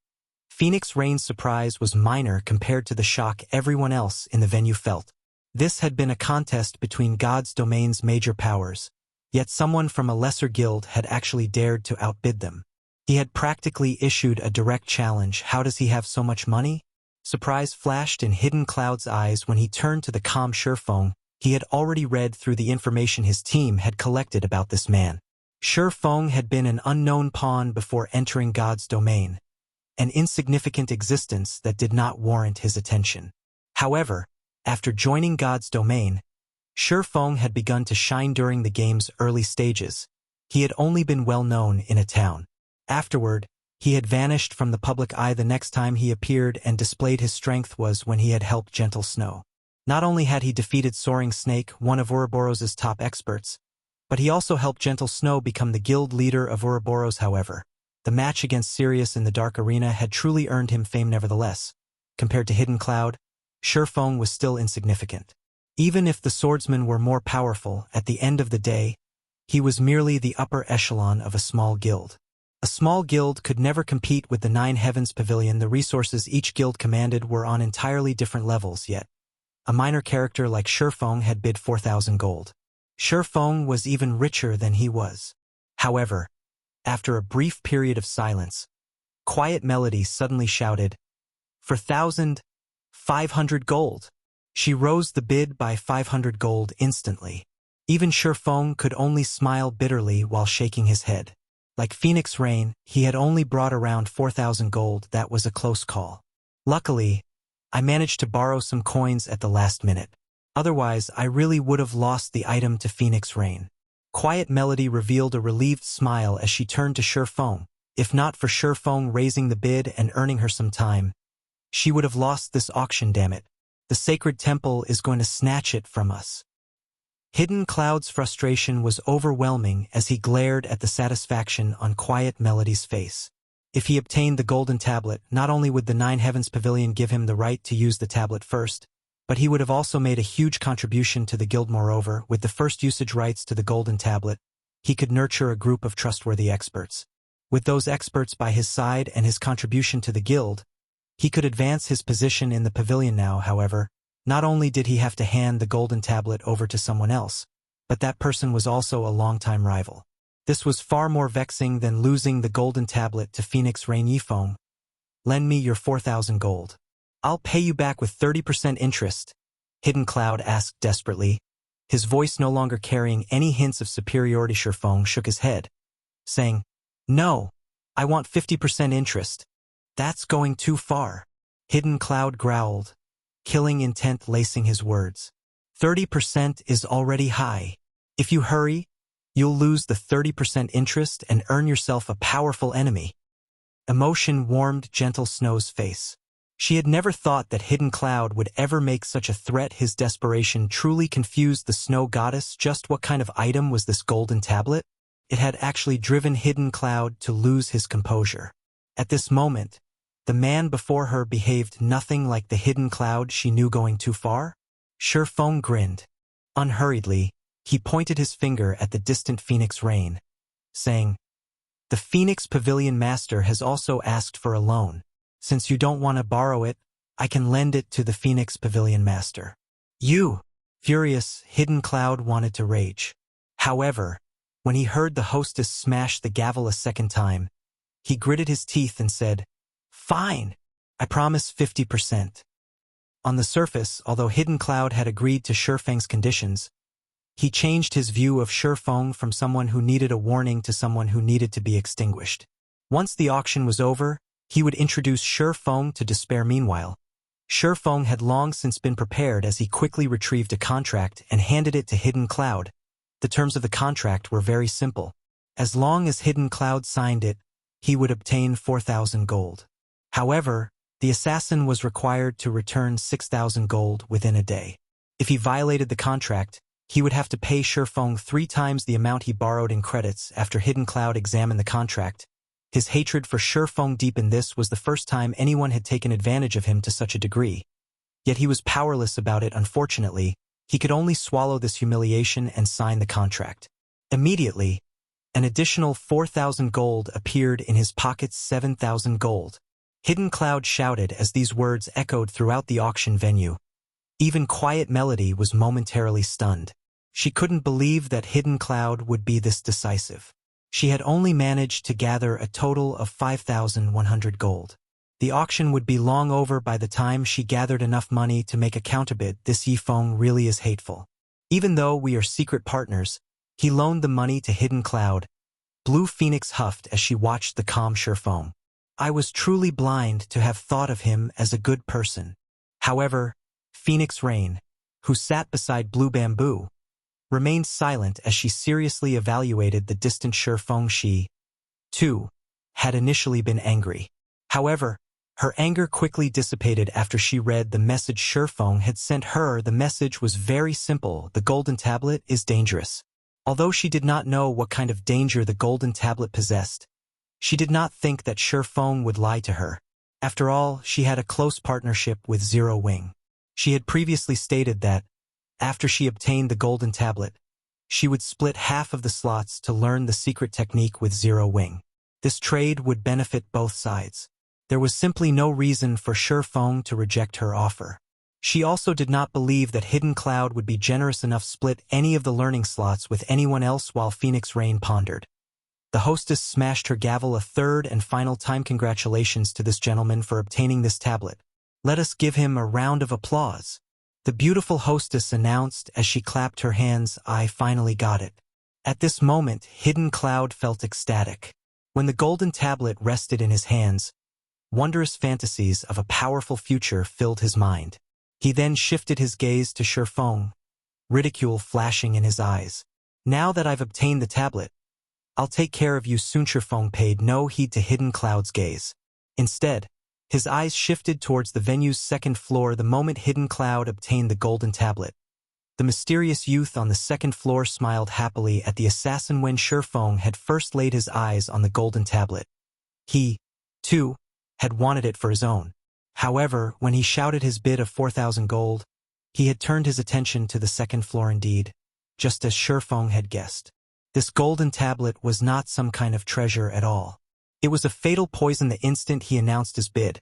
Phoenix Rain's surprise was minor compared to the shock everyone else in the venue felt. This had been a contest between God's domain's major powers, yet someone from a lesser guild had actually dared to outbid them. He had practically issued a direct challenge. How does he have so much money? Surprise flashed in Hidden Cloud's eyes when he turned to the calm Feng. He had already read through the information his team had collected about this man. Feng had been an unknown pawn before entering God's domain, an insignificant existence that did not warrant his attention. However, after joining God's domain, Feng had begun to shine during the game's early stages. He had only been well known in a town. Afterward, he had vanished from the public eye. The next time he appeared and displayed his strength was when he had helped Gentle Snow. Not only had he defeated Soaring Snake, one of Ouroboros' top experts, but he also helped Gentle Snow become the guild leader of Ouroboros. However, the match against Sirius in the Dark Arena had truly earned him fame. Nevertheless, compared to Hidden Cloud, Feng was still insignificant. Even if the swordsmen were more powerful, at the end of the day, he was merely the upper echelon of a small guild. A small guild could never compete with the Nine Heavens Pavilion. The resources each guild commanded were on entirely different levels, yet a minor character like Feng had bid 4,000 gold. Feng was even richer than he was. However, after a brief period of silence, Quiet Melody suddenly shouted, "For 1,500 gold." She rose the bid by 500 gold instantly. Even Feng could only smile bitterly while shaking his head. Like Phoenix Rain, he had only brought around 4,000 gold. That was a close call. Luckily, I managed to borrow some coins at the last minute. Otherwise, I really would have lost the item to Phoenix Rain. Quiet Melody revealed a relieved smile as she turned to Feng. If not for Feng raising the bid and earning her some time, she would have lost this auction. Damn it. The Sacred Temple is going to snatch it from us. Hidden Cloud's frustration was overwhelming as he glared at the satisfaction on Quiet Melody's face. If he obtained the golden tablet, not only would the Nine Heavens Pavilion give him the right to use the tablet first, but he would have also made a huge contribution to the guild. Moreover, with the first usage rights to the golden tablet, he could nurture a group of trustworthy experts. With those experts by his side and his contribution to the guild, he could advance his position in the pavilion now. However, not only did he have to hand the golden tablet over to someone else, but that person was also a longtime rival. This was far more vexing than losing the golden tablet to Phoenix Rain. Feng, lend me your 4,000 gold. I'll pay you back with 30% interest, Hidden Cloud asked desperately, his voice no longer carrying any hints of superiority. Feng shook his head, saying, "No, I want 50% interest. That's going too far." Hidden Cloud growled, killing intent lacing his words. 30% is already high. If you hurry, you'll lose the 30% interest and earn yourself a powerful enemy. Emotion warmed Gentle Snow's face. She had never thought that Hidden Cloud would ever make such a threat. His desperation truly confused the Snow Goddess. Just what kind of item was this golden tablet? It had actually driven Hidden Cloud to lose his composure. At this moment, the man before her behaved nothing like the Hidden Cloud she knew. Going too far? Feng grinned. Unhurriedly, he pointed his finger at the distant Phoenix Rain, saying, "The Phoenix Pavilion Master has also asked for a loan. Since you don't want to borrow it, I can lend it to the Phoenix Pavilion Master." You! Furious, Hidden Cloud wanted to rage. However, when he heard the hostess smash the gavel a second time, he gritted his teeth and said, "Fine, I promise 50%. On the surface, although Hidden Cloud had agreed to Feng's conditions, he changed his view of Feng from someone who needed a warning to someone who needed to be extinguished. Once the auction was over, he would introduce Feng to despair. Meanwhile, Feng had long since been prepared as he quickly retrieved a contract and handed it to Hidden Cloud. The terms of the contract were very simple. As long as Hidden Cloud signed it, he would obtain 4,000 gold. However, the assassin was required to return 6,000 gold within a day. If he violated the contract, he would have to pay Feng 3 times the amount he borrowed in credits. After Hidden Cloud examined the contract, his hatred for Feng deepened. This was the first time anyone had taken advantage of him to such a degree. Yet he was powerless about it. Unfortunately, he could only swallow this humiliation and sign the contract. Immediately, an additional 4,000 gold appeared in his pockets. 7,000 gold. Hidden Cloud shouted as these words echoed throughout the auction venue. Even Quiet Melody was momentarily stunned. She couldn't believe that Hidden Cloud would be this decisive. She had only managed to gather a total of 5,100 gold. The auction would be long over by the time she gathered enough money to make a counterbid. This Feng really is hateful. Even though we are secret partners, he loaned the money to Hidden Cloud. Blue Phoenix huffed as she watched the calm Feng. I was truly blind to have thought of him as a good person. However, Phoenix Rain, who sat beside Blue Bamboo, remained silent as she seriously evaluated the distant Feng. She, too, had initially been angry. However, her anger quickly dissipated after she read the message Feng had sent her. The message was very simple: the golden tablet is dangerous. Although she did not know what kind of danger the golden tablet possessed, she did not think that Feng would lie to her. After all, she had a close partnership with Zero Wing. She had previously stated that, after she obtained the golden tablet, she would split half of the slots to learn the secret technique with Zero Wing. This trade would benefit both sides. There was simply no reason for Feng to reject her offer. She also did not believe that Hidden Cloud would be generous enough to split any of the learning slots with anyone else. While Phoenix Rain pondered, the hostess smashed her gavel a third and final time. Congratulations to this gentleman for obtaining this tablet. Let us give him a round of applause. The beautiful hostess announced as she clapped her hands. I finally got it. At this moment, Hidden Cloud felt ecstatic. When the golden tablet rested in his hands, wondrous fantasies of a powerful future filled his mind. He then shifted his gaze to Feng, ridicule flashing in his eyes. Now that I've obtained the tablet, I'll take care of you soon. Feng paid no heed to Hidden Cloud's gaze. Instead, his eyes shifted towards the venue's second floor the moment Hidden Cloud obtained the golden tablet. The mysterious youth on the second floor smiled happily at the assassin when Feng had first laid his eyes on the golden tablet. He, too, had wanted it for his own. However, when he shouted his bid of 4,000 gold, he had turned his attention to the second floor indeed, just as Feng had guessed. This golden tablet was not some kind of treasure at all. It was a fatal poison. The instant he announced his bid,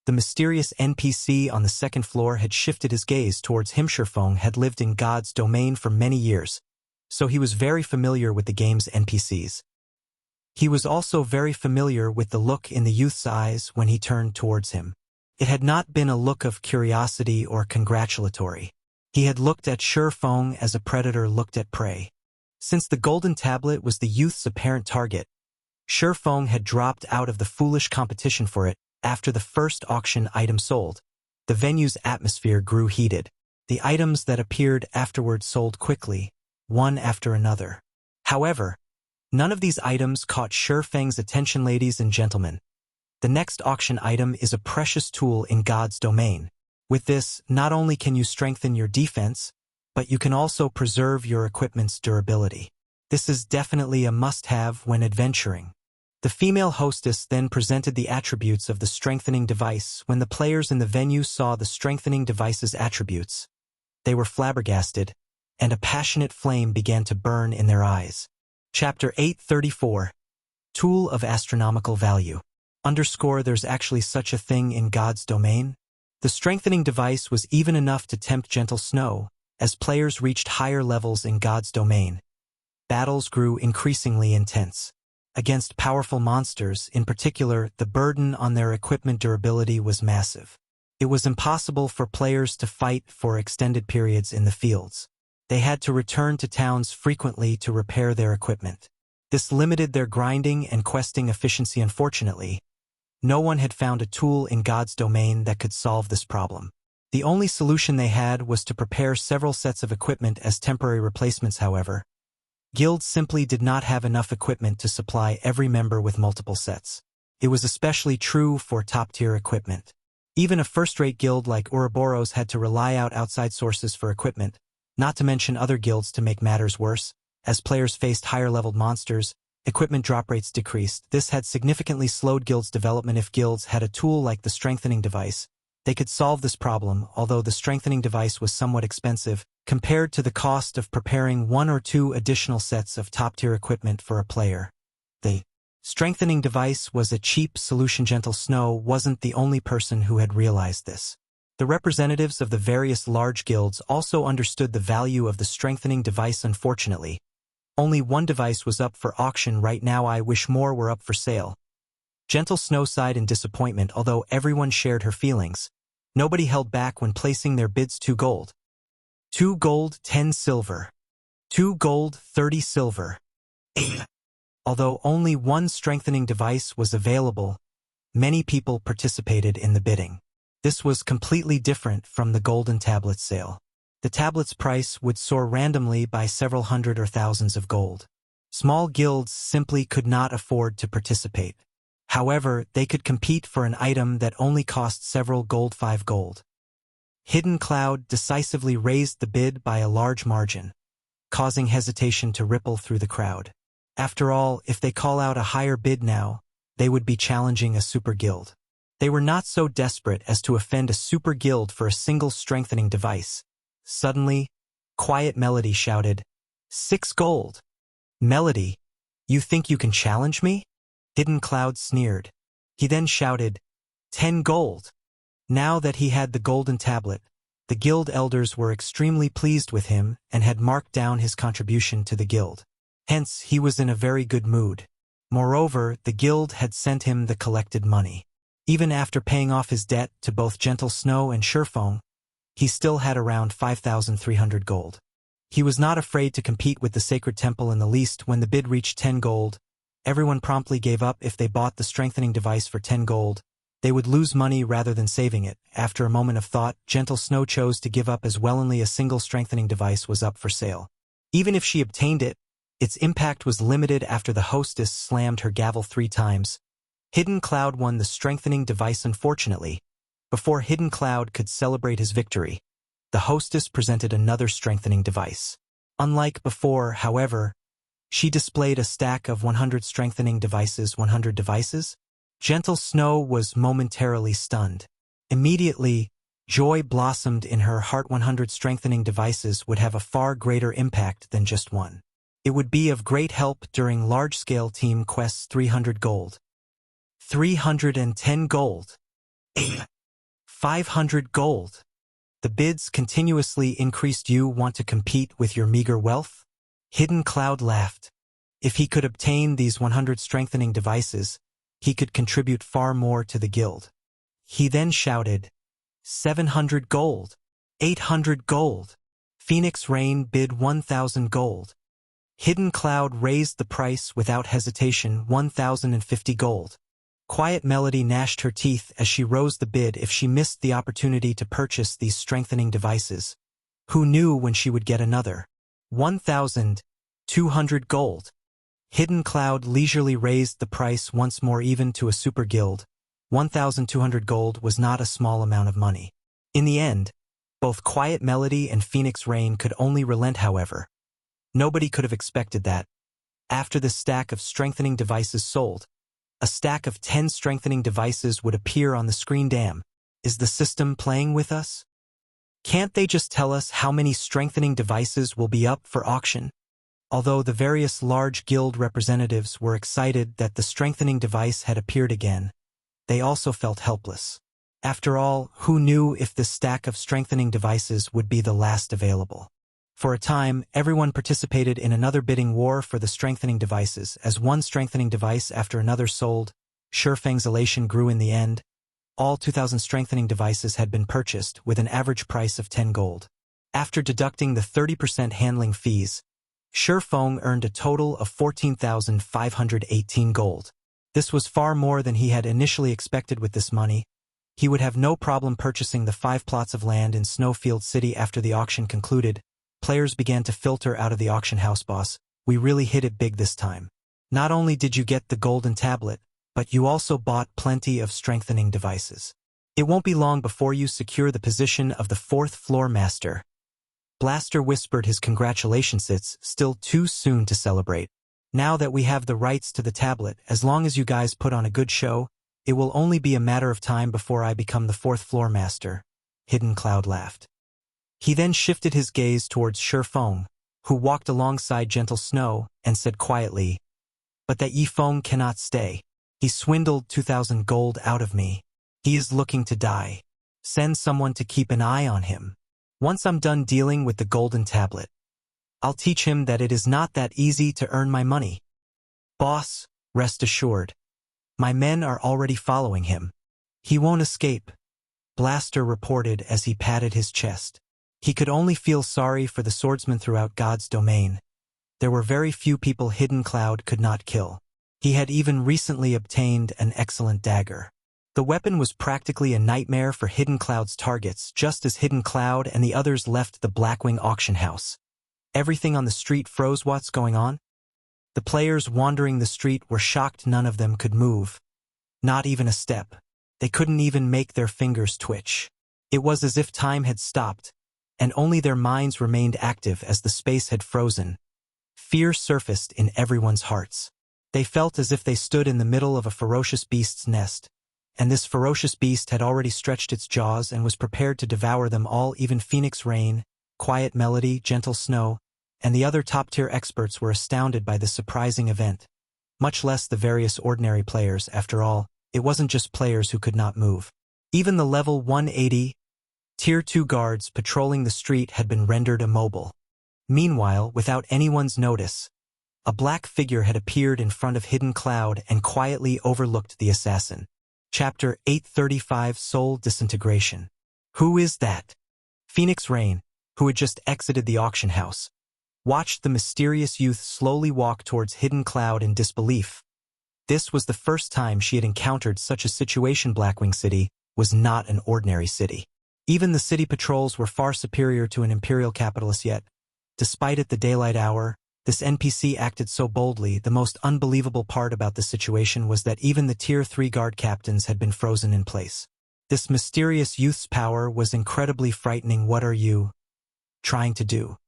the mysterious NPC on the second floor had shifted his gaze towards him. Feng had lived in God's domain for many years, so he was very familiar with the game's NPCs. He was also very familiar with the look in the youth's eyes when he turned towards him. It had not been a look of curiosity or congratulatory. He had looked at Feng as a predator looked at prey. Since the golden tablet was the youth's apparent target, Feng had dropped out of the foolish competition for it. After the first auction item sold, the venue's atmosphere grew heated. The items that appeared afterward sold quickly, one after another. However, none of these items caught Feng's attention. Ladies and gentlemen, the next auction item is a precious tool in God's domain. With this, not only can you strengthen your defense, but you can also preserve your equipment's durability. This is definitely a must-have when adventuring. The female hostess then presented the attributes of the strengthening device. When the players in the venue saw the strengthening device's attributes, they were flabbergasted, and a passionate flame began to burn in their eyes. Chapter 834. Tool of Astronomical Value. There's actually such a thing in God's domain? The strengthening device was even enough to tempt gentle snow. As players reached higher levels in God's domain, battles grew increasingly intense. Against powerful monsters, in particular, the burden on their equipment durability was massive. It was impossible for players to fight for extended periods in the fields. They had to return to towns frequently to repair their equipment. This limited their grinding and questing efficiency. Unfortunately, no one had found a tool in God's domain that could solve this problem. The only solution they had was to prepare several sets of equipment as temporary replacements. However, guilds simply did not have enough equipment to supply every member with multiple sets. It was especially true for top-tier equipment. Even a first-rate guild like Ouroboros had to rely on outside sources for equipment, not to mention other guilds. To make matters worse, as players faced higher-leveled monsters, equipment drop rates decreased. This had significantly slowed guilds' development. If guilds had a tool like the strengthening device, they could solve this problem. Although the strengthening device was somewhat expensive, compared to the cost of preparing 1 or 2 additional sets of top-tier equipment for a player, the strengthening device was a cheap solution. Gentle Snow wasn't the only person who had realized this. The representatives of the various large guilds also understood the value of the strengthening device. Unfortunately, Only one device was up for auction right now. I wish more were up for sale. Gentle Snow sighed in disappointment, although everyone shared her feelings. Nobody held back when placing their bids. 2 gold. 2 gold, 10 silver. 2 gold, 30 silver. Although only one strengthening device was available, many people participated in the bidding. This was completely different from the golden tablet sale. The tablet's price would soar randomly by several hundred or thousands of gold. Small guilds simply could not afford to participate. However, they could compete for an item that only cost several gold. 5 gold. Hidden Cloud decisively raised the bid by a large margin, causing hesitation to ripple through the crowd. After all, if they call out a higher bid now, they would be challenging a super guild. They were not so desperate as to offend a super guild for a single strengthening device. Suddenly, Quiet Melody shouted, 6 gold. Melody, you think you can challenge me? Hidden Cloud sneered. He then shouted, 10 gold. Now that he had the golden tablet, the guild elders were extremely pleased with him and had marked down his contribution to the guild. Hence, he was in a very good mood. Moreover, the guild had sent him the collected money. Even after paying off his debt to both Gentle Snow and Feng, he still had around 5,300 gold. He was not afraid to compete with the Sacred Temple in the least. When the bid reached 10 gold, everyone promptly gave up. If they bought the strengthening device for 10 gold, they would lose money rather than saving it. After a moment of thought, Gentle Snow chose to give up as well. Only a single strengthening device was up for sale. Even if she obtained it, its impact was limited. After the hostess slammed her gavel 3 times, Hidden Cloud won the strengthening device. Unfortunately, before Hidden Cloud could celebrate his victory, the hostess presented another strengthening device. Unlike before, however, she displayed a stack of 100 strengthening devices. 100 devices? Gentle Snow was momentarily stunned. Immediately, joy blossomed in her heart. 100 strengthening devices would have a far greater impact than just one. It would be of great help during large-scale team quests. 300 gold. 310 gold. 500 gold. The bids continuously increased. You want to compete with your meager wealth? Hidden Cloud laughed. If he could obtain these 100 strengthening devices, he could contribute far more to the guild. He then shouted, 700 gold. 800 gold. Phoenix Rain bid 1,000 gold. Hidden Cloud raised the price without hesitation. 1,050 gold. Quiet Melody gnashed her teeth as she rose the bid. If she missed the opportunity to purchase these strengthening devices, who knew when she would get another? 1,200 gold. Hidden Cloud leisurely raised the price once more. Even to a super guild, 1,200 gold was not a small amount of money. In the end, both Quiet Melody and Phoenix Rain could only relent. However, nobody could have expected that. After the stack of strengthening devices sold, a stack of 10 strengthening devices would appear on the screen. Damn, is the system playing with us? Can't they just tell us how many strengthening devices will be up for auction? Although the various large guild representatives were excited that the strengthening device had appeared again, they also felt helpless. After all, who knew if this stack of strengthening devices would be the last available? For a time, everyone participated in another bidding war for the strengthening devices. As one strengthening device after another sold, Feng's elation grew. In the end, all 2,000 strengthening devices had been purchased with an average price of 10 gold. After deducting the 30% handling fees, Feng earned a total of 14,518 gold. This was far more than he had initially expected. With this money, he would have no problem purchasing the 5 plots of land in Snowfield City. After the auction concluded, players began to filter out of the auction house. Boss, we really hit it big this time. Not only did you get the golden tablet, but you also bought plenty of strengthening devices. It won't be long before you secure the position of the 4th floor master. Blaster whispered his congratulations. It's still too soon to celebrate. Now that we have the rights to the tablet, as long as you guys put on a good show, it will only be a matter of time before I become the 4th floor master. Hidden Cloud laughed. He then shifted his gaze towards Feng, who walked alongside Gentle Snow, and said quietly, but that Feng cannot stay. He swindled 2,000 gold out of me. He is looking to die. Send someone to keep an eye on him. Once I'm done dealing with the golden tablet, I'll teach him that it is not that easy to earn my money. Boss, rest assured. My men are already following him. He won't escape, Blaster reported as he patted his chest. He could only feel sorry for the swordsmen throughout God's domain. There were very few people Hidden Cloud could not kill. He had even recently obtained an excellent dagger. The weapon was practically a nightmare for Hidden Cloud's targets, just as Hidden Cloud and the others left the Blackwing auction house. Everything on the street froze. What's going on? The players wandering the street were shocked. None of them could move. Not even a step. They couldn't even make their fingers twitch. It was as if time had stopped, and only their minds remained active as the space had frozen. Fear surfaced in everyone's hearts. They felt as if they stood in the middle of a ferocious beast's nest, and this ferocious beast had already stretched its jaws and was prepared to devour them all. Even Phoenix Rain, Quiet Melody, Gentle Snow, and the other top-tier experts were astounded by this surprising event. Much less the various ordinary players. After all, it wasn't just players who could not move. Even the level 180, Tier 2 guards patrolling the street had been rendered immobile. Meanwhile, without anyone's notice, a black figure had appeared in front of Hidden Cloud and quietly overlooked the assassin. Chapter 835 Soul Disintegration. Who is that? Phoenix Rain, who had just exited the auction house, watched the mysterious youth slowly walk towards Hidden Cloud in disbelief. This was the first time she had encountered such a situation. Blackwing City was not an ordinary city. Even the city patrols were far superior to an imperial capitalist, yet, despite it the daylight hour, this NPC acted so boldly. The most unbelievable part about the situation was that even the Tier 3 guard captains had been frozen in place. This mysterious youth's power was incredibly frightening. What are you trying to do?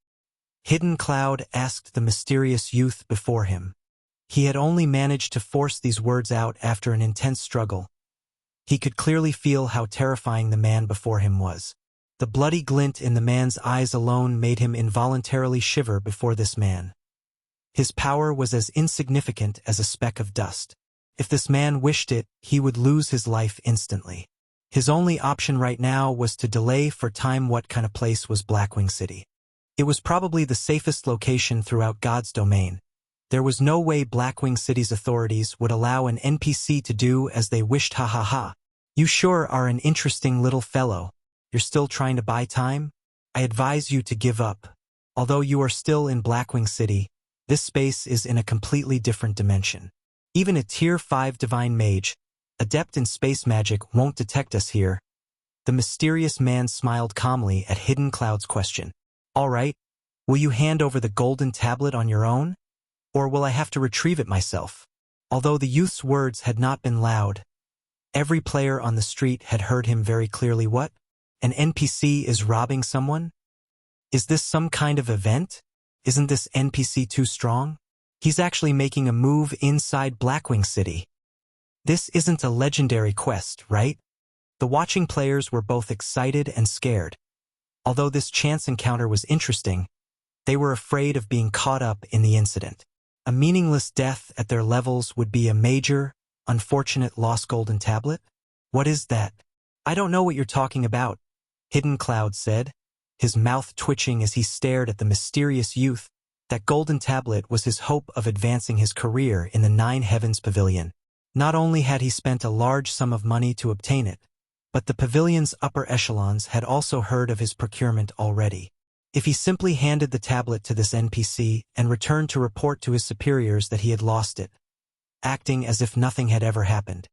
Hidden Cloud asked the mysterious youth before him. He had only managed to force these words out after an intense struggle. He could clearly feel how terrifying the man before him was. The bloody glint in the man's eyes alone made him involuntarily shiver before this man. His power was as insignificant as a speck of dust. If this man wished it, he would lose his life instantly. His only option right now was to delay for time. What kind of place was Blackwing City? It was probably the safest location throughout God's domain. There was no way Blackwing City's authorities would allow an NPC to do as they wished. Ha ha ha. You sure are an interesting little fellow. You're still trying to buy time? I advise you to give up. Although you are still in Blackwing City, this space is in a completely different dimension. Even a Tier 5 divine mage, adept in space magic, won't detect us here. The mysterious man smiled calmly at Hidden Cloud's question. All right, will you hand over the golden tablet on your own? Or will I have to retrieve it myself? Although the youth's words had not been loud, every player on the street had heard him very clearly. What? An NPC is robbing someone? Is this some kind of event? Isn't this NPC too strong? He's actually making a move inside Blackwing City. This isn't a legendary quest, right? The watching players were both excited and scared. Although this chance encounter was interesting, they were afraid of being caught up in the incident. A meaningless death at their levels would be a major, unfortunate lost golden tablet? What is that? I don't know what you're talking about, Hidden Cloud said, his mouth twitching as he stared at the mysterious youth. That golden tablet was his hope of advancing his career in the Nine Heavens Pavilion. Not only had he spent a large sum of money to obtain it, but the pavilion's upper echelons had also heard of his procurement already. If he simply handed the tablet to this NPC and returned to report to his superiors that he had lost it, acting as if nothing had ever happened,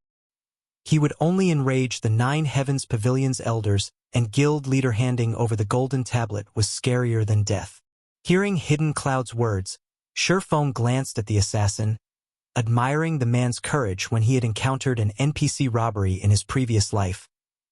he would only enrage the Nine Heavens Pavilion's elders, and guild leader. Handing over the golden tablet was scarier than death. Hearing Hidden Cloud's words, Feng glanced at the assassin, admiring the man's courage when he had encountered an NPC robbery in his previous life.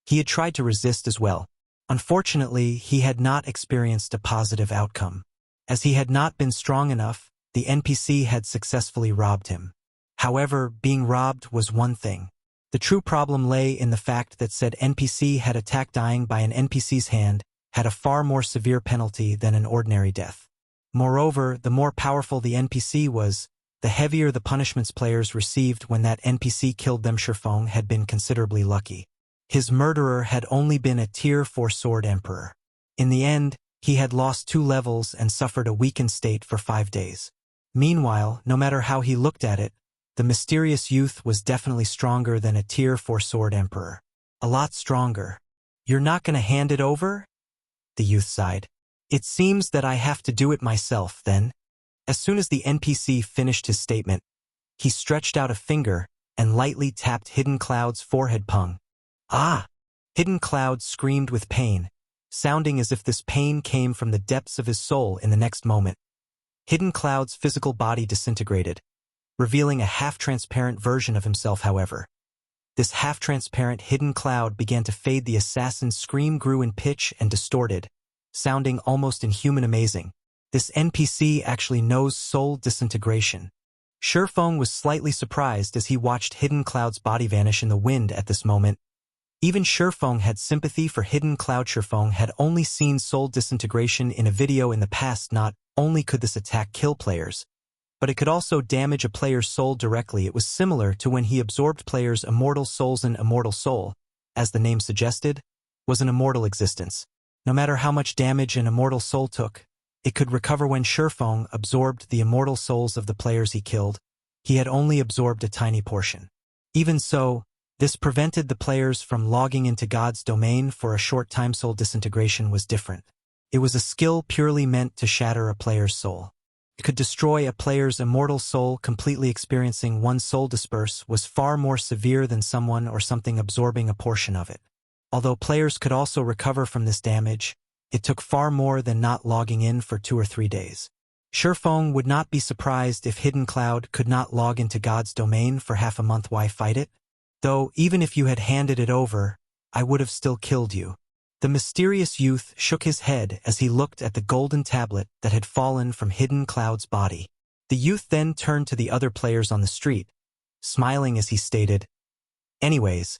He had tried to resist as well. Unfortunately, he had not experienced a positive outcome. As he had not been strong enough, the NPC had successfully robbed him. However, being robbed was one thing. The true problem lay in the fact that said NPC had attacked. Dying by an NPC's hand had a far more severe penalty than an ordinary death. Moreover, the more powerful the NPC was, the heavier the punishments players received when that NPC killed them. Feng had been considerably lucky. His murderer had only been a Tier 4 Sword Emperor. In the end, He had lost 2 levels and suffered a weakened state for 5 days. Meanwhile, no matter how he looked at it, the mysterious youth was definitely stronger than a Tier 4 Sword Emperor. A lot stronger. "You're not gonna hand it over?" The youth sighed. "It seems that I have to do it myself, then." As soon as the NPC finished his statement, he stretched out a finger and lightly tapped Hidden Cloud's forehead. "Pung." "Ah!" Hidden Cloud screamed with pain, sounding as if this pain came from the depths of his soul. In the next moment, Hidden Cloud's physical body disintegrated, revealing a half-transparent version of himself. However, this half-transparent Hidden Cloud began to fade. The assassin's scream grew in pitch and distorted, sounding almost inhuman. Amazing. This NPC actually knows soul disintegration. Feng was slightly surprised as he watched Hidden Cloud's body vanish in the wind at this moment. Even Feng had sympathy for Hidden Cloud. Feng had only seen soul disintegration in a video in the past. Not only could this attack kill players, but it could also damage a player's soul directly. It was similar to when he absorbed players' immortal souls. An immortal soul, as the name suggested, was an immortal existence. No matter how much damage an immortal soul took, it could recover. When Feng absorbed the immortal souls of the players he killed, he had only absorbed a tiny portion. Even so, this prevented the players from logging into God's domain for a short time. Soul disintegration was different. It was a skill purely meant to shatter a player's soul. It could destroy a player's immortal soul completely. Experiencing one soul disperse was far more severe than someone or something absorbing a portion of it. Although players could also recover from this damage, it took far more than not logging in for 2 or 3 days. Feng would not be surprised if Hidden Cloud could not log into God's domain for half a month. Why fight it? Though, even if you had handed it over, I would have still killed you. The mysterious youth shook his head as he looked at the golden tablet that had fallen from Hidden Cloud's body. The youth then turned to the other players on the street, smiling as he stated, "Anyways,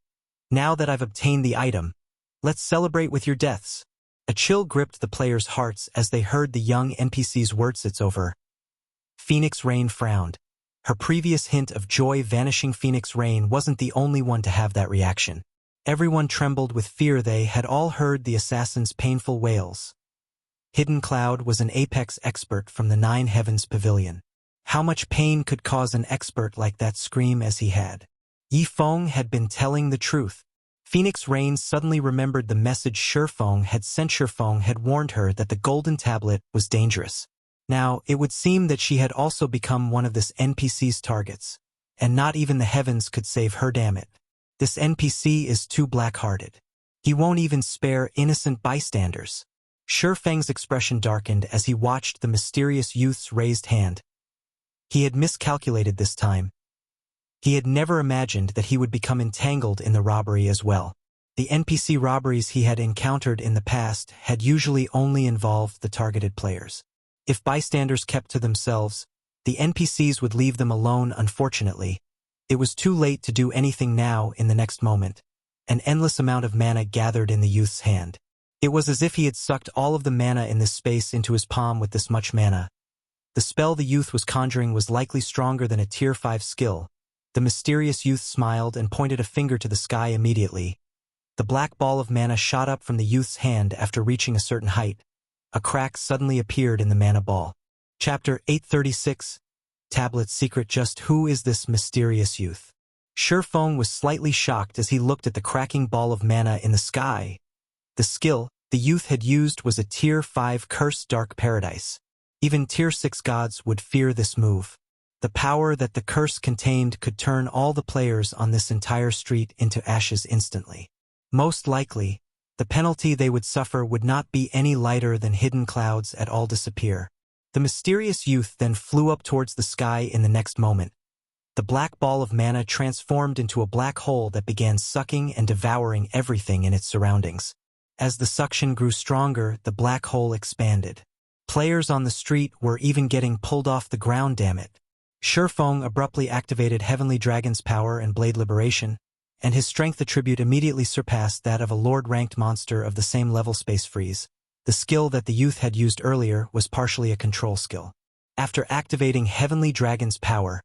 now that I've obtained the item, let's celebrate with your deaths." A chill gripped the players' hearts as they heard the young NPC's words. "It's over." Phoenix Rain frowned. Her previous hint of joy vanishing. Phoenix Rain wasn't the only one to have that reaction. Everyone trembled with fear. They had all heard the assassin's painful wails. Hidden Cloud was an apex expert from the 9 Heavens Pavilion. How much pain could cause an expert like that scream as he had? Feng had been telling the truth. Phoenix Rain suddenly remembered the message Feng had sent. Feng had warned her that the golden tablet was dangerous. Now, it would seem that she had also become one of this NPC's targets, and not even the heavens could save her. Damn it. This NPC is too black-hearted. He won't even spare innocent bystanders. Feng's expression darkened as he watched the mysterious youth's raised hand. He had miscalculated this time. He had never imagined that he would become entangled in the robbery as well. The NPC robberies he had encountered in the past had usually only involved the targeted players. If bystanders kept to themselves, the NPCs would leave them alone. Unfortunately, it was too late to do anything now. In the next moment, an endless amount of mana gathered in the youth's hand. It was as if he had sucked all of the mana in this space into his palm. With this much mana, the spell the youth was conjuring was likely stronger than a Tier 5 skill. The mysterious youth smiled and pointed a finger to the sky. Immediately, the black ball of mana shot up from the youth's hand. After reaching a certain height, a crack suddenly appeared in the mana ball. Chapter 836, Tablet's Secret. Just who is this mysterious youth? Feng was slightly shocked as he looked at the cracking ball of mana in the sky. The skill the youth had used was a Tier 5 Cursed Dark Paradise. Even Tier 6 gods would fear this move. The power that the curse contained could turn all the players on this entire street into ashes instantly. Most likely, the penalty they would suffer would not be any lighter than Hidden Clouds at all disappear. The mysterious youth then flew up towards the sky. In the next moment, the black ball of mana transformed into a black hole that began sucking and devouring everything in its surroundings. As the suction grew stronger, the black hole expanded. Players on the street were even getting pulled off the ground. Damn it. Feng abruptly activated Heavenly Dragon's power and Blade Liberation, and his strength attribute immediately surpassed that of a Lord-ranked monster of the same level. Space Freeze. The skill that the youth had used earlier was partially a control skill. After activating Heavenly Dragon's power,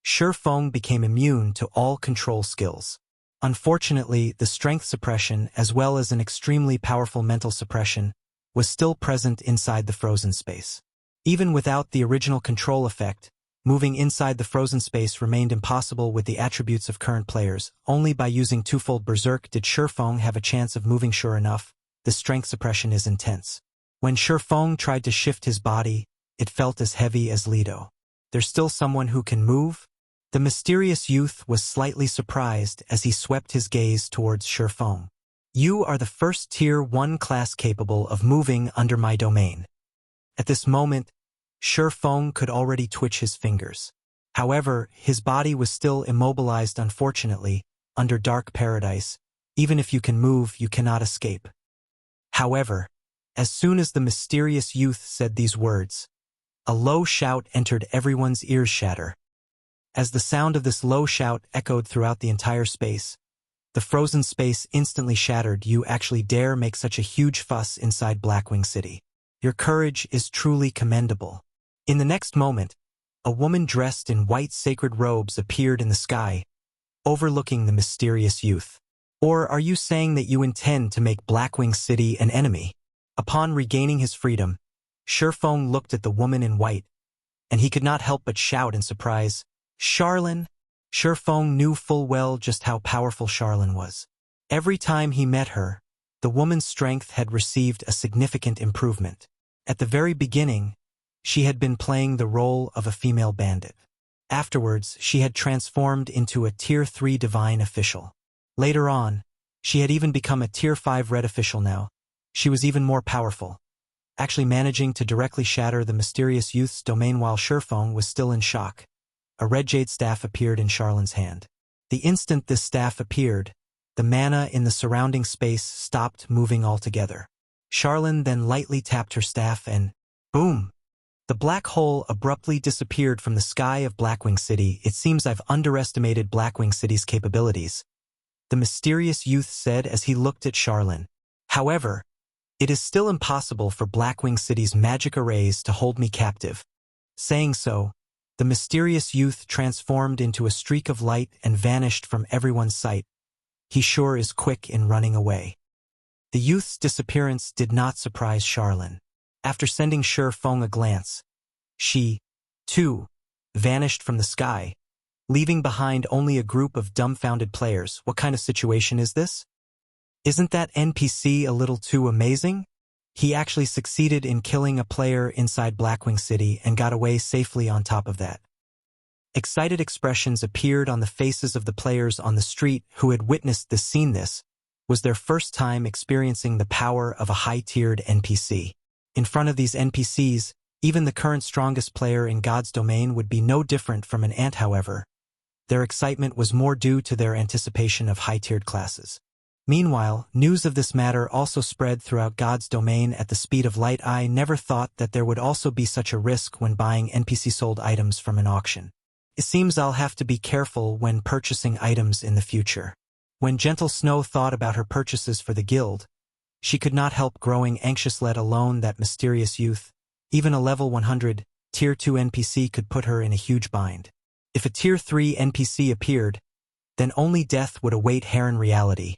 Feng became immune to all control skills. Unfortunately, the strength suppression as well as an extremely powerful mental suppression was still present inside the frozen space. Even without the original control effect, moving inside the frozen space remained impossible with the attributes of current players. Only by using twofold Berserk did Feng have a chance of moving. Sure enough, the strength suppression is intense. When Feng tried to shift his body, it felt as heavy as Lido. There's still someone who can move? The mysterious youth was slightly surprised as he swept his gaze towards Feng. You are the first Tier 1 class capable of moving under my domain. At this moment, Feng could already twitch his fingers. However, his body was still immobilized. Unfortunately, under Dark Paradise, even if you can move, you cannot escape. However, as soon as the mysterious youth said these words, a low shout entered everyone's ears. Shatter. As the sound of this low shout echoed throughout the entire space, the frozen space instantly shattered. You actually dare make such a huge fuss inside Blackwing City. Your courage is truly commendable. In the next moment, a woman dressed in white sacred robes appeared in the sky, overlooking the mysterious youth. Or are you saying that you intend to make Blackwing City an enemy? Upon regaining his freedom, Feng looked at the woman in white, and he could not help but shout in surprise, Charlene! Feng knew full well just how powerful Charlene was. Every time he met her, the woman's strength had received a significant improvement. At the very beginning, she had been playing the role of a female bandit. Afterwards, she had transformed into a Tier 3 divine official. Later on, she had even become a Tier 5 red official. Now, she was even more powerful, actually managing to directly shatter the mysterious youth's domain. While Feng was still in shock, a red jade staff appeared in Charlene's hand. The instant this staff appeared, the mana in the surrounding space stopped moving altogether. Charlene then lightly tapped her staff and, boom! The black hole abruptly disappeared from the sky of Blackwing City. It seems I've underestimated Blackwing City's capabilities, the mysterious youth said as he looked at Charlene. However, it is still impossible for Blackwing City's magic arrays to hold me captive. Saying so, the mysterious youth transformed into a streak of light and vanished from everyone's sight. He sure is quick in running away. The youth's disappearance did not surprise Charlene. After sending Feng a glance, she, too, vanished from the sky, leaving behind only a group of dumbfounded players. What kind of situation is this? Isn't that NPC a little too amazing? He actually succeeded in killing a player inside Blackwing City and got away safely on top of that. Excited expressions appeared on the faces of the players on the street who had witnessed this scene. This was their first time experiencing the power of a high-tiered NPC. In front of these NPCs, even the current strongest player in God's domain would be no different from an ant. However, their excitement was more due to their anticipation of high-tiered classes. Meanwhile, news of this matter also spread throughout God's domain at the speed of light. I never thought that there would also be such a risk when buying NPC-sold items from an auction. It seems I'll have to be careful when purchasing items in the future. When Gentle Snow thought about her purchases for the guild, she could not help growing anxious. Let alone that mysterious youth. Even a level 100, Tier 2 NPC could put her in a huge bind. If a Tier 3 NPC appeared, then only death would await her in reality.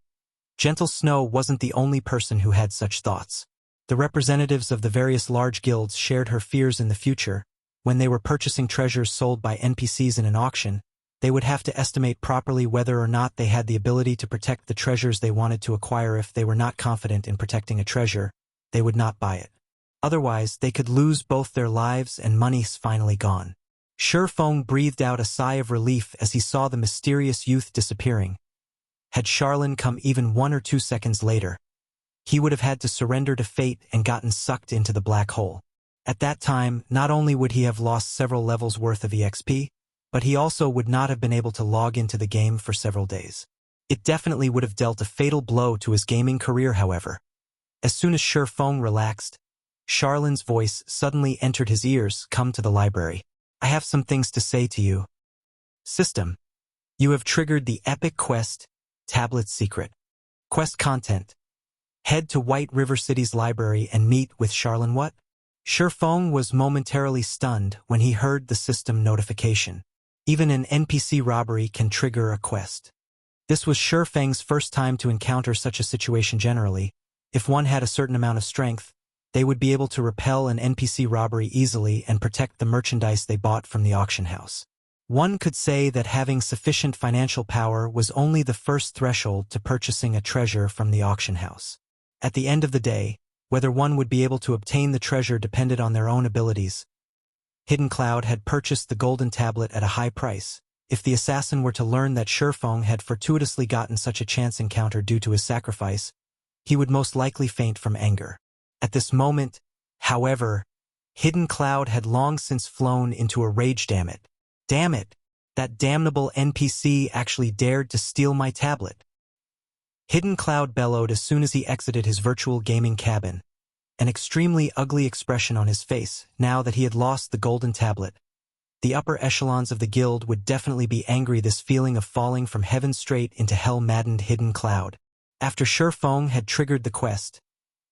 Gentle Snow wasn't the only person who had such thoughts. The representatives of the various large guilds shared her fears. In the future, when they were purchasing treasures sold by NPCs in an auction, they would have to estimate properly whether or not they had the ability to protect the treasures they wanted to acquire. If they were not confident in protecting a treasure, they would not buy it. Otherwise, they could lose both their lives and money's finally gone. Feng breathed out a sigh of relief as he saw the mysterious youth disappearing. Had Charlene come even 1 or 2 seconds later, he would have had to surrender to fate and gotten sucked into the black hole. At that time, not only would he have lost several levels worth of EXP, but he also would not have been able to log into the game for several days. It definitely would have dealt a fatal blow to his gaming career. However, as soon as Feng relaxed, Charlene's voice suddenly entered his ears. Come to the library. I have some things to say to you. System. You have triggered the epic quest, Tablet Secret. Quest content. Head to White River City's library and meet with Charlene. What? Feng was momentarily stunned when he heard the system notification. Even an NPC robbery can trigger a quest. This was Feng's first time to encounter such a situation. Generally, if one had a certain amount of strength, they would be able to repel an NPC robbery easily and protect the merchandise they bought from the auction house. One could say that having sufficient financial power was only the first threshold to purchasing a treasure from the auction house. At the end of the day, whether one would be able to obtain the treasure depended on their own abilities. Hidden Cloud had purchased the golden tablet at a high price. If the assassin were to learn that Feng had fortuitously gotten such a chance encounter due to his sacrifice, he would most likely faint from anger. At this moment, however, Hidden Cloud had long since flown into a rage. Damn it! Damn it! That damnable NPC actually dared to steal my tablet. Hidden Cloud bellowed as soon as he exited his virtual gaming cabin, an extremely ugly expression on his face now that he had lost the golden tablet. The upper echelons of the guild would definitely be angry. This feeling of falling from heaven straight into hell maddened Hidden Cloud. After Feng had triggered the quest,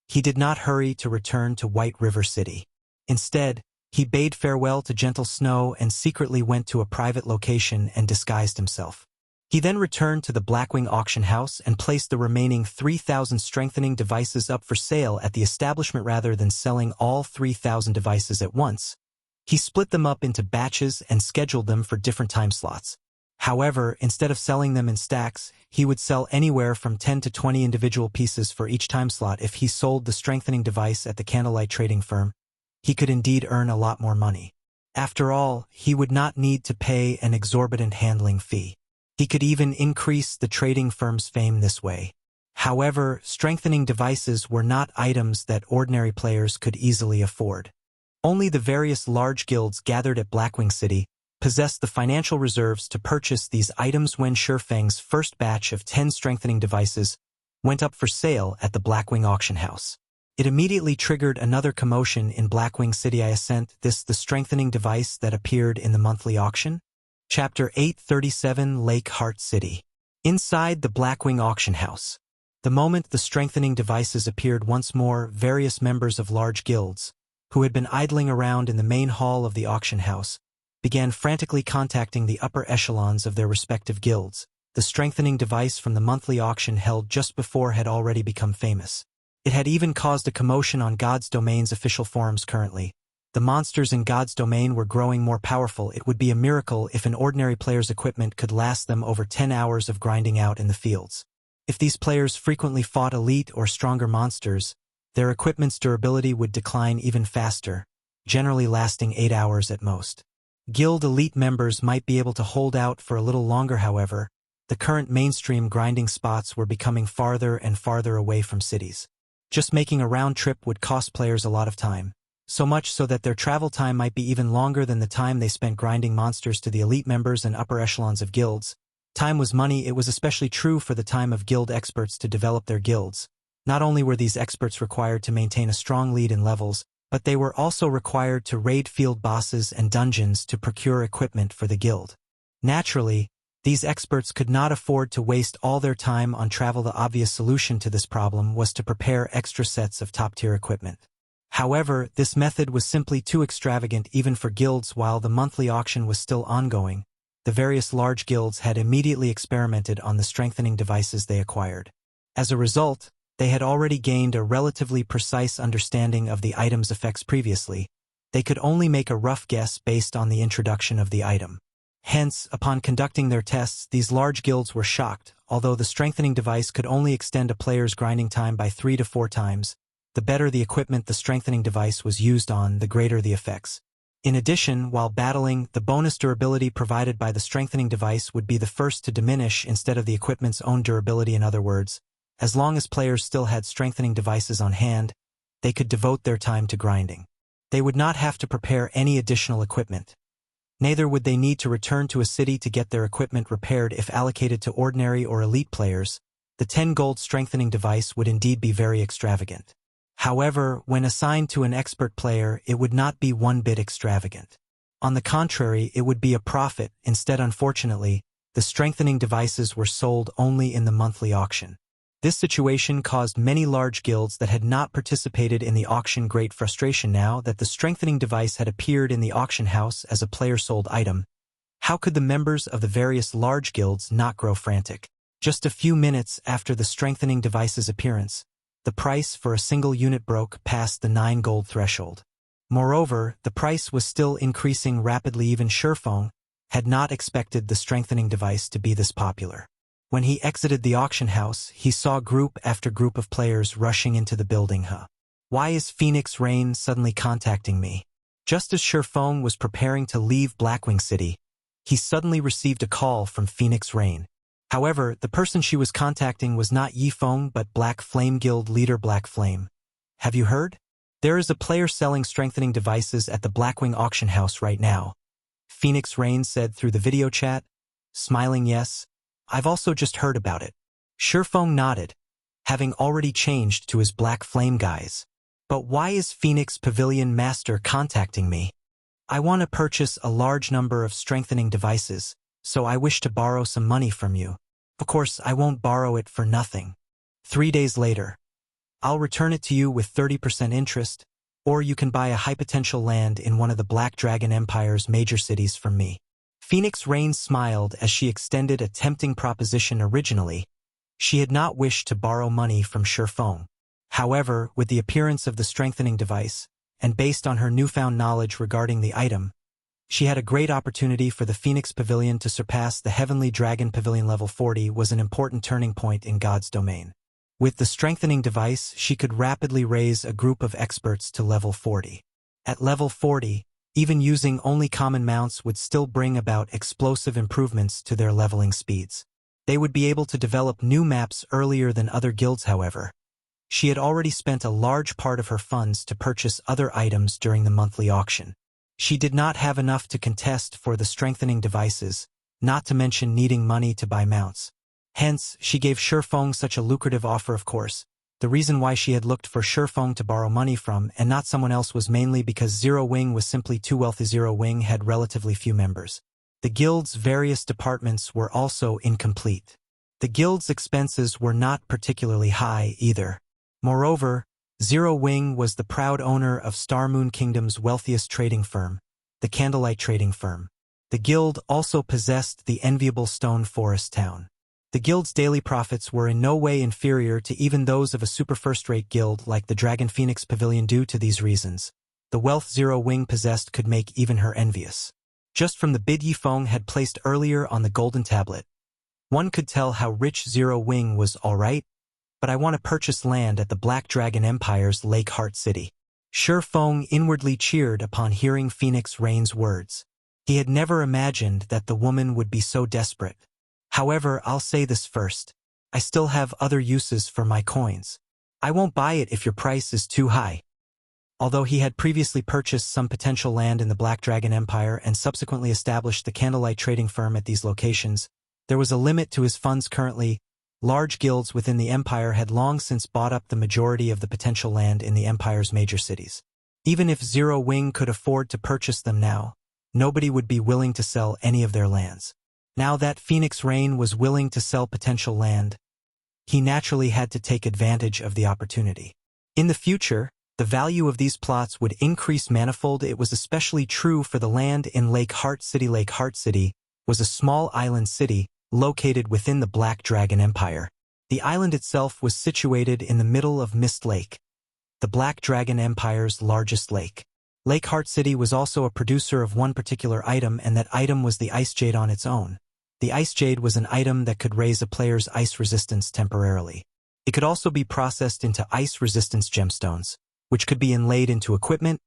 he did not hurry to return to White River City. Instead, he bade farewell to gentle snow and secretly went to a private location and disguised himself. He then returned to the Blackwing auction house and placed the remaining 3,000 strengthening devices up for sale at the establishment. Rather than selling all 3,000 devices at once, he split them up into batches and scheduled them for different time slots. However, instead of selling them in stacks, he would sell anywhere from 10 to 20 individual pieces for each time slot. If he sold the strengthening device at the Candlelight Trading Firm, he could indeed earn a lot more money. After all, he would not need to pay an exorbitant handling fee. He could even increase the trading firm's fame this way. However, strengthening devices were not items that ordinary players could easily afford. Only the various large guilds gathered at Blackwing City possessed the financial reserves to purchase these items. When Feng's first batch of 10 strengthening devices went up for sale at the Blackwing auction house, it immediately triggered another commotion in Blackwing City. I sent this the strengthening device that appeared in the monthly auction? Chapter 837 Lake Heart City. Inside the Blackwing auction house. The moment the strengthening devices appeared once more, various members of large guilds, who had been idling around in the main hall of the auction house, began frantically contacting the upper echelons of their respective guilds. The strengthening device from the monthly auction held just before had already become famous. It had even caused a commotion on God's Domain's official forums. Currently, the monsters in God's Domain were growing more powerful. It would be a miracle if an ordinary player's equipment could last them over 10 hours of grinding out in the fields. If these players frequently fought elite or stronger monsters, their equipment's durability would decline even faster, generally lasting 8 hours at most. Guild elite members might be able to hold out for a little longer. However, the current mainstream grinding spots were becoming farther and farther away from cities. Just making a round trip would cost players a lot of time, so much so that their travel time might be even longer than the time they spent grinding monsters. To the elite members and upper echelons of guilds, time was money. It was especially true for the time of guild experts to develop their guilds. Not only were these experts required to maintain a strong lead in levels, but they were also required to raid field bosses and dungeons to procure equipment for the guild. Naturally, these experts could not afford to waste all their time on travel. The obvious solution to this problem was to prepare extra sets of top-tier equipment. However, this method was simply too extravagant even for guilds. While the monthly auction was still ongoing, the various large guilds had immediately experimented on the strengthening devices they acquired. As a result, they had already gained a relatively precise understanding of the item's effects. Previously, they could only make a rough guess based on the introduction of the item. Hence, upon conducting their tests, these large guilds were shocked. Although the strengthening device could only extend a player's grinding time by 3 to 4 times, the better the equipment the strengthening device was used on, the greater the effects. In addition, while battling, the bonus durability provided by the strengthening device would be the first to diminish instead of the equipment's own durability. In other words, as long as players still had strengthening devices on hand, they could devote their time to grinding. They would not have to prepare any additional equipment. Neither would they need to return to a city to get their equipment repaired. If allocated to ordinary or elite players, the 10 gold strengthening device would indeed be very extravagant. However, when assigned to an expert player, it would not be one bit extravagant. On the contrary, it would be a profit. Instead, unfortunately, the strengthening devices were sold only in the monthly auction. This situation caused many large guilds that had not participated in the auction great frustration. Now that the strengthening device had appeared in the auction house as a player-sold item, how could the members of the various large guilds not grow frantic? Just a few minutes after the strengthening device's appearance, The price for a single unit broke past the 9 gold threshold. Moreover, the price was still increasing rapidly. Even Feng had not expected the strengthening device to be this popular. When he exited the auction house, he saw group after group of players rushing into the building. Why is Phoenix Rain suddenly contacting me? Just as Feng was preparing to leave Blackwing City, he suddenly received a call from Phoenix Rain. However, the person she was contacting was not Yi Feng but Black Flame Guild leader Black Flame. Have you heard? There is a player selling strengthening devices at the Blackwing auction house right now. Phoenix Rain said through the video chat, smiling yes. I've also just heard about it. Feng nodded, having already changed to his Black Flame guise. But why is Phoenix Pavilion Master contacting me? I want to purchase a large number of strengthening devices, so I wish to borrow some money from you. Of course, I won't borrow it for nothing. 3 days later, I'll return it to you with 30% interest, or you can buy a high-potential land in one of the Black Dragon Empire's major cities from me. Phoenix Rain smiled as she extended a tempting proposition. Originally, she had not wished to borrow money from Feng. However, with the appearance of the strengthening device, and based on her newfound knowledge regarding the item, she had a great opportunity for the Phoenix Pavilion to surpass the Heavenly Dragon Pavilion. Level 40 was an important turning point in God's domain. With the strengthening device, she could rapidly raise a group of experts to level 40. At level 40, even using only common mounts would still bring about explosive improvements to their leveling speeds. They would be able to develop new maps earlier than other guilds. However, she had already spent a large part of her funds to purchase other items during the monthly auction. She did not have enough to contest for the strengthening devices, not to mention needing money to buy mounts. Hence, she gave Feng such a lucrative offer. Of course, the reason why she had looked for Feng to borrow money from and not someone else was mainly because Zero Wing was simply too wealthy. Zero Wing had relatively few members. The guild's various departments were also incomplete. The guild's expenses were not particularly high either. Moreover, Zero Wing was the proud owner of Star Moon Kingdom's wealthiest trading firm, the Candlelight Trading Firm. The guild also possessed the enviable Stone Forest town. The guild's daily profits were in no way inferior to even those of a super first-rate guild like the Dragon Phoenix Pavilion. Due to these reasons, the wealth Zero Wing possessed could make even her envious. Just from the bid Yi Feng had placed earlier on the golden tablet, one could tell how rich Zero Wing was. Alright, but I want to purchase land at the Black Dragon Empire's Lake Heart City. Feng inwardly cheered upon hearing Phoenix Rain's words. He had never imagined that the woman would be so desperate. However, I'll say this first. I still have other uses for my coins. I won't buy it if your price is too high. Although he had previously purchased some potential land in the Black Dragon Empire and subsequently established the Candlelight Trading Firm at these locations, there was a limit to his funds currently. Large guilds within the Empire had long since bought up the majority of the potential land in the Empire's major cities. Even if Zero Wing could afford to purchase them now, nobody would be willing to sell any of their lands. Now that Phoenix Rain was willing to sell potential land, he naturally had to take advantage of the opportunity. In the future, the value of these plots would increase manifold. It was especially true for the land in Lake Heart City. Lake Heart City was a small island city located within the Black Dragon Empire. The island itself was situated in the middle of Mist Lake, the Black Dragon Empire's largest lake. Lake Heart City was also a producer of one particular item, and that item was the Ice Jade on its own. The Ice Jade was an item that could raise a player's ice resistance temporarily. It could also be processed into ice resistance gemstones, which could be inlaid into equipment,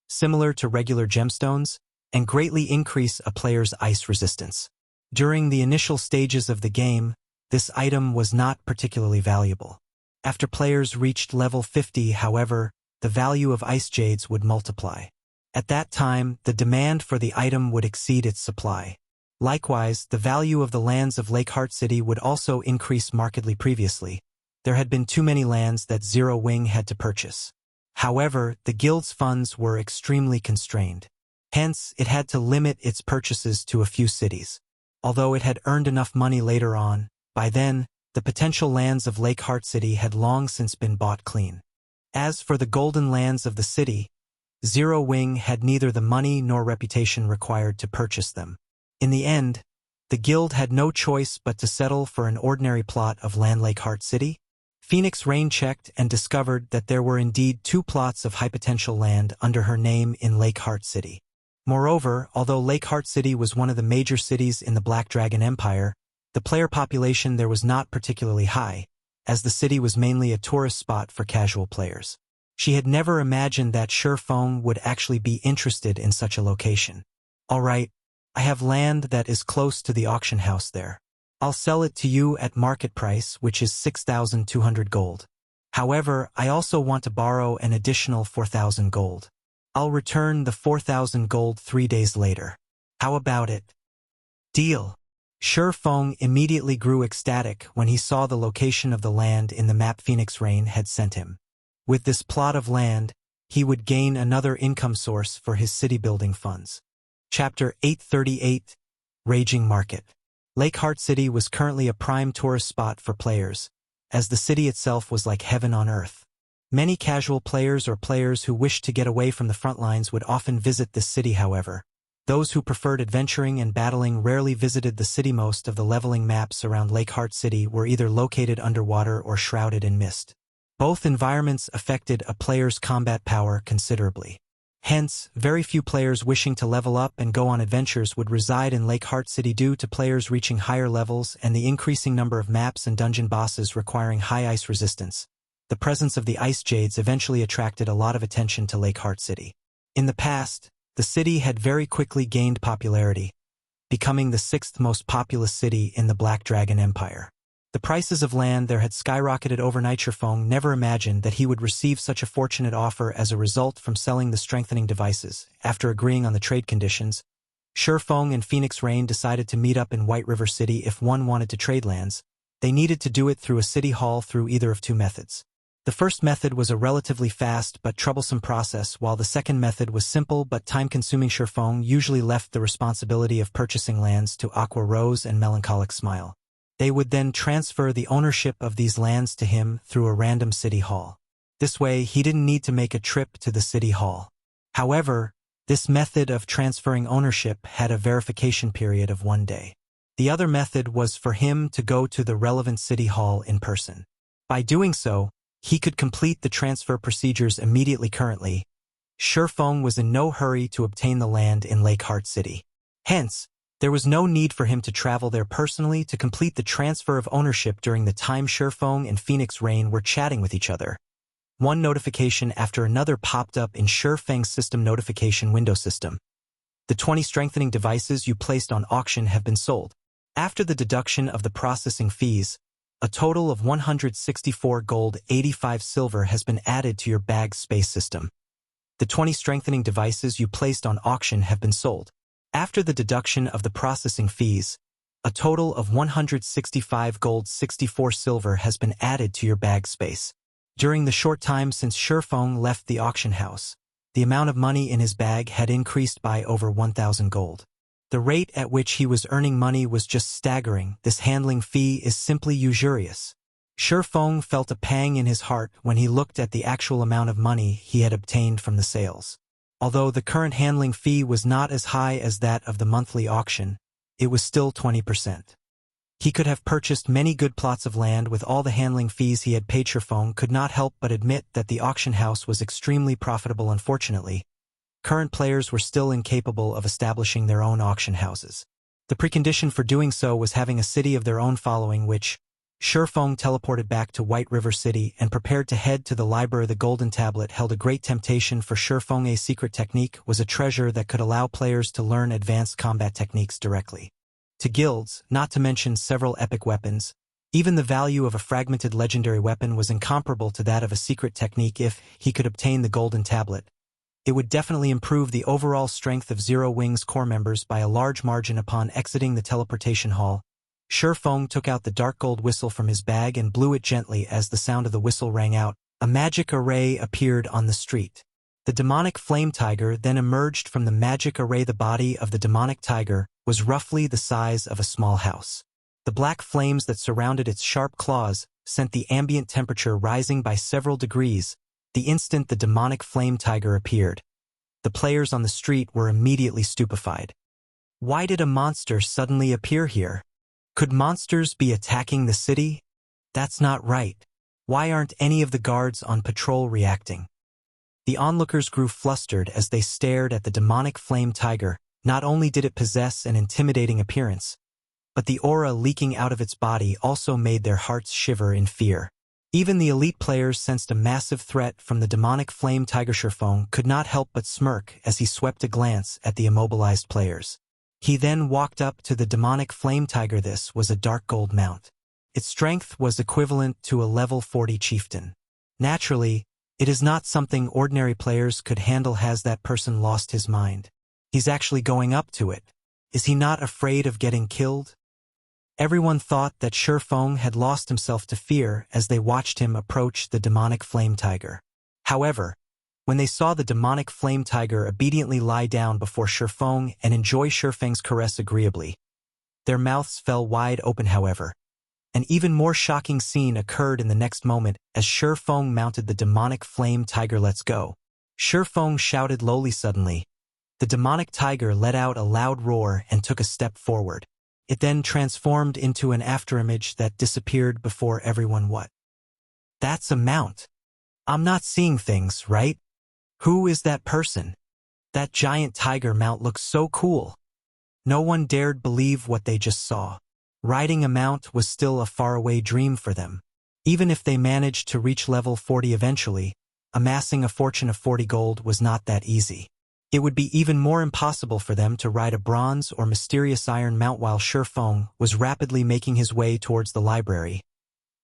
similar to regular gemstones, and greatly increase a player's ice resistance. During the initial stages of the game, this item was not particularly valuable. After players reached level 50, however, the value of ice jades would multiply. At that time, the demand for the item would exceed its supply. Likewise, the value of the lands of Lake Heart City would also increase markedly. Previously, there had been too many lands that Zero Wing had to purchase. However, the guild's funds were extremely constrained. Hence, it had to limit its purchases to a few cities. Although it had earned enough money later on, by then, the potential lands of Lake Heart City had long since been bought clean. As for the golden lands of the city, Zero Wing had neither the money nor reputation required to purchase them. In the end, the guild had no choice but to settle for an ordinary plot of land. Lake Heart City. Phoenix Rain checked and discovered that there were indeed 2 plots of high potential land under her name in Lake Heart City. Moreover, although Lake Heart City was one of the major cities in the Black Dragon Empire, the player population there was not particularly high, as the city was mainly a tourist spot for casual players. She had never imagined that Feng would actually be interested in such a location. "Alright, I have land that is close to the auction house there. I'll sell it to you at market price, which is 6,200 gold. However, I also want to borrow an additional 4,000 gold. I'll return the 4,000 gold 3 days later. How about it?" "Deal." Feng immediately grew ecstatic when he saw the location of the land in the map Phoenix Rain had sent him. With this plot of land, he would gain another income source for his city-building funds. Chapter 838, Raging Market. Lake Heart City was currently a prime tourist spot for players, as the city itself was like heaven on earth. Many casual players or players who wished to get away from the front lines would often visit this city. However, those who preferred adventuring and battling rarely visited the city. Most of the leveling maps around Lake Heart City were either located underwater or shrouded in mist. Both environments affected a player's combat power considerably. Hence, very few players wishing to level up and go on adventures would reside in Lake Heart City due to players reaching higher levels and the increasing number of maps and dungeon bosses requiring high ice resistance. The presence of the ice jades eventually attracted a lot of attention to Lake Heart City. In the past, the city had very quickly gained popularity, becoming the 6th most populous city in the Black Dragon Empire. The prices of land there had skyrocketed overnight. Feng never imagined that he would receive such a fortunate offer as a result from selling the strengthening devices. After agreeing on the trade conditions, Feng and Phoenix Rain decided to meet up in White River City. If one wanted to trade lands, they needed to do it through a city hall through either of 2 methods. The first method was a relatively fast but troublesome process, while the second method was simple but time-consuming. Feng usually left the responsibility of purchasing lands to Aqua Rose and Melancholic Smile. They would then transfer the ownership of these lands to him through a random city hall. This way, he didn't need to make a trip to the city hall. However, this method of transferring ownership had a verification period of 1 day. The other method was for him to go to the relevant city hall in person. By doing so, he could complete the transfer procedures immediately. Currently, Feng was in no hurry to obtain the land in Lake Heart City. Hence, there was no need for him to travel there personally to complete the transfer of ownership. During the time Feng and Phoenix Rain were chatting with each other, one notification after another popped up in Feng's system notification window system. The 20 strengthening devices you placed on auction have been sold. After the deduction of the processing fees, a total of 164 gold, 85 silver has been added to your bag space system. The 20 strengthening devices you placed on auction have been sold. After the deduction of the processing fees, a total of 165 gold, 64 silver has been added to your bag space. During the short time since Feng left the auction house, the amount of money in his bag had increased by over 1,000 gold. The rate at which he was earning money was just staggering. This handling fee is simply usurious. Feng felt a pang in his heart when he looked at the actual amount of money he had obtained from the sales. Although the current handling fee was not as high as that of the monthly auction, it was still 20%. He could have purchased many good plots of land with all the handling fees he had paid. Feng could not help but admit that the auction house was extremely profitable. Unfortunately, current players were still incapable of establishing their own auction houses. The precondition for doing so was having a city of their own following, which Feng teleported back to White River City and prepared to head to the library. The Golden Tablet held a great temptation for Feng. A secret technique was a treasure that could allow players to learn advanced combat techniques directly. To guilds, not to mention several epic weapons, even the value of a fragmented legendary weapon was incomparable to that of a secret technique. If he could obtain the Golden Tablet, it would definitely improve the overall strength of Zero Wings core members by a large margin. Upon exiting the teleportation hall, Feng took out the dark gold whistle from his bag and blew it gently. As the sound of the whistle rang out, a magic array appeared on the street. The demonic flame tiger then emerged from the magic array. The body of the demonic tiger was roughly the size of a small house. The black flames that surrounded its sharp claws sent the ambient temperature rising by several degrees the instant the demonic flame tiger appeared. The players on the street were immediately stupefied. Why did a monster suddenly appear here? Could monsters be attacking the city? That's not right. Why aren't any of the guards on patrol reacting? The onlookers grew flustered as they stared at the demonic flame tiger. Not only did it possess an intimidating appearance, but the aura leaking out of its body also made their hearts shiver in fear. Even the elite players sensed a massive threat from the demonic flame tiger. Feng could not help but smirk as he swept a glance at the immobilized players. He then walked up to the demonic flame tiger. This was a dark gold mount. Its strength was equivalent to a level 40 chieftain. Naturally, it is not something ordinary players could handle. Has that person lost his mind? He's actually going up to it. Is he not afraid of getting killed? Everyone thought that Feng had lost himself to fear as they watched him approach the demonic flame tiger. However, when they saw the demonic flame tiger obediently lie down before Feng and enjoy Feng's caress agreeably, their mouths fell wide open. However, an even more shocking scene occurred in the next moment as Feng mounted the demonic flame tiger. Let's go. Feng shouted lowly. Suddenly, the demonic tiger let out a loud roar and took a step forward. It then transformed into an afterimage that disappeared before everyone. What? That's a mount. I'm not seeing things, right? Who is that person? That giant tiger mount looks so cool. No one dared believe what they just saw. Riding a mount was still a faraway dream for them. Even if they managed to reach level 40 eventually, amassing a fortune of 40 gold was not that easy. It would be even more impossible for them to ride a bronze or mysterious iron mount. While Feng was rapidly making his way towards the library,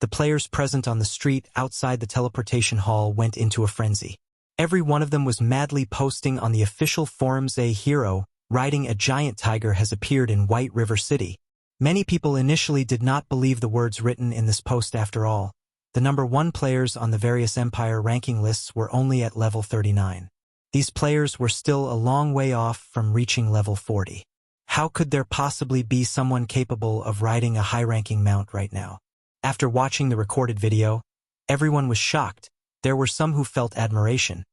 the players present on the street outside the teleportation hall went into a frenzy. Every one of them was madly posting on the official forums, "A hero riding a giant tiger has appeared in White River City." Many people initially did not believe the words written in this post. After all, the number 1 players on the various Empire ranking lists were only at level 39. These players were still a long way off from reaching level 40. How could there possibly be someone capable of riding a high-ranking mount right now? After watching the recorded video, everyone was shocked. There were some who felt admiration,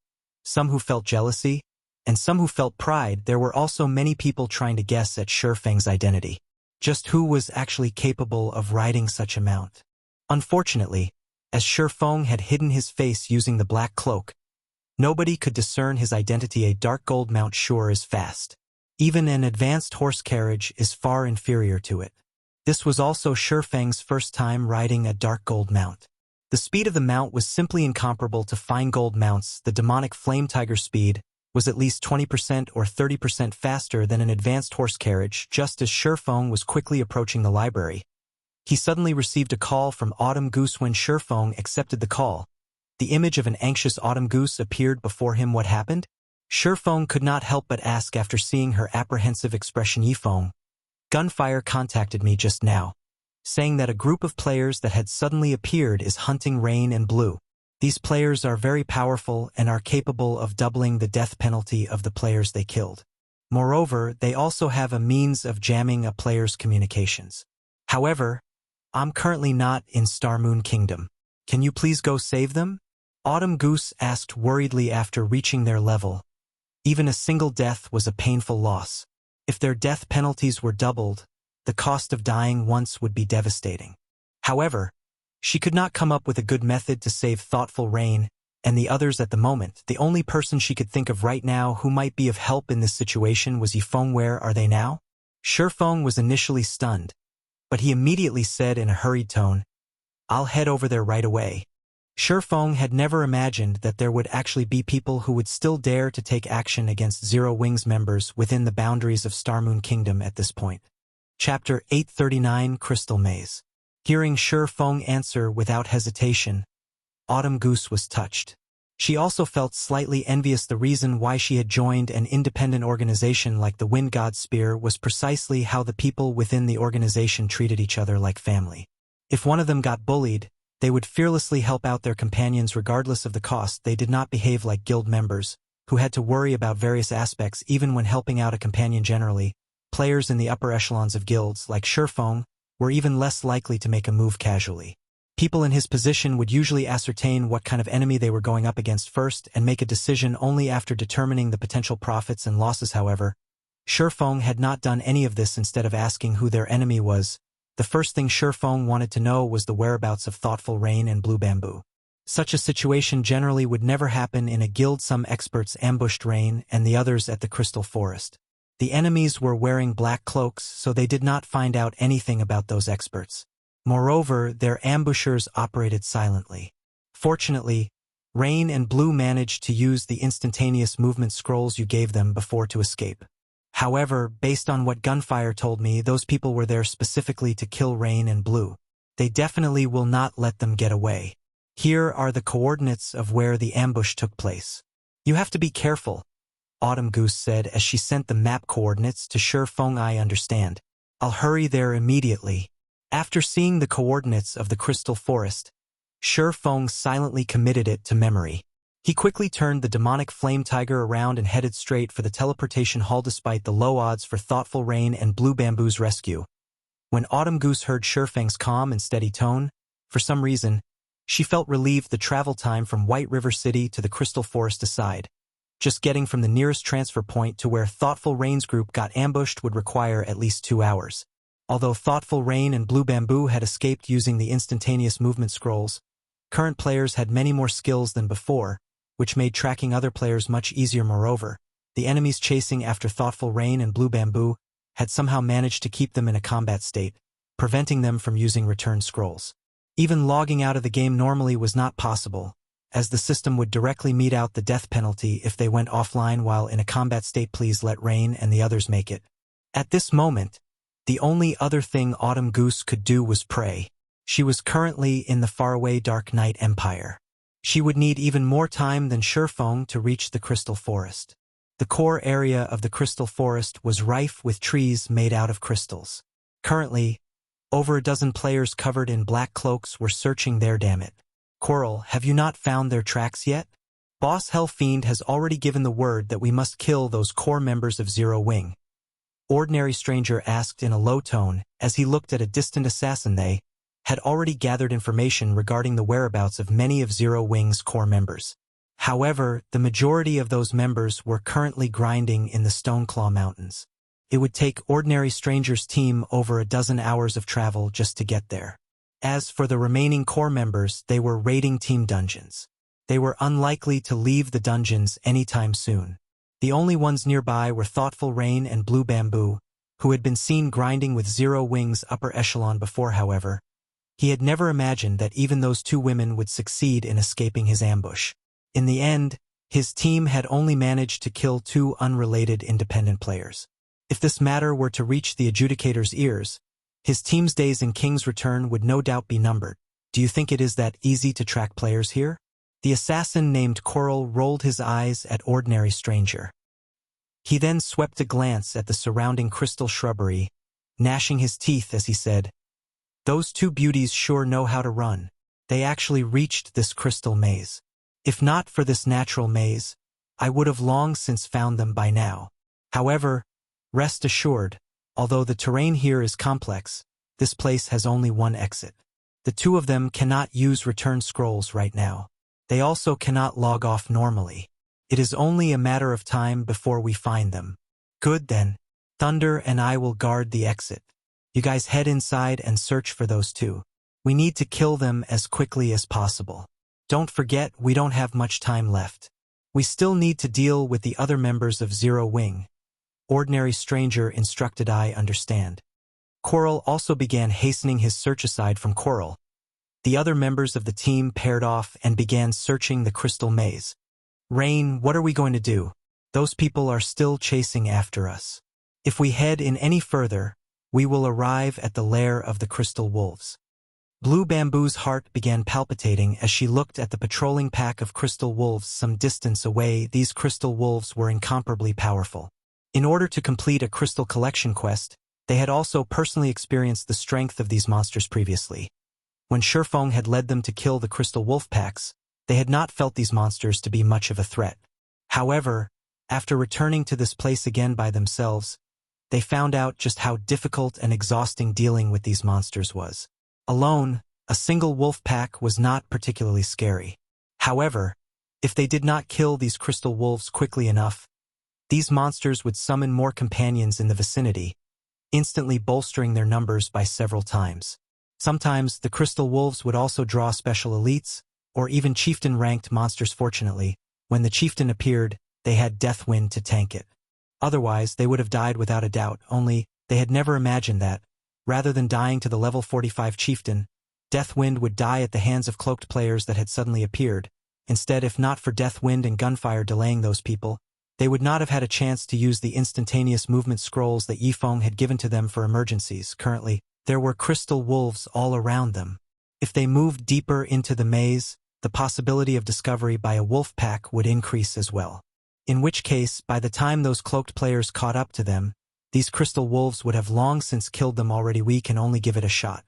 some who felt jealousy, and some who felt pride. There were also many people trying to guess at Feng's identity. Just who was actually capable of riding such a mount? Unfortunately, as Feng had hidden his face using the black cloak, nobody could discern his identity. A dark gold mount sure is fast. Even an advanced horse carriage is far inferior to it. This was also Feng's first time riding a dark gold mount. The speed of the mount was simply incomparable to fine gold mounts. The demonic flame tiger speed was at least 20% or 30% faster than an advanced horse carriage. Just as Feng was quickly approaching the library, he suddenly received a call from Autumn Goose. When Feng accepted the call, the image of an anxious Autumn Goose appeared before him. What happened? Feng could not help but ask after seeing her apprehensive expression. Feng, gunfire contacted me just now, saying that a group of players that had suddenly appeared is hunting Rain and Blue. These players are very powerful and are capable of doubling the death penalty of the players they killed. Moreover, they also have a means of jamming a player's communications. However, I'm currently not in Starmoon Kingdom. Can you please go save them? Autumn Goose asked worriedly after reaching their level. Even a single death was a painful loss. If their death penalties were doubled, the cost of dying once would be devastating. However, she could not come up with a good method to save thoughtful Rain and the others at the moment. The only person she could think of right now who might be of help in this situation was Feng. Where are they now? Feng was initially stunned, but he immediately said in a hurried tone, "I'll head over there right away." Feng had never imagined that there would actually be people who would still dare to take action against Zero Wings members within the boundaries of Starmoon Kingdom at this point. Chapter 839, Crystal Maze. Hearing Feng answer without hesitation, Autumn Goose was touched. She also felt slightly envious. The reason why she had joined an independent organization like the Wind God Spear was precisely how the people within the organization treated each other like family. If one of them got bullied, they would fearlessly help out their companions regardless of the cost. They did not behave like guild members, who had to worry about various aspects even when helping out a companion. Generally, players in the upper echelons of guilds, like Feng, were even less likely to make a move casually. People in his position would usually ascertain what kind of enemy they were going up against first and make a decision only after determining the potential profits and losses. However, Feng had not done any of this. Instead of asking who their enemy was, The first thing Feng wanted to know was the whereabouts of Thoughtful Rain and Blue Bamboo. Such a situation generally would never happen in a guild. Some experts ambushed Rain and the others at the Crystal Forest. The enemies were wearing black cloaks, so they did not find out anything about those experts. Moreover, their ambushers operated silently. Fortunately, Rain and Blue managed to use the instantaneous movement scrolls you gave them before to escape. However, based on what Gunfire told me, those people were there specifically to kill Rain and Blue. They definitely will not let them get away. Here are the coordinates of where the ambush took place. You have to be careful, Autumn Goose said as she sent the map coordinates to Feng. I understand. I'll hurry there immediately. After seeing the coordinates of the Crystal Forest, Feng silently committed it to memory. He quickly turned the demonic flame tiger around and headed straight for the teleportation hall despite the low odds for Thoughtful Rain and Blue Bamboo's rescue. When Autumn Goose heard Feng's calm and steady tone, for some reason, she felt relieved. The travel time from White River City to the Crystal Forest aside. Just getting from the nearest transfer point to where Thoughtful Rain's group got ambushed would require at least 2 hours. Although Thoughtful Rain and Blue Bamboo had escaped using the instantaneous movement scrolls, current players had many more skills than before, which made tracking other players much easier. Moreover, the enemies chasing after Thoughtful Rain and Blue Bamboo had somehow managed to keep them in a combat state, preventing them from using return scrolls. Even logging out of the game normally was not possible, as the system would directly mete out the death penalty if they went offline while in a combat state. Please let Rain and the others make it. At this moment, the only other thing Autumn Goose could do was pray. She was currently in the faraway Dark Knight Empire. She would need even more time than Feng to reach the Crystal Forest. The core area of the Crystal Forest was rife with trees made out of crystals. Currently, over a dozen players covered in black cloaks were searching there. Damn it. Coral, have you not found their tracks yet? Boss Hell Fiend has already given the word that we must kill those core members of Zero Wing. Ordinary Stranger asked in a low tone as he looked at a distant assassin. They had already gathered information regarding the whereabouts of many of Zero Wing's core members. However, the majority of those members were currently grinding in the Stoneclaw Mountains. It would take Ordinary Stranger's team over a dozen hours of travel just to get there. As for the remaining core members, they were raiding team dungeons. They were unlikely to leave the dungeons anytime soon. The only ones nearby were Thoughtful Rain and Blue Bamboo, who had been seen grinding with Zero Wing's upper echelon before. However, he had never imagined that even those 2 women would succeed in escaping his ambush. In the end, his team had only managed to kill 2 unrelated independent players. If this matter were to reach the Adjudicator's ears, his team's days in King's Return would no doubt be numbered. Do you think it is that easy to track players here? The assassin named Coral rolled his eyes at Ordinary Stranger. He then swept a glance at the surrounding crystal shrubbery, gnashing his teeth as he said, "Those 2 beauties sure know how to run. They actually reached this crystal maze. If not for this natural maze, I would have long since found them by now. However, rest assured, although the terrain here is complex, this place has only one exit. The 2 of them cannot use return scrolls right now. They also cannot log off normally. It is only a matter of time before we find them." "Good then. Thunder and I will guard the exit. You guys head inside and search for those 2. We need to kill them as quickly as possible. Don't forget, we don't have much time left. We still need to deal with the other members of Zero Wing." Ordinary Stranger instructed. "I understand." Coral also began hastening his search. Aside from Coral, the other members of the team paired off and began searching the crystal maze. "Rain, what are we going to do? Those people are still chasing after us. If we head in any further, we will arrive at the lair of the Crystal Wolves." Blue Bamboo's heart began palpitating as she looked at the patrolling pack of crystal wolves some distance away. These crystal wolves were incomparably powerful. In order to complete a crystal collection quest, they had also personally experienced the strength of these monsters previously. When Feng had led them to kill the crystal wolf packs, they had not felt these monsters to be much of a threat. However, after returning to this place again by themselves, they found out just how difficult and exhausting dealing with these monsters was. Alone, a single wolf pack was not particularly scary. However, if they did not kill these crystal wolves quickly enough, these monsters would summon more companions in the vicinity, instantly bolstering their numbers by several times. Sometimes, the Crystal Wolves would also draw special elites, or even chieftain-ranked monsters. Fortunately, when the chieftain appeared, they had Deathwind to tank it. Otherwise, they would have died without a doubt, only they had never imagined that, rather than dying to the level 45 chieftain, Deathwind would die at the hands of cloaked players that had suddenly appeared. Instead, if not for Deathwind and gunfire delaying those people, they would not have had a chance to use the instantaneous movement scrolls that Feng had given to them for emergencies. Currently, there were Crystal Wolves all around them. If they moved deeper into the maze, the possibility of discovery by a wolf pack would increase as well. In which case, by the time those cloaked players caught up to them, these Crystal Wolves would have long since killed them already. We can only give it a shot.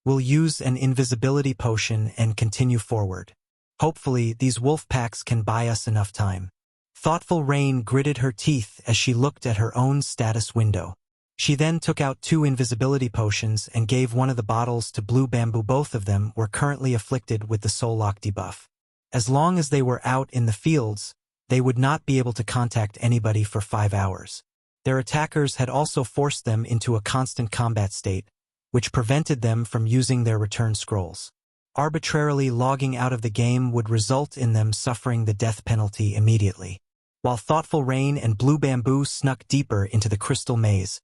We'll use an invisibility potion and continue forward. Hopefully, these wolf packs can buy us enough time. Thoughtful Rain gritted her teeth as she looked at her own status window. She then took out 2 invisibility potions and gave one of the bottles to Blue Bamboo. Both of them were currently afflicted with the Soul Lock debuff. As long as they were out in the fields, they would not be able to contact anybody for 5 hours. Their attackers had also forced them into a constant combat state, which prevented them from using their return scrolls. Arbitrarily logging out of the game would result in them suffering the death penalty immediately. While Thoughtful Rain and Blue Bamboo snuck deeper into the crystal maze,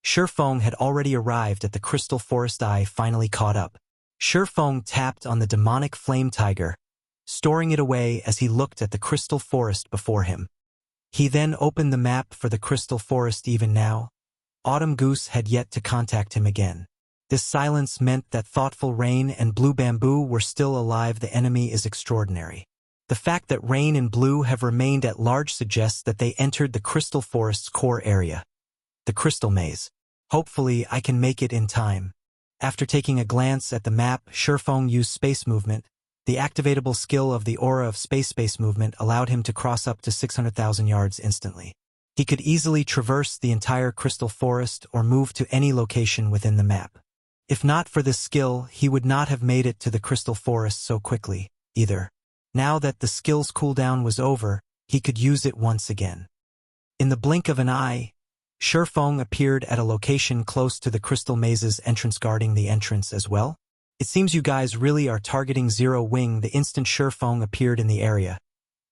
Feng had already arrived at the Crystal Forest. I finally caught up. Feng tapped on the demonic flame tiger, storing it away as he looked at the Crystal Forest before him. He then opened the map for the Crystal Forest. Even now, Autumn Goose had yet to contact him again. This silence meant that Thoughtful Rain and Blue Bamboo were still alive. The enemy is extraordinary. The fact that Rain and Blue have remained at large suggests that they entered the Crystal Forest's core area, the Crystal Maze. Hopefully, I can make it in time. After taking a glance at the map, Feng used space movement. The activatable skill of the aura of space movement allowed him to cross up to 600,000 yards instantly. He could easily traverse the entire Crystal Forest or move to any location within the map. If not for this skill, he would not have made it to the Crystal Forest so quickly, either. Now that the skill's cooldown was over, he could use it once again. In the blink of an eye, Feng appeared at a location close to the Crystal Maze's entrance, guarding the entrance as well. It seems you guys really are targeting Zero Wing. The instant Feng appeared in the area,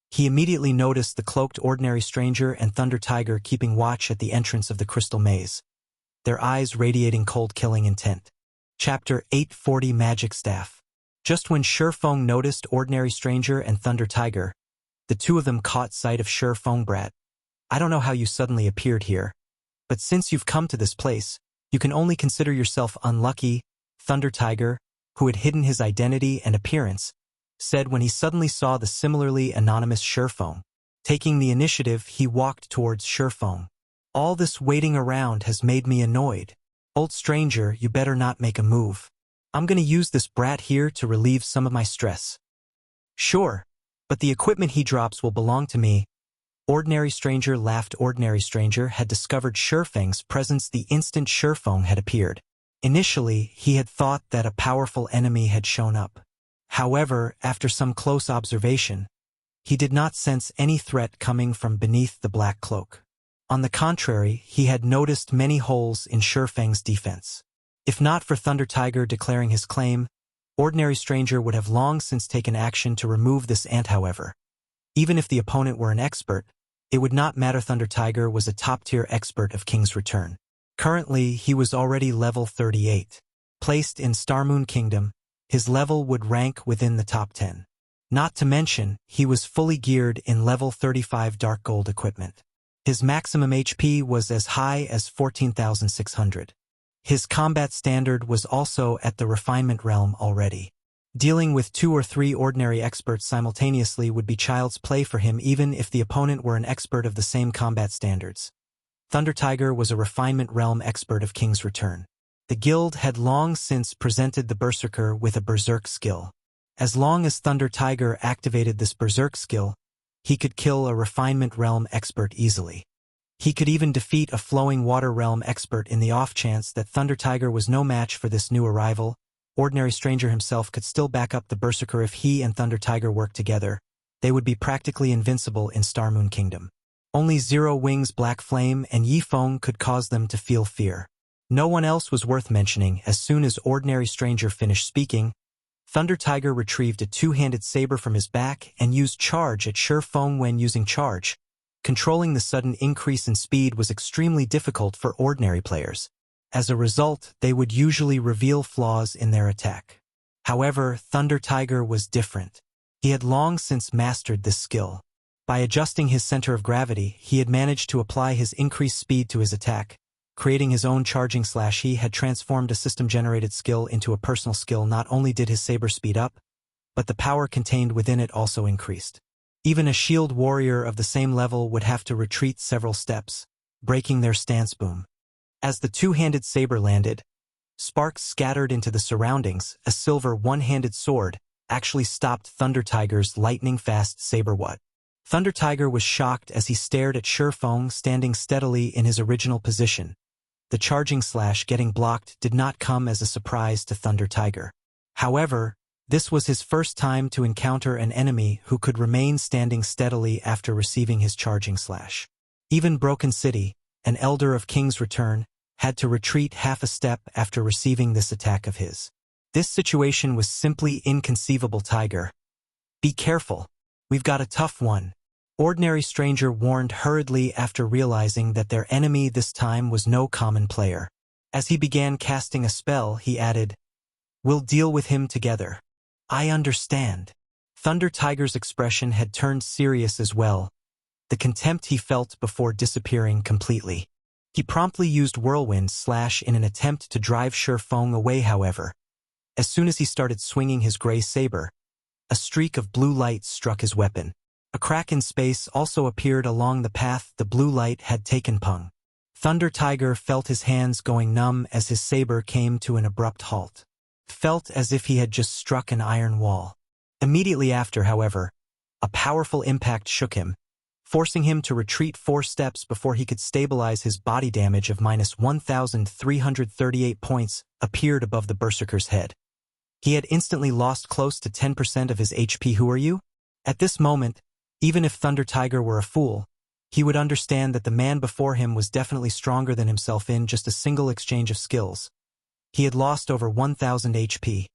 he immediately noticed the cloaked Ordinary Stranger and Thunder Tiger keeping watch at the entrance of the Crystal Maze, their eyes radiating cold killing intent. Chapter 840 Magic Staff. Just when Feng noticed Ordinary Stranger and Thunder Tiger, the two of them caught sight of Feng. Brat, I don't know how you suddenly appeared here, but since you've come to this place, you can only consider yourself unlucky. Thunder Tiger, who had hidden his identity and appearance, said when he suddenly saw the similarly anonymous Feng. Taking the initiative, he walked towards Feng. All this waiting around has made me annoyed. Old stranger, you better not make a move. I'm gonna use this brat here to relieve some of my stress. Sure, but the equipment he drops will belong to me. Ordinary Stranger laughed. Ordinary Stranger had discovered Feng's presence the instant Feng had appeared. Initially, he had thought that a powerful enemy had shown up. However, after some close observation, he did not sense any threat coming from beneath the black cloak. On the contrary, he had noticed many holes in Feng's defense. If not for Thunder Tiger declaring his claim, Ordinary Stranger would have long since taken action to remove this ant. However, even if the opponent were an expert, it would not matter. Thunder Tiger was a top-tier expert of King's Return. Currently, he was already level 38. Placed in Starmoon Kingdom, his level would rank within the top 10. Not to mention, he was fully geared in level 35 Dark Gold equipment. His maximum HP was as high as 14,600. His combat standard was also at the refinement realm already. Dealing with 2 or 3 ordinary experts simultaneously would be child's play for him, even if the opponent were an expert of the same combat standards. Thunder Tiger was a refinement realm expert of King's Return. The guild had long since presented the Berserker with a Berserk skill. As long as Thunder Tiger activated this Berserk skill, he could kill a refinement realm expert easily. He could even defeat a flowing water realm expert. In the off chance that Thunder Tiger was no match for this new arrival, Ordinary Stranger himself could still back up the Berserker. If he and Thunder Tiger worked together, they would be practically invincible in Starmoon Kingdom. Only Zero Wing's Black Flame and Feng could cause them to feel fear. No one else was worth mentioning. As soon as Ordinary Stranger finished speaking, Thunder Tiger retrieved a two-handed saber from his back and used charge at Feng. When using charge, controlling the sudden increase in speed was extremely difficult for ordinary players. As a result, they would usually reveal flaws in their attack. However, Thunder Tiger was different. He had long since mastered this skill. By adjusting his center of gravity, he had managed to apply his increased speed to his attack, creating his own charging slash. He had transformed a system-generated skill into a personal skill. Not only did his saber speed up, but the power contained within it also increased. Even a shield warrior of the same level would have to retreat several steps, breaking their stance. Boom. As the two-handed saber landed, sparks scattered into the surroundings. A silver one-handed sword actually stopped Thunder Tiger's lightning-fast saber. What? Thunder Tiger was shocked as he stared at Feng standing steadily in his original position. The charging slash getting blocked did not come as a surprise to Thunder Tiger. However, this was his first time to encounter an enemy who could remain standing steadily after receiving his charging slash. Even Broken City, an Elder of King's Return, had to retreat half a step after receiving this attack of his. This situation was simply inconceivable. Tiger, be careful. We've got a tough one. Ordinary Stranger warned hurriedly after realizing that their enemy this time was no common player. As he began casting a spell, he added, "We'll deal with him together." "I understand." Thunder Tiger's expression had turned serious as well, the contempt he felt before disappearing completely. He promptly used Whirlwind Slash in an attempt to drive Feng away. However, as soon as he started swinging his gray saber, a streak of blue light struck his weapon. A crack in space also appeared along the path the blue light had taken. Pung. Thunder Tiger felt his hands going numb as his saber came to an abrupt halt. Felt as if he had just struck an iron wall. Immediately after, however, a powerful impact shook him, forcing him to retreat 4 steps before he could stabilize. His body damage of -1,338 points appeared above the Berserker's head. He had instantly lost close to 10% of his HP. Who are you? At this moment, even if Thunder Tiger were a fool, he would understand that the man before him was definitely stronger than himself. In just a single exchange of skills, he had lost over 1,000 HP.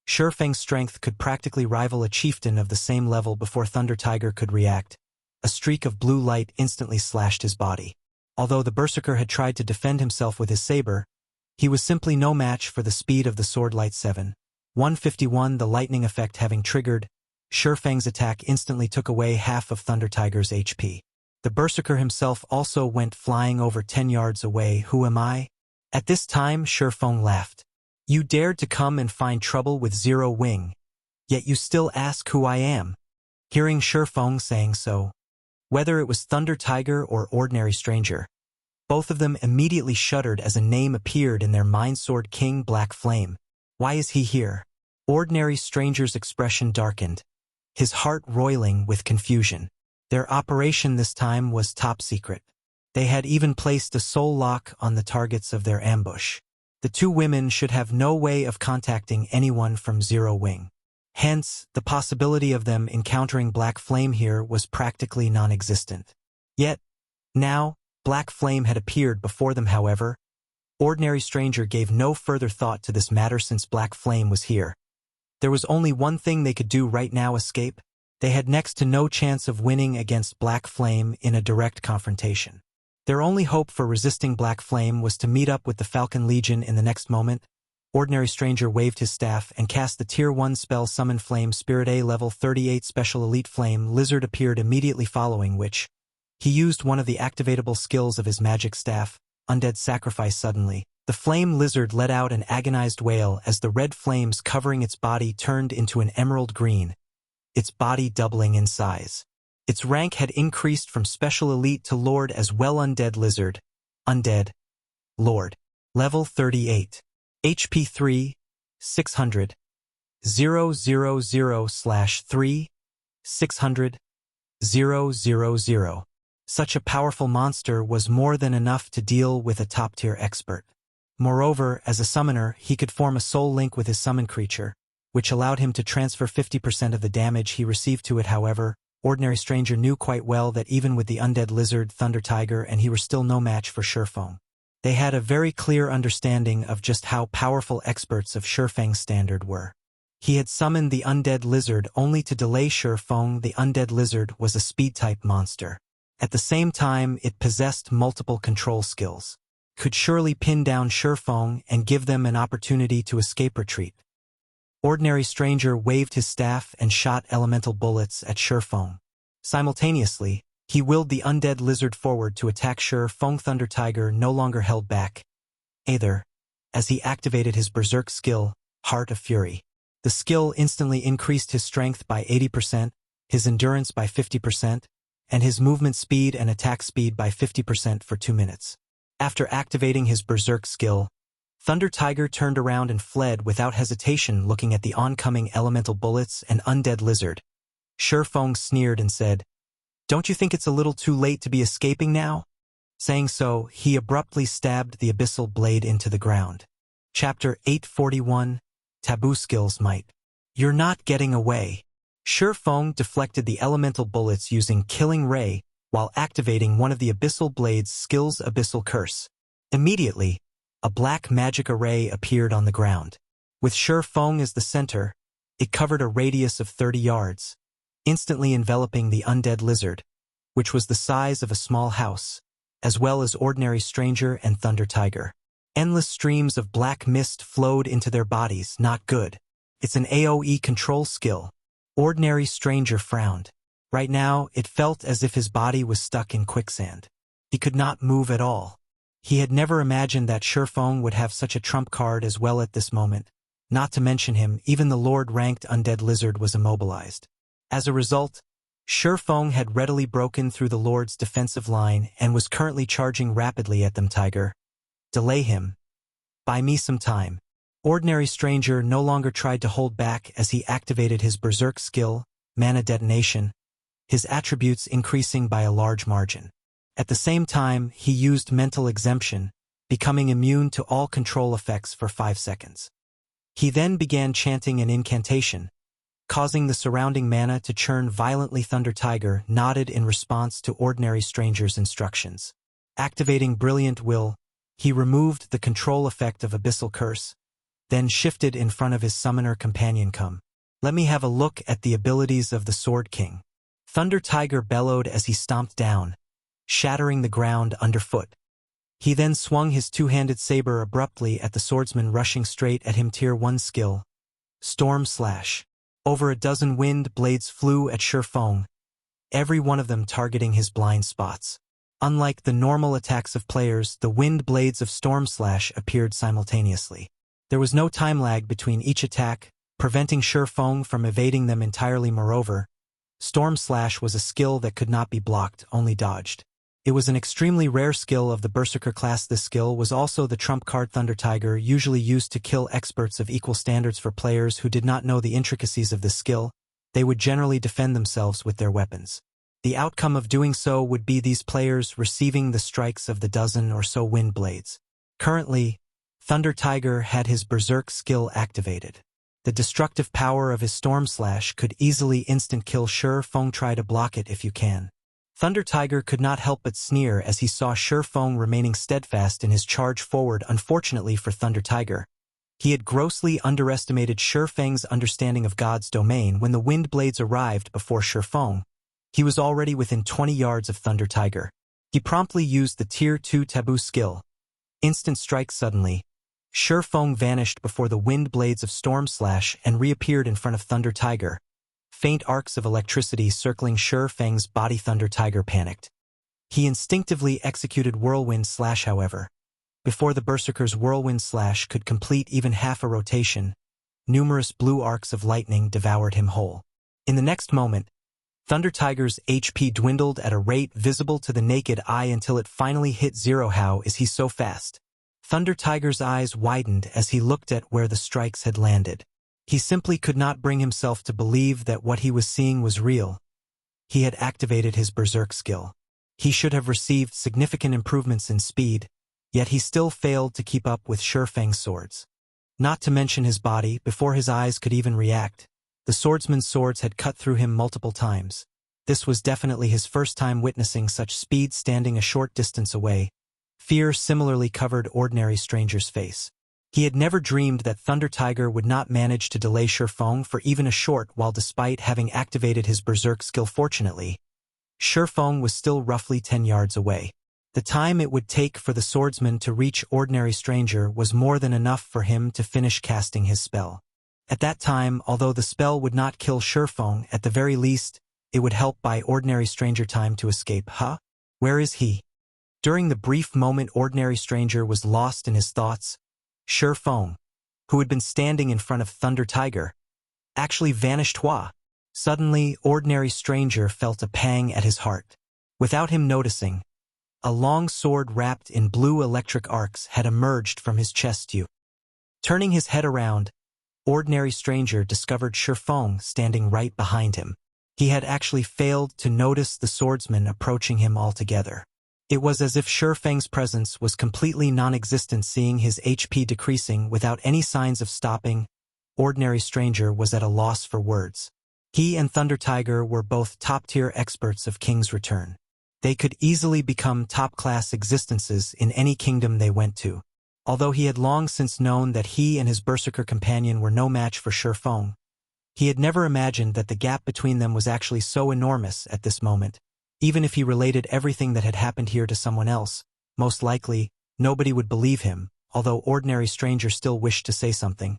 Feng's strength could practically rival a chieftain of the same level. Before Thunder Tiger could react, a streak of blue light instantly slashed his body. Although the Berserker had tried to defend himself with his saber, he was simply no match for the speed of the sword. Light 7:151. The lightning effect having triggered, Feng's attack instantly took away half of Thunder Tiger's HP. The Berserker himself also went flying over 10 yards away. Who am I? At this time, Feng laughed. You dared to come and find trouble with Zero Wing, yet you still ask who I am. Hearing Feng saying so, whether it was Thunder Tiger or Ordinary Stranger, both of them immediately shuddered as a name appeared in their mind. Sword King Black Flame. Why is he here? Ordinary Stranger's expression darkened, his heart roiling with confusion. Their operation this time was top secret. They had even placed a soul lock on the targets of their ambush. The two women should have no way of contacting anyone from Zero Wing. Hence, the possibility of them encountering Black Flame here was practically non-existent. Yet, now, Black Flame had appeared before them. However, Ordinary Stranger gave no further thought to this matter. Since Black Flame was here, there was only one thing they could do right now: escape. They had next to no chance of winning against Black Flame in a direct confrontation. Their only hope for resisting Black Flame was to meet up with the Falcon Legion. In the next moment, Ordinary Stranger waved his staff and cast the Tier 1 spell Summon Flame Spirit. A level 38 special elite flame lizard appeared immediately following which, he used one of the activatable skills of his magic staff, Undead Sacrifice. Suddenly, the flame lizard let out an agonized wail as the red flames covering its body turned into an emerald green, its body doubling in size. Its rank had increased from Special Elite to Lord as well. Undead Lizard. Undead. Lord. Level 38. HP 3. 600. 000/3. 600. 000. Such a powerful monster was more than enough to deal with a top-tier expert. Moreover, as a summoner, he could form a soul link with his summon creature, which allowed him to transfer 50% of the damage he received to it. However, Ordinary Stranger knew quite well that even with the Undead Lizard, Thunder Tiger, and he were still no match for Feng. They had a very clear understanding of just how powerful experts of Feng's standard were. He had summoned the undead lizard only to delay Feng. The undead lizard was a speed-type monster. At the same time, it possessed multiple control skills. Could surely pin down Feng and give them an opportunity to escape retreat. Ordinary Stranger waved his staff and shot elemental bullets at Feng. Simultaneously, he willed the undead lizard forward to attack Feng. Thunder Tiger no longer held back, either, as he activated his berserk skill, Heart of Fury. The skill instantly increased his strength by 80%, his endurance by 50%, and his movement speed and attack speed by 50% for 2 minutes. After activating his berserk skill, Thunder Tiger turned around and fled without hesitation, looking at the oncoming elemental bullets and undead lizard. Feng sneered and said, "Don't you think it's a little too late to be escaping now?" Saying so, he abruptly stabbed the abyssal blade into the ground. Chapter 841, Taboo Skills Might. You're not getting away. Feng deflected the elemental bullets using Killing Ray while activating one of the abyssal blade's skills, Abyssal Curse. Immediately, a black magic array appeared on the ground. With Feng as the center, it covered a radius of 30 yards, instantly enveloping the undead lizard, which was the size of a small house, as well as Ordinary Stranger and Thunder Tiger. Endless streams of black mist flowed into their bodies. Not good. It's an AoE control skill. Ordinary Stranger frowned. Right now, it felt as if his body was stuck in quicksand. He could not move at all. He had never imagined that Feng would have such a trump card as well at this moment. Not to mention him, even the Lord-ranked undead lizard was immobilized. As a result, Feng had readily broken through the Lord's defensive line and was currently charging rapidly at them. Tiger, delay him. Buy me some time. Ordinary Stranger no longer tried to hold back as he activated his berserk skill, Mana Detonation, his attributes increasing by a large margin. At the same time, he used Mental Exemption, becoming immune to all control effects for 5 seconds. He then began chanting an incantation, causing the surrounding mana to churn violently. Thunder Tiger nodded in response to Ordinary Stranger's instructions. Activating Brilliant Will, he removed the control effect of Abyssal Curse, then shifted in front of his summoner companion. "Come, let me have a look at the abilities of the Sword King." Thunder Tiger bellowed as he stomped down, shattering the ground underfoot. He then swung his two-handed saber abruptly at the swordsman rushing straight at him. Tier 1 skill, Storm Slash. Over a dozen wind blades flew at Feng, every one of them targeting his blind spots. Unlike the normal attacks of players, the wind blades of Storm Slash appeared simultaneously. There was no time lag between each attack, preventing Feng from evading them entirely. Moreover, Storm Slash was a skill that could not be blocked, only dodged. It was an extremely rare skill of the Berserker class. This skill was also the trump card. Thunder Tiger usually used to kill experts of equal standards. For players who did not know the intricacies of this skill, they would generally defend themselves with their weapons. The outcome of doing so would be these players receiving the strikes of the dozen or so wind blades. Currently, Thunder Tiger had his Berserk skill activated. The destructive power of his Storm Slash could easily instant kill Feng. Try to block it if you can. Thunder Tiger could not help but sneer as he saw Feng remaining steadfast in his charge forward. Unfortunately for Thunder Tiger, he had grossly underestimated Feng's understanding of God's domain. When the wind blades arrived before Feng, he was already within 20 yards of Thunder Tiger. He promptly used the Tier 2 Taboo skill, Instant Strike. Suddenly, Feng vanished before the wind blades of Storm Slash and reappeared in front of Thunder Tiger. Faint arcs of electricity circling Feng's body. Thunder Tiger panicked. He instinctively executed Whirlwind Slash. However, before the Berserker's Whirlwind Slash could complete even half a rotation, numerous blue arcs of lightning devoured him whole. In the next moment, Thunder Tiger's HP dwindled at a rate visible to the naked eye until it finally hit 0. How is he so fast? Thunder Tiger's eyes widened as he looked at where the strikes had landed. He simply could not bring himself to believe that what he was seeing was real. He had activated his Berserk skill. He should have received significant improvements in speed, yet he still failed to keep up with Feng's swords. Not to mention his body. Before his eyes could even react, the swordsman's swords had cut through him multiple times. This was definitely his first time witnessing such speed. Standing a short distance away, Fear similarly covered Ordinary Stranger's face. He had never dreamed that Thunder Tiger would not manage to delay Feng for even a short while despite having activated his berserk skill. Fortunately, Feng was still roughly 10 yards away. The time it would take for the swordsman to reach Ordinary Stranger was more than enough for him to finish casting his spell. At that time, although the spell would not kill Feng, at the very least, it would help buy Ordinary Stranger time to escape. Where is he? During the brief moment Ordinary Stranger was lost in his thoughts, Feng, who had been standing in front of Thunder Tiger, actually vanished. Suddenly, Ordinary Stranger felt a pang at his heart. Without him noticing, a long sword wrapped in blue electric arcs had emerged from his chest. Turning his head around, Ordinary Stranger discovered Feng standing right behind him. He had actually failed to notice the swordsman approaching him altogether. It was as if Feng's presence was completely non-existent. Seeing his HP decreasing without any signs of stopping, Ordinary Stranger was at a loss for words. He and Thunder Tiger were both top-tier experts of King's Return. They could easily become top-class existences in any kingdom they went to. Although he had long since known that he and his berserker companion were no match for Feng, he had never imagined that the gap between them was actually so enormous at this moment. Even if he related everything that had happened here to someone else, most likely, nobody would believe him, although Ordinary Stranger still wished to say something.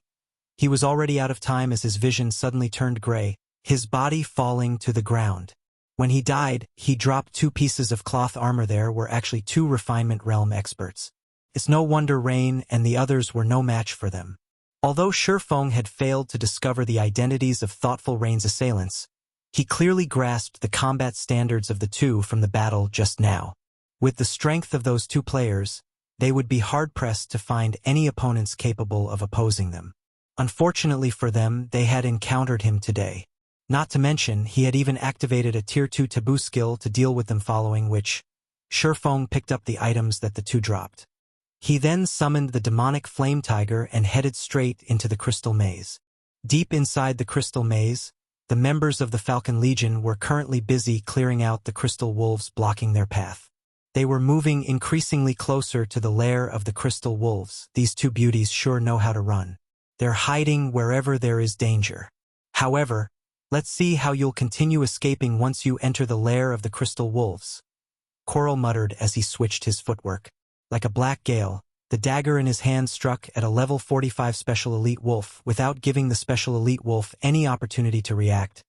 He was already out of time as his vision suddenly turned gray, his body falling to the ground. When he died, he dropped 2 pieces of cloth armor. There were actually 2 refinement realm experts. It's no wonder Rain and the others were no match for them. Although Feng had failed to discover the identities of thoughtful Rain's assailants, he clearly grasped the combat standards of the two from the battle just now. With the strength of those 2 players, they would be hard-pressed to find any opponents capable of opposing them. Unfortunately for them, they had encountered him today. Not to mention, he had even activated a Tier 2 Taboo skill to deal with them, following which, Feng picked up the items that the 2 dropped. He then summoned the demonic Flame Tiger and headed straight into the Crystal Maze. Deep inside the Crystal Maze, the members of the Falcon Legion were currently busy clearing out the crystal wolves blocking their path. They were moving increasingly closer to the lair of the crystal wolves. These 2 beauties sure know how to run. They're hiding wherever there is danger. However, let's see how you'll continue escaping once you enter the lair of the crystal wolves, Coral muttered as he switched his footwork. Like a black gale, the dagger in his hand struck at a level 45 Special Elite Wolf without giving the Special Elite Wolf any opportunity to react.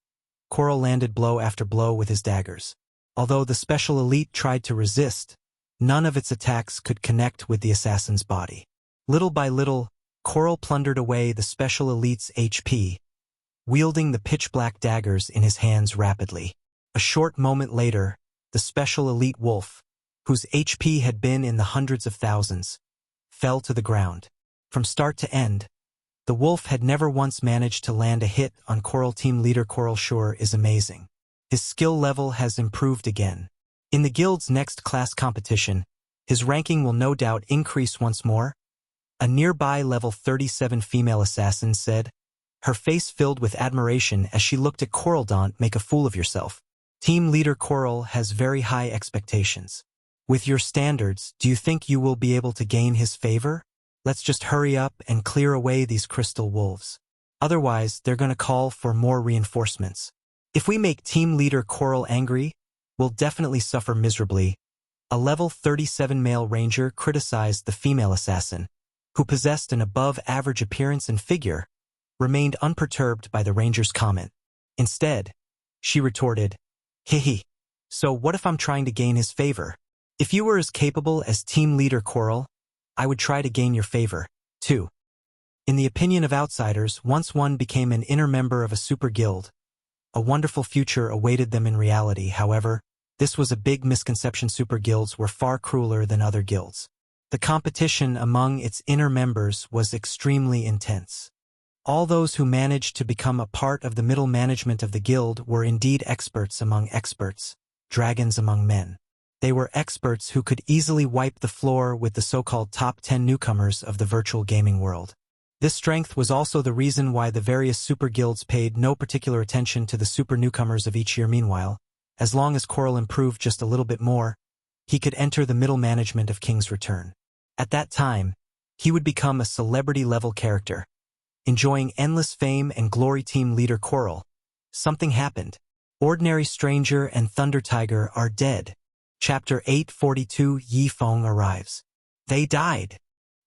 Coral landed blow after blow with his daggers. Although the Special Elite tried to resist, none of its attacks could connect with the assassin's body. Little by little, Coral plundered away the Special Elite's HP, wielding the pitch-black daggers in his hands rapidly. A short moment later, the Special Elite Wolf, whose HP had been in the hundreds of thousands, fell to the ground. From start to end, the wolf had never once managed to land a hit on Coral team leader. Coral sure is amazing. His skill level has improved again. In the guild's next class competition, his ranking will no doubt increase once more, a nearby level 37 female assassin said, her face filled with admiration as she looked at Coral. Don't make a fool of yourself. Team leader Coral has very high expectations. With your standards, do you think you will be able to gain his favor? Let's just hurry up and clear away these crystal wolves. Otherwise, they're going to call for more reinforcements. If we make team leader Coral angry, we'll definitely suffer miserably. A level 37 male ranger criticized the female assassin, who possessed an above-average appearance and figure, remained unperturbed by the ranger's comment. Instead, she retorted, "Hehe. So what if I'm trying to gain his favor? If you were as capable as team leader Coral, I would try to gain your favor, too." In the opinion of outsiders, once one became an inner member of a super guild, a wonderful future awaited them. In reality, however, this was a big misconception. Super guilds were far crueler than other guilds. The competition among its inner members was extremely intense. All those who managed to become a part of the middle management of the guild were indeed experts among experts, dragons among men. They were experts who could easily wipe the floor with the so-called top 10 newcomers of the virtual gaming world. This strength was also the reason why the various super guilds paid no particular attention to the super newcomers of each year. Meanwhile, as long as Coral improved just a little bit more, he could enter the middle management of King's Return. At that time, he would become a celebrity-level character, enjoying endless fame and glory. Team leader Coral. Something happened. Ordinary Stranger and Thunder Tiger are dead. Chapter 842. Yi Feng arrives. They died.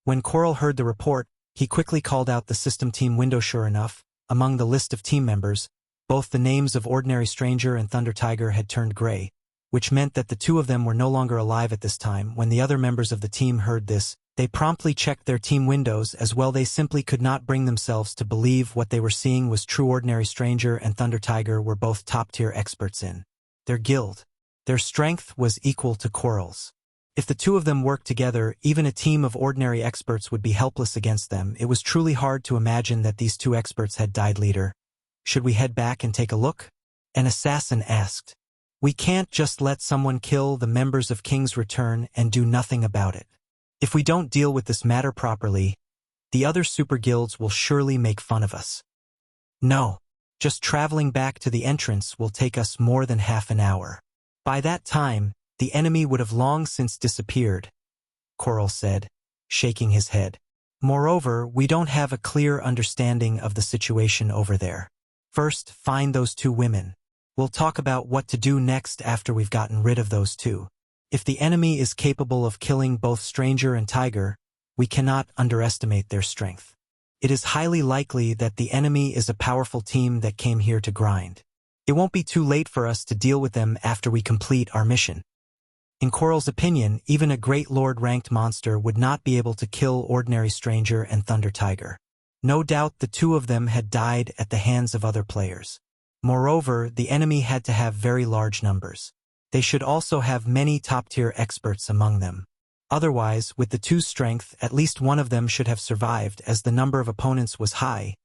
When Coral heard the report, he quickly called out the system team window. Sure enough, among the list of team members, both the names of Ordinary Stranger and Thunder Tiger had turned gray, which meant that the two of them were no longer alive at this time. When the other members of the team heard this, they promptly checked their team windows as well. They simply could not bring themselves to believe what they were seeing was true. Ordinary Stranger and Thunder Tiger were both top-tier experts in their guild. Their strength was equal to Coral's. If the two of them worked together, even a team of ordinary experts would be helpless against them. It was truly hard to imagine that these two experts had died. Leader, should we head back and take a look? An assassin asked. We can't just let someone kill the members of King's Return and do nothing about it. If we don't deal with this matter properly, the other super guilds will surely make fun of us. No, just traveling back to the entrance will take us more than half an hour. By that time, the enemy would have long since disappeared, Coral said, shaking his head. Moreover, we don't have a clear understanding of the situation over there. First, find those two women. We'll talk about what to do next after we've gotten rid of those two. If the enemy is capable of killing both Stranger and Tiger, we cannot underestimate their strength. It is highly likely that the enemy is a powerful team that came here to grind. It won't be too late for us to deal with them after we complete our mission. In Coral's opinion, even a Great Lord-ranked monster would not be able to kill Ordinary Stranger and Thunder Tiger. No doubt the two of them had died at the hands of other players. Moreover, the enemy had to have very large numbers. They should also have many top-tier experts among them. Otherwise, with the two's strength, at least one of them should have survived, as the number of opponents was high.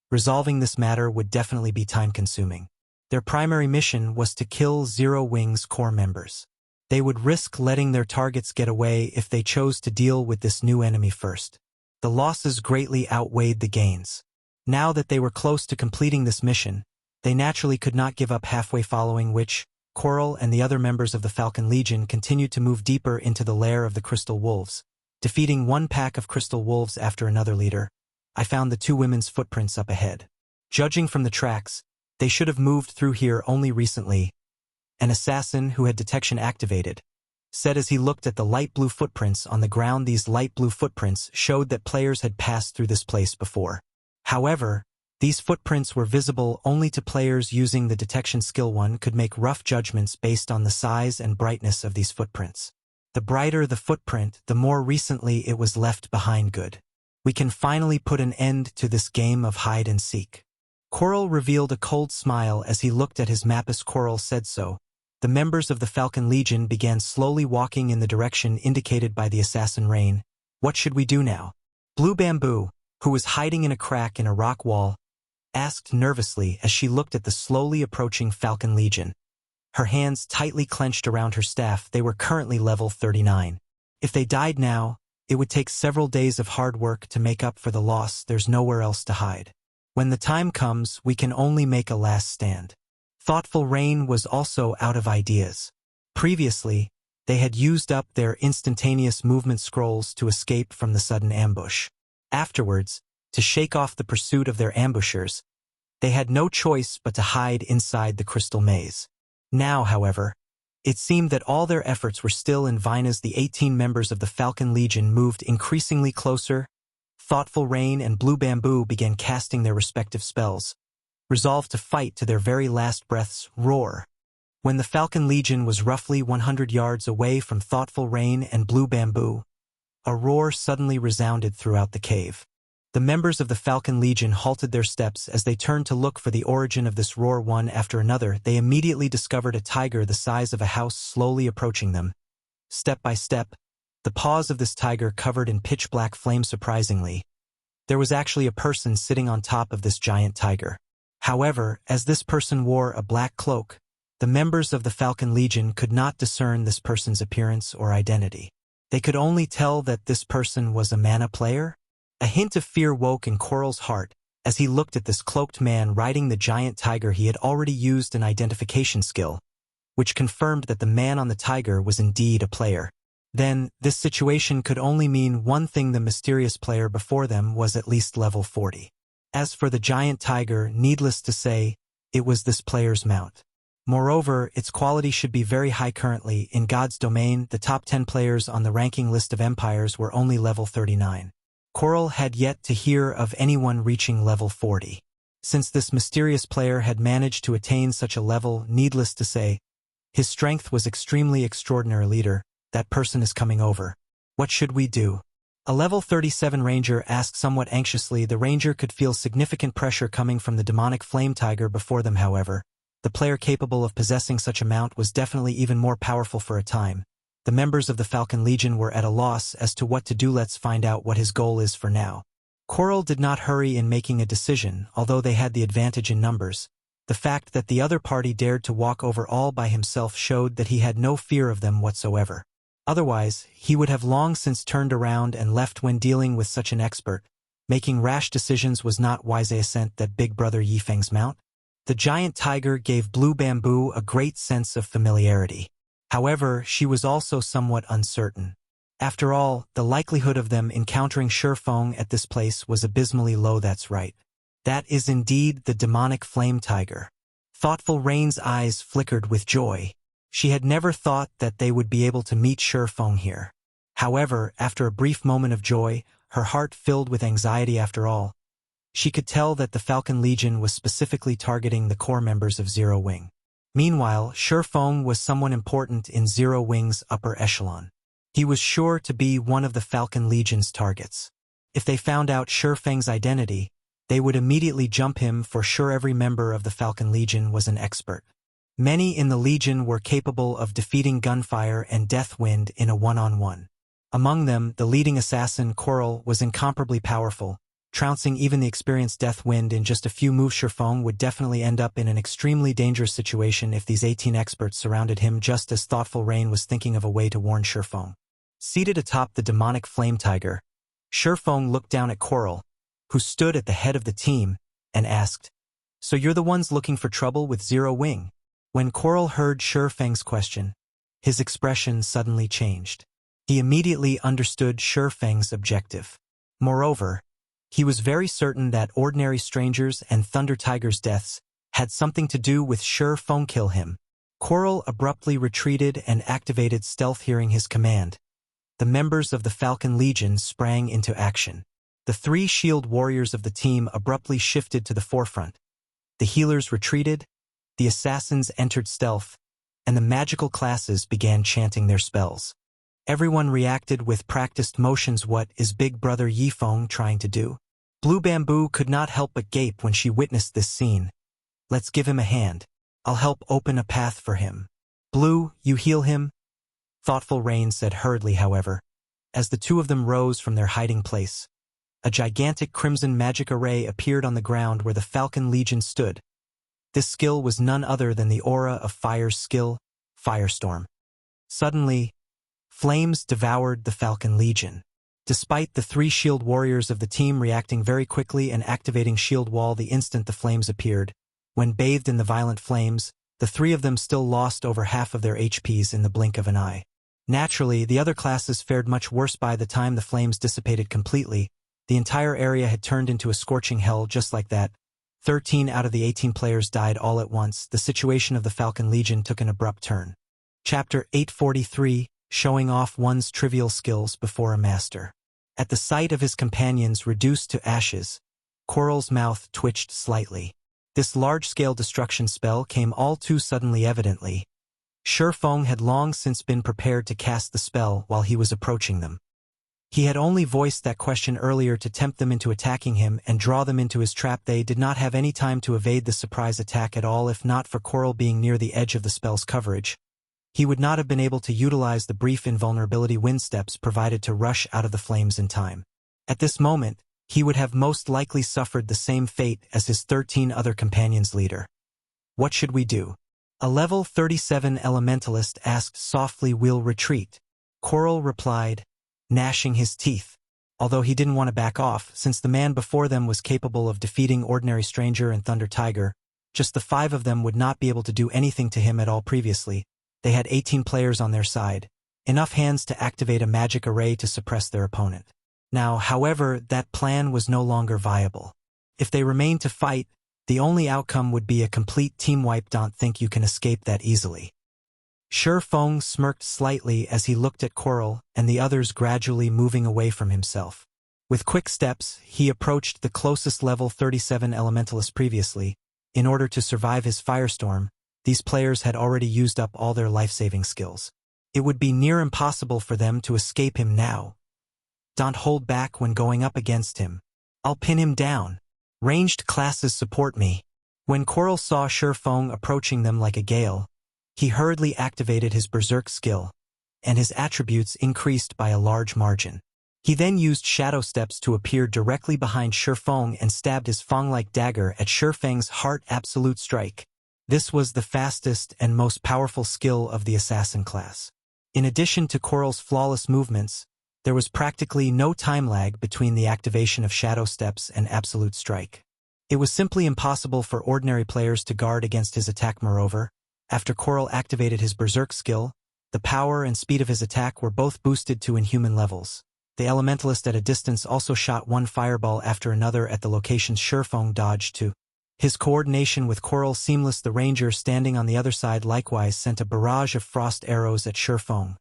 Resolving this matter would definitely be time-consuming. Their primary mission was to kill Zero Wing's core members. They would risk letting their targets get away if they chose to deal with this new enemy first. The losses greatly outweighed the gains. Now that they were close to completing this mission, they naturally could not give up halfway, following which, Coral and the other members of the Falcon Legion continued to move deeper into the lair of the Crystal Wolves, defeating one pack of Crystal Wolves after another. Leader, I found the two women's footprints up ahead. Judging from the tracks, they should have moved through here only recently. An assassin who had detection activated said as he looked at the light blue footprints on the ground. These light blue footprints showed that players had passed through this place before. However, these footprints were visible only to players using the detection skill. One could make rough judgments based on the size and brightness of these footprints. The brighter the footprint, the more recently it was left behind. Good. We can finally put an end to this game of hide and seek. Coral revealed a cold smile as he looked at his map. As Coral said so, the members of the Falcon Legion began slowly walking in the direction indicated by the assassin Rain. What should we do now? Blue Bamboo, who was hiding in a crack in a rock wall, asked nervously as she looked at the slowly approaching Falcon Legion. Her hands tightly clenched around her staff. They were currently level 39. If they died now, it would take several days of hard work to make up for the loss. There's nowhere else to hide. When the time comes, we can only make a last stand. Thoughtful Rain was also out of ideas. Previously, they had used up their instantaneous movement scrolls to escape from the sudden ambush. Afterwards, to shake off the pursuit of their ambushers, they had no choice but to hide inside the crystal maze. Now, however, it seemed that all their efforts were still in vain. As the 18 members of the Falcon Legion moved increasingly closer, Thoughtful Rain and Blue Bamboo began casting their respective spells, resolved to fight to their very last breaths. Roar. When the Falcon Legion was roughly 100 yards away from Thoughtful Rain and Blue Bamboo, a roar suddenly resounded throughout the cave. The members of the Falcon Legion halted their steps as they turned to look for the origin of this roar. One after another, they immediately discovered a tiger the size of a house slowly approaching them. Step by step, the paws of this tiger covered in pitch-black flame. Surprisingly, there was actually a person sitting on top of this giant tiger. However, as this person wore a black cloak, the members of the Falcon Legion could not discern this person's appearance or identity. They could only tell that this person was a mana player. A hint of fear woke in Coral's heart as he looked at this cloaked man riding the giant tiger. He had already used an identification skill, which confirmed that the man on the tiger was indeed a player. Then, this situation could only mean one thing: the mysterious player before them was at least level 40. As for the giant tiger, needless to say, it was this player's mount. Moreover, its quality should be very high. Currently, in God's domain, the top 10 players on the ranking list of empires were only level 39. Coral had yet to hear of anyone reaching level 40. Since this mysterious player had managed to attain such a level, needless to say, his strength was extremely extraordinary. Leader, that person is coming over. What should we do? A level 37 ranger asked somewhat anxiously. The ranger could feel significant pressure coming from the demonic flame tiger before them. However, the player capable of possessing such a mount was definitely even more powerful. For a time, the members of the Falcon Legion were at a loss as to what to do. Let's find out what his goal is for now. Coral did not hurry in making a decision, although they had the advantage in numbers. The fact that the other party dared to walk over all by himself showed that he had no fear of them whatsoever. Otherwise, he would have long since turned around and left. When dealing with such an expert, making rash decisions was not wise. Ascent that big brother Yifeng's mount. The giant tiger gave Blue Bamboo a great sense of familiarity. However, she was also somewhat uncertain. After all, the likelihood of them encountering Feng at this place was abysmally low. That's right. That is indeed the demonic flame tiger. Thoughtful Rain's eyes flickered with joy. She had never thought that they would be able to meet Feng here. However, after a brief moment of joy, her heart filled with anxiety. After all, she could tell that the Falcon Legion was specifically targeting the core members of Zero Wing. Meanwhile, Feng was someone important in Zero Wing's upper echelon. He was sure to be one of the Falcon Legion's targets. If they found out Feng's identity, they would immediately jump him. For sure, every member of the Falcon Legion was an expert. Many in the Legion were capable of defeating Gunfire and Deathwind in a one-on-one. Among them, the leading assassin, Coral, was incomparably powerful, trouncing even the experienced Deathwind in just a few moves. Feng would definitely end up in an extremely dangerous situation if these 18 experts surrounded him. Just as Thoughtful Rain was thinking of a way to warn Feng. Seated atop the demonic flame tiger, Feng looked down at Coral, who stood at the head of the team, and asked, "So you're the ones looking for trouble with Zero Wing?" When Coral heard Feng's question, his expression suddenly changed. He immediately understood Feng's objective. Moreover, he was very certain that ordinary strangers and Thunder Tiger's deaths had something to do with Feng. Kill him. Coral abruptly retreated and activated stealth. Hearing his command, the members of the Falcon Legion sprang into action. The 3 shield warriors of the team abruptly shifted to the forefront. The healers retreated, the assassins entered stealth, and the magical classes began chanting their spells. Everyone reacted with practiced motions. What is Big Brother Yifeng trying to do? Blue Bamboo could not help but gape when she witnessed this scene. "Let's give him a hand. I'll help open a path for him." "Blue, you heal him?" Thoughtful Rain said hurriedly. However, as the two of them rose from their hiding place, a gigantic crimson magic array appeared on the ground where the Falcon Legion stood. This skill was none other than the aura of Fire's skill, Firestorm. Suddenly, flames devoured the Falcon Legion. Despite the 3 shield warriors of the team reacting very quickly and activating shield wall the instant the flames appeared, when bathed in the violent flames, the 3 of them still lost over half of their HPs in the blink of an eye. Naturally, the other classes fared much worse. By the time the flames dissipated completely, the entire area had turned into a scorching hell. Just like that, 13 out of the 18 players died all at once. The situation of the Falcon Legion took an abrupt turn. Chapter 843, Showing Off One's Trivial Skills Before a Master. At the sight of his companions reduced to ashes, Coral's mouth twitched slightly. This large-scale destruction spell came all too suddenly. Evidently, Feng had long since been prepared to cast the spell while he was approaching them. He had only voiced that question earlier to tempt them into attacking him and draw them into his trap. They did not have any time to evade the surprise attack at all. If not for Coral being near the edge of the spell's coverage, he would not have been able to utilize the brief invulnerability wind steps provided to rush out of the flames in time. At this moment, he would have most likely suffered the same fate as his 13 other companions. "Leader, what should we do?" A level 37 elementalist asked softly. "We'll retreat," Coral replied, gnashing his teeth, although he didn't want to back off, since the man before them was capable of defeating ordinary stranger and Thunder Tiger. Just the 5 of them would not be able to do anything to him at all previously. They had 18 players on their side, enough hands to activate a magic array to suppress their opponent. Now, however, that plan was no longer viable. If they remained to fight, the only outcome would be a complete team wipe. Don't think you can escape that easily. Feng smirked slightly as he looked at Coral and the others gradually moving away from himself. With quick steps, he approached the closest level 37 elementalist previously. In order to survive his firestorm, these players had already used up all their life-saving skills. It would be near impossible for them to escape him now. Don't hold back when going up against him. I'll pin him down. Ranged classes support me. When Coral saw Feng approaching them like a gale, he hurriedly activated his berserk skill, and his attributes increased by a large margin. He then used shadow steps to appear directly behind Feng and stabbed his Feng-like dagger at Feng's heart. Absolute strike. This was the fastest and most powerful skill of the assassin class. In addition to Coral's flawless movements, there was practically no time lag between the activation of shadow steps and absolute strike. It was simply impossible for ordinary players to guard against his attack. Moreover, after Coral activated his berserk skill, the power and speed of his attack were both boosted to inhuman levels. The elementalist at a distance also shot one fireball after another at the locations Feng dodged to. His coordination with Coral seamless. The ranger standing on the other side likewise sent a barrage of frost arrows at Feng,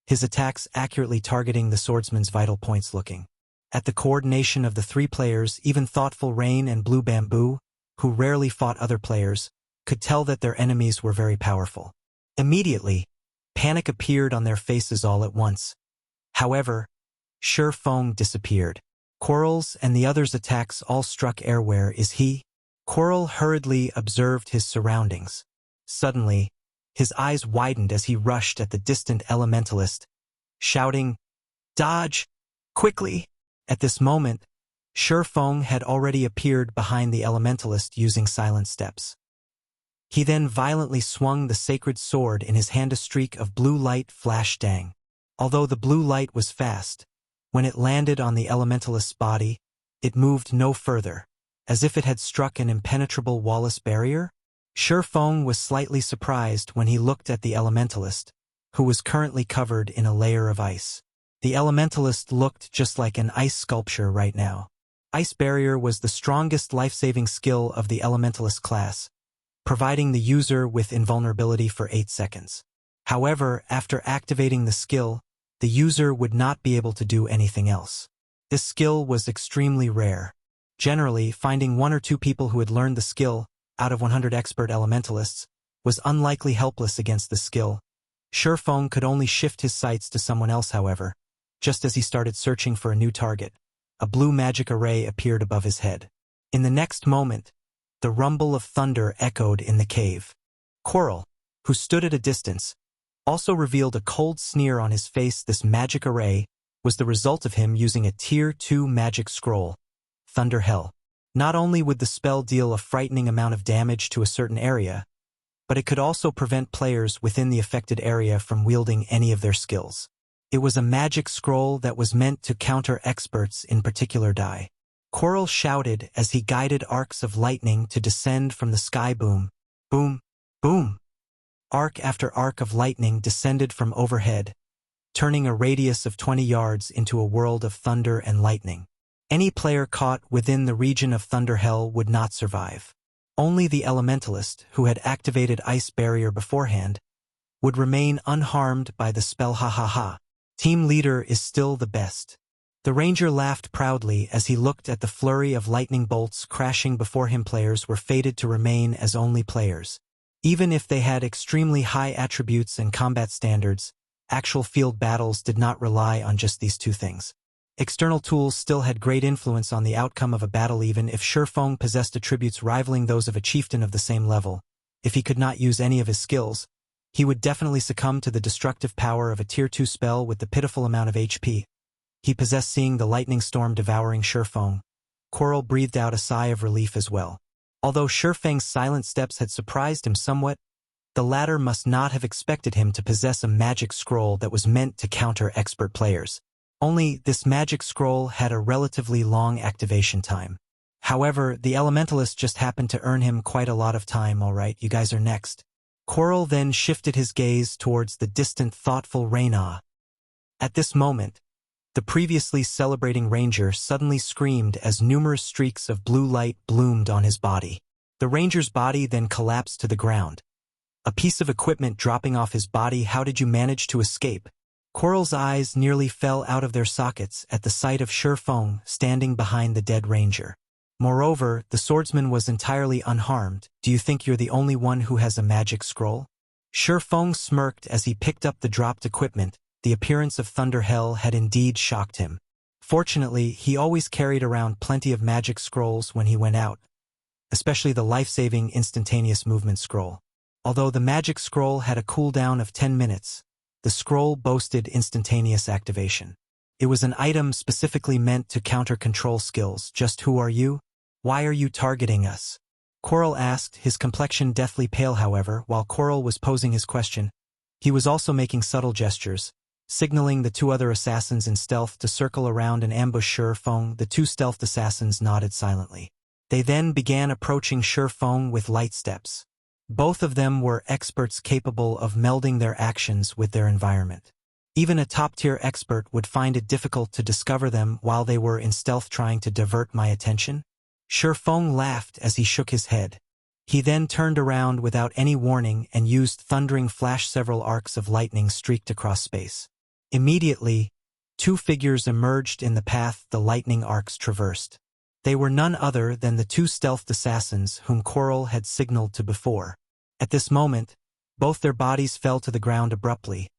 his attacks accurately targeting the swordsman's vital points. Looking at the coordination of the 3 players, even thoughtful Rain and Blue Bamboo, who rarely fought other players, could tell that their enemies were very powerful. Immediately, panic appeared on their faces all at once. However, Feng disappeared. Coral's and the others' attacks all struck air. Where is he? Coral hurriedly observed his surroundings. Suddenly, his eyes widened as he rushed at the distant elementalist, shouting, "Dodge! Quickly!" At this moment, Feng had already appeared behind the elementalist using silent steps. He then violently swung the sacred sword in his hand. A streak of blue light flashed. Dang. Although the blue light was fast, when it landed on the elementalist's body, it moved no further, as if it had struck an impenetrable wall-less barrier. Feng was slightly surprised when he looked at the elementalist, who was currently covered in a layer of ice. The elementalist looked just like an ice sculpture right now. Ice barrier was the strongest life-saving skill of the elementalist class, providing the user with invulnerability for 8 seconds. However, after activating the skill, the user would not be able to do anything else. This skill was extremely rare. Generally, finding 1 or 2 people who had learned the skill, out of 100 expert elementalists, was unlikely. Helpless against the skill. Feng could only shift his sights to someone else. However, just as he started searching for a new target, a blue magic array appeared above his head. In the next moment, the rumble of thunder echoed in the cave. Coral, who stood at a distance, also revealed a cold sneer on his face. This magic array was the result of him using a Tier 2 magic scroll, Thunder Hell. Not only would the spell deal a frightening amount of damage to a certain area, but it could also prevent players within the affected area from wielding any of their skills. It was a magic scroll that was meant to counter experts in particular die. Coral shouted as he guided arcs of lightning to descend from the sky. Boom, boom, boom. Arc after arc of lightning descended from overhead, turning a radius of 20 yards into a world of thunder and lightning. Any player caught within the region of Thunder Hell would not survive. Only the elementalist, who had activated Ice Barrier beforehand, would remain unharmed by the spell. Ha ha ha. Team leader is still the best. The ranger laughed proudly as he looked at the flurry of lightning bolts crashing before him. Players were fated to remain as only players. Even if they had extremely high attributes and combat standards, actual field battles did not rely on just these 2 things. External tools still had great influence on the outcome of a battle. Even if Feng possessed attributes rivaling those of a chieftain of the same level, if he could not use any of his skills, he would definitely succumb to the destructive power of a Tier 2 spell with the pitiful amount of HP he possessed. Seeing the lightning storm devouring Feng, Coral breathed out a sigh of relief as well. Although Feng's silent steps had surprised him somewhat, the latter must not have expected him to possess a magic scroll that was meant to counter expert players. Only, this magic scroll had a relatively long activation time. However, the Elementalist just happened to earn him quite a lot of time. All right, you guys are next. Quirrell then shifted his gaze towards the distant, thoughtful Reyna. At this moment, the previously celebrating ranger suddenly screamed as numerous streaks of blue light bloomed on his body. The ranger's body then collapsed to the ground. A piece of equipment dropping off his body. How did you manage to escape? Quirrell's eyes nearly fell out of their sockets at the sight of Feng standing behind the dead ranger. Moreover, the swordsman was entirely unharmed. Do you think you're the only one who has a magic scroll? Feng smirked as he picked up the dropped equipment. The appearance of Thunder Hell had indeed shocked him. Fortunately, he always carried around plenty of magic scrolls when he went out, especially the life-saving instantaneous movement scroll. Although the magic scroll had a cooldown of 10 minutes, the scroll boasted instantaneous activation. It was an item specifically meant to counter control skills. Just who are you? Why are you targeting us? Quirrell asked, his complexion deathly pale. However, while Quirrell was posing his question, he was also making subtle gestures, signaling the two other assassins in stealth to circle around and ambush Feng. The two stealthed assassins nodded silently. They then began approaching Feng with light steps. Both of them were experts capable of melding their actions with their environment. Even a top-tier expert would find it difficult to discover them while they were in stealth trying to divert my attention. Feng laughed as he shook his head. He then turned around without any warning and used thundering flash. Several arcs of lightning streaked across space. Immediately, two figures emerged in the path the lightning arcs traversed. They were none other than the two stealthed assassins whom Quirrell had signaled to before. At this moment, both their bodies fell to the ground abruptly.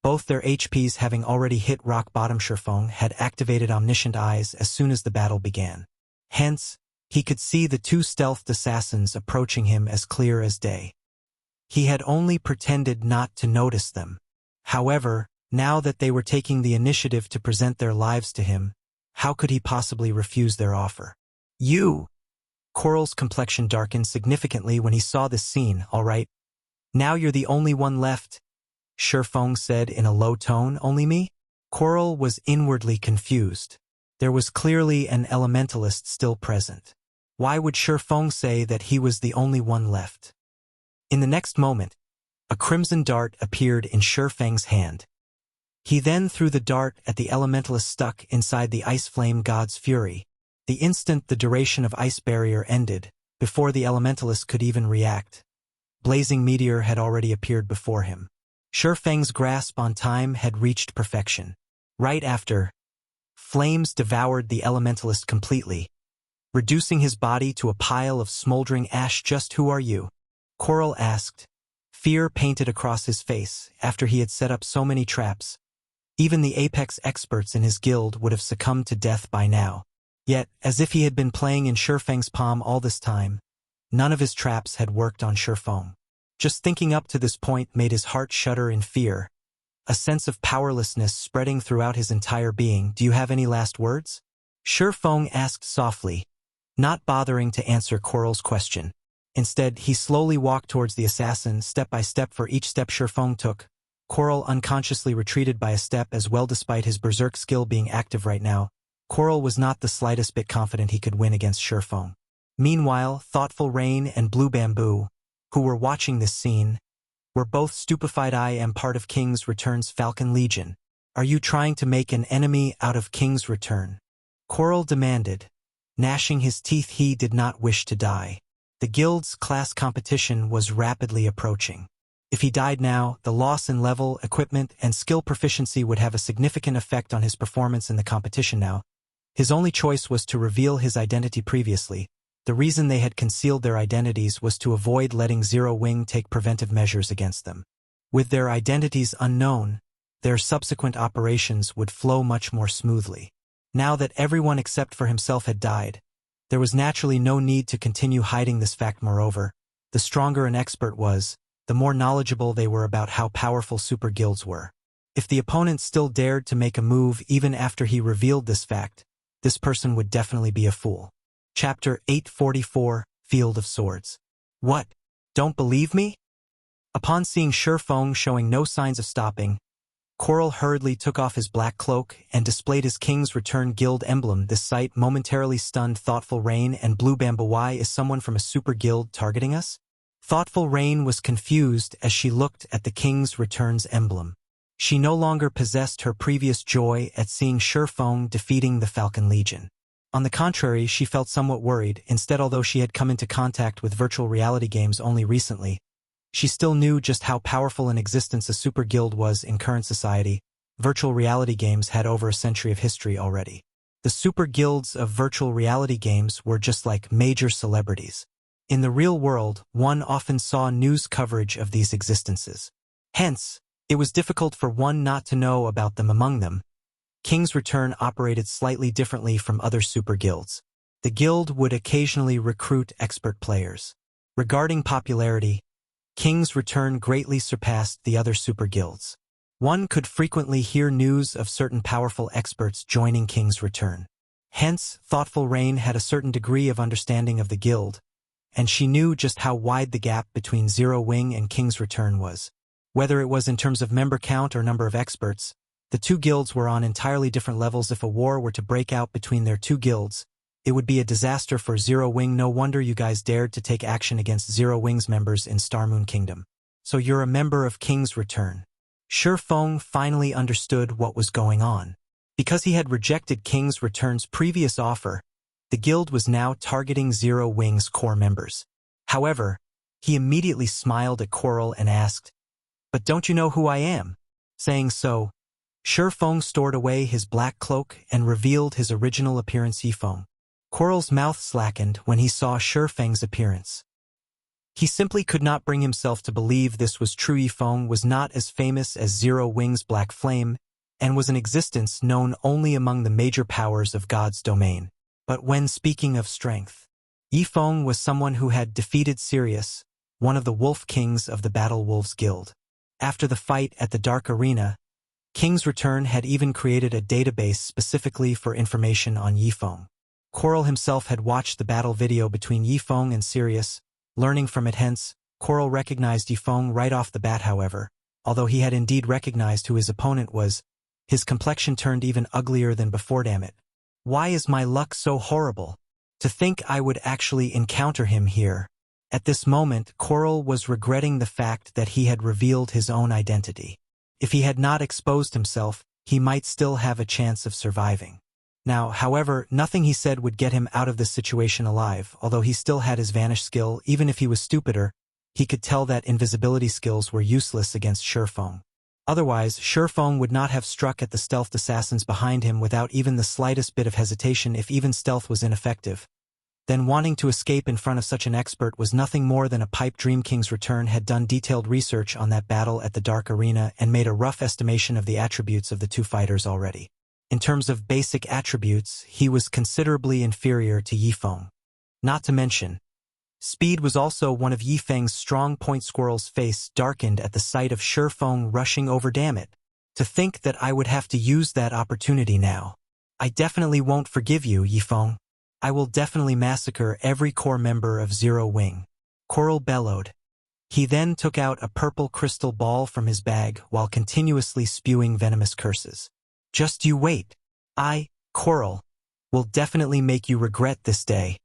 Both their HPs having already hit rock bottom. Feng had activated omniscient eyes as soon as the battle began. Hence, he could see the two stealthed assassins approaching him as clear as day. He had only pretended not to notice them. However, now that they were taking the initiative to present their lives to him, how could he possibly refuse their offer? You! Quirrell's complexion darkened significantly when he saw this scene. All right, now you're the only one left, Feng said in a low tone. Only me? Quirrell was inwardly confused. There was clearly an elementalist still present. Why would Feng say that he was the only one left? In the next moment, a crimson dart appeared in Feng's hand. He then threw the dart at the elementalist stuck inside the ice flame god's fury. The instant the duration of ice barrier ended, before the elementalist could even react, blazing meteor had already appeared before him. Feng's grasp on time had reached perfection. Right after, flames devoured the elementalist completely, reducing his body to a pile of smoldering ash. Just who are you? Quirrell asked. Fear painted across his face. After he had set up so many traps, even the apex experts in his guild would have succumbed to death by now. Yet, as if he had been playing in Feng's palm all this time, none of his traps had worked on Feng. Just thinking up to this point made his heart shudder in fear, a sense of powerlessness spreading throughout his entire being. Do you have any last words? Feng asked softly, not bothering to answer Quirrell's question. Instead, he slowly walked towards the assassin, step by step. For each step Feng took, Quirrell unconsciously retreated by a step as well. Despite his berserk skill being active right now, Quirrell was not the slightest bit confident he could win against Feng. Meanwhile, thoughtful Rain and Blue Bamboo, who were watching this scene, were both stupefied. I am part of King's Return's Falcon Legion. Are you trying to make an enemy out of King's Return? Quirrell demanded, gnashing his teeth. He did not wish to die. The guild's class competition was rapidly approaching. If he died now, the loss in level, equipment, and skill proficiency would have a significant effect on his performance in the competition now. His only choice was to reveal his identity. Previously, the reason they had concealed their identities was to avoid letting Zero Wing take preventive measures against them. With their identities unknown, their subsequent operations would flow much more smoothly. Now that everyone except for himself had died, there was naturally no need to continue hiding this fact. Moreover, the stronger an expert was, the more knowledgeable they were about how powerful super guilds were. If the opponent still dared to make a move even after he revealed this fact, this person would definitely be a fool. Chapter 844, Field of Swords. What? Don't believe me? Upon seeing Feng showing no signs of stopping, Coral hurriedly took off his black cloak and displayed his King's Return Guild emblem. This sight momentarily stunned Thoughtful Rain and Blue Bamboo. Why is someone from a super guild targeting us? Thoughtful Rain was confused as she looked at the King's Returns emblem. She no longer possessed her previous joy at seeing Feng defeating the Falcon Legion. On the contrary, she felt somewhat worried. Instead, although she had come into contact with virtual reality games only recently, she still knew just how powerful an existence a super guild was in current society. Virtual reality games had over a century of history already. The super guilds of virtual reality games were just like major celebrities. In the real world, one often saw news coverage of these existences. Hence, it was difficult for one not to know about them. Among them, King's Return operated slightly differently from other super guilds. The guild would occasionally recruit expert players. Regarding popularity, King's Return greatly surpassed the other super guilds. One could frequently hear news of certain powerful experts joining King's Return. Hence, Thoughtful Rain had a certain degree of understanding of the guild, and she knew just how wide the gap between Zero Wing and King's Return was. Whether it was in terms of member count or number of experts, the two guilds were on entirely different levels. If a war were to break out between their two guilds, it would be a disaster for Zero Wing. No wonder you guys dared to take action against Zero Wing's members in Star Moon Kingdom. So you're a member of King's Return. Feng finally understood what was going on. Because he had rejected King's Return's previous offer, the guild was now targeting Zero Wing's core members. However, he immediately smiled at Coral and asked, "But don't you know who I am?" Saying so, Feng stored away his black cloak and revealed his original appearance. Feng. Coral's mouth slackened when he saw Feng's appearance. He simply could not bring himself to believe this was true. Feng was not as famous as Zero Wing's Black Flame, and was an existence known only among the major powers of God's domain. But when speaking of strength, Feng was someone who had defeated Sirius, one of the Wolf Kings of the Battle Wolves Guild. After the fight at the Dark Arena, King's Return had even created a database specifically for information on Feng. Coral himself had watched the battle video between Feng and Sirius, learning from it. Hence, Coral recognized Feng right off the bat. However, although he had indeed recognized who his opponent was, his complexion turned even uglier than before. Damn it. Why is my luck so horrible? To think I would actually encounter him here. At this moment, Coral was regretting the fact that he had revealed his own identity. If he had not exposed himself, he might still have a chance of surviving. Now, however, nothing he said would get him out of this situation alive. Although he still had his vanish skill, even if he was stupider, he could tell that invisibility skills were useless against Feng. Otherwise, Feng would not have struck at the stealthed assassins behind him without even the slightest bit of hesitation. If even stealth was ineffective, then wanting to escape in front of such an expert was nothing more than a pipe dream. King's Return had done detailed research on that battle at the Dark Arena and made a rough estimation of the attributes of the two fighters already. In terms of basic attributes, he was considerably inferior to Feng. Not to mention, speed was also one of Feng's strong points. Squirrel's face darkened at the sight of Feng rushing over. Damn it. To think that I would have to use that opportunity now. I definitely won't forgive you, Feng. I will definitely massacre every core member of Zero Wing. Coral bellowed. He then took out a purple crystal ball from his bag while continuously spewing venomous curses. Just you wait. I, Coral, will definitely make you regret this day.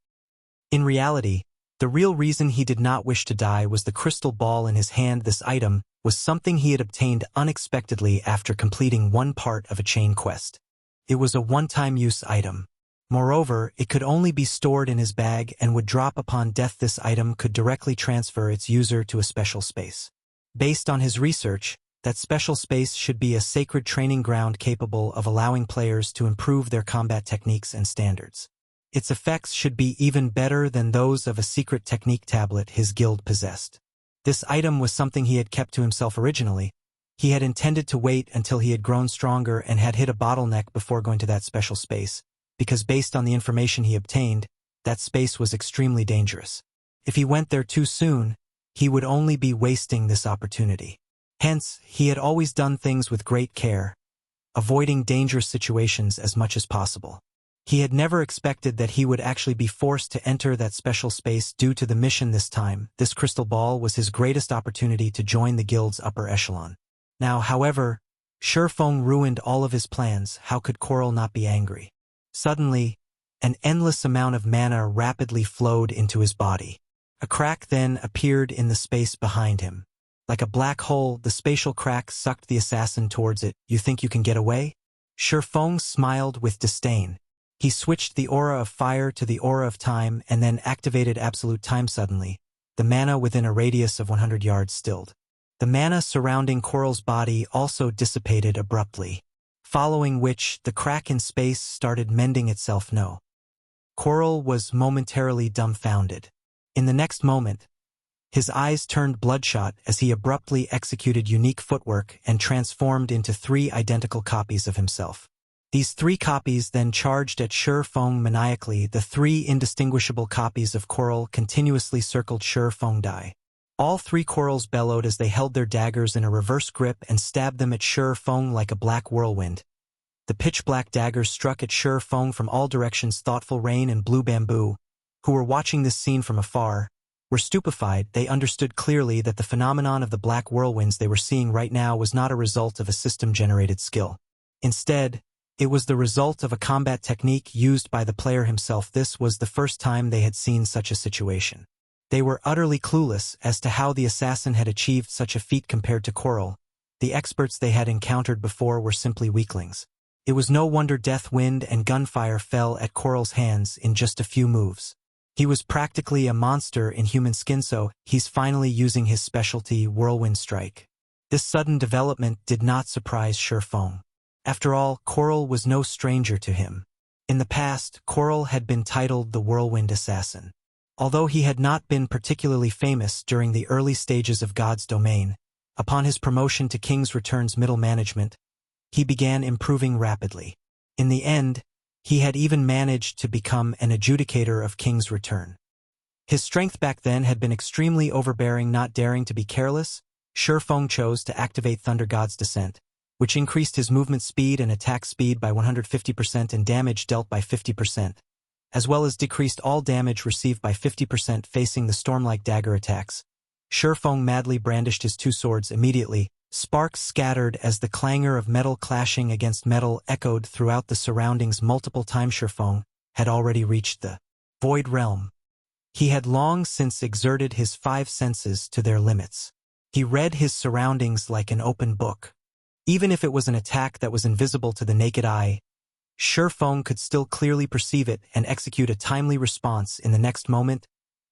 In reality, the real reason he did not wish to die was the crystal ball in his hand. This item was something he had obtained unexpectedly after completing one part of a chain quest. It was a one-time use item. Moreover, it could only be stored in his bag and would drop upon death. This item could directly transfer its user to a special space. Based on his research, that special space should be a sacred training ground capable of allowing players to improve their combat techniques and standards. Its effects should be even better than those of a secret technique tablet his guild possessed. This item was something he had kept to himself originally. He had intended to wait until he had grown stronger and had hit a bottleneck before going to that special space, because based on the information he obtained, that space was extremely dangerous. If he went there too soon, he would only be wasting this opportunity. Hence, he had always done things with great care, avoiding dangerous situations as much as possible. He had never expected that he would actually be forced to enter that special space due to the mission this time. This crystal ball was his greatest opportunity to join the guild's upper echelon. Now, however, Feng ruined all of his plans. How could Coral not be angry? Suddenly, an endless amount of mana rapidly flowed into his body. A crack then appeared in the space behind him. Like a black hole, the spatial crack sucked the assassin towards it. You think you can get away? Feng smiled with disdain. He switched the aura of fire to the aura of time and then activated absolute time suddenly. The mana within a radius of 100 yards stilled. The mana surrounding Coral's body also dissipated abruptly, following which the crack in space started mending itself. No. Coral was momentarily dumbfounded. In the next moment, his eyes turned bloodshot as he abruptly executed unique footwork and transformed into 3 identical copies of himself. These 3 copies then charged at Feng maniacally. The 3 indistinguishable copies of Coral continuously circled Feng die. All 3 Corals bellowed as they held their daggers in a reverse grip and stabbed them at Feng like a black whirlwind. The pitch-black daggers struck at Feng from all directions. Thoughtful Rain and Blue Bamboo, who were watching this scene from afar, were stupefied. They understood clearly that the phenomenon of the black whirlwinds they were seeing right now was not a result of a system-generated skill. Instead, it was the result of a combat technique used by the player himself. This was the first time they had seen such a situation. They were utterly clueless as to how the assassin had achieved such a feat compared to Coral. The experts they had encountered before were simply weaklings. It was no wonder death, wind, and gunfire fell at Coral's hands in just a few moves. He was practically a monster in human skin, so he's finally using his specialty, Whirlwind Strike. This sudden development did not surprise Feng. After all, Coral was no stranger to him. In the past, Coral had been titled the Whirlwind Assassin. Although he had not been particularly famous during the early stages of God's domain, upon his promotion to King's Return's middle management, he began improving rapidly. In the end, he had even managed to become an Adjudicator of King's Return. His strength back then had been extremely overbearing. Not daring to be careless, Feng chose to activate Thunder God's Descent, which increased his movement speed and attack speed by 150% and damage dealt by 50%, as well as decreased all damage received by 50% facing the storm-like dagger attacks. Feng madly brandished his 2 swords immediately. Sparks scattered as the clangor of metal clashing against metal echoed throughout the surroundings multiple times. Feng had already reached the Void Realm. He had long since exerted his 5 senses to their limits. He read his surroundings like an open book. Even if it was an attack that was invisible to the naked eye, Feng could still clearly perceive it and execute a timely response. In the next moment,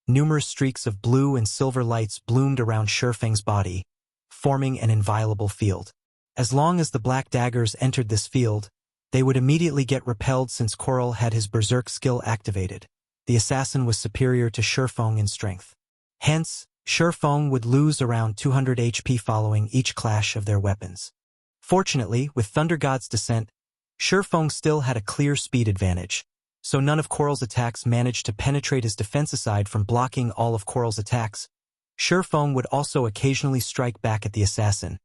numerous streaks of blue and silver lights bloomed around Feng's body, forming an inviolable field. As long as the black daggers entered this field, they would immediately get repelled since Coral had his berserk skill activated. The assassin was superior to Feng in strength. Hence, Feng would lose around 200 HP following each clash of their weapons. Fortunately, with Thunder God's Descent, Feng still had a clear speed advantage, so none of Coral's attacks managed to penetrate his defense. Aside from blocking all of Coral's attacks, Feng would also occasionally strike back at the assassin,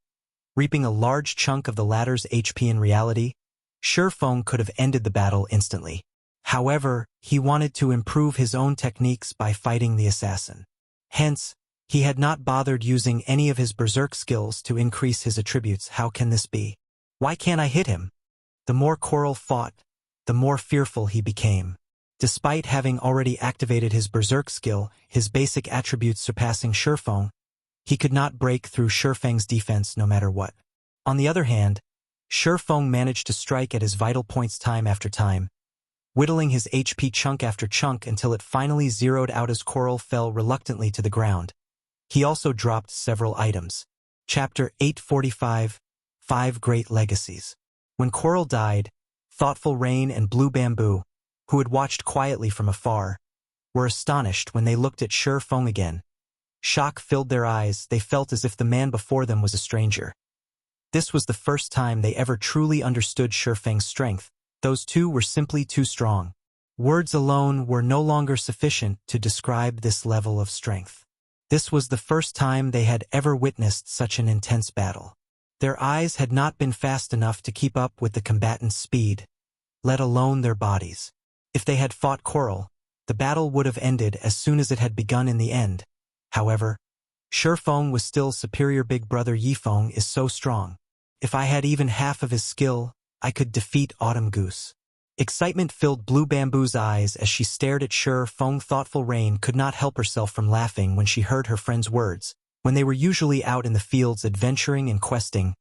reaping a large chunk of the latter's HP. In reality, Feng could have ended the battle instantly. However, he wanted to improve his own techniques by fighting the assassin. Hence, he had not bothered using any of his berserk skills to increase his attributes. How can this be? Why can't I hit him? The more Coral fought, the more fearful he became. Despite having already activated his berserk skill, his basic attributes surpassing Feng, he could not break through Feng's defense no matter what. On the other hand, Feng managed to strike at his vital points time after time, whittling his HP chunk after chunk until it finally zeroed out as Coral fell reluctantly to the ground. He also dropped several items. Chapter 845, 5 Great Legacies. When Coral died, Thoughtful Rain and Blue Bamboo, who had watched quietly from afar, were astonished when they looked at Feng again. Shock filled their eyes. They felt as if the man before them was a stranger. This was the first time they ever truly understood Feng's strength. Those two were simply too strong. Words alone were no longer sufficient to describe this level of strength. This was the first time they had ever witnessed such an intense battle. Their eyes had not been fast enough to keep up with the combatants' speed, let alone their bodies. If they had fought Coral, the battle would have ended as soon as it had begun. In the end, however, Feng was still superior. Big brother Feng is so strong. If I had even half of his skill, I could defeat Autumn Goose. Excitement filled Blue Bamboo's eyes as she stared at Feng. Thoughtful Rain could not help herself from laughing when she heard her friend's words. When they were usually out in the fields adventuring and questing,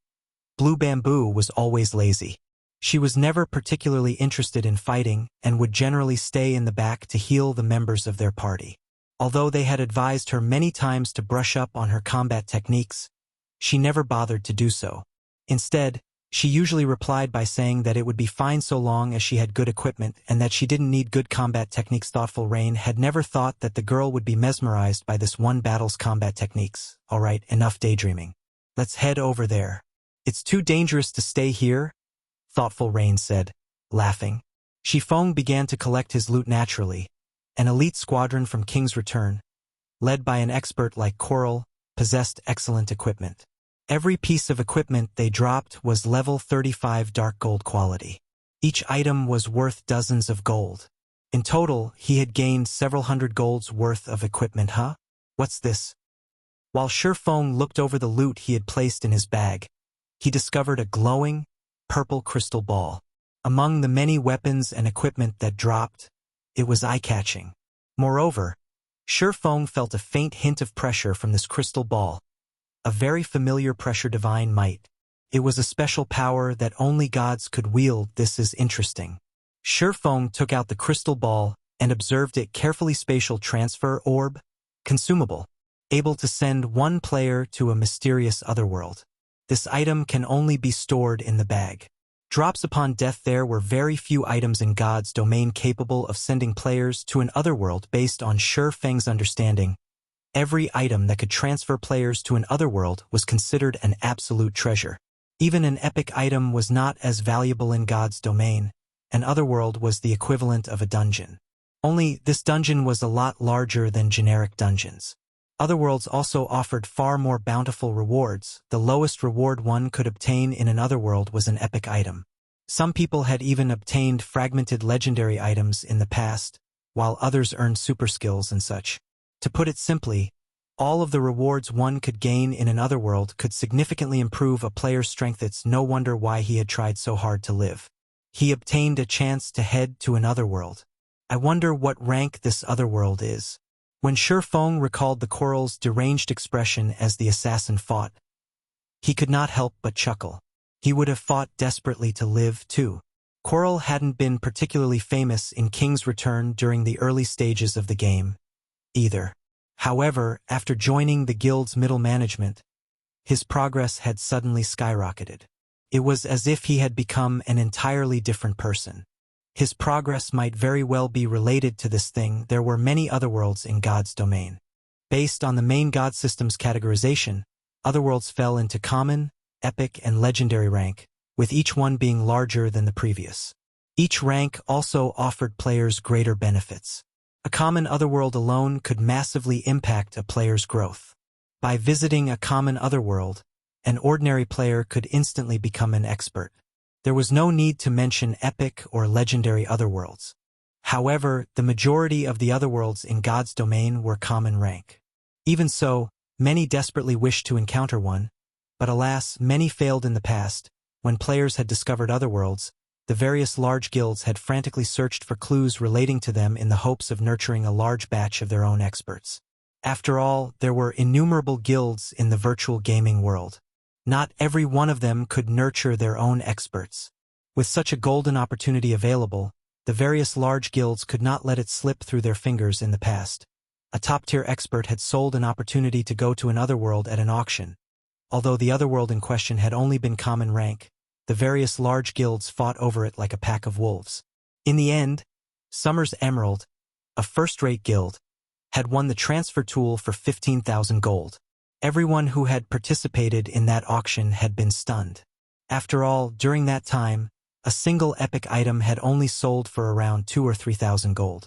Blue Bamboo was always lazy. She was never particularly interested in fighting and would generally stay in the back to heal the members of their party. Although they had advised her many times to brush up on her combat techniques, she never bothered to do so. Instead, she usually replied by saying that it would be fine so long as she had good equipment and that she didn't need good combat techniques. Thoughtful Rain had never thought that the girl would be mesmerized by this one battle's combat techniques. All right, enough daydreaming. Let's head over there. It's too dangerous to stay here, Thoughtful Rain said, laughing. Feng began to collect his loot naturally. An elite squadron from King's Return, led by an expert like Coral, possessed excellent equipment. Every piece of equipment they dropped was level 35 dark gold quality. Each item was worth dozens of gold. In total, he had gained several hundred golds worth of equipment. Huh? What's this? While Feng looked over the loot he had placed in his bag, he discovered a glowing, purple crystal ball. Among the many weapons and equipment that dropped, it was eye-catching. Moreover, Feng felt a faint hint of pressure from this crystal ball. A very familiar pressure, divine might. It was a special power that only gods could wield. This is interesting. Feng took out the crystal ball and observed it carefully. Spatial transfer orb, consumable, able to send one player to a mysterious otherworld. This item can only be stored in the bag. Drops upon death. There were very few items in God's domain capable of sending players to an otherworld. Based on Feng's understanding, every item that could transfer players to an otherworld was considered an absolute treasure. Even an epic item was not as valuable in God's domain. An otherworld was the equivalent of a dungeon. Only this dungeon was a lot larger than generic dungeons. Otherworlds also offered far more bountiful rewards. The lowest reward one could obtain in an otherworld was an epic item. Some people had even obtained fragmented legendary items in the past, while others earned super skills and such. To put it simply, all of the rewards one could gain in an otherworld could significantly improve a player's strength. It's no wonder why he had tried so hard to live. He obtained a chance to head to an otherworld. I wonder what rank this otherworld is. When Feng recalled the Coral's deranged expression as the assassin fought, he could not help but chuckle. He would have fought desperately to live, too. Coral hadn't been particularly famous in King's Return during the early stages of the game, either. However, after joining the guild's middle management, his progress had suddenly skyrocketed. It was as if he had become an entirely different person. His progress might very well be related to this thing. There were many otherworlds in God's domain. Based on the main god system's categorization, otherworlds fell into common, epic, and legendary rank, with each one being larger than the previous. Each rank also offered players greater benefits. A common otherworld alone could massively impact a player's growth. By visiting a common otherworld, an ordinary player could instantly become an expert. There was no need to mention epic or legendary otherworlds. However, the majority of the otherworlds in God's domain were common rank. Even so, many desperately wished to encounter one, but alas, many failed in the past. When players had discovered otherworlds, the various large guilds had frantically searched for clues relating to them in the hopes of nurturing a large batch of their own experts. After all, there were innumerable guilds in the virtual gaming world. Not every one of them could nurture their own experts. With such a golden opportunity available, the various large guilds could not let it slip through their fingers. In the past, a top-tier expert had sold an opportunity to go to an otherworld at an auction. Although the otherworld in question had only been common rank, the various large guilds fought over it like a pack of wolves. In the end, Summer's Emerald, a first-rate guild, had won the transfer tool for 15,000 gold. Everyone who had participated in that auction had been stunned. After all, during that time, a single epic item had only sold for around 2,000 or 3,000 gold.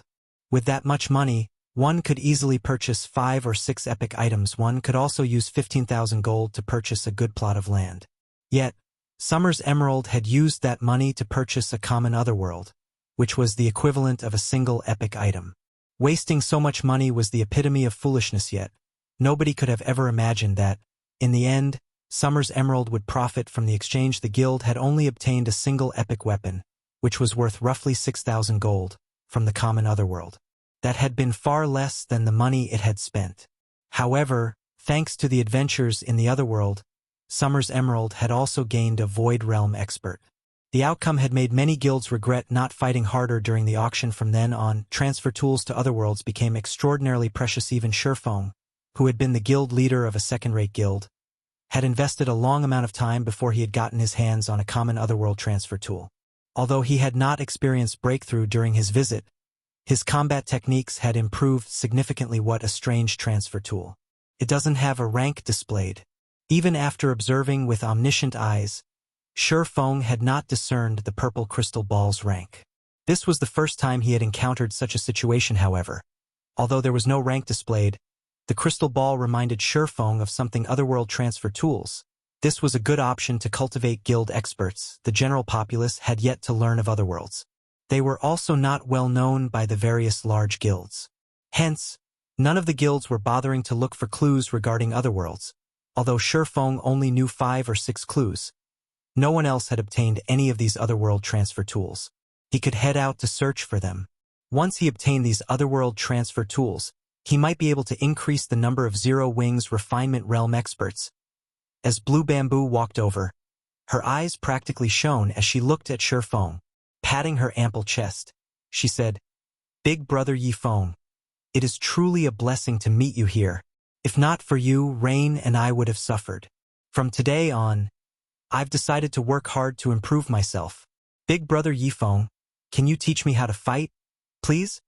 With that much money, one could easily purchase 5 or 6 epic items. One could also use 15,000 gold to purchase a good plot of land. Yet, Summer's Emerald had used that money to purchase a common otherworld, which was the equivalent of a single epic item. Wasting so much money was the epitome of foolishness, yet nobody could have ever imagined that, in the end, Summer's Emerald would profit from the exchange. The guild had only obtained a single epic weapon, which was worth roughly 6,000 gold, from the common otherworld. That had been far less than the money it had spent. However, thanks to the adventures in the otherworld, Summer's Emerald had also gained a Void Realm expert. The outcome had made many guilds regret not fighting harder during the auction. From then on, transfer tools to otherworlds became extraordinarily precious. Even Feng, who had been the guild leader of a second-rate guild, had invested a long amount of time before he had gotten his hands on a common otherworld transfer tool. Although he had not experienced breakthrough during his visit, his combat techniques had improved significantly. What a strange transfer tool. It doesn't have a rank displayed. Even after observing with omniscient eyes, Feng had not discerned the purple crystal ball's rank. This was the first time he had encountered such a situation. However, although there was no rank displayed, the crystal ball reminded Feng of something: otherworld transfer tools. This was a good option to cultivate guild experts. The general populace had yet to learn of otherworlds. They were also not well known by the various large guilds. Hence, none of the guilds were bothering to look for clues regarding otherworlds. Although Feng only knew 5 or 6 clues, no one else had obtained any of these otherworld transfer tools. He could head out to search for them. Once he obtained these otherworld transfer tools, he might be able to increase the number of Zero Wings Refinement Realm experts. As Blue Bamboo walked over, her eyes practically shone as she looked at Feng. Patting her ample chest, she said, "Big brother Feng, it is truly a blessing to meet you here. If not for you, Rain and I would have suffered. From today on, I've decided to work hard to improve myself. Big brother Feng, can you teach me how to fight, please?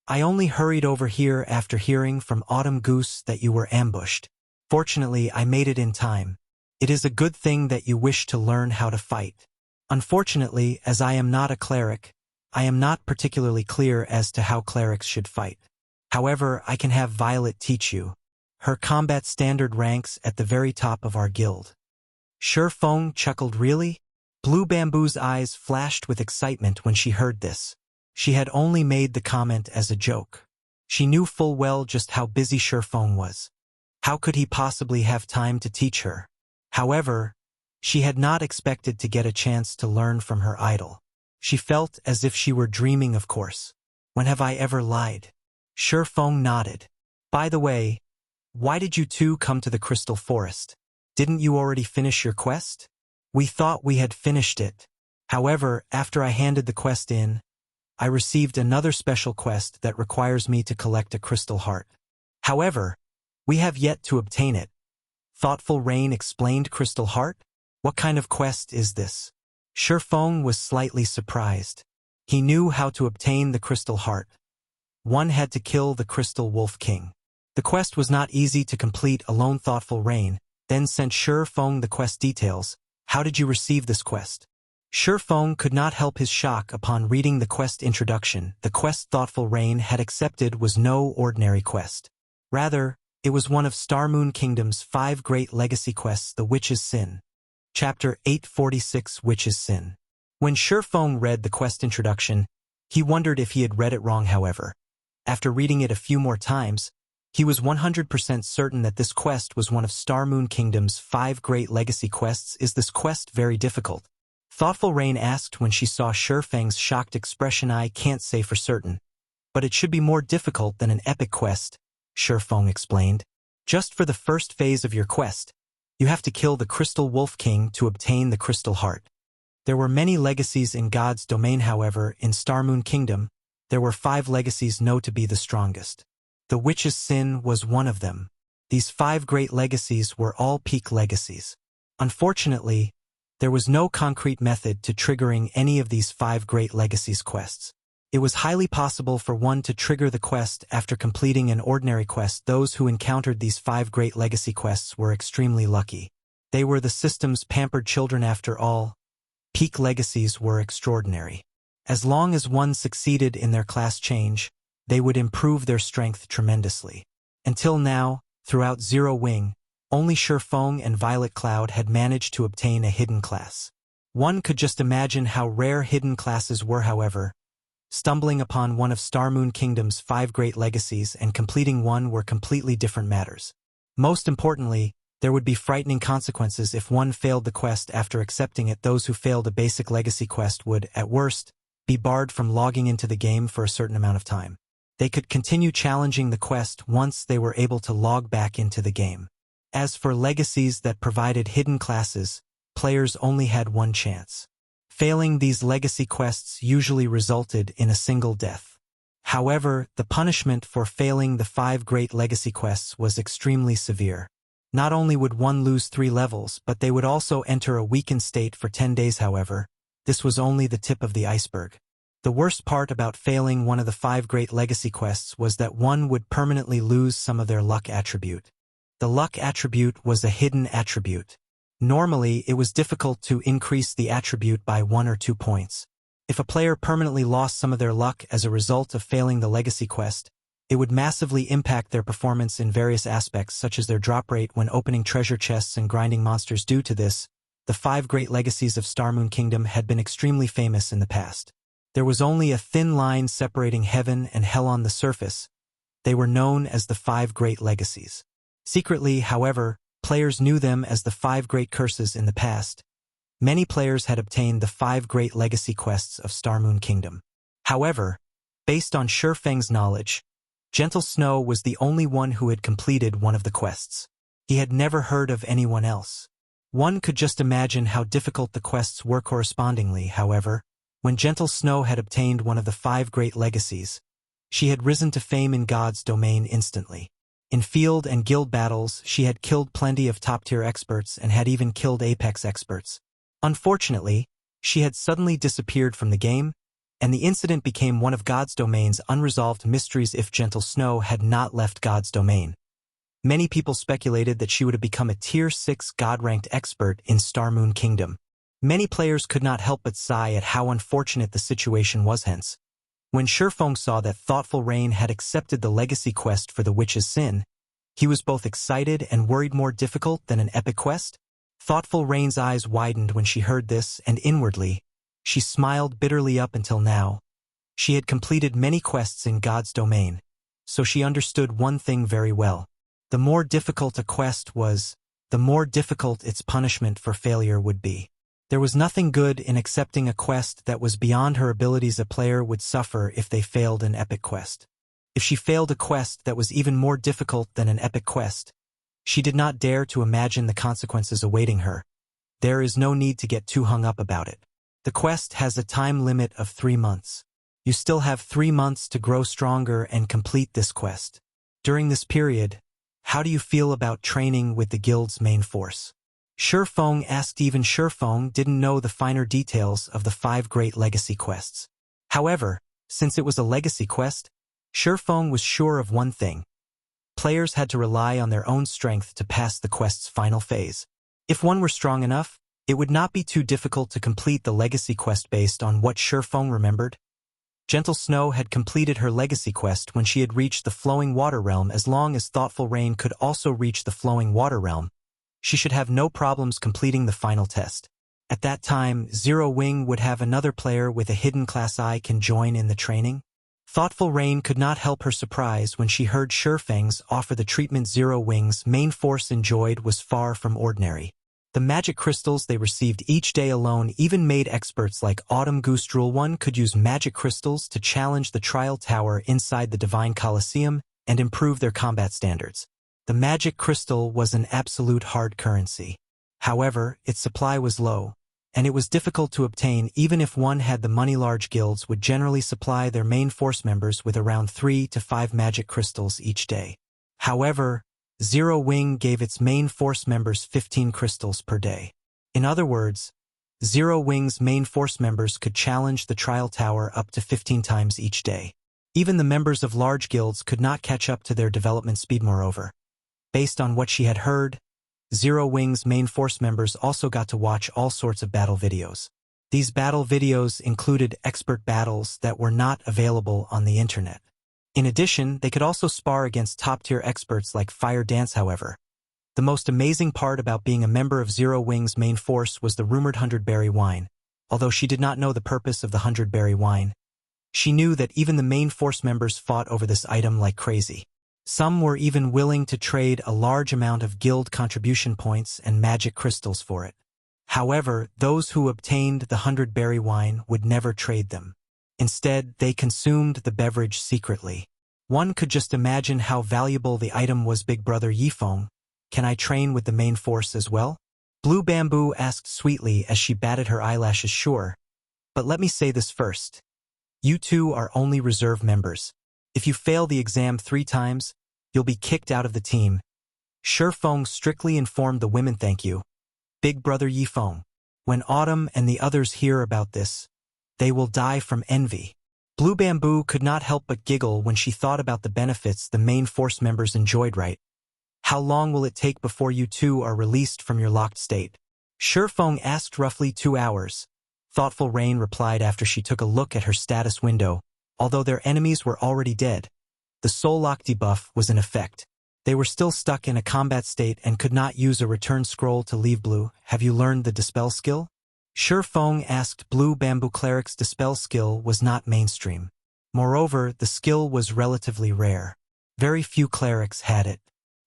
I only hurried over here after hearing from Autumn Goose that you were ambushed. Fortunately, I made it in time. It is a good thing that you wish to learn how to fight. Unfortunately, as I am not a cleric, I am not particularly clear as to how clerics should fight. However, I can have Violet teach you. Her combat standard ranks at the very top of our guild." Feng chuckled. "Really?" Blue Bamboo's eyes flashed with excitement when she heard this. She had only made the comment as a joke. She knew full well just how busy Feng was. How could he possibly have time to teach her? However, she had not expected to get a chance to learn from her idol. She felt as if she were dreaming. "Of course. When have I ever lied?" Feng nodded. "By the way, why did you two come to the Crystal Forest? Didn't you already finish your quest?" "We thought we had finished it. However, after I handed the quest in, I received another special quest that requires me to collect a crystal heart. However, we have yet to obtain it." Thoughtful Rain explained. "Crystal heart? What kind of quest is this?" Feng was slightly surprised. He knew how to obtain the crystal heart. One had to kill the Crystal Wolf King. The quest was not easy to complete alone. Thoughtful Rain then sent Feng the quest details. "How did you receive this quest?" Feng could not help his shock upon reading the quest introduction. The quest Thoughtful Rain had accepted was no ordinary quest. Rather, it was one of Starmoon Kingdom's 5 great legacy quests, the Witch's Sin. Chapter 846, Witch's Sin. When Feng read the quest introduction, he wondered if he had read it wrong. However, after reading it a few more times, he was 100% certain that this quest was one of Starmoon Kingdom's 5 great legacy quests. "Is this quest very difficult?" Thoughtful Rain asked when she saw Feng's shocked expression. "I can't say for certain, but it should be more difficult than an epic quest," Feng explained. "Just for the first phase of your quest, you have to kill the Crystal Wolf King to obtain the Crystal Heart. There were many legacies in God's domain. However, in Starmoon Kingdom, there were 5 legacies known to be the strongest. The Witch's Sin was one of them. These 5 great legacies were all peak legacies. Unfortunately, there was no concrete method to triggering any of these 5 great legacies quests. It was highly possible for one to trigger the quest after completing an ordinary quest. Those who encountered these 5 great legacy quests were extremely lucky. They were the system's pampered children. After all, peak legacies were extraordinary. As long as one succeeded in their class change, they would improve their strength tremendously. Until now, throughout Zero Wing, only Feng and Violet Cloud had managed to obtain a hidden class. One could just imagine how rare hidden classes were. However, stumbling upon one of Starmoon Kingdom's 5 great legacies and completing one were completely different matters. Most importantly, There would be frightening consequences if one failed the quest after accepting it. Those who failed a basic legacy quest would, at worst, be barred from logging into the game for a certain amount of time. They could continue challenging the quest once they were able to log back into the game. As for legacies that provided hidden classes, players only had one chance. Failing these legacy quests usually resulted in a single death. However, the punishment for failing the 5 great legacy quests was extremely severe. Not only would one lose 3 levels, but they would also enter a weakened state for 10 days. However, this was only the tip of the iceberg. The worst part about failing one of the 5 great legacy quests was that one would permanently lose some of their luck attribute. The luck attribute was a hidden attribute. Normally, it was difficult to increase the attribute by 1 or 2 points. If a player permanently lost some of their luck as a result of failing the legacy quest, it would massively impact their performance in various aspects such as their drop rate when opening treasure chests and grinding monsters. Due to this, the 5 great legacies of Starmoon Kingdom had been extremely famous in the past. There was only a thin line separating heaven and hell on the surface. They were known as the 5 great legacies. Secretly, however, players knew them as the 5 great curses in the past. Many players had obtained the 5 great legacy quests of Starmoon Kingdom. However, based on Feng's knowledge, Gentle Snow was the only one who had completed one of the quests. He had never heard of anyone else. One could just imagine how difficult the quests were. Correspondingly, however, when Gentle Snow had obtained one of the 5 great legacies, she had risen to fame in God's domain instantly. In field and guild battles, she had killed plenty of top-tier experts and had even killed apex experts. Unfortunately, she had suddenly disappeared from the game, and the incident became one of God's domain's unresolved mysteries. If Gentle Snow had not left God's domain, many people speculated that she would have become a Tier 6 God-ranked expert in Starmoon Kingdom. Many players could not help but sigh at how unfortunate the situation was. Hence, when Feng saw that Thoughtful Rain had accepted the legacy quest for the Witch's Sin, he was both excited and worried. More difficult than an epic quest? Thoughtful Rain's eyes widened when she heard this, and inwardly, she smiled bitterly. Up until now, she had completed many quests in God's domain, so she understood one thing very well. The more difficult a quest was, the more difficult its punishment for failure would be. There was nothing good in accepting a quest that was beyond her abilities. A player would suffer if they failed an epic quest. If she failed a quest that was even more difficult than an epic quest, she did not dare to imagine the consequences awaiting her. There is no need to get too hung up about it. The quest has a time limit of 3 months. You still have 3 months to grow stronger and complete this quest. During this period, how do you feel about training with the guild's main force? Feng asked. Even Feng didn't know the finer details of the 5 great legacy quests. However, since it was a legacy quest, Feng was sure of one thing. Players had to rely on their own strength to pass the quest's final phase. If one were strong enough, it would not be too difficult to complete the legacy quest. Based on what Feng remembered, Gentle Snow had completed her legacy quest when she had reached the Flowing Water Realm. As long as Thoughtful Rain could also reach the Flowing Water Realm, she should have no problems completing the final test. At that time, Zero Wing would have another player with a hidden class I can join in the training. Thoughtful Rain could not help her surprise when she heard Feng's offer. The treatment Zero Wing's main force enjoyed was far from ordinary. The magic crystals they received each day alone even made experts like Autumn Goostrel. One could use magic crystals to challenge the trial tower inside the Divine Colosseum and improve their combat standards. The magic crystal was an absolute hard currency. However, its supply was low, and it was difficult to obtain. Even if one had the money, large guilds would generally supply their main force members with around 3 to 5 magic crystals each day. However, Zero Wing gave its main force members 15 crystals per day. In other words, Zero Wing's main force members could challenge the trial tower up to 15 times each day. Even the members of large guilds could not catch up to their development speed. Moreover, based on what she had heard, Zero Wing's main force members also got to watch all sorts of battle videos. These battle videos included expert battles that were not available on the internet. In addition, they could also spar against top-tier experts like Fire Dance. However, the most amazing part about being a member of Zero Wing's main force was the rumored 100-berry wine. Although she did not know the purpose of the 100-berry wine, she knew that even the main force members fought over this item like crazy. Some were even willing to trade a large amount of guild contribution points and magic crystals for it. However, those who obtained the 100-berry wine would never trade them. Instead, they consumed the beverage secretly. One could just imagine how valuable the item was. Big Brother Yifeng, can I train with the main force as well? Blue Bamboo asked sweetly as she batted her eyelashes. Sure. But let me say this first. You two are only reserve members. If you fail the exam 3 times, you'll be kicked out of the team. Feng strictly informed the women. Thank you, Big Brother Yifeng. When Autumn and the others hear about this, they will die from envy. Blue Bamboo could not help but giggle when she thought about the benefits the main force members enjoyed. Right? How long will it take before you two are released from your locked state? Feng asked. Roughly 2 hours. Thoughtful Rain replied after she took a look at her status window. Although their enemies were already dead, the soul lock debuff was in effect. They were still stuck in a combat state and could not use a return scroll to leave. Blue, have you learned the Dispel skill? Feng asked. Blue Bamboo Cleric's Dispel skill was not mainstream. Moreover, the skill was relatively rare. Very few clerics had it.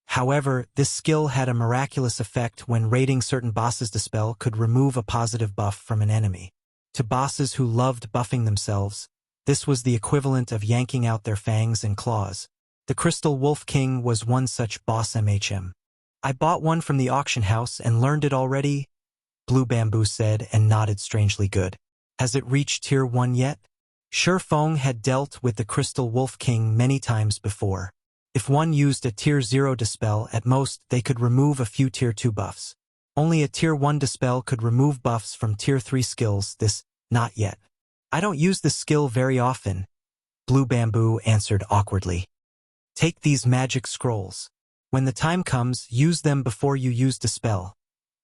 However, this skill had a miraculous effect when raiding certain bosses. Dispel could remove a positive buff from an enemy. To bosses who loved buffing themselves, this was the equivalent of yanking out their fangs and claws. The Crystal Wolf King was one such boss. I bought one from the auction house and learned it already, Blue Bamboo said and nodded strangely good. Has it reached tier 1 yet? Feng had dealt with the Crystal Wolf King many times before. If one used a tier 0 Dispel, at most they could remove a few tier 2 buffs. Only a tier 1 Dispel could remove buffs from tier 3 skills. This, not yet. I don't use this skill very often, Blue Bamboo answered awkwardly. Take these magic scrolls. When the time comes, use them before you use Dispel,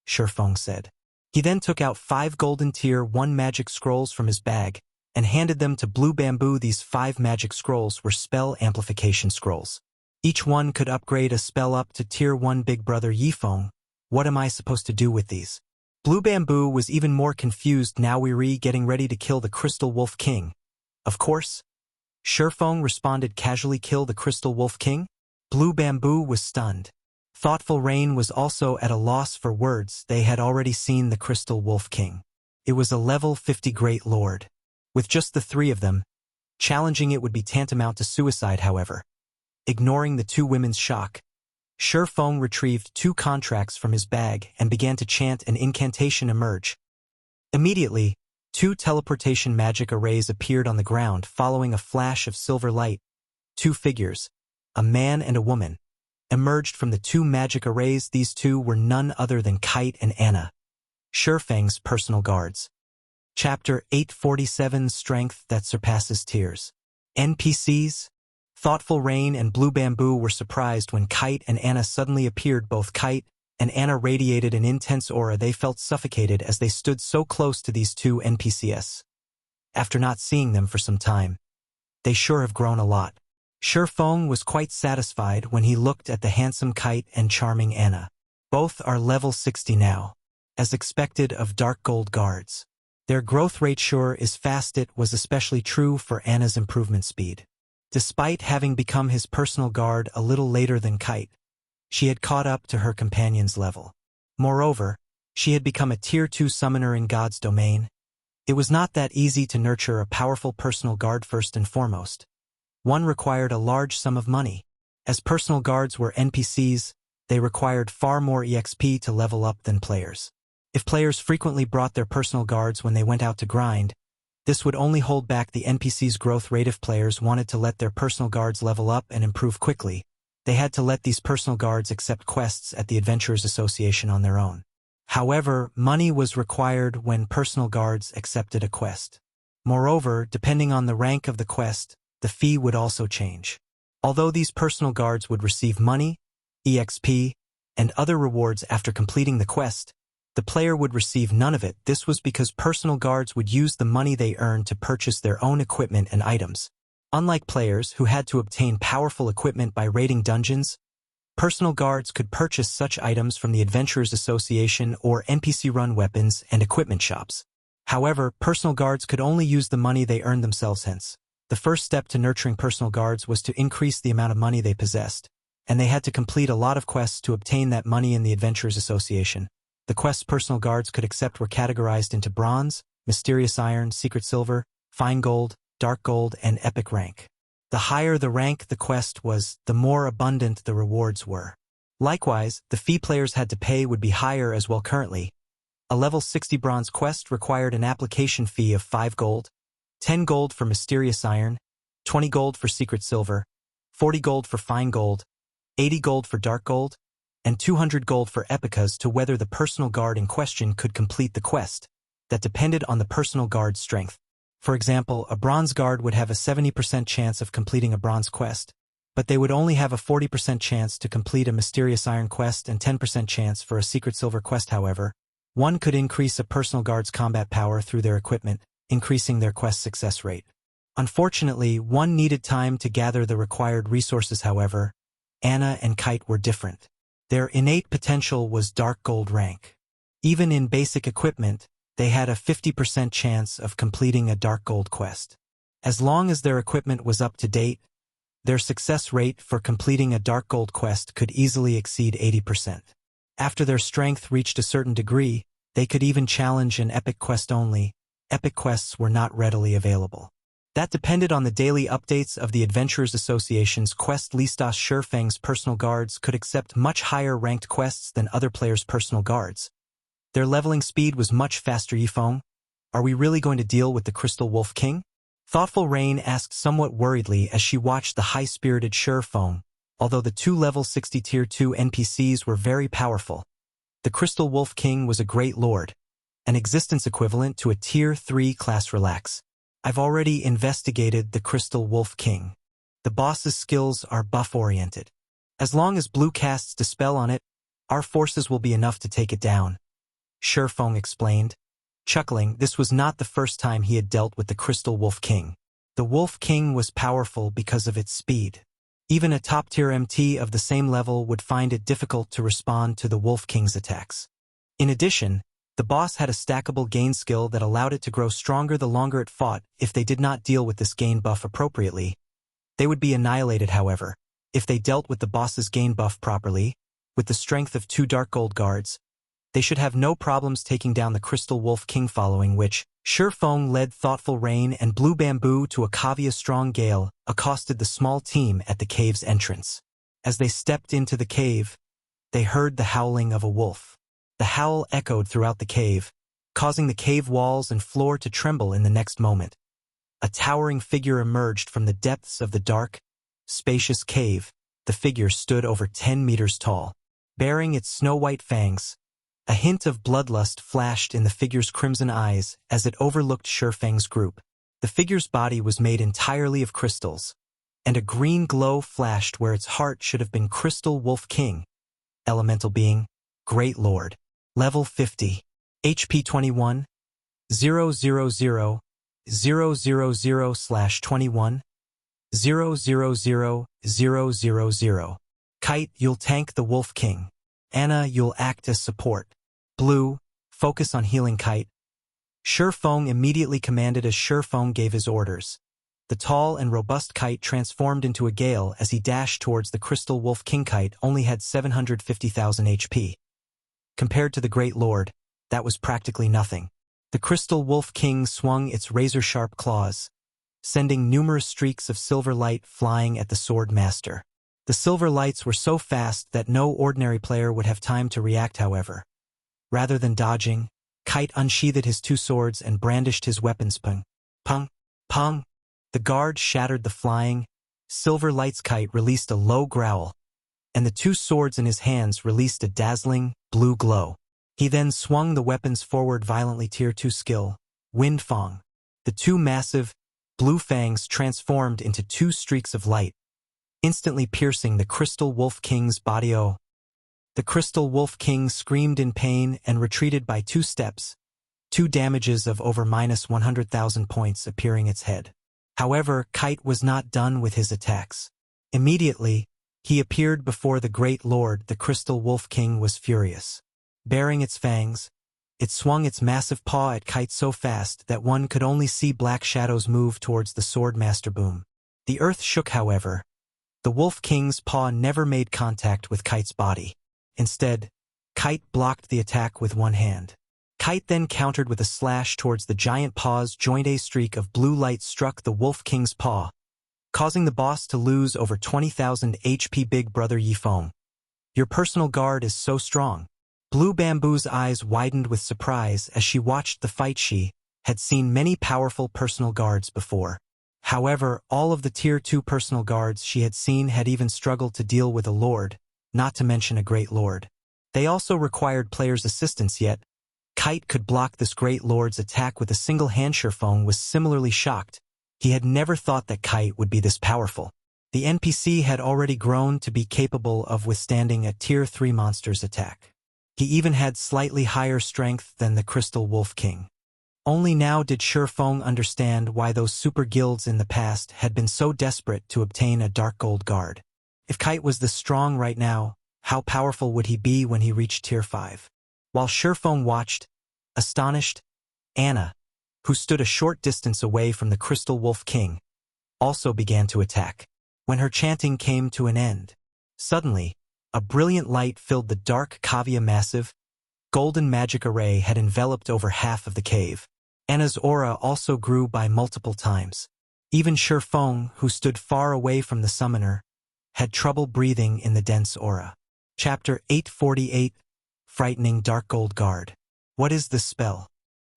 Feng said. He then took out 5 golden tier 1 magic scrolls from his bag and handed them to Blue Bamboo. These 5 magic scrolls were spell amplification scrolls. Each one could upgrade a spell up to tier 1. Big Brother Yifeng, what am I supposed to do with these? Blue Bamboo was even more confused now. We're getting ready to kill the Crystal Wolf King. Of course. Feng responded casually. Kill the Crystal Wolf King? Blue Bamboo was stunned. Thoughtful Rain was also at a loss for words. They had already seen the Crystal Wolf King. It was a level 50 Great Lord. With just the 3 of them, challenging it would be tantamount to suicide. However, ignoring the 2 women's shock, Feng retrieved 2 contracts from his bag and began to chant an incantation. Emerge. Immediately, 2 teleportation magic arrays appeared on the ground following a flash of silver light. 2 figures, a man and a woman, emerged from the 2 magic arrays. These 2 were none other than Kite and Anna, Feng's personal guards. Chapter 847 Strength that Surpasses Tears. NPCs? Thoughtful Rain and Blue Bamboo were surprised when Kite and Anna suddenly appeared. Both Kite and Anna radiated an intense aura. They felt suffocated as they stood so close to these 2 NPCs. After not seeing them for some time, they sure have grown a lot. Feng was quite satisfied when he looked at the handsome Kite and charming Anna. Both are level 60 now, as expected of Dark Gold guards. Their growth rate sure is fast. It was especially true for Anna's improvement speed. Despite having become his personal guard a little later than Kite, she had caught up to her companion's level. Moreover, she had become a tier 2 summoner in God's domain. It was not that easy to nurture a powerful personal guard. First and foremost, one required a large sum of money. As personal guards were NPCs, they required far more EXP to level up than players. If players frequently brought their personal guards when they went out to grind, this would only hold back the NPC's growth rate. If players wanted to let their personal guards level up and improve quickly, they had to let these personal guards accept quests at the Adventurers Association on their own. However, money was required when personal guards accepted a quest. Moreover, depending on the rank of the quest, the fee would also change. Although these personal guards would receive money, EXP, and other rewards after completing the quest, the player would receive none of it. This was because personal guards would use the money they earned to purchase their own equipment and items. Unlike players who had to obtain powerful equipment by raiding dungeons, personal guards could purchase such items from the Adventurers Association or NPC-run weapons and equipment shops. However, personal guards could only use the money they earned themselves. Hence, The first step to nurturing personal guards was to increase the amount of money they possessed, and they had to complete a lot of quests to obtain that money in the Adventurers Association. The quests personal guards could accept were categorized into bronze, mysterious iron, secret silver, fine gold, dark gold, and epic rank. The higher the rank the quest was, the more abundant the rewards were. Likewise, the fee players had to pay would be higher as well. Currently, a level 60 bronze quest required an application fee of 5 gold, 10 gold for mysterious iron, 20 gold for secret silver, 40 gold for fine gold, 80 gold for dark gold, and 200 gold for epicas to whether the personal guard in question could complete the quest. That depended on the personal guard's strength. For example, a bronze guard would have a 70% chance of completing a bronze quest, but they would only have a 40% chance to complete a mysterious iron quest and 10% chance for a secret silver quest. However, one could increase a personal guard's combat power through their equipment, increasing their quest success rate. Unfortunately, one needed time to gather the required resources. However, Anna and Kite were different. Their innate potential was dark gold rank. Even in basic equipment, they had a 50% chance of completing a dark gold quest. As long as their equipment was up to date, their success rate for completing a dark gold quest could easily exceed 80%. After their strength reached a certain degree, they could even challenge an epic quest only. Epic quests were not readily available. That depended on the daily updates of the Adventurers Association's quest list. Feng's personal guards could accept much higher ranked quests than other players' personal guards. Their leveling speed was much faster. Feng, are we really going to deal with the Crystal Wolf King? Thoughtful Rain asked somewhat worriedly as she watched the high-spirited Feng. Although the 2 level 60 tier 2 NPCs were very powerful, the Crystal Wolf King was a great lord, an existence equivalent to a tier 3 class. Relax. I've already investigated the Crystal Wolf King. The boss's skills are buff-oriented. As long as blue casts Dispel on it, our forces will be enough to take it down. Feng explained. Chuckling, this was not the first time he had dealt with the Crystal Wolf King. The Wolf King was powerful because of its speed. Even a top-tier MT of the same level would find it difficult to respond to the Wolf King's attacks. In addition, the boss had a stackable gain skill that allowed it to grow stronger the longer it fought. If they did not deal with this gain buff appropriately, they would be annihilated. However, if they dealt with the boss's gain buff properly, with the strength of 2 dark gold guards, they should have no problems taking down the Crystal Wolf King. Following which, Feng led Thoughtful Rain and Blue Bamboo to a Kavia strong gale, accosted the small team at the cave's entrance. As they stepped into the cave, they heard the howling of a wolf. The howl echoed throughout the cave, causing the cave walls and floor to tremble. In the next moment, a towering figure emerged from the depths of the dark, spacious cave. The figure stood over 10 meters tall, bearing its snow-white fangs. A hint of bloodlust flashed in the figure's crimson eyes as it overlooked Feng's group. The figure's body was made entirely of crystals, and a green glow flashed where its heart should have been. Crystal Wolf King. Elemental being, Great Lord. Level 50. HP 21. 000 000/21. 000 Kite, you'll tank the Wolf King. Anna, you'll act as support. Blue, focus on healing Kite. Feng immediately commanded as Feng gave his orders. The tall and robust Kite transformed into a gale as he dashed towards the Crystal Wolf King. Kite only had 750,000 HP. Compared to the Great Lord, that was practically nothing. The Crystal Wolf King swung its razor-sharp claws, sending numerous streaks of silver light flying at the Sword Master. The silver lights were so fast that no ordinary player would have time to react. However, rather than dodging, Kite unsheathed his 2 swords and brandished his weapons. Pung, pung, pung. The guard shattered the flying, silver lights. Kite released a low growl, and the 2 swords in his hands released a dazzling, blue glow. He then swung the weapons forward violently. Tier 2 skill, Wind Fang. The 2 massive, blue fangs transformed into 2 streaks of light, instantly piercing the Crystal Wolf King's body. Oh! The Crystal Wolf King screamed in pain and retreated by 2 steps, 2 damages of over -100,000 points appearing its head. However, Kite was not done with his attacks. Immediately, he appeared before the Great Lord. The Crystal Wolf King was furious. Bearing its fangs, It swung its massive paw at Kite so fast that one could only see black shadows move towards the sword master boom. The earth shook, however. The Wolf King's paw never made contact with Kite's body. Instead, Kite blocked the attack with one hand. Kite then countered with a slash towards the giant paw's joint. A streak of blue light struck the Wolf King's paw, causing the boss to lose over 20,000 HP. Big brother Yifeng, your personal guard is so strong. Blue Bamboo's eyes widened with surprise as she watched the fight. She had seen many powerful personal guards before. However, all of the Tier 2 personal guards she had seen had even struggled to deal with a lord, not to mention a great lord. They also required players' assistance, yet Kite could block this great lord's attack with a single hand. Feng was similarly shocked. He had never thought that Kite would be this powerful. The NPC had already grown to be capable of withstanding a Tier 3 monster's attack. He even had slightly higher strength than the Crystal Wolf King. Only now did Feng understand why those super guilds in the past had been so desperate to obtain a dark gold guard. If Kite was this strong right now, how powerful would he be when he reached Tier 5? While Feng watched, astonished, Anna, who stood a short distance away from the Crystal Wolf King, also began to attack. When her chanting came to an end, suddenly, a brilliant light filled the dark cavea. Massive, golden magic array had enveloped over half of the cave. Anna's aura also grew by multiple times. Even Feng, who stood far away from the summoner, had trouble breathing in the dense aura. Chapter 848, Frightening Dark Gold Guard. What is this spell?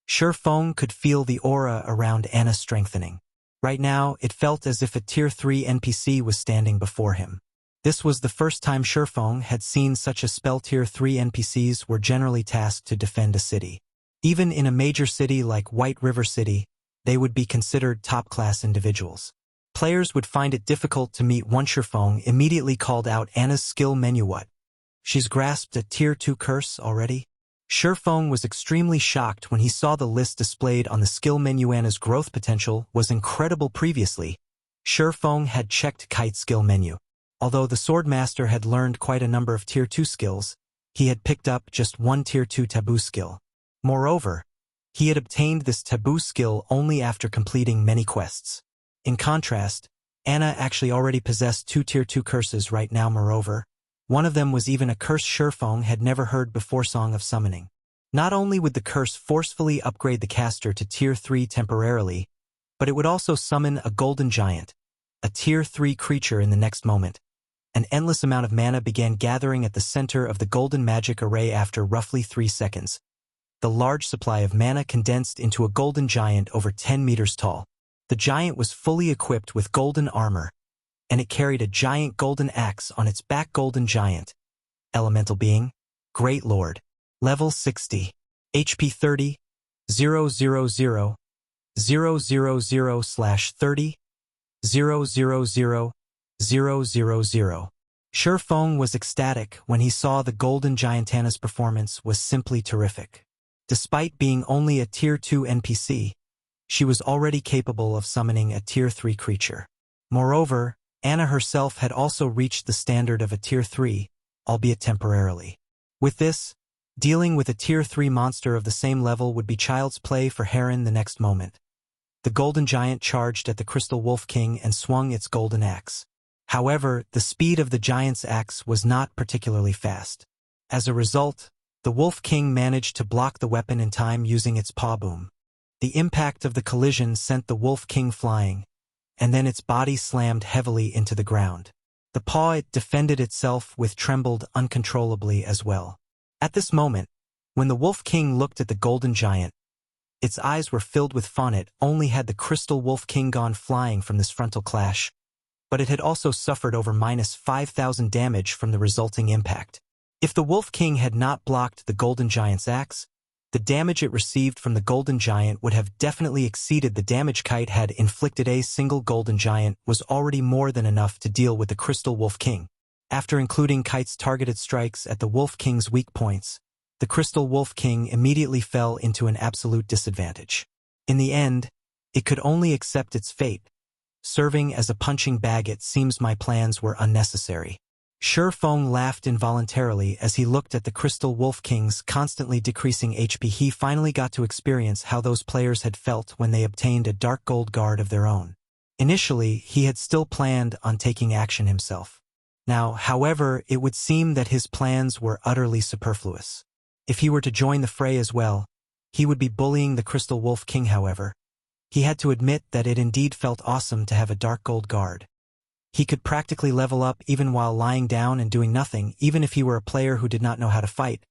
Feng could feel the aura around Anna strengthening. Right now, it felt as if a Tier 3 NPC was standing before him. This was the first time Feng had seen such a spell. Tier 3 NPCs were generally tasked to defend a city. Even in a major city like White River City, they would be considered top-class individuals. Players would find it difficult to meet one. Feng immediately called out Anna's skill menu. What? She's grasped a Tier 2 curse already? Feng was extremely shocked when he saw the list displayed on the skill menu. Anna's growth potential was incredible. Previously, Feng had checked Kite's skill menu. Although the Swordmaster had learned quite a number of Tier 2 skills, he had picked up just one Tier 2 Taboo skill. Moreover, he had obtained this Taboo skill only after completing many quests. In contrast, Anna actually already possessed two Tier 2 curses right now. Moreover, one of them was even a curse Feng had never heard before. Song of Summoning. Not only would the curse forcefully upgrade the caster to Tier 3 temporarily, but it would also summon a golden giant, a Tier 3 creature in the next moment. An endless amount of mana began gathering at the center of the golden magic array. After roughly 3 seconds, the large supply of mana condensed into a golden giant over 10 meters tall. The giant was fully equipped with golden armor, and it carried a giant golden axe on its back. Golden giant. Elemental being. Great Lord. Level 60. HP 30. 000. 000/30. 000. 000. Feng was ecstatic when he saw the golden giant. Anna's performance was simply terrific. Despite being only a Tier 2 NPC, she was already capable of summoning a Tier 3 creature. Moreover, Anna herself had also reached the standard of a Tier 3, albeit temporarily. With this, dealing with a Tier 3 monster of the same level would be child's play for Heron. The next moment, the golden giant charged at the Crystal Wolf King and swung its golden axe. However, the speed of the giant's axe was not particularly fast. As a result, the Wolf King managed to block the weapon in time using its paw boom. The impact of the collision sent the Wolf King flying, and then its body slammed heavily into the ground. The paw it defended itself with trembled uncontrollably as well. At this moment, when the Wolf King looked at the golden giant, its eyes were filled with fun. Not only had the Crystal Wolf King gone flying from this frontal clash, but it had also suffered over -5,000 damage from the resulting impact. If the Wolf King had not blocked the golden giant's axe, the damage it received from the golden giant would have definitely exceeded the damage Kite had inflicted. A single golden giant was already more than enough to deal with the Crystal Wolf King. After including Kite's targeted strikes at the Wolf King's weak points, the Crystal Wolf King immediately fell into an absolute disadvantage. In the end, it could only accept its fate. Serving as a punching bag. It seems my plans were unnecessary. Feng laughed involuntarily as he looked at the Crystal Wolf King's constantly decreasing HP. He finally got to experience how those players had felt when they obtained a dark gold guard of their own. Initially, he had still planned on taking action himself. Now, however, it would seem that his plans were utterly superfluous. If he were to join the fray as well, he would be bullying the Crystal Wolf King. However, he had to admit that it indeed felt awesome to have a dark gold guard. He could practically level up even while lying down and doing nothing. Even if he were a player who did not know how to fight,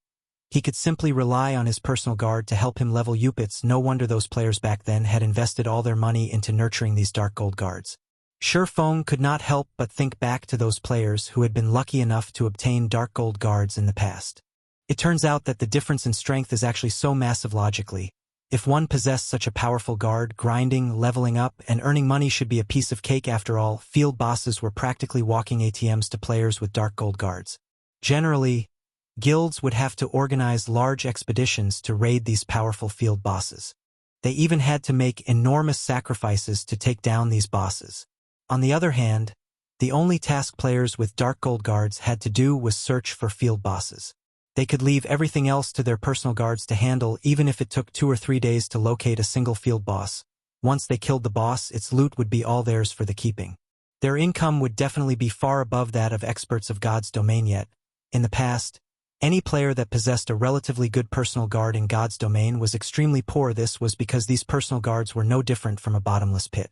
he could simply rely on his personal guard to help him level up. It's no wonder those players back then had invested all their money into nurturing these dark gold guards. Feng could not help but think back to those players who had been lucky enough to obtain dark gold guards in the past. It turns out that the difference in strength is actually so massive logically. If one possessed such a powerful guard, grinding, leveling up, and earning money should be a piece of cake. After all, field bosses were practically walking ATMs to players with dark gold guards. Generally, guilds would have to organize large expeditions to raid these powerful field bosses. They even had to make enormous sacrifices to take down these bosses. On the other hand, the only task players with dark gold guards had to do was search for field bosses. They could leave everything else to their personal guards to handle, even if it took 2 or 3 days to locate a single field boss. Once they killed the boss, its loot would be all theirs for the keeping. Their income would definitely be far above that of experts of God's domain. Yet, in the past, any player that possessed a relatively good personal guard in God's domain was extremely poor. This was because these personal guards were no different from a bottomless pit.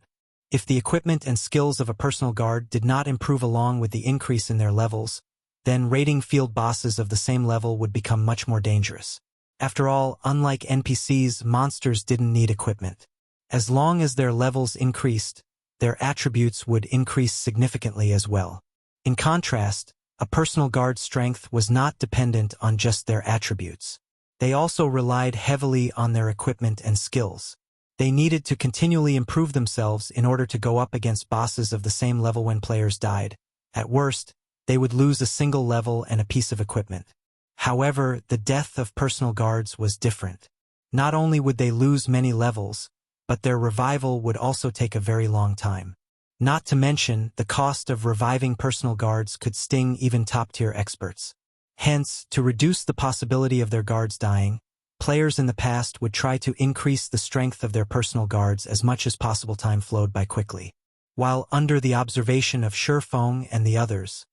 If the equipment and skills of a personal guard did not improve along with the increase in their levels, then raiding field bosses of the same level would become much more dangerous. After all, unlike NPCs, monsters didn't need equipment. As long as their levels increased, their attributes would increase significantly as well. In contrast, a personal guard's strength was not dependent on just their attributes. They also relied heavily on their equipment and skills. They needed to continually improve themselves in order to go up against bosses of the same level. When players died, at worst, they would lose a single level and a piece of equipment. However, the death of personal guards was different. Not only would they lose many levels, but their revival would also take a very long time. Not to mention, the cost of reviving personal guards could sting even top-tier experts. Hence, to reduce the possibility of their guards dying, players in the past would try to increase the strength of their personal guards as much as possible. Time flowed by quickly. While under the observation of Feng and the others,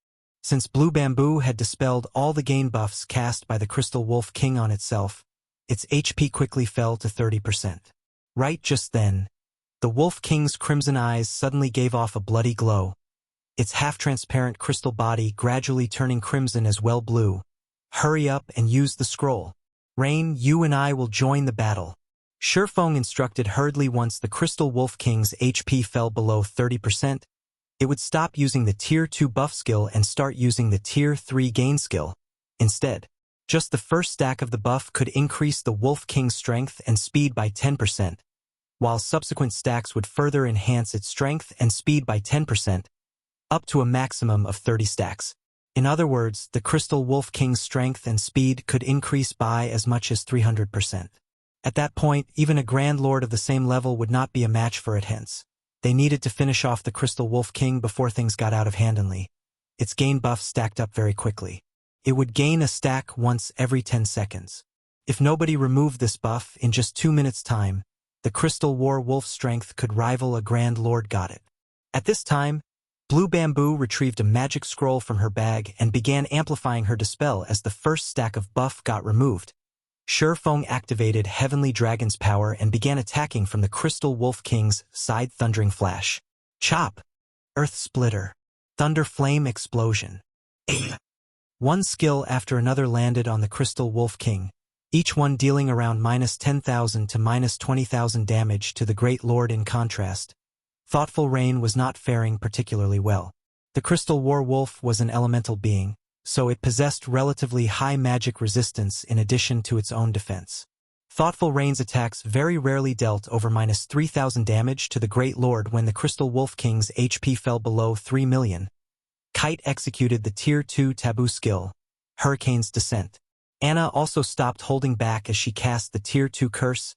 since Blue Bamboo had dispelled all the gain buffs cast by the Crystal Wolf King on itself, its HP quickly fell to 30%. Right just then, the Wolf King's crimson eyes suddenly gave off a bloody glow, its half-transparent crystal body gradually turning crimson as well. Blue, hurry up and use the scroll. Rain, you and I will join the battle. Feng instructed hurriedly. Once the Crystal Wolf King's HP fell below 30%, it would stop using the Tier 2 buff skill and start using the Tier 3 gain skill. Instead, just the first stack of the buff could increase the Wolf King's strength and speed by 10%, while subsequent stacks would further enhance its strength and speed by 10%, up to a maximum of 30 stacks. In other words, the Crystal Wolf King's strength and speed could increase by as much as 300%. At that point, even a Grand Lord of the same level would not be a match for it. Hence, they needed to finish off the Crystal Wolf King before things got out of hand. Its gain buff stacked up very quickly. It would gain a stack once every 10 seconds. If nobody removed this buff in just 2 minutes' time, the Crystal War Wolf's strength could rival a Grand Lord. Got it. At this time, Blue Bamboo retrieved a magic scroll from her bag and began amplifying her dispel. As the first stack of buff got removed, Feng activated Heavenly Dragon's power and began attacking from the Crystal Wolf King's side. Thundering Flash, Chop, Earth Splitter, Thunder Flame Explosion. One skill after another landed on the Crystal Wolf King, each one dealing around -10,000 to -20,000 damage to the Great Lord. In contrast, Thoughtful Rain was not faring particularly well. The Crystal War Wolf was an elemental being, so it possessed relatively high magic resistance in addition to its own defense. Thoughtful Rain's attacks very rarely dealt over -3,000 damage to the Great Lord. When the Crystal Wolf King's HP fell below 3 million, Kite executed the Tier 2 Taboo skill, Hurricane's Descent. Anna also stopped holding back as she cast the Tier 2 curse,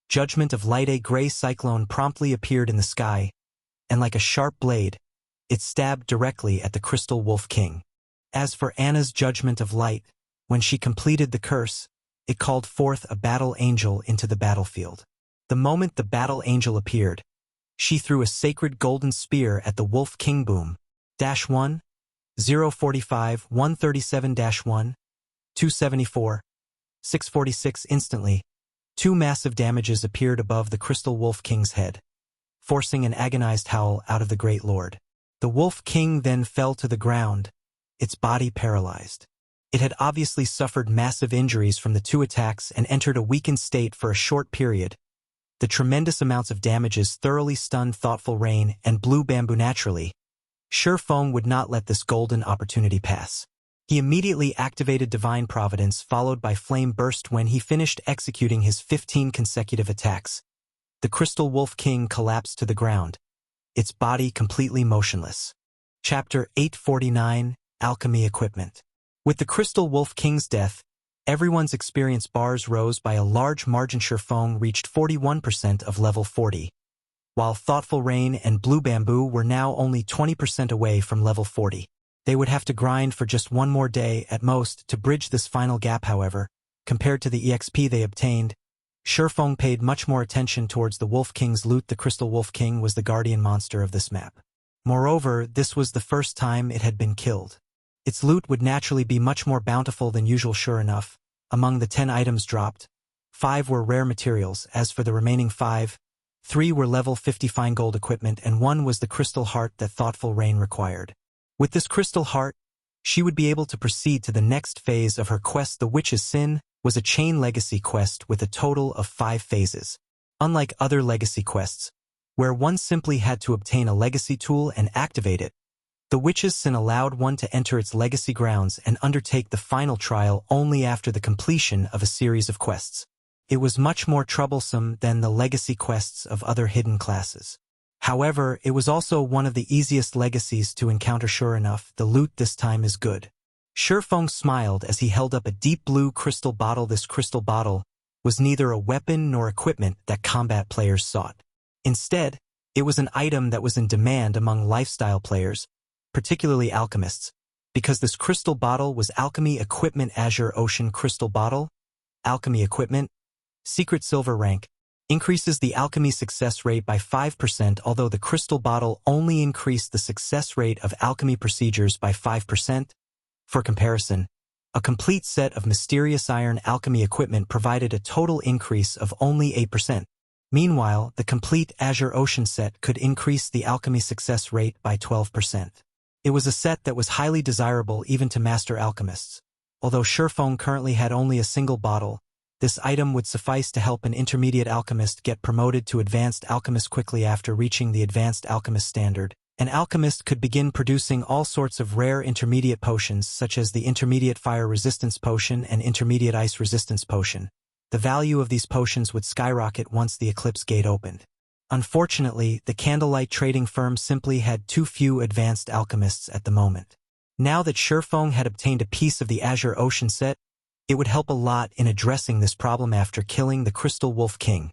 Judgment of Light. A gray cyclone promptly appeared in the sky, and like a sharp blade, it stabbed directly at the Crystal Wolf King. As for Anna's judgment of light, when she completed the curse, it called forth a battle angel into the battlefield. The moment the battle angel appeared, she threw a sacred golden spear at the Wolf King. Boom. -1, 045, 137-1, 274, 646. Instantly, two massive damages appeared above the Crystal Wolf King's head, forcing an agonized howl out of the Great Lord. The Wolf King then fell to the ground, its body paralyzed. It had obviously suffered massive injuries from the two attacks and entered a weakened state for a short period. The tremendous amounts of damages thoroughly stunned Thoughtful Rain and Blue Bamboo. Naturally, Feng would not let this golden opportunity pass. He immediately activated Divine Providence, followed by Flame Burst. When he finished executing his 15 consecutive attacks, the Crystal Wolf King collapsed to the ground, its body completely motionless. Chapter 849, Alchemy Equipment. With the Crystal Wolf King's death, everyone's experience bars rose by a large margin. Feng reached 41% of level 40, while Thoughtful Rain and Blue Bamboo were now only 20% away from level 40. They would have to grind for just one more day at most to bridge this final gap. However, compared to the EXP they obtained, Feng paid much more attention towards the Wolf King's loot. The Crystal Wolf King was the guardian monster of this map. Moreover, this was the first time it had been killed. Its loot would naturally be much more bountiful than usual. Sure enough, among the 10 items dropped, 5 were rare materials. As for the remaining 5, 3 were level 50 fine gold equipment and 1 was the crystal heart that Thoughtful Rain required. With this crystal heart, she would be able to proceed to the next phase of her quest. The Witch's Sin was a chain legacy quest with a total of 5 phases. Unlike other legacy quests, where one simply had to obtain a legacy tool and activate it, the Witch's Sin allowed one to enter its legacy grounds and undertake the final trial only after the completion of a series of quests. It was much more troublesome than the legacy quests of other hidden classes. However, it was also one of the easiest legacies to encounter. Sure enough, the loot this time is good. Feng smiled as he held up a deep blue crystal bottle. This crystal bottle was neither a weapon nor equipment that combat players sought. Instead, it was an item that was in demand among lifestyle players, particularly alchemists, because this crystal bottle was Alchemy Equipment. Azure Ocean Crystal Bottle, Alchemy Equipment, Secret Silver Rank, increases the alchemy success rate by 5%. Although the crystal bottle only increased the success rate of alchemy procedures by 5%, for comparison, a complete set of mysterious iron alchemy equipment provided a total increase of only 8%. Meanwhile, the complete Azure Ocean set could increase the alchemy success rate by 12%. It was a set that was highly desirable even to master alchemists. Although Feng currently had only a single bottle, this item would suffice to help an intermediate alchemist get promoted to advanced alchemist quickly. After reaching the advanced alchemist standard, an alchemist could begin producing all sorts of rare intermediate potions, such as the intermediate fire resistance potion and intermediate ice resistance potion. The value of these potions would skyrocket once the Eclipse Gate opened. Unfortunately, the Candlelight trading firm simply had too few advanced alchemists at the moment. Now that Feng had obtained a piece of the Azure Ocean set, it would help a lot in addressing this problem. After killing the Crystal Wolf King,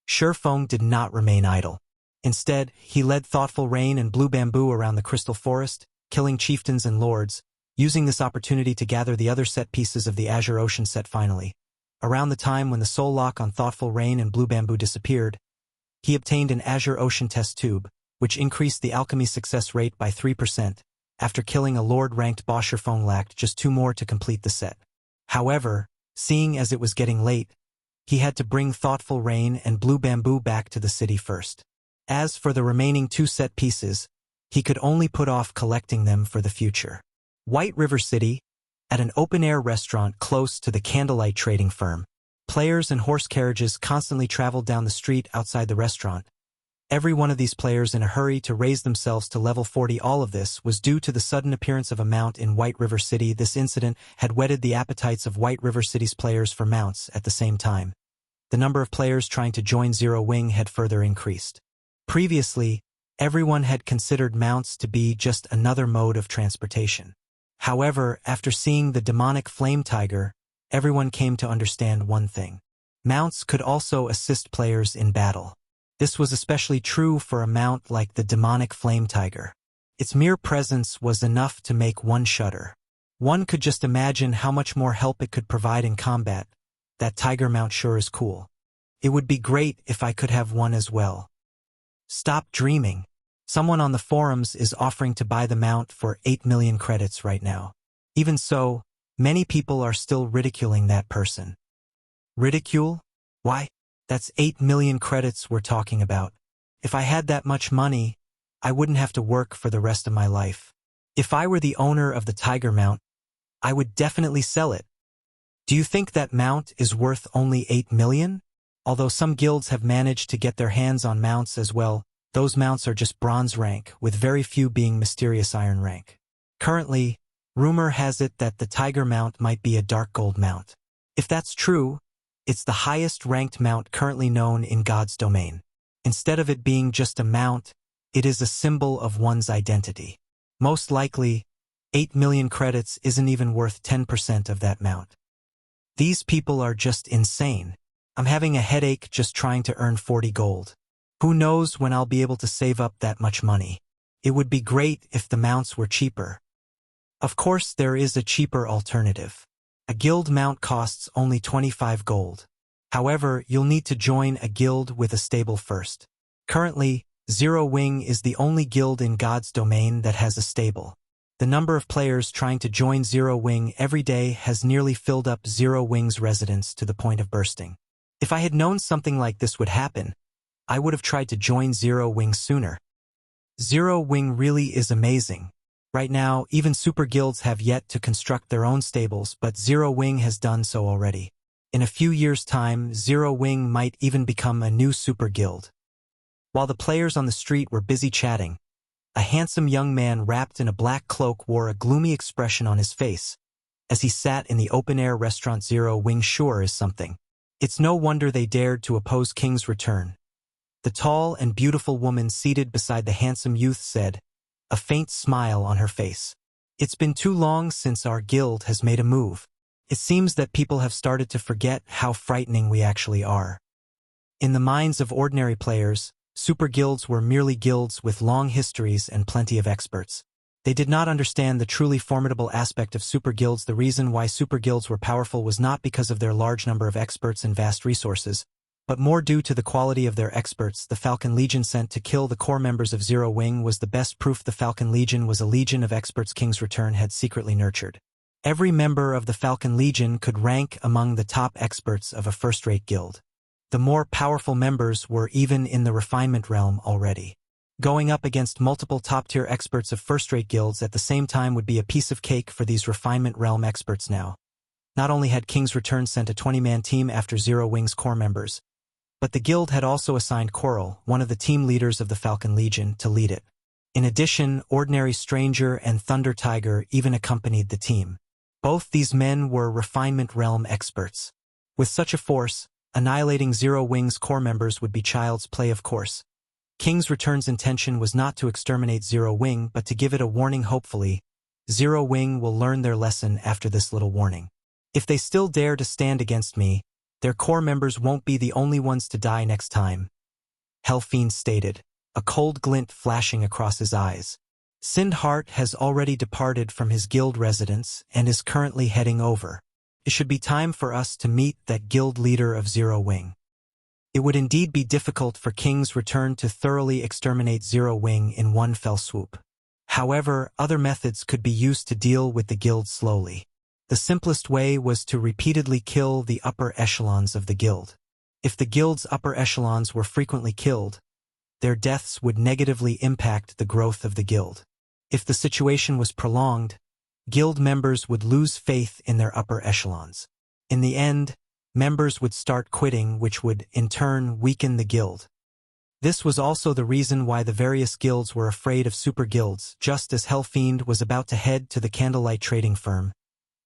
Feng did not remain idle. Instead, he led Thoughtful Rain and Blue Bamboo around the Crystal Forest, killing chieftains and lords, using this opportunity to gather the other set pieces of the Azure Ocean set. Finally, around the time when the soul lock on Thoughtful Rain and Blue Bamboo disappeared, he obtained an Azure Ocean test tube, which increased the alchemy success rate by 3%. After killing a Lord-ranked boss, Feng lacked just 2 more to complete the set. However, seeing as it was getting late, he had to bring Thoughtful Rain and Blue Bamboo back to the city first. As for the remaining 2 set pieces, he could only put off collecting them for the future. White River City, at an open-air restaurant close to the Candlelight trading firm, players and horse carriages constantly traveled down the street outside the restaurant. Every one of these players in a hurry to raise themselves to level 40. All of this was due to the sudden appearance of a mount in White River City. This incident had whetted the appetites of White River City's players for mounts. At the same time, the number of players trying to join Zero Wing had further increased. Previously, everyone had considered mounts to be just another mode of transportation. However, after seeing the demonic Flame Tiger, everyone came to understand one thing. Mounts could also assist players in battle. This was especially true for a mount like the demonic Flame Tiger. Its mere presence was enough to make one shudder. One could just imagine how much more help it could provide in combat. That tiger mount sure is cool. It would be great if I could have one as well. Stop dreaming. Someone on the forums is offering to buy the mount for 8 million credits right now. Even so, many people are still ridiculing that person. Ridicule? Why? That's 8 million credits we're talking about. If I had that much money, I wouldn't have to work for the rest of my life. If I were the owner of the tiger mount, I would definitely sell it. Do you think that mount is worth only 8 million? Although some guilds have managed to get their hands on mounts as well, those mounts are just bronze rank, with very few being mysterious iron rank. Currently, rumor has it that the tiger mount might be a dark gold mount. If that's true, it's the highest ranked mount currently known in God's domain. Instead of it being just a mount, it is a symbol of one's identity. Most likely, 8 million credits isn't even worth 10% of that mount. These people are just insane. I'm having a headache just trying to earn 40 gold. Who knows when I'll be able to save up that much money. It would be great if the mounts were cheaper. Of course, there is a cheaper alternative. A guild mount costs only 25 gold. However, you'll need to join a guild with a stable first. Currently, Zero Wing is the only guild in God's domain that has a stable. The number of players trying to join Zero Wing every day has nearly filled up Zero Wing's residence to the point of bursting. If I had known something like this would happen, I would have tried to join Zero Wing sooner. Zero Wing really is amazing. Right now, even super guilds have yet to construct their own stables, but Zero Wing has done so already. In a few years' time, Zero Wing might even become a new super guild. While the players on the street were busy chatting, a handsome young man wrapped in a black cloak wore a gloomy expression on his face. As he sat in the open-air restaurant, Zero Wing sure is something. It's no wonder they dared to oppose King's return. The tall and beautiful woman seated beside the handsome youth said, a faint smile on her face. It's been too long since our guild has made a move. It seems that people have started to forget how frightening we actually are. In the minds of ordinary players, super guilds were merely guilds with long histories and plenty of experts. They did not understand the truly formidable aspect of super guilds. The reason why super guilds were powerful was not because of their large number of experts and vast resources, but more due to the quality of their experts. The Falcon Legion sent to kill the core members of Zero Wing was the best proof the Falcon Legion was a legion of experts King's return had secretly nurtured. Every member of the Falcon Legion could rank among the top experts of a first-rate guild. The more powerful members were even in the refinement realm already. Going up against multiple top-tier experts of first-rate guilds at the same time would be a piece of cake for these refinement realm experts now. Not only had King's return sent a 20-man team after Zero Wing's core members, but the guild had also assigned Coral, one of the team leaders of the Falcon Legion, to lead it. In addition, Ordinary Stranger and Thunder Tiger even accompanied the team. Both these men were refinement realm experts. With such a force, annihilating Zero Wing's core members would be child's play, of course. King's return's intention was not to exterminate Zero Wing but to give it a warning. Hopefully, Zero Wing will learn their lesson after this little warning. If they still dare to stand against me, their core members won't be the only ones to die next time. Fiend stated, a cold glint flashing across his eyes. Sindhart has already departed from his guild residence and is currently heading over. It should be time for us to meet that guild leader of Zero Wing. It would indeed be difficult for King's return to thoroughly exterminate Zero Wing in one fell swoop. However, other methods could be used to deal with the guild slowly. The simplest way was to repeatedly kill the upper echelons of the guild. If the guild's upper echelons were frequently killed, their deaths would negatively impact the growth of the guild. If the situation was prolonged, guild members would lose faith in their upper echelons. In the end, members would start quitting, which would, in turn, weaken the guild. This was also the reason why the various guilds were afraid of super guilds. Just as Fiend was about to head to the candlelight trading firm,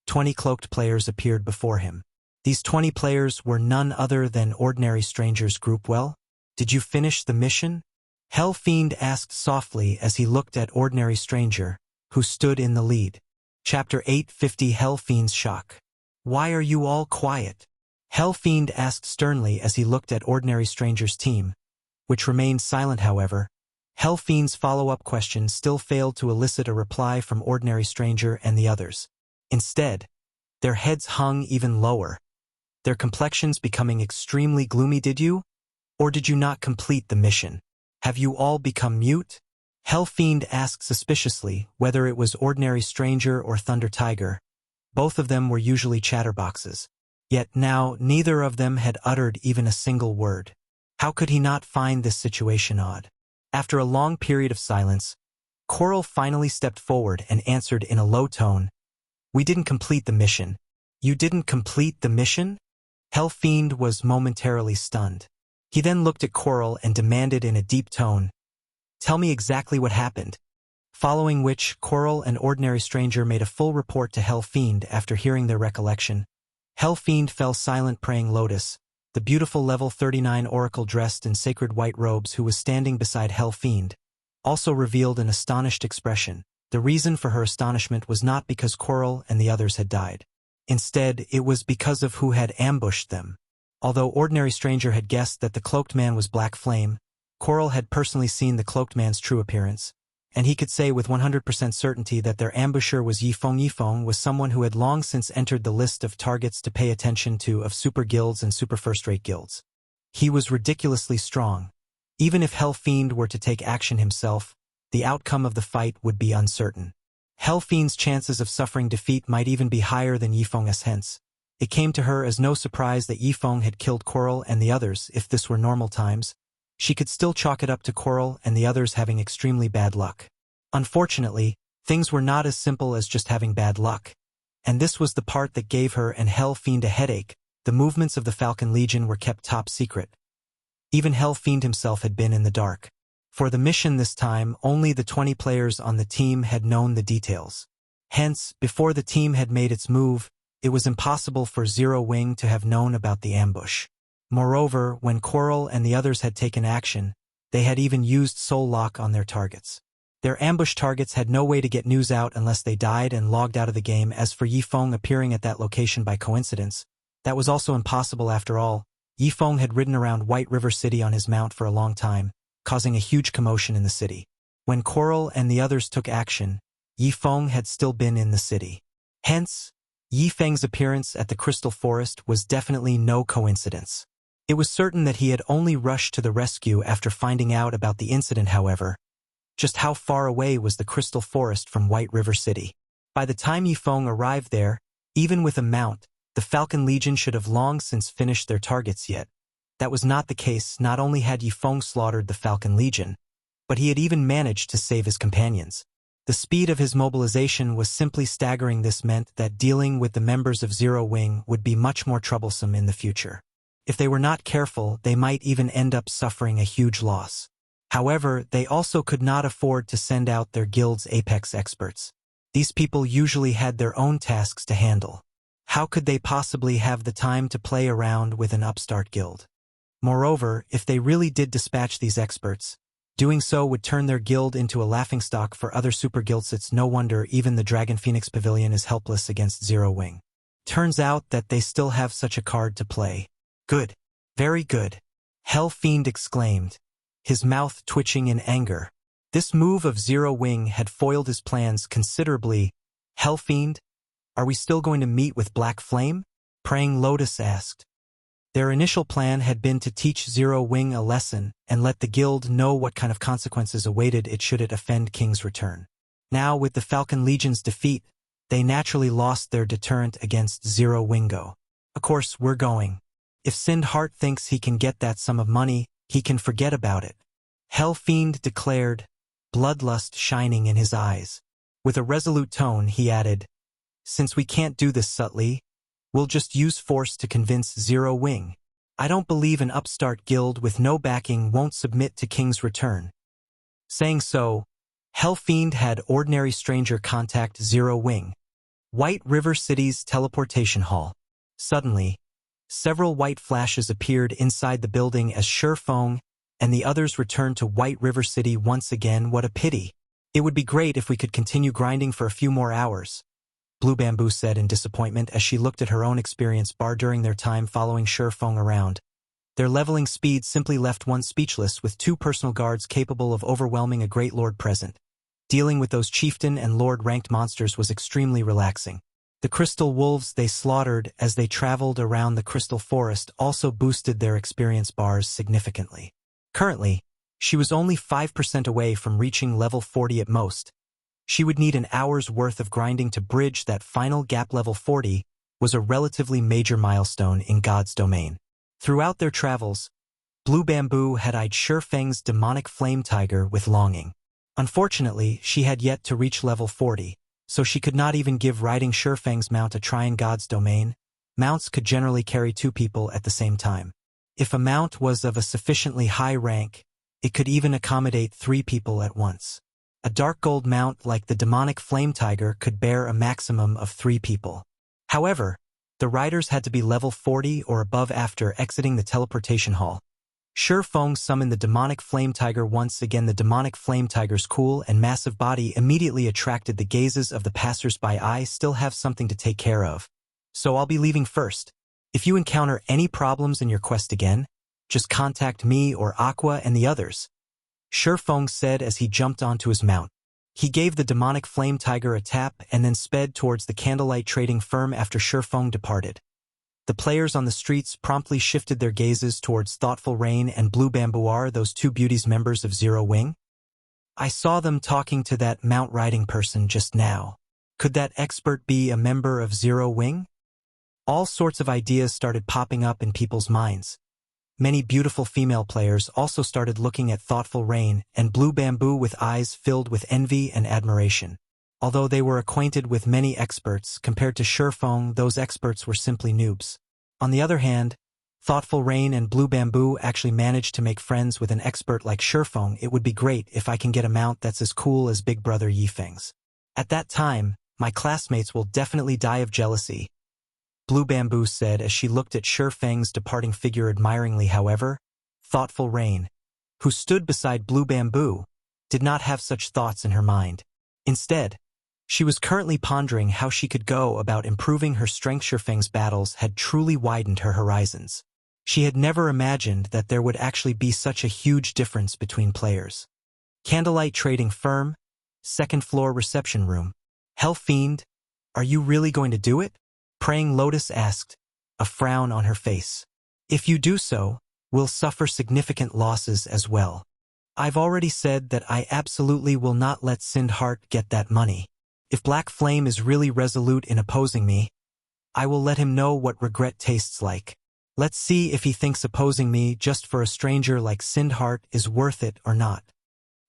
20 cloaked players appeared before him. These 20 players were none other than Ordinary Stranger's group. Well, did you finish the mission? Fiend asked softly as he looked at Ordinary Stranger, who stood in the lead. Chapter 850 Fiend's Shock. Why are you all quiet? Fiend asked sternly as he looked at Ordinary Stranger's team, which remained silent. However, Fiend's follow-up question still failed to elicit a reply from Ordinary Stranger and the others. Instead, their heads hung even lower, their complexions becoming extremely gloomy. Did you? Or did you not complete the mission? Have you all become mute? Fiend asked suspiciously, whether it was ordinary stranger or Thunder Tiger. Both of them were usually chatterboxes. Yet now neither of them had uttered even a single word. How could he not find this situation odd? After a long period of silence, Coral finally stepped forward and answered in a low tone, "We didn't complete the mission." "You didn't complete the mission?" Fiend was momentarily stunned. He then looked at Coral and demanded in a deep tone, "Tell me exactly what happened." Following which, Coral and Ordinary Stranger made a full report to Fiend after hearing their recollection. Fiend fell silent, praying Lotus, the beautiful level 39 oracle dressed in sacred white robes who was standing beside Fiend, also revealed an astonished expression. The reason for her astonishment was not because Coral and the others had died. Instead, it was because of who had ambushed them. Although Ordinary Stranger had guessed that the cloaked man was Black Flame, Coral had personally seen the cloaked man's true appearance, and he could say with 100% certainty that their ambusher was Yifeng. Yifeng was someone who had long since entered the list of targets to pay attention to of super guilds and super first-rate guilds. He was ridiculously strong. Even if Fiend were to take action himself, the outcome of the fight would be uncertain. Fiend's chances of suffering defeat might even be higher than Yifeng's. Hence, it came to her as no surprise that Yifeng had killed Coral and the others. If this were normal times, she could still chalk it up to Coral and the others having extremely bad luck. Unfortunately, things were not as simple as just having bad luck. And this was the part that gave her and Fiend a headache. The movements of the Falcon Legion were kept top secret. Even Fiend himself had been in the dark. For the mission this time, only the 20 players on the team had known the details. Hence, before the team had made its move, it was impossible for Zero Wing to have known about the ambush. Moreover, when Coral and the others had taken action, they had even used Soul Lock on their targets. Their ambush targets had no way to get news out unless they died and logged out of the game. As for Yifeng appearing at that location by coincidence, that was also impossible. After all, Yifeng had ridden around White River City on his mount for a long time, causing a huge commotion in the city. When Coral and the others took action, Yifeng had still been in the city. Hence, Yifeng's appearance at the Crystal Forest was definitely no coincidence. It was certain that he had only rushed to the rescue after finding out about the incident. However, just how far away was the Crystal Forest from White River City? By the time Yifeng arrived there, even with a mount, the Falcon Legion should have long since finished their targets. Yet that was not the case. Not only had Yifeng slaughtered the Falcon Legion, but he had even managed to save his companions. The speed of his mobilization was simply staggering. This meant that dealing with the members of Zero Wing would be much more troublesome in the future. If they were not careful, they might even end up suffering a huge loss. However, they also could not afford to send out their guild's apex experts. These people usually had their own tasks to handle. How could they possibly have the time to play around with an upstart guild? Moreover, if they really did dispatch these experts, doing so would turn their guild into a laughingstock for other super guilds. It's no wonder even the Dragon Phoenix Pavilion is helpless against Zero Wing. Turns out that they still have such a card to play. Good. Very good. Fiend exclaimed, his mouth twitching in anger. This move of Zero Wing had foiled his plans considerably. Fiend, are we still going to meet with Black Flame? Praying Lotus asked. Their initial plan had been to teach Zero Wing a lesson and let the guild know what kind of consequences awaited it should it offend King's return. Now, with the Falcon Legion's defeat, they naturally lost their deterrent against Zero Wingo. Of course, we're going. If Sind Heart thinks he can get that sum of money, he can forget about it. Fiend declared, bloodlust shining in his eyes. With a resolute tone, he added, since we can't do this subtly, we'll just use force to convince Zero Wing. I don't believe an upstart guild with no backing won't submit to King's return. Saying so, Fiend had Ordinary Stranger contact Zero Wing. White River City's teleportation hall. Suddenly, several white flashes appeared inside the building as Feng and the others returned to White River City once again. What a pity. It would be great if we could continue grinding for a few more hours, Blue Bamboo said in disappointment as she looked at her own experience bar during their time following Feng around. Their leveling speed simply left one speechless, with 2 personal guards capable of overwhelming a great lord present. Dealing with those chieftain and lord-ranked monsters was extremely relaxing. The crystal wolves they slaughtered as they traveled around the crystal forest also boosted their experience bars significantly. Currently, she was only 5% away from reaching level 40 at most. She would need an hour's worth of grinding to bridge that final gap. Level 40 was a relatively major milestone in God's domain. Throughout their travels, Blue Bamboo had eyed Feng's demonic flame tiger with longing. Unfortunately, she had yet to reach level 40, so she could not even give riding Feng's mount a try. In God's domain, mounts could generally carry 2 people at the same time. If a mount was of a sufficiently high rank, it could even accommodate 3 people at once. A dark gold mount like the demonic flame tiger could bear a maximum of 3 people. However, the riders had to be level 40 or above. After exiting the teleportation hall, Feng summoned the demonic flame tiger once again. The demonic flame tiger's cool and massive body immediately attracted the gazes of the passers-by. I still have something to take care of, so I'll be leaving first. If you encounter any problems in your quest again, just contact me or Aqua and the others, Feng said as he jumped onto his mount. He gave the demonic flame tiger a tap and then sped towards the candlelight trading firm. After Feng departed, the players on the streets promptly shifted their gazes towards Thoughtful Rain and Blue Bamboo. Are those 2 beauties members of Zero Wing? I saw them talking to that mount riding person just now. Could that expert be a member of Zero Wing? All sorts of ideas started popping up in people's minds. Many beautiful female players also started looking at Thoughtful Rain and Blue Bamboo with eyes filled with envy and admiration. Although they were acquainted with many experts, compared to Feng, those experts were simply noobs. On the other hand, Thoughtful Rain and Blue Bamboo actually managed to make friends with an expert like Feng. It would be great if I can get a mount that's as cool as Big Brother Yifeng's. At that time, my classmates will definitely die of jealousy, Blue Bamboo said as she looked at Feng's departing figure admiringly. However, Thoughtful Rain, who stood beside Blue Bamboo, did not have such thoughts in her mind. Instead, she was currently pondering how she could go about improving her strength. Feng's battles had truly widened her horizons. She had never imagined that there would actually be such a huge difference between players. Candlelight Trading Firm, 2nd floor reception room. Hell Fiend, are you really going to do it? Praying Lotus asked, a frown on her face. If you do so, we'll suffer significant losses as well. I've already said that I absolutely will not let Sindheart get that money. If Black Flame is really resolute in opposing me, I will let him know what regret tastes like. Let's see if he thinks opposing me just for a stranger like Sindheart is worth it or not.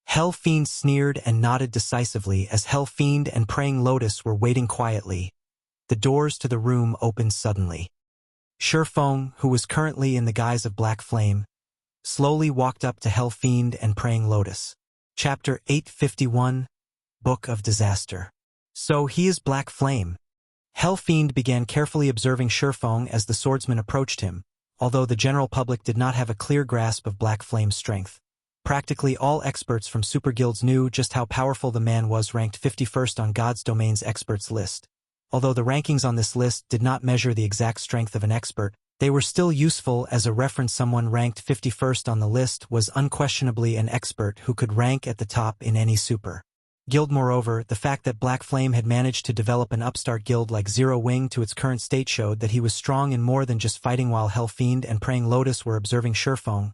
Hell Fiend sneered and nodded decisively as Hell Fiend and Praying Lotus were waiting quietly. The doors to the room opened suddenly. Feng, who was currently in the guise of Black Flame, slowly walked up to Hell Fiend and Praying Lotus. Chapter 851, Book of Disaster. So he is Black Flame. Hell Fiend began carefully observing Feng as the swordsman approached him, although the general public did not have a clear grasp of Black Flame's strength. Practically all experts from super guilds knew just how powerful the man was, ranked 51st on God's Domain's experts list. Although the rankings on this list did not measure the exact strength of an expert, they were still useful as a reference. Someone ranked 51st on the list was unquestionably an expert who could rank at the top in any super guild. Moreover, the fact that Black Flame had managed to develop an upstart guild like Zero Wing to its current state showed that he was strong in more than just fighting. While Hell Fiend and Praying Lotus were observing Feng,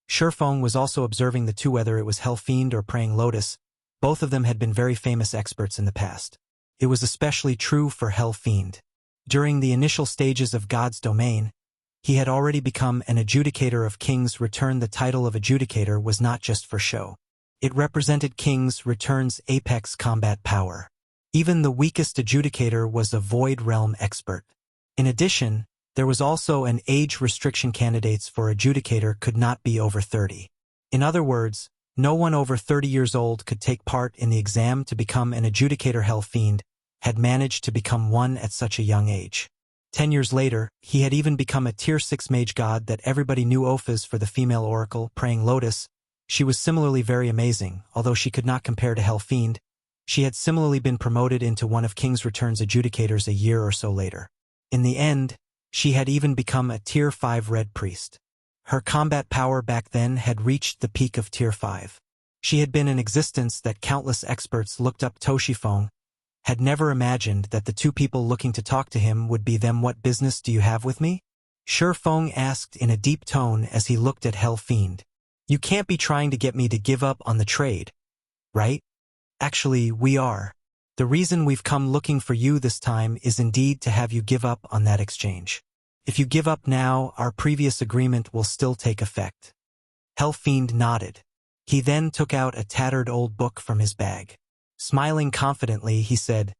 Feng was also observing the 2. Whether it was Hell Fiend or Praying Lotus, both of them had been very famous experts in the past. It was especially true for Hell Fiend. During the initial stages of God's Domain, he had already become an Adjudicator of King's Return. The title of Adjudicator was not just for show. It represented King's Return's apex combat power. Even the weakest Adjudicator was a Void Realm expert. In addition, there was also an age restriction. Candidates for Adjudicator could not be over 30. In other words, no one over 30 years old could take part in the exam to become an Adjudicator. Hell Fiend had managed to become one at such a young age. 10 years later, he had even become a Tier 6 mage god that everybody knew. Ophis for the female oracle, Praying Lotus. She was similarly very amazing, although she could not compare to Hell Fiend. She had similarly been promoted into one of King's Return's Adjudicators a year or so later. In the end, she had even become a Tier 5 Red Priest. Her combat power back then had reached the peak of Tier 5. She had been in existence that countless experts looked up. Feng had never imagined that the two people looking to talk to him would be them. What business do you have with me? Feng asked in a deep tone as he looked at Fiend. You can't be trying to get me to give up on the trade, right? Actually, we are. The reason we've come looking for you this time is indeed to have you give up on that exchange. If you give up now, our previous agreement will still take effect. Fiend nodded. He then took out a tattered old book from his bag. Smiling confidently, he said,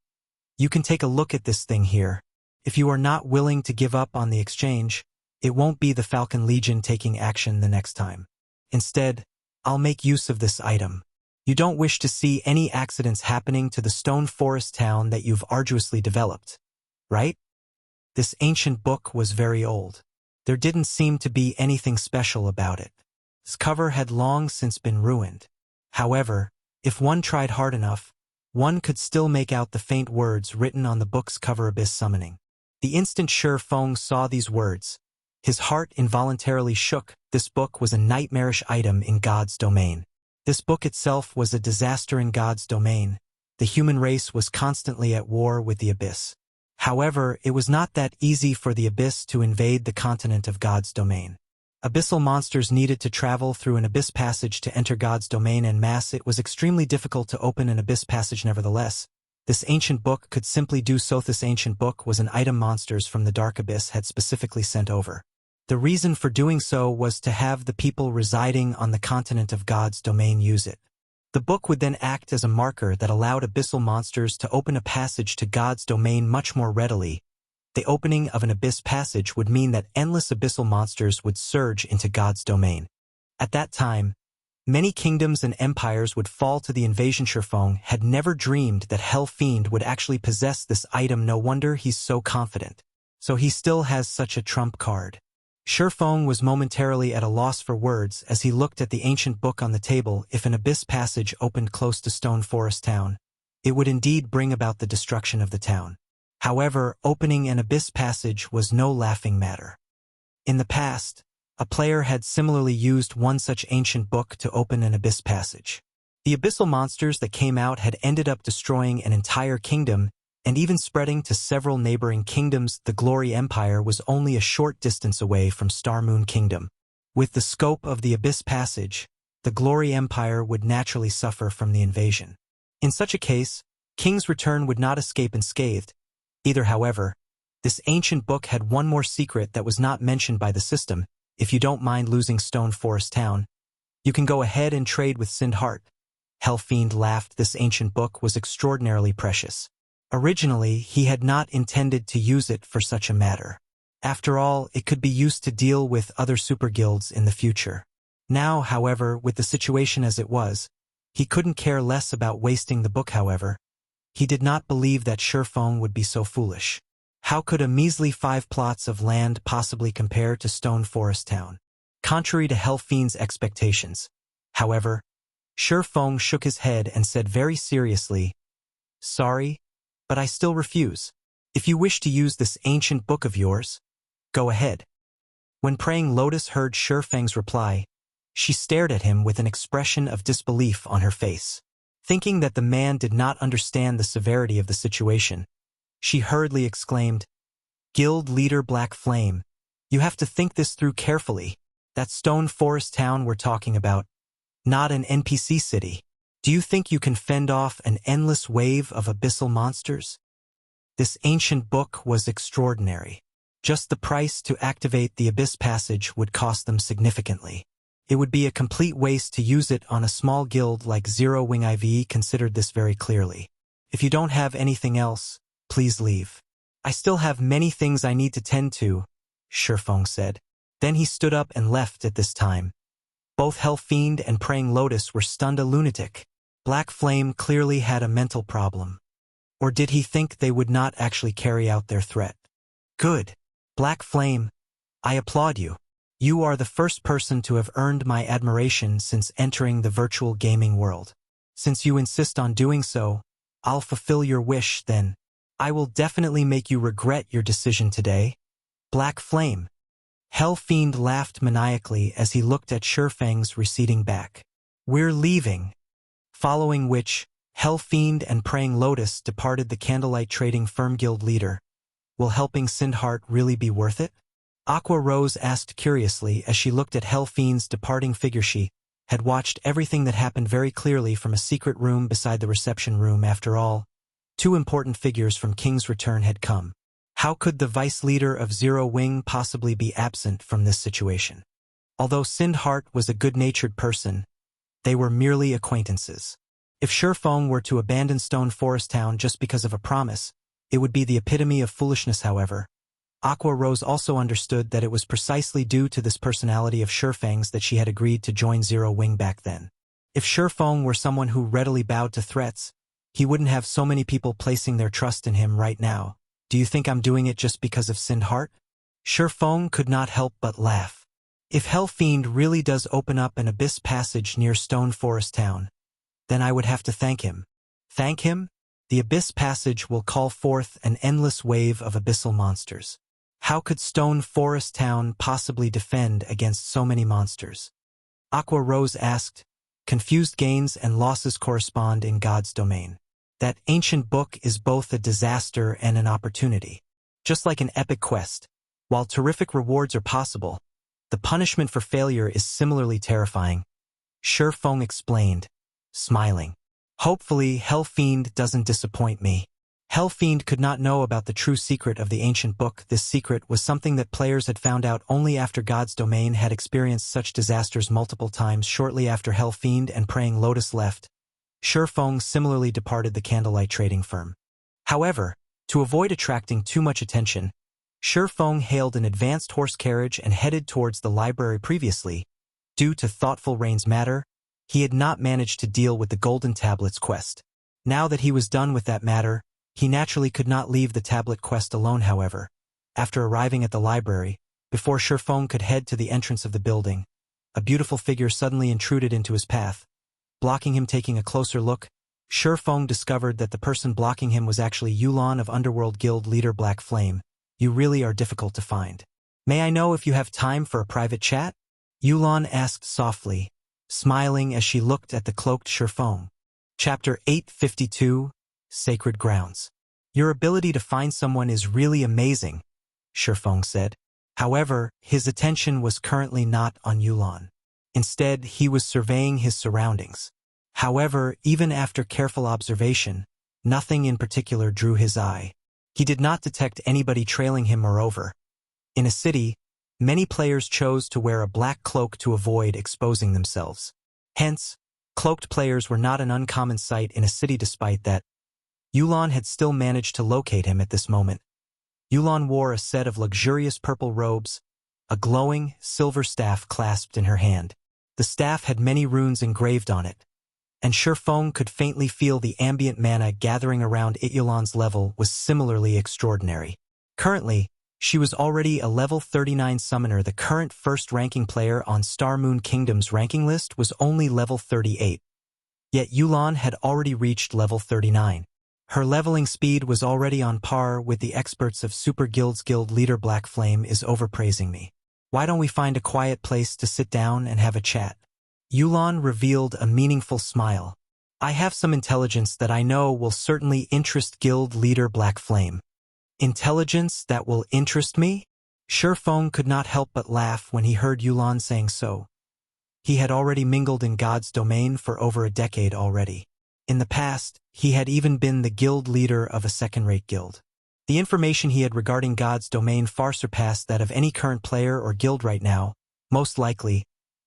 You can take a look at this thing here. If you are not willing to give up on the exchange, it won't be the Falcon Legion taking action the next time. Instead, I'll make use of this item. You don't wish to see any accidents happening to the stone forest town that you've arduously developed, right? This ancient book was very old. There didn't seem to be anything special about it. Its cover had long since been ruined. However, if one tried hard enough, one could still make out the faint words written on the book's cover: Abyss Summoning. The instant Feng saw these words, his heart involuntarily shook. This book was a nightmarish item in God's domain. This book itself was a disaster in God's domain. The human race was constantly at war with the Abyss. However, it was not that easy for the Abyss to invade the continent of God's domain. Abyssal monsters needed to travel through an Abyss passage to enter God's domain en masse. It was extremely difficult to open an Abyss passage. Nevertheless, this ancient book could simply do so. This ancient book was an item monsters from the Dark Abyss had specifically sent over. The reason for doing so was to have the people residing on the continent of God's domain use it. The book would then act as a marker that allowed abyssal monsters to open a passage to God's domain much more readily. The opening of an abyss passage would mean that endless abyssal monsters would surge into God's domain. At that time, many kingdoms and empires would fall to the invasion. Feng had never dreamed that Fiend would actually possess this item. No wonder he's so confident. So he still has such a trump card. Feng was momentarily at a loss for words as he looked at the ancient book on the table. If an abyss passage opened close to Stone Forest Town, it would indeed bring about the destruction of the town. However, opening an abyss passage was no laughing matter. In the past, a player had similarly used one such ancient book to open an abyss passage. The abyssal monsters that came out had ended up destroying an entire kingdom and even spreading to several neighboring kingdoms. The Glory Empire was only a short distance away from Star Moon Kingdom. With the scope of the Abyss Passage, the Glory Empire would naturally suffer from the invasion. In such a case, King's Return would not escape unscathed. Either, however, this ancient book had one more secret that was not mentioned by the system. If you don't mind losing Stone Forest Town, you can go ahead and trade with Sind Heart. Fiend laughed. This ancient book was extraordinarily precious. Originally, he had not intended to use it for such a matter. After all, it could be used to deal with other super guilds in the future. Now, however, with the situation as it was, he couldn't care less about wasting the book. However, he did not believe that Feng would be so foolish. How could a measly 5 plots of land possibly compare to Stone Forest Town? Contrary to Fiend's expectations, however, Feng shook his head and said very seriously, Sorry, but I still refuse. If you wish to use this ancient book of yours, go ahead. When Praying Lotus heard Feng's reply, she stared at him with an expression of disbelief on her face. Thinking that the man did not understand the severity of the situation, she hurriedly exclaimed, Guild Leader Black Flame, you have to think this through carefully. That Stone Forest Town we're talking about, not an NPC city. Do you think you can fend off an endless wave of abyssal monsters? This ancient book was extraordinary. Just the price to activate the Abyss Passage would cost them significantly. It would be a complete waste to use it on a small guild like Zero Wing. IV considered this very clearly. If you don't have anything else, please leave. I still have many things I need to tend to, Feng said. Then he stood up and left. At this time, both Fiend and Praying Lotus were stunned. A lunatic. Black Flame clearly had a mental problem. Or did he think they would not actually carry out their threat? Good. Black Flame, I applaud you. You are the first person to have earned my admiration since entering the virtual gaming world. Since you insist on doing so, I'll fulfill your wish then. I will definitely make you regret your decision today. Black Flame. Fiend laughed maniacally as he looked at Feng's receding back. We're leaving. Following which, Hell Fiend and Praying Lotus departed the candlelight trading firm guild leader. Will helping Sindheart really be worth it? Aqua Rose asked curiously as she looked at Hell Fiend's departing figure. She had watched everything that happened very clearly from a secret room beside the reception room. After all, 2 important figures from King's Return had come. How could the vice leader of Zero Wing possibly be absent from this situation? Although Sindheart was a good-natured person, they were merely acquaintances. If Feng were to abandon Stone Forest Town just because of a promise, it would be the epitome of foolishness. However, Aqua Rose also understood that it was precisely due to this personality of Feng's that she had agreed to join Zero Wing back then. If Feng were someone who readily bowed to threats, he wouldn't have so many people placing their trust in him right now. Do you think I'm doing it just because of Sindheart? Feng could not help but laugh. If Hell Fiend really does open up an abyss passage near Stone Forest Town, then I would have to thank him. Thank him? The abyss passage will call forth an endless wave of abyssal monsters. How could Stone Forest Town possibly defend against so many monsters? Aqua Rose asked. Confused gains and losses correspond in God's domain. That ancient book is both a disaster and an opportunity. Just like an epic quest, while terrific rewards are possible, the punishment for failure is similarly terrifying. Feng explained, smiling. Hopefully, Hell Fiend doesn't disappoint me. Hell Fiend could not know about the true secret of the ancient book. This secret was something that players had found out only after God's domain had experienced such disasters multiple times. Shortly after Hell Fiend and Praying Lotus left, Feng similarly departed the candlelight trading firm. However, to avoid attracting too much attention, Feng hailed an advanced horse carriage and headed towards the library. Previously, due to thoughtful Rain's matter, he had not managed to deal with the Golden Tablets quest. Now that he was done with that matter, he naturally could not leave the tablet quest alone. However, after arriving at the library, before Feng could head to the entrance of the building, a beautiful figure suddenly intruded into his path. Blocking him. Taking a closer look, Feng discovered that the person blocking him was actually Yulan of Underworld Guild leader Black Flame. You really are difficult to find. May I know if you have time for a private chat? Yulan asked softly, smiling as she looked at the cloaked Feng. Chapter 852, Sacred Grounds. Your ability to find someone is really amazing, Feng said. However, his attention was currently not on Yulan. Instead, he was surveying his surroundings. However, even after careful observation, nothing in particular drew his eye. He did not detect anybody trailing him. Moreover, in a city, many players chose to wear a black cloak to avoid exposing themselves. Hence, cloaked players were not an uncommon sight in a city. Despite that, Yulan had still managed to locate him at this moment. Yulan wore a set of luxurious purple robes, a glowing, silver staff clasped in her hand. The staff had many runes engraved on it, and Feng could faintly feel the ambient mana gathering around it. Yulan's level was similarly extraordinary. Currently, she was already a level 39 summoner. The current first-ranking player on Star Moon Kingdom's ranking list was only level 38. Yet Yulan had already reached level 39. Her leveling speed was already on par with the experts of Super Guild's guild leader. Black Flame is overpraising me. Why don't we find a quiet place to sit down and have a chat? Yulan revealed a meaningful smile. I have some intelligence that I know will certainly interest guild leader Black Flame. Intelligence that will interest me? Feng could not help but laugh when he heard Yulan saying so. He had already mingled in God's domain for over a decade already. In the past, he had even been the guild leader of a second-rate guild. The information he had regarding God's domain far surpassed that of any current player or guild right now. Most likely,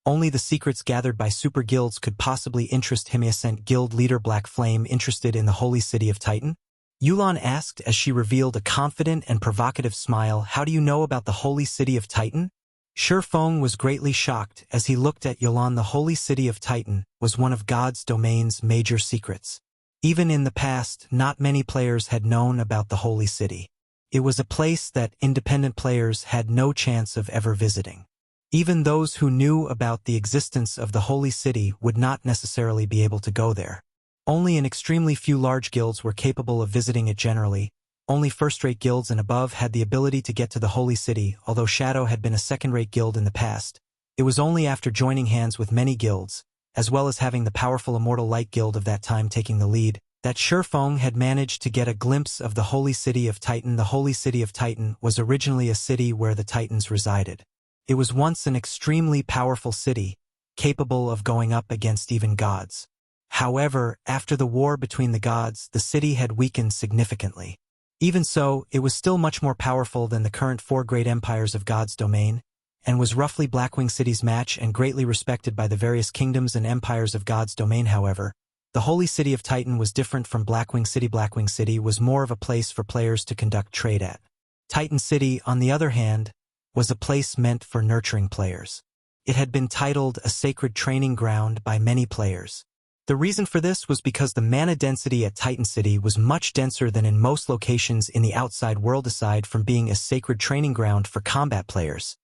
only the secrets gathered by super guilds could possibly interest him. Sent guild leader Black Flame interested in the holy city of Titan? Yulan asked as she revealed a confident and provocative smile. How do you know about the holy city of Titan? Feng was greatly shocked as he looked at Yulan. The holy city of Titan was one of God's domain's major secrets. Even in the past, not many players had known about the holy city. It was a place that independent players had no chance of ever visiting. Even those who knew about the existence of the holy city would not necessarily be able to go there. Only an extremely few large guilds were capable of visiting it. Generally, only first-rate guilds and above had the ability to get to the holy city. Although Shadow had been a second-rate guild in the past, it was only after joining hands with many guilds, as well as having the powerful Immortal Light Guild of that time taking the lead, that Feng had managed to get a glimpse of the Holy City of Titan. The Holy City of Titan was originally a city where the Titans resided. It was once an extremely powerful city, capable of going up against even gods. However, after the war between the gods, the city had weakened significantly. Even so, it was still much more powerful than the current 4 great empires of God's domain, and was roughly Blackwing City's match and greatly respected by the various kingdoms and empires of God's domain. However, the Holy City of Titan was different from Blackwing City. Blackwing City was more of a place for players to conduct trade at. Titan City, on the other hand, was a place meant for nurturing players. It had been titled a sacred training ground by many players. The reason for this was because the mana density at Titan City was much denser than in most locations in the outside world. Aside from being a sacred training ground for combat players,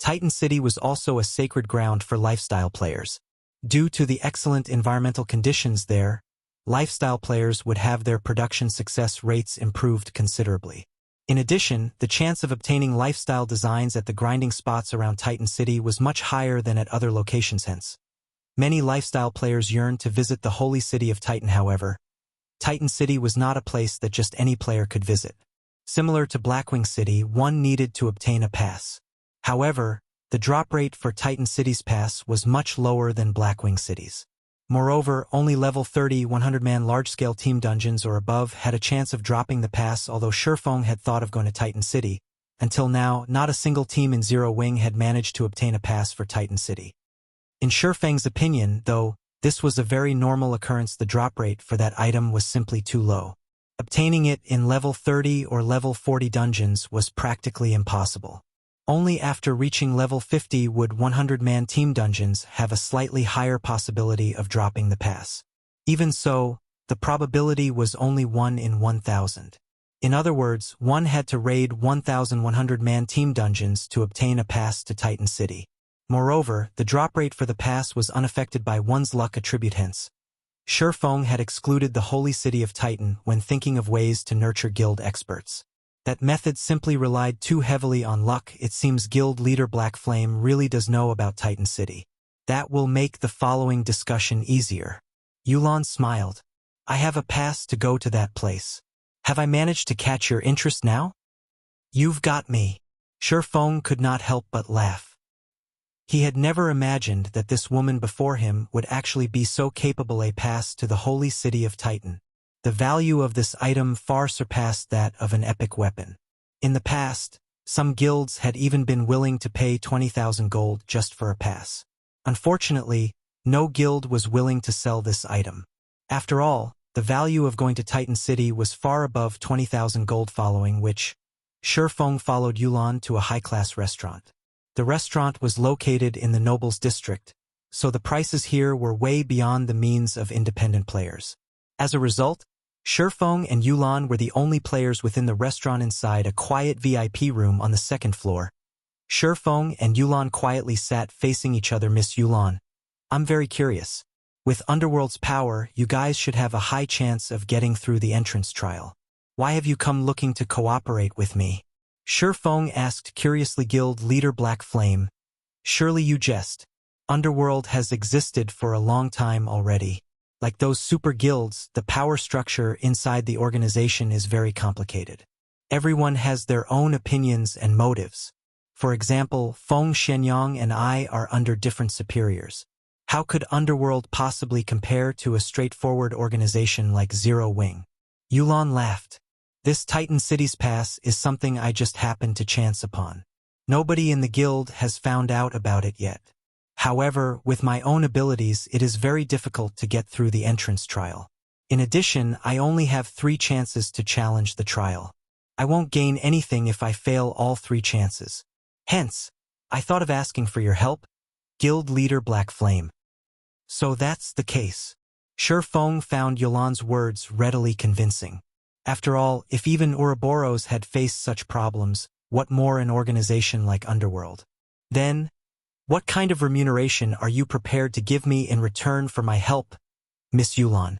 Titan City was also a sacred ground for lifestyle players. Due to the excellent environmental conditions there, lifestyle players would have their production success rates improved considerably. In addition, the chance of obtaining lifestyle designs at the grinding spots around Titan City was much higher than at other locations. Hence, many lifestyle players yearned to visit the Holy City of Titan. However, Titan City was not a place that just any player could visit. Similar to Blackwing City, one needed to obtain a pass. However, the drop rate for Titan City's pass was much lower than Blackwing City's. Moreover, only level 30 100-man large-scale team dungeons or above had a chance of dropping the pass. Although Feng had thought of going to Titan City, until now not a single team in Zero Wing had managed to obtain a pass for Titan City. In Feng's opinion, though, this was a very normal occurrence. The drop rate for that item was simply too low. Obtaining it in level 30 or level 40 dungeons was practically impossible. Only after reaching level 50 would 100-man team dungeons have a slightly higher possibility of dropping the pass. Even so, the probability was only 1 in 1,000. In other words, one had to raid 1,100-man team dungeons to obtain a pass to Titan City. Moreover, the drop rate for the pass was unaffected by one's luck attribute. Hence, Feng had excluded the Holy City of Titan when thinking of ways to nurture guild experts. That method simply relied too heavily on luck. It seems guild leader Black Flame really does know about Titan City. That will make the following discussion easier. Yulan smiled. I have a pass to go to that place. Have I managed to catch your interest now? You've got me. Feng could not help but laugh. He had never imagined that this woman before him would actually be so capable. A pass to the Holy City of Titan. The value of this item far surpassed that of an epic weapon. In the past, some guilds had even been willing to pay 20,000 gold just for a pass. Unfortunately, no guild was willing to sell this item. After all, the value of going to Titan City was far above 20,000 gold, following which, Feng followed Yulan to a high-class restaurant. The restaurant was located in the Nobles District, so the prices here were way beyond the means of independent players. As a result, Feng and Yulan were the only players within the restaurant. Inside a quiet VIP room on the second floor, Feng and Yulan quietly sat facing each other. Miss Yulan, I'm very curious. With Underworld's power, you guys should have a high chance of getting through the entrance trial. Why have you come looking to cooperate with me? Feng asked curiously. Guild leader Black Flame, surely you jest. Underworld has existed for a long time already. Like those super guilds, the power structure inside the organization is very complicated. Everyone has their own opinions and motives. For example, Feng Shenyang and I are under different superiors. How could Underworld possibly compare to a straightforward organization like Zero Wing? Yulan laughed. This Titan City's pass is something I just happened to chance upon. Nobody in the guild has found out about it yet. However, with my own abilities, it is very difficult to get through the entrance trial. In addition, I only have 3 chances to challenge the trial. I won't gain anything if I fail all 3 chances. Hence, I thought of asking for your help, Guild Leader Black Flame. So that's the case. Feng found Yulan's words readily convincing. After all, if even Ouroboros had faced such problems, what more an organization like Underworld? Then, what kind of remuneration are you prepared to give me in return for my help, Miss Yulan?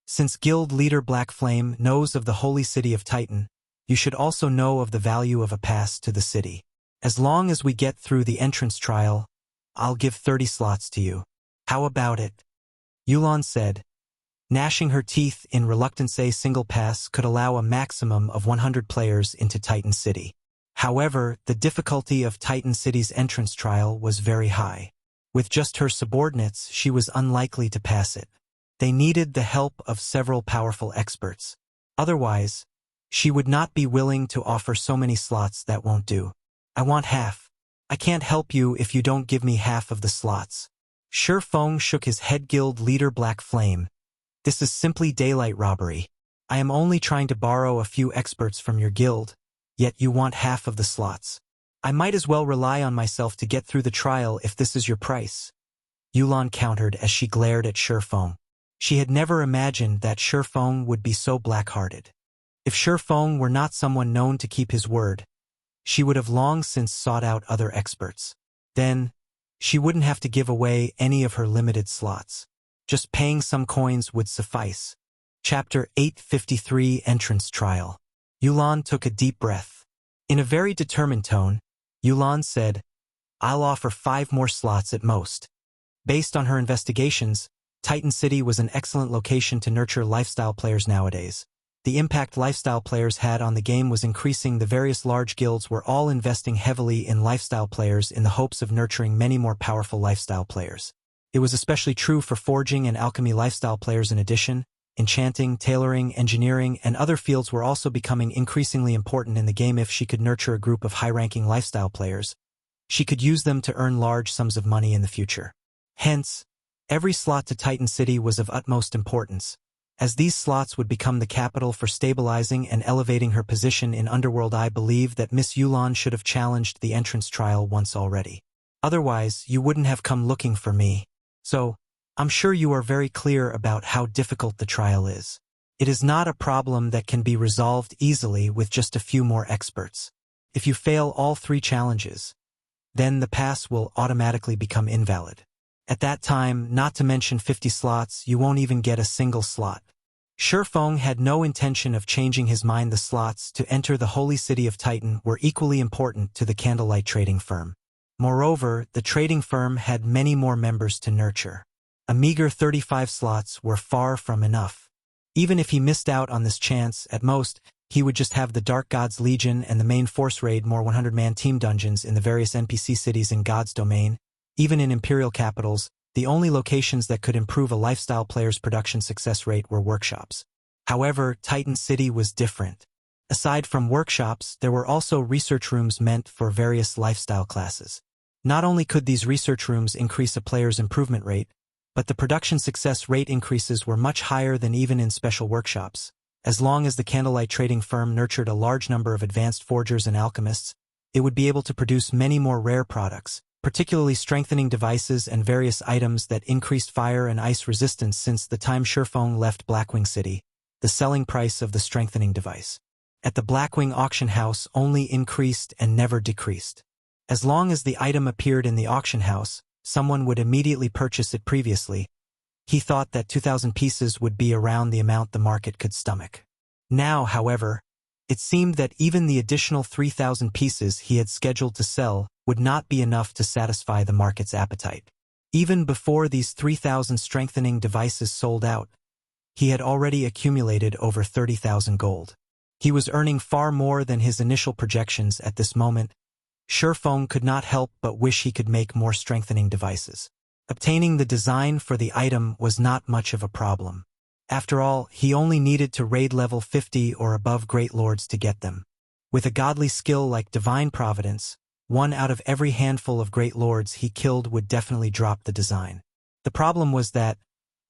Since Guild Leader Black Flame knows of the Holy City of Titan, you should also know of the value of a pass to the city. As long as we get through the entrance trial, I'll give 30 slots to you. How about it? Yulan said, gnashing her teeth in reluctance. A single pass could allow a maximum of 100 players into Titan City. However, the difficulty of Titan City's entrance trial was very high. With just her subordinates, she was unlikely to pass it. They needed the help of several powerful experts. Otherwise, she would not be willing to offer so many slots. That won't do. I want half. I can't help you if you don't give me half of the slots. Feng shook his head. Guild leader Black Flame. This is simply daylight robbery. I am only trying to borrow a few experts from your guild, yet you want half of the slots. I might as well rely on myself to get through the trial if this is your price. Yulan countered as she glared at Feng. She had never imagined that Feng would be so black-hearted. If Feng were not someone known to keep his word, she would have long since sought out other experts. Then, she wouldn't have to give away any of her limited slots. Just paying some coins would suffice. Chapter 853 Entrance Trial. Yulan took a deep breath. In a very determined tone, Yulan said, I'll offer 5 more slots at most. Based on her investigations, Titan City was an excellent location to nurture lifestyle players nowadays. The impact lifestyle players had on the game was increasing. The various large guilds were all investing heavily in lifestyle players in the hopes of nurturing many more powerful lifestyle players. It was especially true for forging and alchemy lifestyle players. In addition, enchanting, tailoring, engineering, and other fields were also becoming increasingly important in the game. If she could nurture a group of high-ranking lifestyle players, she could use them to earn large sums of money in the future. Hence, every slot to Titan City was of utmost importance, as these slots would become the capital for stabilizing and elevating her position in Underworld. I believe that Miss Yulan should have challenged the entrance trial once already. Otherwise, you wouldn't have come looking for me. So, I'm sure you are very clear about how difficult the trial is. It is not a problem that can be resolved easily with just a few more experts. If you fail all 3 challenges, then the pass will automatically become invalid. At that time, not to mention 50 slots, you won't even get a single slot. Feng had no intention of changing his mind. The slots to enter the holy city of Titan were equally important to the Candlelight trading firm. Moreover, the trading firm had many more members to nurture. A meager 35 slots were far from enough. Even if he missed out on this chance, at most, he would just have the Dark Gods Legion and the main force raid more 100-man team dungeons in the various NPC cities in God's domain. Even in imperial capitals, the only locations that could improve a lifestyle player's production success rate were workshops. However, Titan City was different. Aside from workshops, there were also research rooms meant for various lifestyle classes. Not only could these research rooms increase a player's improvement rate, but the production success rate increases were much higher than even in special workshops. As long as the Candlelight trading firm nurtured a large number of advanced forgers and alchemists, it would be able to produce many more rare products, particularly strengthening devices and various items that increased fire and ice resistance. Since the time Feng left Blackwing City, the selling price of the strengthening device at the Blackwing auction house only increased and never decreased. As long as the item appeared in the auction house, someone would immediately purchase it. Previously, he thought that 2,000 pieces would be around the amount the market could stomach. Now, however, it seemed that even the additional 3,000 pieces he had scheduled to sell would not be enough to satisfy the market's appetite. Even before these 3,000 strengthening devices sold out, he had already accumulated over 30,000 gold. He was earning far more than his initial projections at this moment. Feng could not help but wish he could make more strengthening devices. Obtaining the design for the item was not much of a problem. After all, he only needed to raid level 50 or above Great Lords to get them. With a godly skill like Divine Providence, 1 out of every handful of Great Lords he killed would definitely drop the design. The problem was that,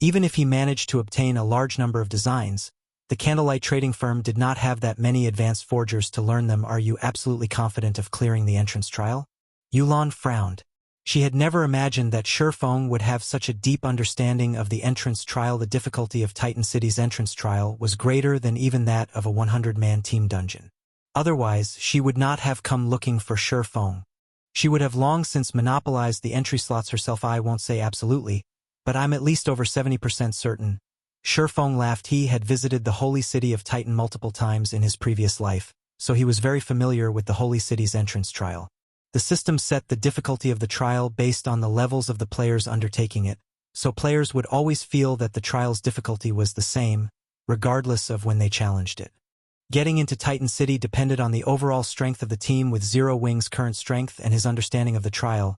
even if he managed to obtain a large number of designs, the Candlelight trading firm did not have that many advanced forgers to learn them. Are you absolutely confident of clearing the entrance trial? Yulan frowned. She had never imagined that Feng would have such a deep understanding of the entrance trial. The difficulty of Titan City's entrance trial was greater than even that of a 100-man team dungeon. Otherwise, she would not have come looking for Feng. She would have long since monopolized the entry slots herself. I won't say absolutely, but I'm at least over 70% certain. Feng laughed. He had visited the holy city of Titan multiple times in his previous life, so he was very familiar with the holy city's entrance trial. The system set the difficulty of the trial based on the levels of the players undertaking it, so players would always feel that the trial's difficulty was the same, regardless of when they challenged it. Getting into Titan City depended on the overall strength of the team. With Zero Wing's current strength and his understanding of the trial,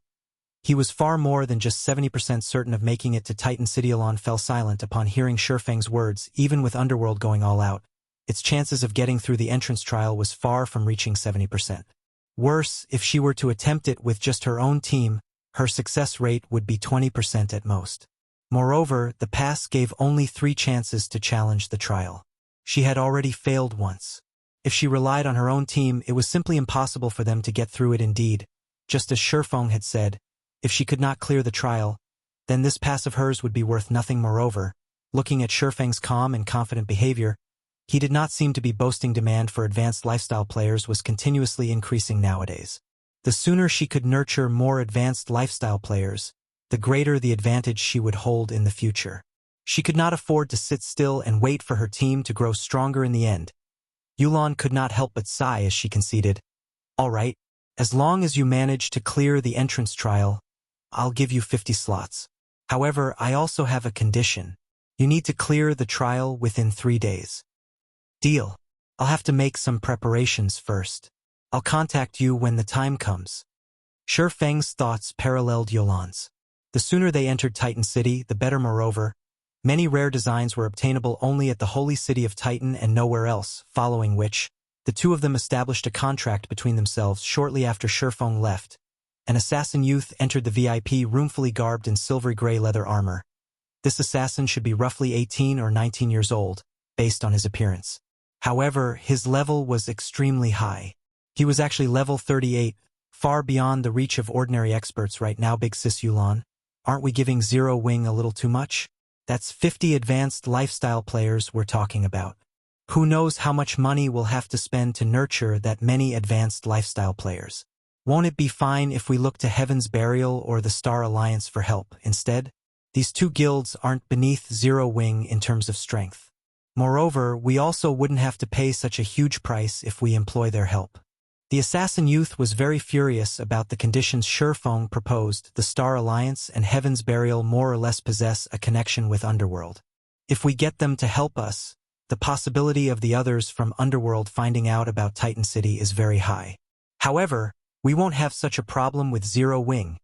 he was far more than just 70% certain of making it to Titan City. Yulon fell silent upon hearing Feng's words. Even with Underworld going all out, its chances of getting through the entrance trial was far from reaching 70%. Worse, if she were to attempt it with just her own team, her success rate would be 20% at most. Moreover, the pass gave only 3 chances to challenge the trial. She had already failed once. If she relied on her own team, it was simply impossible for them to get through it. Indeed, just as Feng had said, if she could not clear the trial, then this pass of hers would be worth nothing. Moreover, looking at Feng's calm and confident behavior, he did not seem to be boasting. Demand for advanced lifestyle players was continuously increasing nowadays. The sooner she could nurture more advanced lifestyle players, the greater the advantage she would hold in the future. She could not afford to sit still and wait for her team to grow stronger. In the end, Yulon could not help but sigh as she conceded, "All right, as long as you manage to clear the entrance trial, I'll give you 50 slots. However, I also have a condition. You need to clear the trial within 3 days." "Deal. I'll have to make some preparations first. I'll contact you when the time comes." Feng's thoughts paralleled Yulon's. The sooner they entered Titan City, the better. Moreover, many rare designs were obtainable only at the holy city of Titan and nowhere else, following which, the two of them established a contract between themselves. Shortly after Feng left, an assassin youth entered the VIP room fully garbed in silvery gray leather armor. This assassin should be roughly 18 or 19 years old, based on his appearance. However, his level was extremely high. He was actually level 38, far beyond the reach of ordinary experts right now. Big sis Yulon, aren't we giving Zero Wing a little too much? That's 50 advanced lifestyle players we're talking about. Who knows how much money we'll have to spend to nurture that many advanced lifestyle players. Won't it be fine if we look to Heaven's Burial or the Star Alliance for help instead? These two guilds aren't beneath Zero Wing in terms of strength. Moreover, we also wouldn't have to pay such a huge price if we employ their help. The assassin youth was very furious about the conditions Feng proposed. The Star Alliance and Heaven's Burial more or less possess a connection with Underworld. If we get them to help us, the possibility of the others from Underworld finding out about Titan City is very high. However, we won't have such a problem with Zero Wing,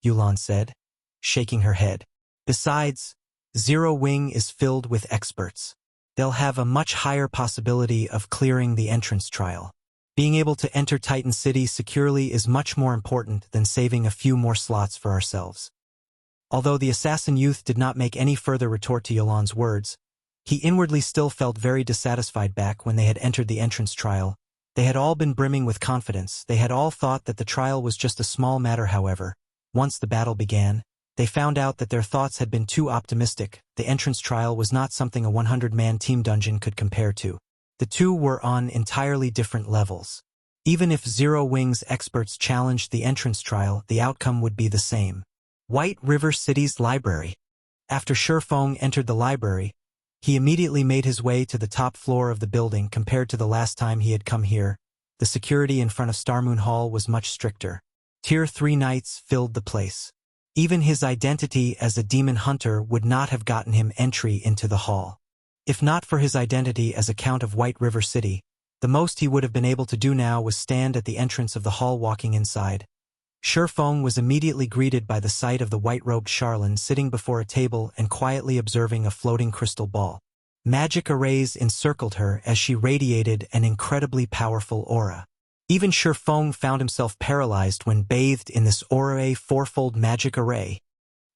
Yulon said, shaking her head. Besides, Zero Wing is filled with experts. They'll have a much higher possibility of clearing the entrance trial. Being able to enter Titan City securely is much more important than saving a few more slots for ourselves. Although the assassin youth did not make any further retort to Yulon's words, he inwardly still felt very dissatisfied. Back when they had entered the entrance trial, they had all been brimming with confidence. They had all thought that the trial was just a small matter. However, once the battle began, they found out that their thoughts had been too optimistic. The entrance trial was not something a 100-man team dungeon could compare to. The two were on entirely different levels. Even if Zero Wing's experts challenged the entrance trial, the outcome would be the same. White River City's library. After Feng entered the library, he immediately made his way to the top floor of the building. Compared to the last time he had come here, the security in front of Starmoon Hall was much stricter. Tier 3 knights filled the place. Even his identity as a demon hunter would not have gotten him entry into the hall. If not for his identity as a Count of White River City, the most he would have been able to do now was stand at the entrance of the hall. Walking inside, Feng was immediately greeted by the sight of the white-robed Charlene sitting before a table and quietly observing a floating crystal ball. Magic arrays encircled her as she radiated an incredibly powerful aura. Even Feng found himself paralyzed when bathed in this aura fourfold magic array.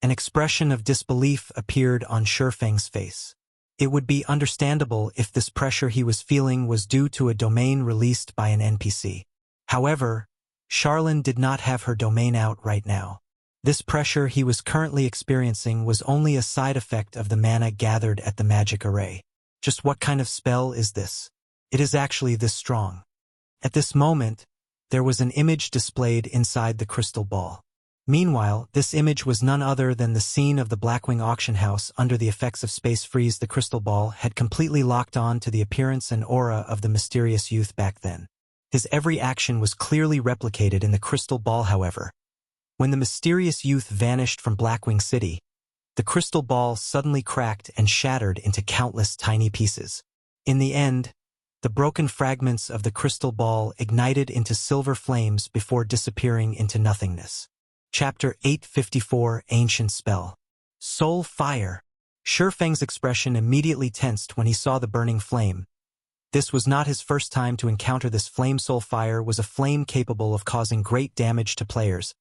An expression of disbelief appeared on Feng's face. It would be understandable if this pressure he was feeling was due to a domain released by an NPC. However, Charlene did not have her domain out right now. This pressure he was currently experiencing was only a side effect of the mana gathered at the magic array. Just what kind of spell is this? It is actually this strong. At this moment, there was an image displayed inside the crystal ball. Meanwhile, this image was none other than the scene of the Blackwing auction house. Under the effects of space freeze, the crystal ball had completely locked on to the appearance and aura of the mysterious youth back then. His every action was clearly replicated in the crystal ball. However, when the mysterious youth vanished from Blackwing City, the crystal ball suddenly cracked and shattered into countless tiny pieces. In the end, the broken fragments of the crystal ball ignited into silver flames before disappearing into nothingness. Chapter 854, Ancient Spell. Soul Fire. Feng's expression immediately tensed when he saw the burning flame. This was not his first time to encounter this flame. Soul Fire was a flame capable of causing great damage to players,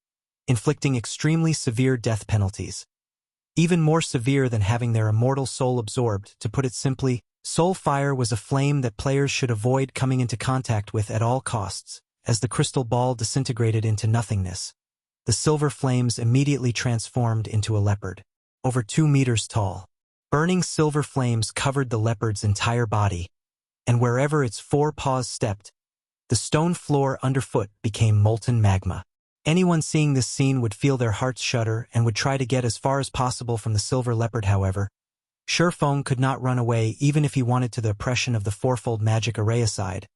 inflicting extremely severe death penalties. Even more severe than having their immortal soul absorbed. To put it simply, Soul Fire was a flame that players should avoid coming into contact with at all costs. As the crystal ball disintegrated into nothingness, the silver flames immediately transformed into a leopard, over 2 meters tall. Burning silver flames covered the leopard's entire body, and wherever its 4 paws stepped, the stone floor underfoot became molten magma. Anyone seeing this scene would feel their hearts shudder and would try to get as far as possible from the silver leopard. However, Feng could not run away even if he wanted. To the oppression of the fourfold magic array aside,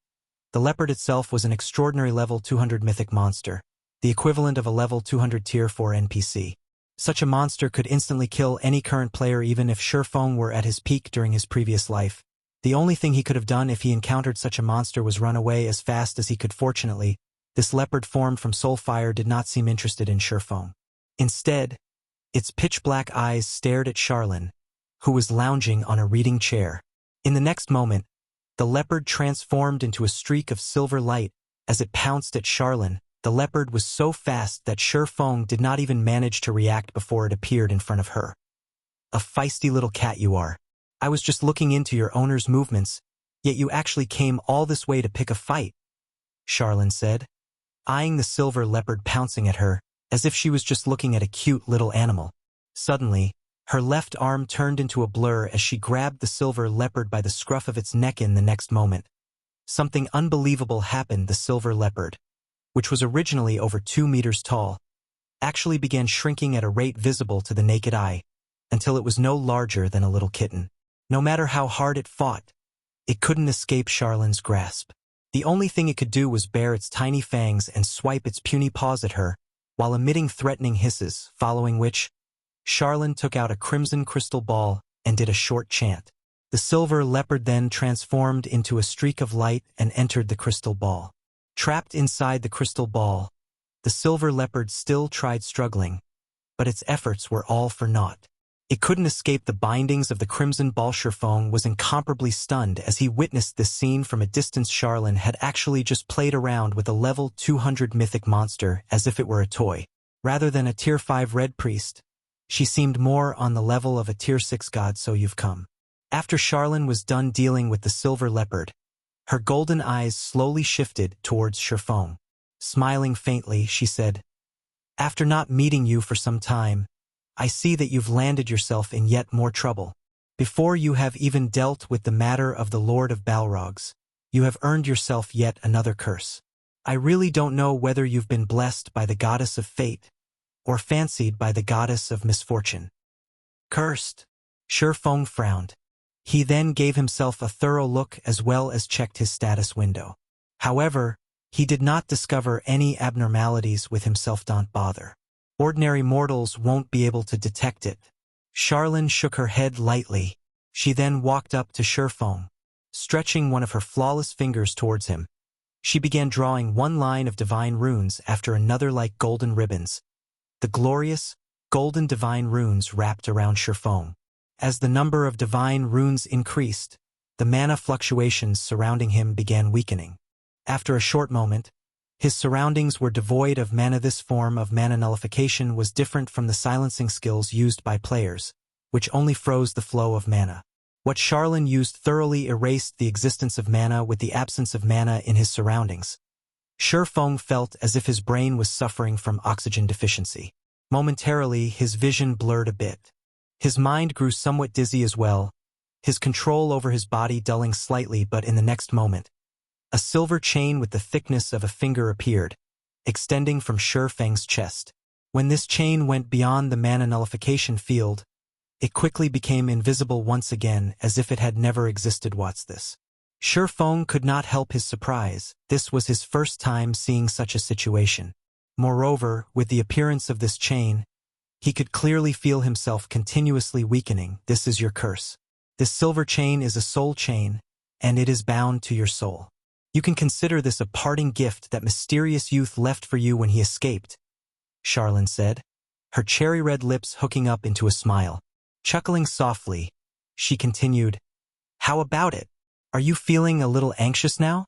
the leopard itself was an extraordinary level 200 mythic monster, the equivalent of a level 200 tier 4 NPC. Such a monster could instantly kill any current player even if Feng were at his peak during his previous life. The only thing he could have done if he encountered such a monster was run away as fast as he could. Fortunately, this leopard formed from soul fire did not seem interested in Feng. Instead, its pitch-black eyes stared at Charlene, who was lounging on a reading chair. In the next moment, the leopard transformed into a streak of silver light as it pounced at Charlene. The leopard was so fast that Feng did not even manage to react before it appeared in front of her. A feisty little cat you are. I was just looking into your owner's movements, yet you actually came all this way to pick a fight, Charlene said, eyeing the silver leopard pouncing at her, as if she was just looking at a cute little animal. Suddenly, her left arm turned into a blur as she grabbed the silver leopard by the scruff of its neck. In the next moment, something unbelievable happened. The silver leopard, which was originally over 2 meters tall, actually began shrinking at a rate visible to the naked eye, until it was no larger than a little kitten. No matter how hard it fought, it couldn't escape Charlene's grasp. The only thing it could do was bare its tiny fangs and swipe its puny paws at her, while emitting threatening hisses, following which, Charlene took out a crimson crystal ball and did a short chant. The silver leopard then transformed into a streak of light and entered the crystal ball. Trapped inside the crystal ball, the silver leopard still tried struggling, but its efforts were all for naught. It couldn't escape the bindings of the crimson ball. Feng was incomparably stunned as he witnessed this scene from a distance. Charlene had actually just played around with a level 200 mythic monster as if it were a toy. Rather than a tier 5 red priest, she seemed more on the level of a tier 6 god. So you've come. After Charlene was done dealing with the silver leopard, her golden eyes slowly shifted towards Feng. Smiling faintly, she said, "After not meeting you for some time, I see that you've landed yourself in yet more trouble. Before you have even dealt with the matter of the Lord of Balrogs, you have earned yourself yet another curse. I really don't know whether you've been blessed by the goddess of fate, or fancied by the goddess of misfortune." Cursed? Feng frowned. He then gave himself a thorough look as well as checked his status window. However, he did not discover any abnormalities with himself. Don't bother. Ordinary mortals won't be able to detect it. Charlene shook her head lightly. She then walked up to Feng. Stretching one of her flawless fingers towards him, she began drawing one line of divine runes after another like golden ribbons. The glorious, golden divine runes wrapped around Feng. As the number of divine runes increased, the mana fluctuations surrounding him began weakening. After a short moment, his surroundings were devoid of mana. This form of mana nullification was different from the silencing skills used by players, which only froze the flow of mana. What Charlene used thoroughly erased the existence of mana with the absence of mana in his surroundings. Feng felt as if his brain was suffering from oxygen deficiency. Momentarily, his vision blurred a bit. His mind grew somewhat dizzy as well, his control over his body dulling slightly. But in the next moment, a silver chain with the thickness of a finger appeared, extending from Feng's chest. When this chain went beyond the mana nullification field, it quickly became invisible once again as if it had never existed. What's this? Feng could not help his surprise. This was his first time seeing such a situation. Moreover, with the appearance of this chain, He could clearly feel himself continuously weakening. This is your curse. This silver chain is a soul chain, and it is bound to your soul. You can consider this a parting gift that mysterious youth left for you when he escaped, Charlene said, her cherry-red lips hooking up into a smile. Chuckling softly, she continued, "How about it? Are you feeling a little anxious now?"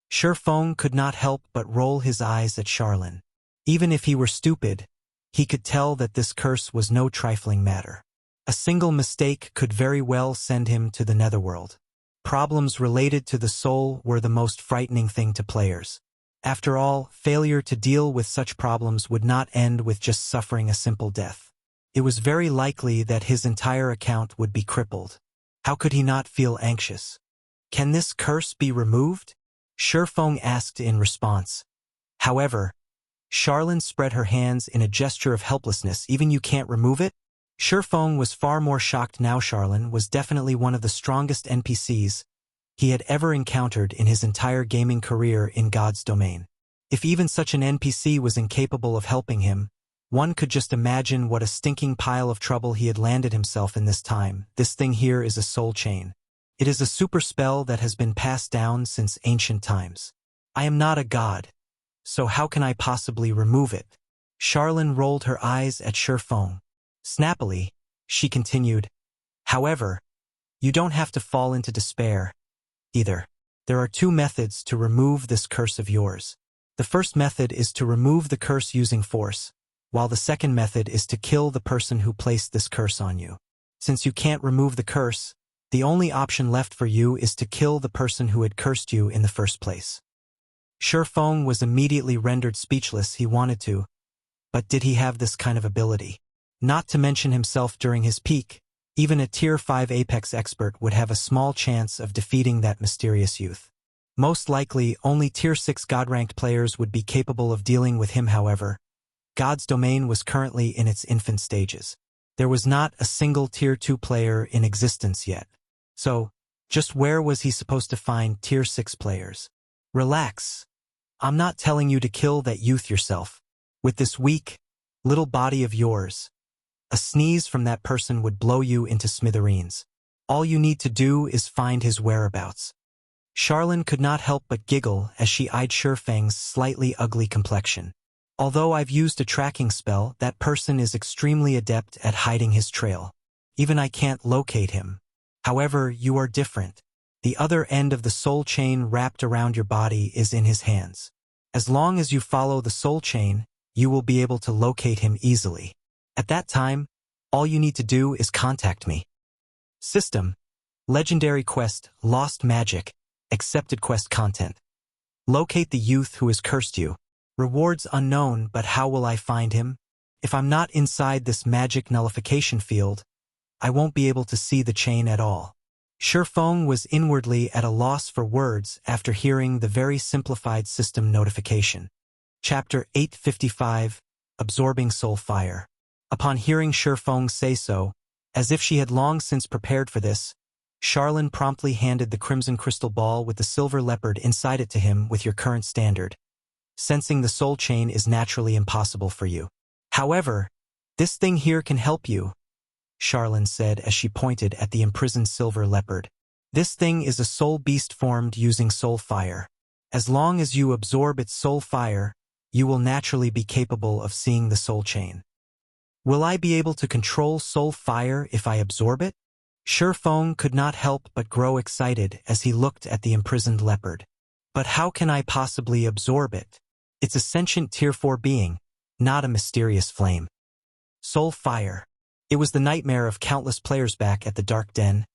Feng could not help but roll his eyes at Charlene. Even if he were stupid, he could tell that this curse was no trifling matter. A single mistake could very well send him to the netherworld. Problems related to the soul were the most frightening thing to players. After all, failure to deal with such problems would not end with just suffering a simple death. It was very likely that his entire account would be crippled. How could he not feel anxious? "Can this curse be removed?" Feng asked in response. However, Charlene spread her hands in a gesture of helplessness. "Even you can't remove it?" Feng was far more shocked now. Charlene was definitely one of the strongest NPCs he had ever encountered in his entire gaming career in God's domain. If even such an NPC was incapable of helping him, one could just imagine what a stinking pile of trouble he had landed himself in this time. "This thing here is a soul chain. It is a super spell that has been passed down since ancient times. I am not a god, so how can I possibly remove it?" Charlene rolled her eyes at Feng. Snappily, she continued, "However, you don't have to fall into despair, either. There are two methods to remove this curse of yours. The first method is to remove the curse using force, while the second method is to kill the person who placed this curse on you. Since you can't remove the curse, the only option left for you is to kill the person who had cursed you in the first place." Feng was immediately rendered speechless. He wanted to, but did he have this kind of ability? Not to mention himself during his peak, even a Tier 5 Apex expert would have a small chance of defeating that mysterious youth. Most likely, only Tier 6 God-ranked players would be capable of dealing with him. However, God's domain was currently in its infant stages. There was not a single Tier 2 player in existence yet. So, just where was he supposed to find Tier 6 players? Relax. I'm not telling you to kill that youth yourself. With this weak, little body of yours, a sneeze from that person would blow you into smithereens. All you need to do is find his whereabouts. Charlene could not help but giggle as she eyed Feng's slightly ugly complexion. Although I've used a tracking spell, that person is extremely adept at hiding his trail. Even I can't locate him. However, you are different. The other end of the soul chain wrapped around your body is in his hands. As long as you follow the soul chain, you will be able to locate him easily. At that time, all you need to do is contact me. System: Legendary Quest, Lost Magic, Accepted Quest Content. Locate the youth who has cursed you. Rewards unknown, but how will I find him? If I'm not inside this magic nullification field, I won't be able to see the chain at all. Feng was inwardly at a loss for words after hearing the very simplified system notification. Chapter 855, Absorbing Soul Fire. Upon hearing Feng say so, as if she had long since prepared for this, Charlene promptly handed the crimson crystal ball with the silver leopard inside it to him. "With your current standard, sensing the soul chain is naturally impossible for you. However, this thing here can help you," Charlene said as she pointed at the imprisoned silver leopard. "This thing is a soul beast formed using soul fire. As long as you absorb its soul fire, you will naturally be capable of seeing the soul chain." "Will I be able to control soul fire if I absorb it?" Feng could not help but grow excited as he looked at the imprisoned leopard. "But how can I possibly absorb it? It's a sentient Tier 4 being, not a mysterious flame." Soul fire. It was the nightmare of countless players back at the Dark Den.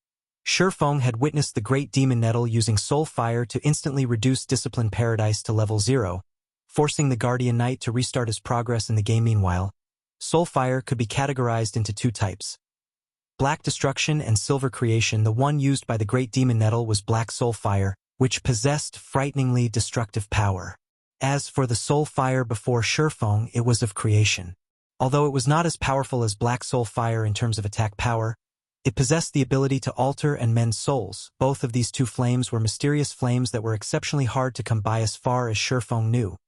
Feng had witnessed the Great Demon Nettle using soul fire to instantly reduce Discipline Paradise to level 0, forcing the Guardian Knight to restart his progress in the game. Meanwhile, soul fire could be categorized into two types: Black Destruction and Silver Creation. The one used by the Great Demon Nettle was Black Soul Fire, which possessed frighteningly destructive power. As for the soul fire before Feng, it was of creation. Although it was not as powerful as Black Soul Fire in terms of attack power, it possessed the ability to alter and mend souls. Both of these two flames were mysterious flames that were exceptionally hard to come by as far as Feng knew.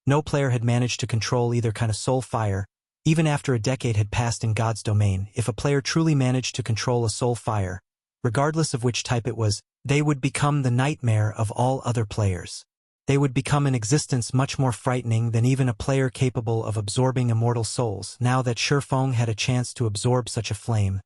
No player had managed to control either kind of soul fire, Even after a decade had passed in God's domain, if a player truly managed to control a soul fire, regardless of which type it was, they would become the nightmare of all other players. They would become an existence much more frightening than even a player capable of absorbing immortal souls. Now that Feng had a chance to absorb such a flame,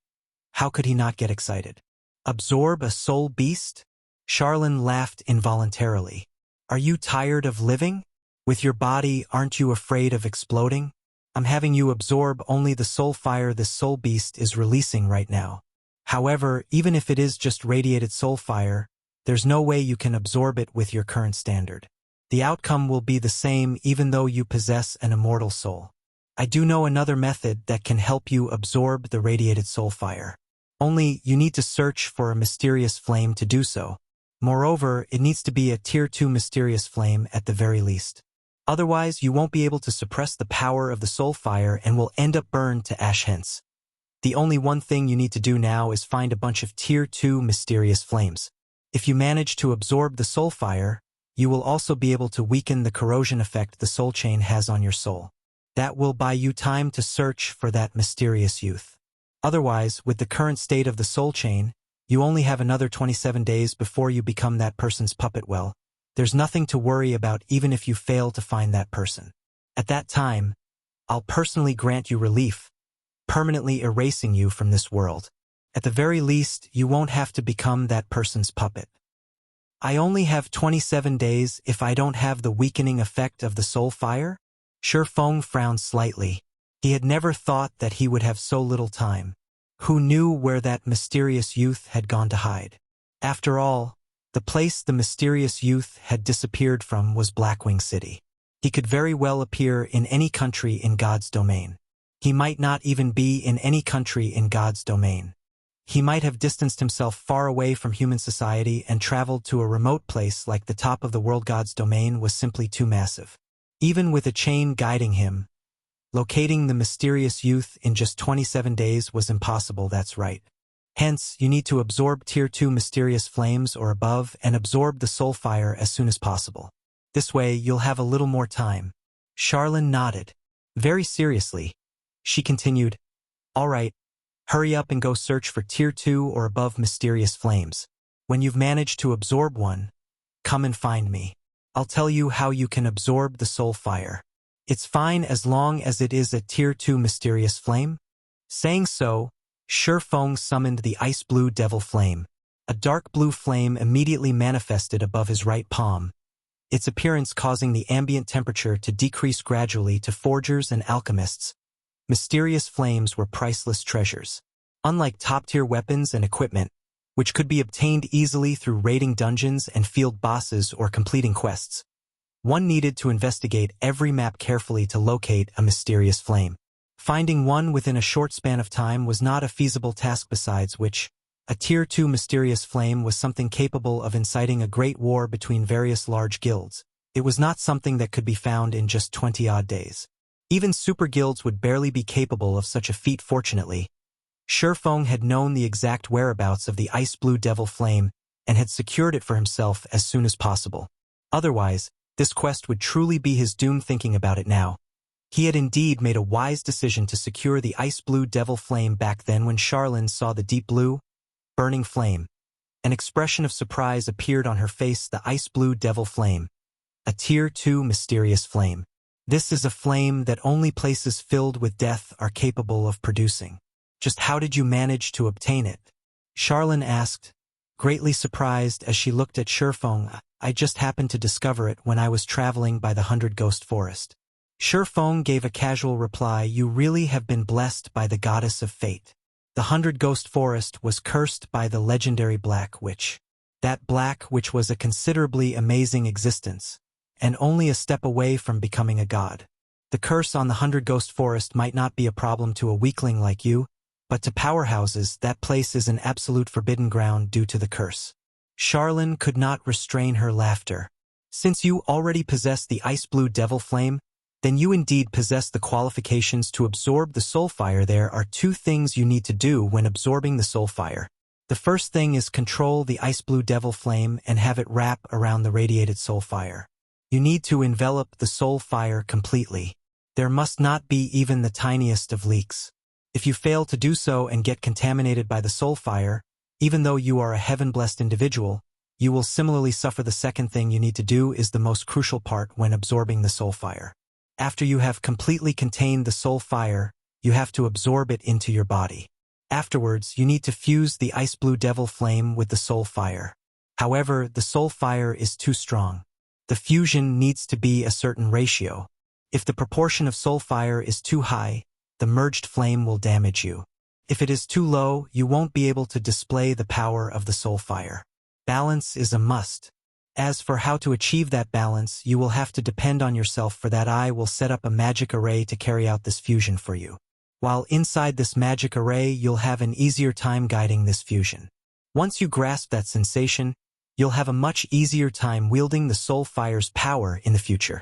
how could he not get excited? Absorb a soul beast? Charlene laughed involuntarily. Are you tired of living? With your body, aren't you afraid of exploding? I'm having you absorb only the soul fire this soul beast is releasing right now. However, even if it is just radiated soul fire, there's no way you can absorb it with your current standard. The outcome will be the same even though you possess an immortal soul. I do know another method that can help you absorb the radiated soul fire. Only, you need to search for a mysterious flame to do so. Moreover, it needs to be a Tier 2 mysterious flame at the very least. Otherwise, you won't be able to suppress the power of the soul fire and will end up burned to ash hence. The only one thing you need to do now is find a bunch of Tier 2 mysterious flames. If you manage to absorb the soul fire, you will also be able to weaken the corrosion effect the soul chain has on your soul. That will buy you time to search for that mysterious youth. Otherwise, with the current state of the soul chain, you only have another 27 days before you become that person's puppet. Well, there's nothing to worry about even if you fail to find that person. At that time, I'll personally grant you relief, permanently erasing you from this world. At the very least, you won't have to become that person's puppet. I only have 27 days if I don't have the weakening effect of the soul fire? Feng frowned slightly. He had never thought that he would have so little time. Who knew where that mysterious youth had gone to hide? After all, the place the mysterious youth had disappeared from was Blackwing City. He could very well appear in any country in God's domain. He might not even be in any country in God's domain. He might have distanced himself far away from human society and traveled to a remote place like the top of the world. God's domain was simply too massive. Even with a chain guiding him, locating the mysterious youth in just 27 days was impossible. That's right. Hence, you need to absorb Tier 2 mysterious flames or above and absorb the soul fire as soon as possible. This way, you'll have a little more time. Charlene nodded. Very seriously. She continued, all right, hurry up and go search for Tier 2 or above mysterious flames. When you've managed to absorb one, come and find me. I'll tell you how you can absorb the soul fire. It's fine as long as it is a Tier 2 mysterious flame. Saying so, Feng summoned the ice blue devil flame. A dark blue flame immediately manifested above his right palm, its appearance causing the ambient temperature to decrease gradually. To forgers and alchemists, mysterious flames were priceless treasures. Unlike top-tier weapons and equipment, which could be obtained easily through raiding dungeons and field bosses or completing quests, one needed to investigate every map carefully to locate a mysterious flame. Finding one within a short span of time was not a feasible task, besides which, a Tier 2 mysterious flame was something capable of inciting a great war between various large guilds. It was not something that could be found in just 20-odd days. Even super guilds would barely be capable of such a feat. Fortunately, Feng had known the exact whereabouts of the ice blue devil flame and had secured it for himself as soon as possible. Otherwise, this quest would truly be his doom. Thinking about it now, he had indeed made a wise decision to secure the ice blue devil flame. Back then, when Charlene saw the deep blue, burning flame, an expression of surprise appeared on her face. The ice blue devil flame, a Tier 2 mysterious flame. This is a flame that only places filled with death are capable of producing. Just how did you manage to obtain it? Charlene asked, greatly surprised as she looked at Feng. I just happened to discover it when I was traveling by the 100 Ghost Forest. Feng gave a casual reply. You really have been blessed by the goddess of fate. The 100 Ghost Forest was cursed by the legendary Black Witch. That Black Witch was a considerably amazing existence, and only a step away from becoming a god. The curse on the 100 Ghost Forest might not be a problem to a weakling like you, but to powerhouses, that place is an absolute forbidden ground due to the curse. Charlene could not restrain her laughter. Since you already possess the ice blue devil flame, then you indeed possess the qualifications to absorb the soul fire. There are two things you need to do when absorbing the soul fire. The first thing is control the ice blue devil flame and have it wrap around the radiated soul fire. You need to envelop the soul fire completely. There must not be even the tiniest of leaks. If you fail to do so and get contaminated by the soul fire, even though you are a heaven-blessed individual, you will similarly suffer. The second thing you need to do is the most crucial part when absorbing the soul fire. After you have completely contained the soul fire, you have to absorb it into your body. Afterwards, you need to fuse the ice blue devil flame with the soul fire. However, the soul fire is too strong. The fusion needs to be a certain ratio. If the proportion of soul fire is too high, the merged flame will damage you. If it is too low, you won't be able to display the power of the soul fire. Balance is a must. As for how to achieve that balance, you will have to depend on yourself. For that, I will set up a magic array to carry out this fusion for you. While inside this magic array, you'll have an easier time guiding this fusion. Once you grasp that sensation, you'll have a much easier time wielding the soul fire's power in the future.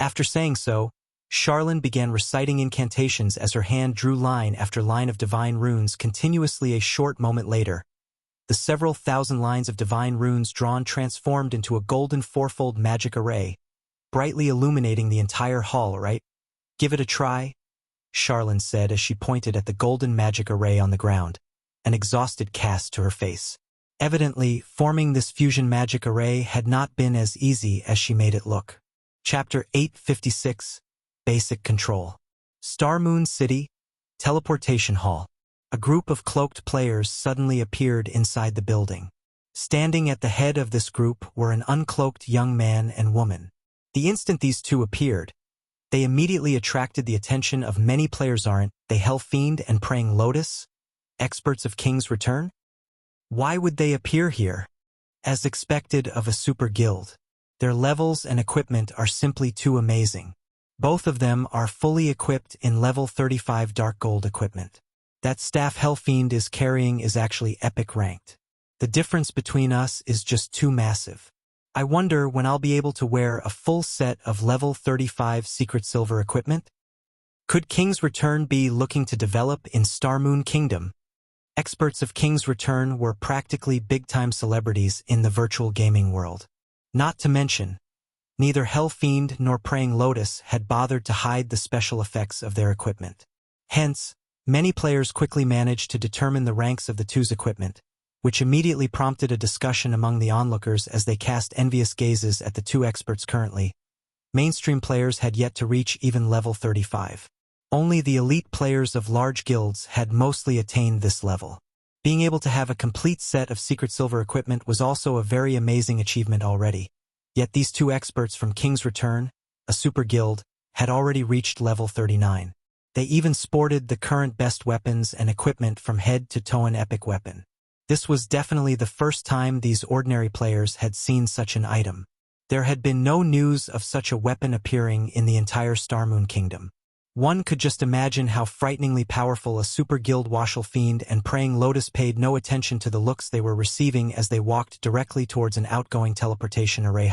After saying so, Charlene began reciting incantations as her hand drew line after line of divine runes continuously. A short moment later, the several thousand lines of divine runes drawn transformed into a golden fourfold magic array, brightly illuminating the entire hall. Right? Give it a try, Charlene said as she pointed at the golden magic array on the ground, an exhausted cast to her face. Evidently, forming this fusion magic array had not been as easy as she made it look. Chapter 856, Basic Control. Star Moon City, Teleportation Hall. A group of cloaked players suddenly appeared inside the building. Standing at the head of this group were an uncloaked young man and woman. The instant these two appeared, they immediately attracted the attention of many players. Aren't they Hell Fiend and Praying Lotus, experts of King's Return? Why would they appear here? As expected of a super guild, their levels and equipment are simply too amazing. Both of them are fully equipped in level 35 dark gold equipment. That staff Hell Fiend is carrying is actually epic ranked. The difference between us is just too massive. I wonder when I'll be able to wear a full set of level 35 secret silver equipment? Could King's Return be looking to develop in Star Moon Kingdom? Experts of King's Return were practically big-time celebrities in the virtual gaming world. Not to mention, neither Hell Fiend nor Praying Lotus had bothered to hide the special effects of their equipment. Hence, many players quickly managed to determine the ranks of the two's equipment, which immediately prompted a discussion among the onlookers as they cast envious gazes at the two experts. Currently, mainstream players had yet to reach even level 35. Only the elite players of large guilds had mostly attained this level. Being able to have a complete set of secret silver equipment was also a very amazing achievement already. Yet these two experts from King's Return, a super guild, had already reached level 39. They even sported the current best weapons and equipment from head to toe, an epic weapon. This was definitely the first time these ordinary players had seen such an item. There had been no news of such a weapon appearing in the entire Star Moon Kingdom. One could just imagine how frighteningly powerful a super guild was. Fiend and Praying Lotus paid no attention to the looks they were receiving as they walked directly towards an outgoing teleportation array.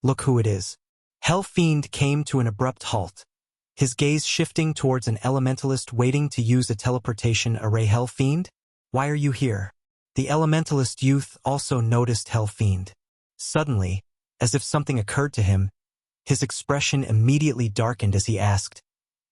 Look who it is. Hell Fiend came to an abrupt halt, his gaze shifting towards an elementalist waiting to use a teleportation array. Hell Fiend? Why are you here? The elementalist youth also noticed Hell Fiend. Suddenly, as if something occurred to him, his expression immediately darkened as he asked,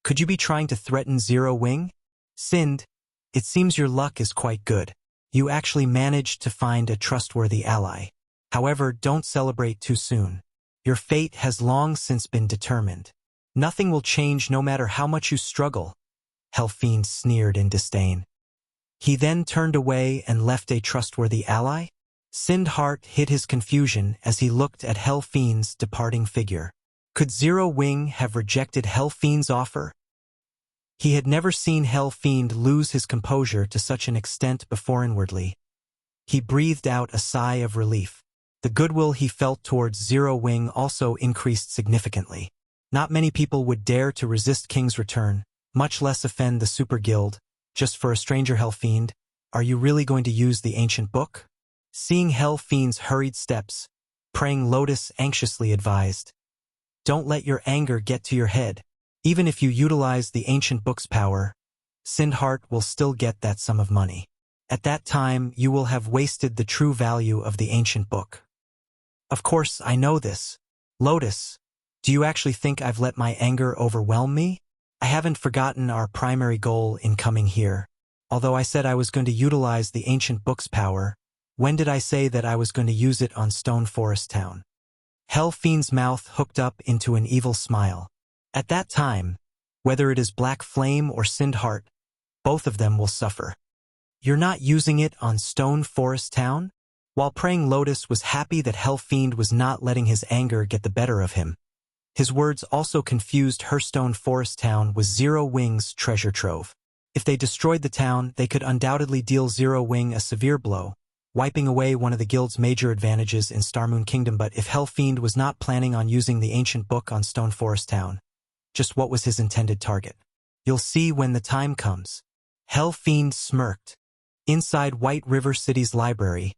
"Could you be trying to threaten Zero Wing?" "Sind, it seems your luck is quite good. You actually managed to find a trustworthy ally. However, don't celebrate too soon. Your fate has long since been determined. Nothing will change no matter how much you struggle." Hell Fiend sneered in disdain. He then turned away and left. A trustworthy ally? Sind's heart hid his confusion as he looked at Hell Fiend's departing figure. Could Zero Wing have rejected Hell Fiend's offer? He had never seen Hell Fiend lose his composure to such an extent before. Inwardly, he breathed out a sigh of relief. The goodwill he felt towards Zero Wing also increased significantly. Not many people would dare to resist King's Return, much less offend the Super Guild, just for a stranger. Hell Fiend, are you really going to use the ancient book? Seeing Hell Fiend's hurried steps, Praying Lotus anxiously advised, "Don't let your anger get to your head. Even if you utilize the ancient book's power, Sindheart will still get that sum of money. At that time, you will have wasted the true value of the ancient book." "Of course, I know this. Lotus, Do you actually think I've let my anger overwhelm me? I haven't forgotten our primary goal in coming here. Although I said I was going to utilize the ancient book's power, when did I say that I was going to use it on Stone Forest Town? Hell Fiend's mouth hooked up into an evil smile. At that time, whether it is Black Flame or Sinned Heart, both of them will suffer. You're not using it on Stone Forest Town? While Praying Lotus was happy that Hell Fiend was not letting his anger get the better of him, his words also confused her. Stone Forest Town was Zero Wing's treasure trove. If they destroyed the town, they could undoubtedly deal Zero Wing a severe blow, wiping away one of the guild's major advantages in Starmoon Kingdom. But if Hell Fiend was not planning on using the ancient book on Stone Forest Town, just what was his intended target? You'll see when the time comes. Hell Fiend smirked. Inside White River City's library,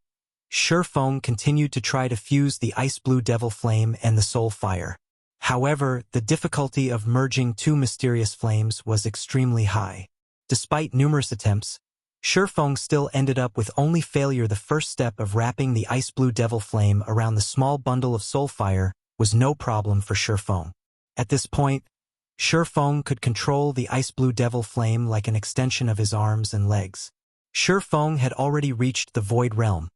Feng continued to try to fuse the Ice Blue Devil Flame and the Soul Fire. However, the difficulty of merging two mysterious flames was extremely high. Despite numerous attempts, Feng still ended up with only failure. The first step of wrapping the Ice Blue Devil Flame around the small bundle of Soul Fire was no problem for Feng. At this point, Feng could control the Ice Blue Devil Flame like an extension of his arms and legs. Feng had already reached the Void Realm,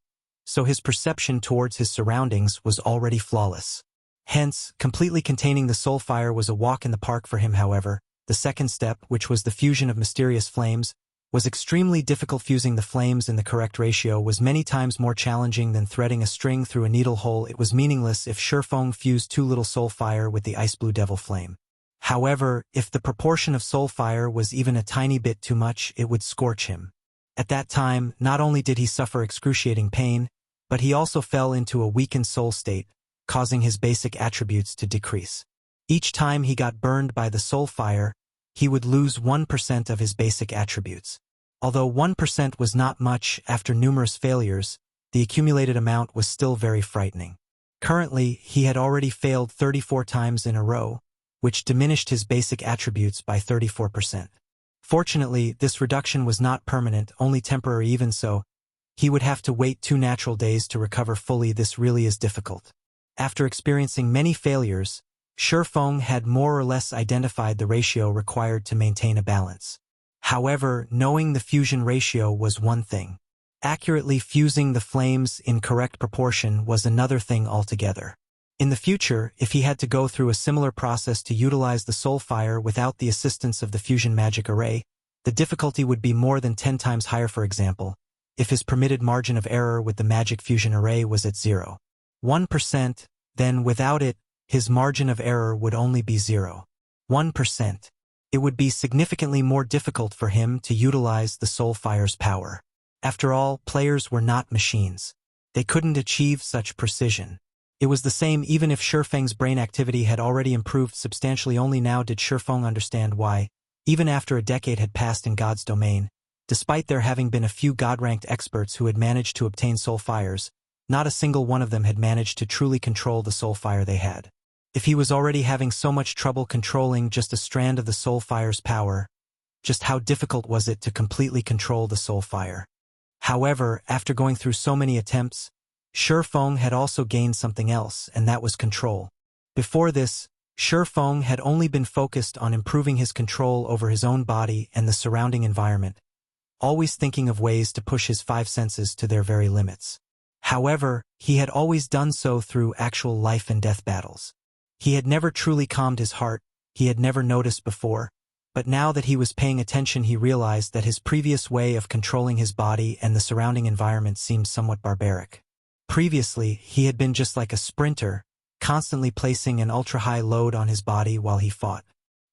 so his perception towards his surroundings was already flawless. Hence, completely containing the Soul Fire was a walk in the park for him. However, the second step, which was the fusion of mysterious flames, was extremely difficult. Fusing the flames in the correct ratio was many times more challenging than threading a string through a needle hole. It was meaningless if Feng fused too little Soul Fire with the Ice Blue Devil Flame. However, if the proportion of Soul Fire was even a tiny bit too much, it would scorch him. At that time, not only did he suffer excruciating pain, but he also fell into a weakened soul state, causing his basic attributes to decrease. Each time he got burned by the Soul Fire, he would lose 1% of his basic attributes. Although 1% was not much after numerous failures, the accumulated amount was still very frightening. Currently, he had already failed 34 times in a row, which diminished his basic attributes by 34%. Fortunately, this reduction was not permanent, only temporary. Even so, he would have to wait 2 natural days to recover fully. This really is difficult. After experiencing many failures, Feng had more or less identified the ratio required to maintain a balance. However, knowing the fusion ratio was one thing. Accurately fusing the flames in correct proportion was another thing altogether. In the future, if he had to go through a similar process to utilize the Soul Fire without the assistance of the fusion magic array, the difficulty would be more than 10 times higher. For example, if his permitted margin of error with the magic fusion array was at 0.1%, then without it, his margin of error would only be 0.1%. It would be significantly more difficult for him to utilize the Soul Fire's power. After all, players were not machines. They couldn't achieve such precision. It was the same even if Feng's brain activity had already improved substantially. Only now did Feng understand why, even after a decade had passed in God's domain, despite there having been a few God-ranked experts who had managed to obtain Soul Fires, not a single one of them had managed to truly control the Soul Fire they had. If he was already having so much trouble controlling just a strand of the Soul Fire's power, just how difficult was it to completely control the Soul Fire? However, after going through so many attempts, Feng had also gained something else, and that was control. Before this, Feng had only been focused on improving his control over his own body and the surrounding environment, always thinking of ways to push his 5 senses to their very limits. However, he had always done so through actual life and death battles. He had never truly calmed his heart, he had never noticed before, but now that he was paying attention he realized that his previous way of controlling his body and the surrounding environment seemed somewhat barbaric. Previously, he had been just like a sprinter, constantly placing an ultra-high load on his body while he fought.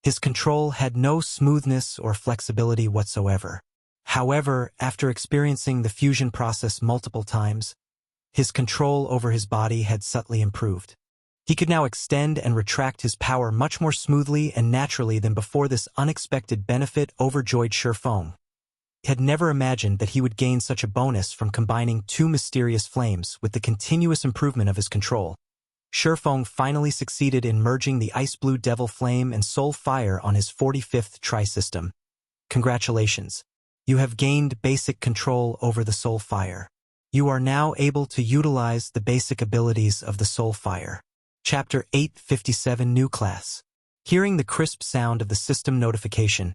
His control had no smoothness or flexibility whatsoever. However, after experiencing the fusion process multiple times, his control over his body had subtly improved. He could now extend and retract his power much more smoothly and naturally than before. This unexpected benefit overjoyed Feng. He had never imagined that he would gain such a bonus from combining 2 mysterious flames with the continuous improvement of his control. Feng finally succeeded in merging the Ice Blue Devil Flame and Soul Fire on his 45th try-system. Congratulations! You have gained basic control over the Soul Fire. You are now able to utilize the basic abilities of the Soul Fire. Chapter 857 New Class. Hearing the crisp sound of the system notification,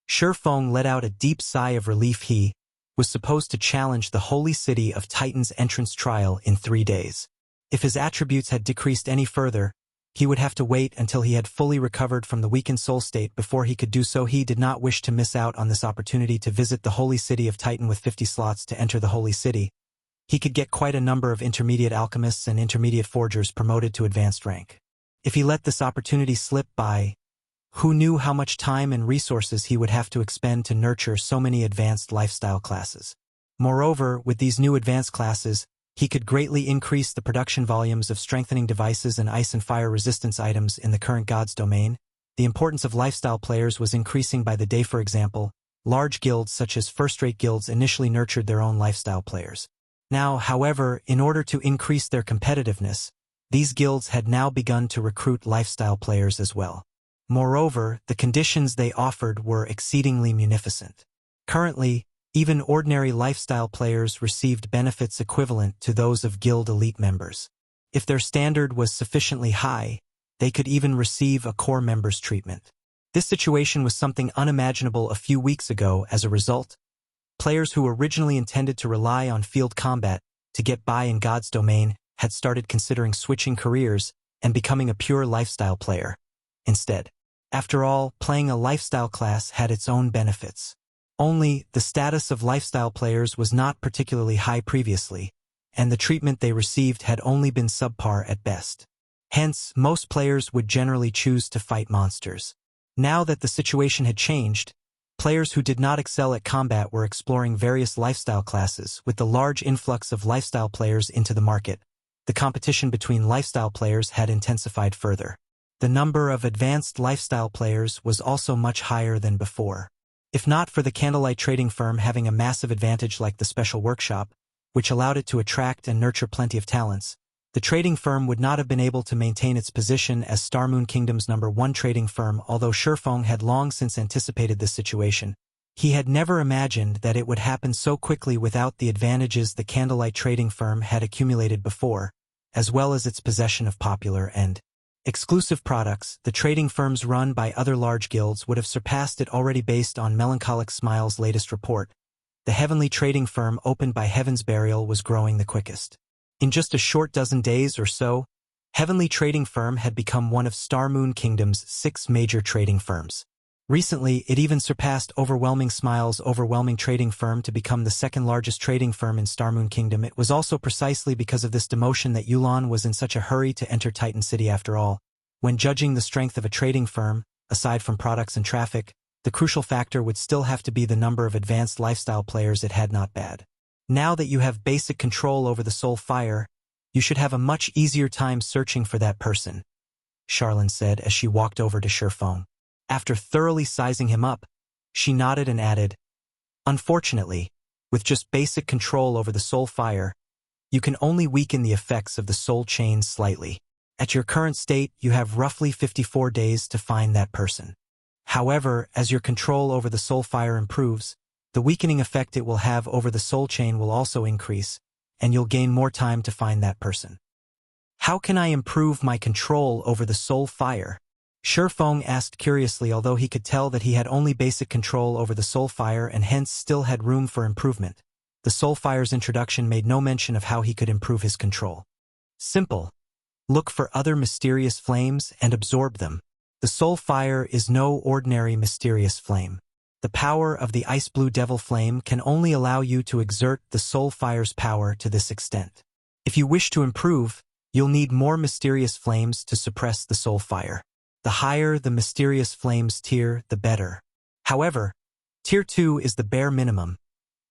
Feng let out a deep sigh of relief. He was supposed to challenge the holy city of Titan's entrance trial in 3 days. If his attributes had decreased any further, he would have to wait until he had fully recovered from the weakened soul state before he could do so. He did not wish to miss out on this opportunity to visit the holy city of Titan. With 50 slots to enter the holy city, he could get quite a number of intermediate alchemists and intermediate forgers promoted to advanced rank. If he let this opportunity slip by, who knew how much time and resources he would have to expend to nurture so many advanced lifestyle classes. Moreover, with these new advanced classes, he could greatly increase the production volumes of strengthening devices and ice and fire resistance items in the current God's domain. The importance of lifestyle players was increasing by the day. For example, large guilds such as first-rate guilds initially nurtured their own lifestyle players. Now, however, in order to increase their competitiveness, these guilds had now begun to recruit lifestyle players as well. Moreover, the conditions they offered were exceedingly munificent. Currently, even ordinary lifestyle players received benefits equivalent to those of guild elite members. If their standard was sufficiently high, they could even receive a core member's treatment. This situation was something unimaginable a few weeks ago. As a result, players who originally intended to rely on field combat to get by in God's domain had started considering switching careers and becoming a pure lifestyle player instead. After all, playing a lifestyle class had its own benefits. Only, the status of lifestyle players was not particularly high previously, and the treatment they received had only been subpar at best. Hence, most players would generally choose to fight monsters. Now that the situation had changed, players who did not excel at combat were exploring various lifestyle classes. With the large influx of lifestyle players into the market, the competition between lifestyle players had intensified further. The number of advanced lifestyle players was also much higher than before. If not for the Candlelight trading firm having a massive advantage like the special workshop, which allowed it to attract and nurture plenty of talents, the trading firm would not have been able to maintain its position as Starmoon Kingdom's #1 trading firm. Although Feng had long since anticipated this situation, he had never imagined that it would happen so quickly without the advantages the Candlelight trading firm had accumulated before, as well as its possession of popular and exclusive products. The trading firms run by other large guilds would have surpassed it already. Based on Melancholic Smile's latest report, the heavenly trading firm opened by Heaven's Burial was growing the quickest. In just a short dozen days or so, Heavenly Trading Firm had become one of Starmoon Kingdom's 6 major trading firms. Recently, it even surpassed Overwhelming Smile's Overwhelming Trading Firm to become the 2nd largest trading firm in Starmoon Kingdom. It was also precisely because of this demotion that Yulan was in such a hurry to enter Titan City. After all, when judging the strength of a trading firm, aside from products and traffic, the crucial factor would still have to be the number of advanced lifestyle players. It had not bad. Now that you have basic control over the soul fire, you should have a much easier time searching for that person, Charlene said as she walked over to Feng. After thoroughly sizing him up, she nodded and added, "Unfortunately, with just basic control over the soul fire, you can only weaken the effects of the soul chains slightly. At your current state, you have roughly 54 days to find that person. However, as your control over the soul fire improves, the weakening effect it will have over the soul chain will also increase, and you'll gain more time to find that person." "How can I improve my control over the soul fire?" Feng asked curiously, although he could tell that he had only basic control over the soul fire and hence still had room for improvement. The soul fire's introduction made no mention of how he could improve his control. "Simple. Look for other mysterious flames and absorb them. The soul fire is no ordinary mysterious flame. The power of the ice blue devil flame can only allow you to exert the soul fire's power to this extent. If you wish to improve, you'll need more mysterious flames to suppress the soul fire. The higher the mysterious flames tier, the better. However, tier 2 is the bare minimum."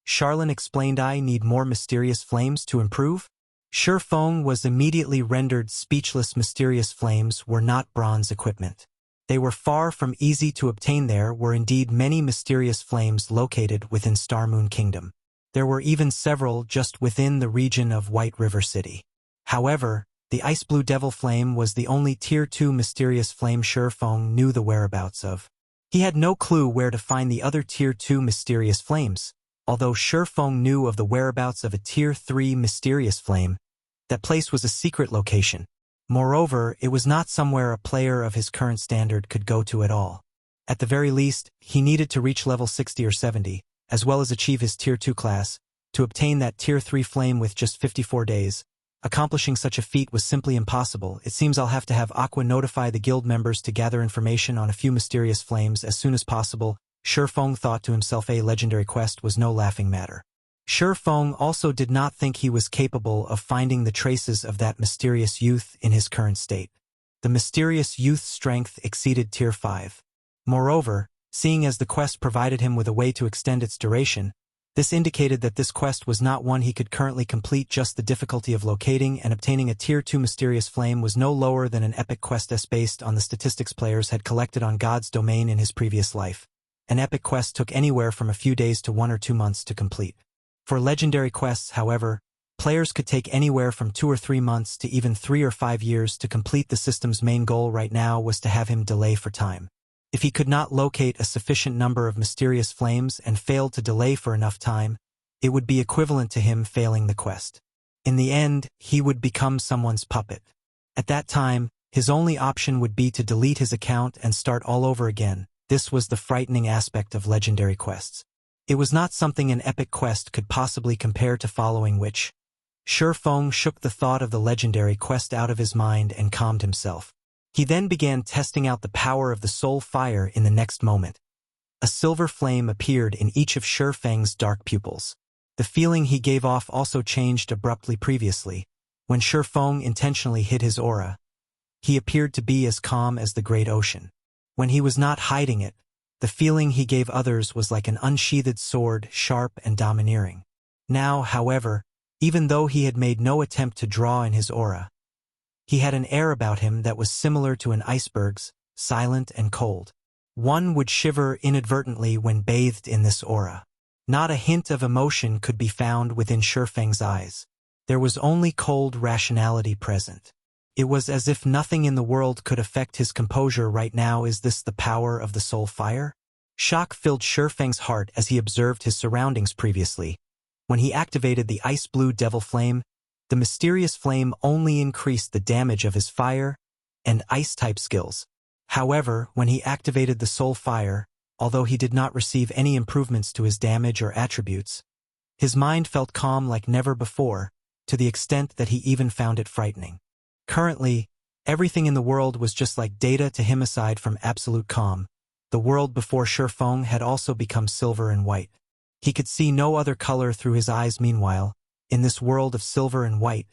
Charlene explained. "I need more mysterious flames to improve?" Feng was immediately rendered speechless. Mysterious flames were not bronze equipment. They were far from easy to obtain. There were indeed many mysterious flames located within Starmoon Kingdom. There were even several just within the region of White River City. However, the Ice Blue Devil Flame was the only Tier 2 mysterious flame Feng knew the whereabouts of. He had no clue where to find the other Tier 2 mysterious flames. Although Feng knew of the whereabouts of a Tier 3 mysterious flame, that place was a secret location. Moreover, it was not somewhere a player of his current standard could go to at all. At the very least, he needed to reach level 60 or 70, as well as achieve his Tier 2 class, to obtain that Tier 3 flame with just 54 days. Accomplishing such a feat was simply impossible. It seems I'll have to have Aqua notify the guild members to gather information on a few mysterious flames as soon as possible. Feng thought to himself a legendary quest was no laughing matter. Feng also did not think he was capable of finding the traces of that mysterious youth in his current state. The mysterious youth's strength exceeded Tier 5. Moreover, seeing as the quest provided him with a way to extend its duration, this indicated that this quest was not one he could currently complete. Just the difficulty of locating and obtaining a Tier 2 mysterious flame was no lower than an epic quest based on the statistics players had collected on God's domain in his previous life. An epic quest took anywhere from a few days to 1 or 2 months to complete. For legendary quests, however, players could take anywhere from 2 or 3 months to even 3 or 5 years to complete. The system's main goal right now was to have him delay for time. If he could not locate a sufficient number of mysterious flames and failed to delay for enough time, it would be equivalent to him failing the quest. In the end, he would become someone's puppet. At that time, his only option would be to delete his account and start all over again. This was the frightening aspect of legendary quests. It was not something an epic quest could possibly compare to, following which Feng shook the thought of the legendary quest out of his mind and calmed himself. He then began testing out the power of the soul fire. In the next moment, a silver flame appeared in each of Feng's dark pupils. The feeling he gave off also changed abruptly. Previously, when Feng intentionally hid his aura, he appeared to be as calm as the great ocean. When he was not hiding it, the feeling he gave others was like an unsheathed sword, sharp and domineering. Now, however, even though he had made no attempt to draw in his aura, he had an air about him that was similar to an iceberg's, silent and cold. One would shiver inadvertently when bathed in this aura. Not a hint of emotion could be found within Feng's eyes. There was only cold rationality present. It was as if nothing in the world could affect his composure right now. Is this the power of the soul fire? Shock filled Feng's heart as he observed his surroundings previously. When he activated the ice-blue devil flame, the mysterious flame only increased the damage of his fire and ice-type skills. However, when he activated the soul fire, although he did not receive any improvements to his damage or attributes, his mind felt calm like never before, to the extent that he even found it frightening. Currently, everything in the world was just like data to him. Aside from absolute calm, the world before Feng had also become silver and white. He could see no other color through his eyes. Meanwhile, in this world of silver and white,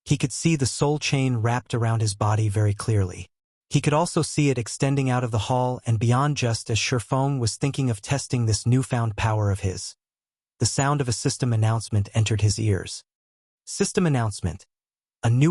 he could see the soul chain wrapped around his body very clearly. He could also see it extending out of the hall and beyond. Just as Feng was thinking of testing this newfound power of his, the sound of a system announcement entered his ears. System announcement. A new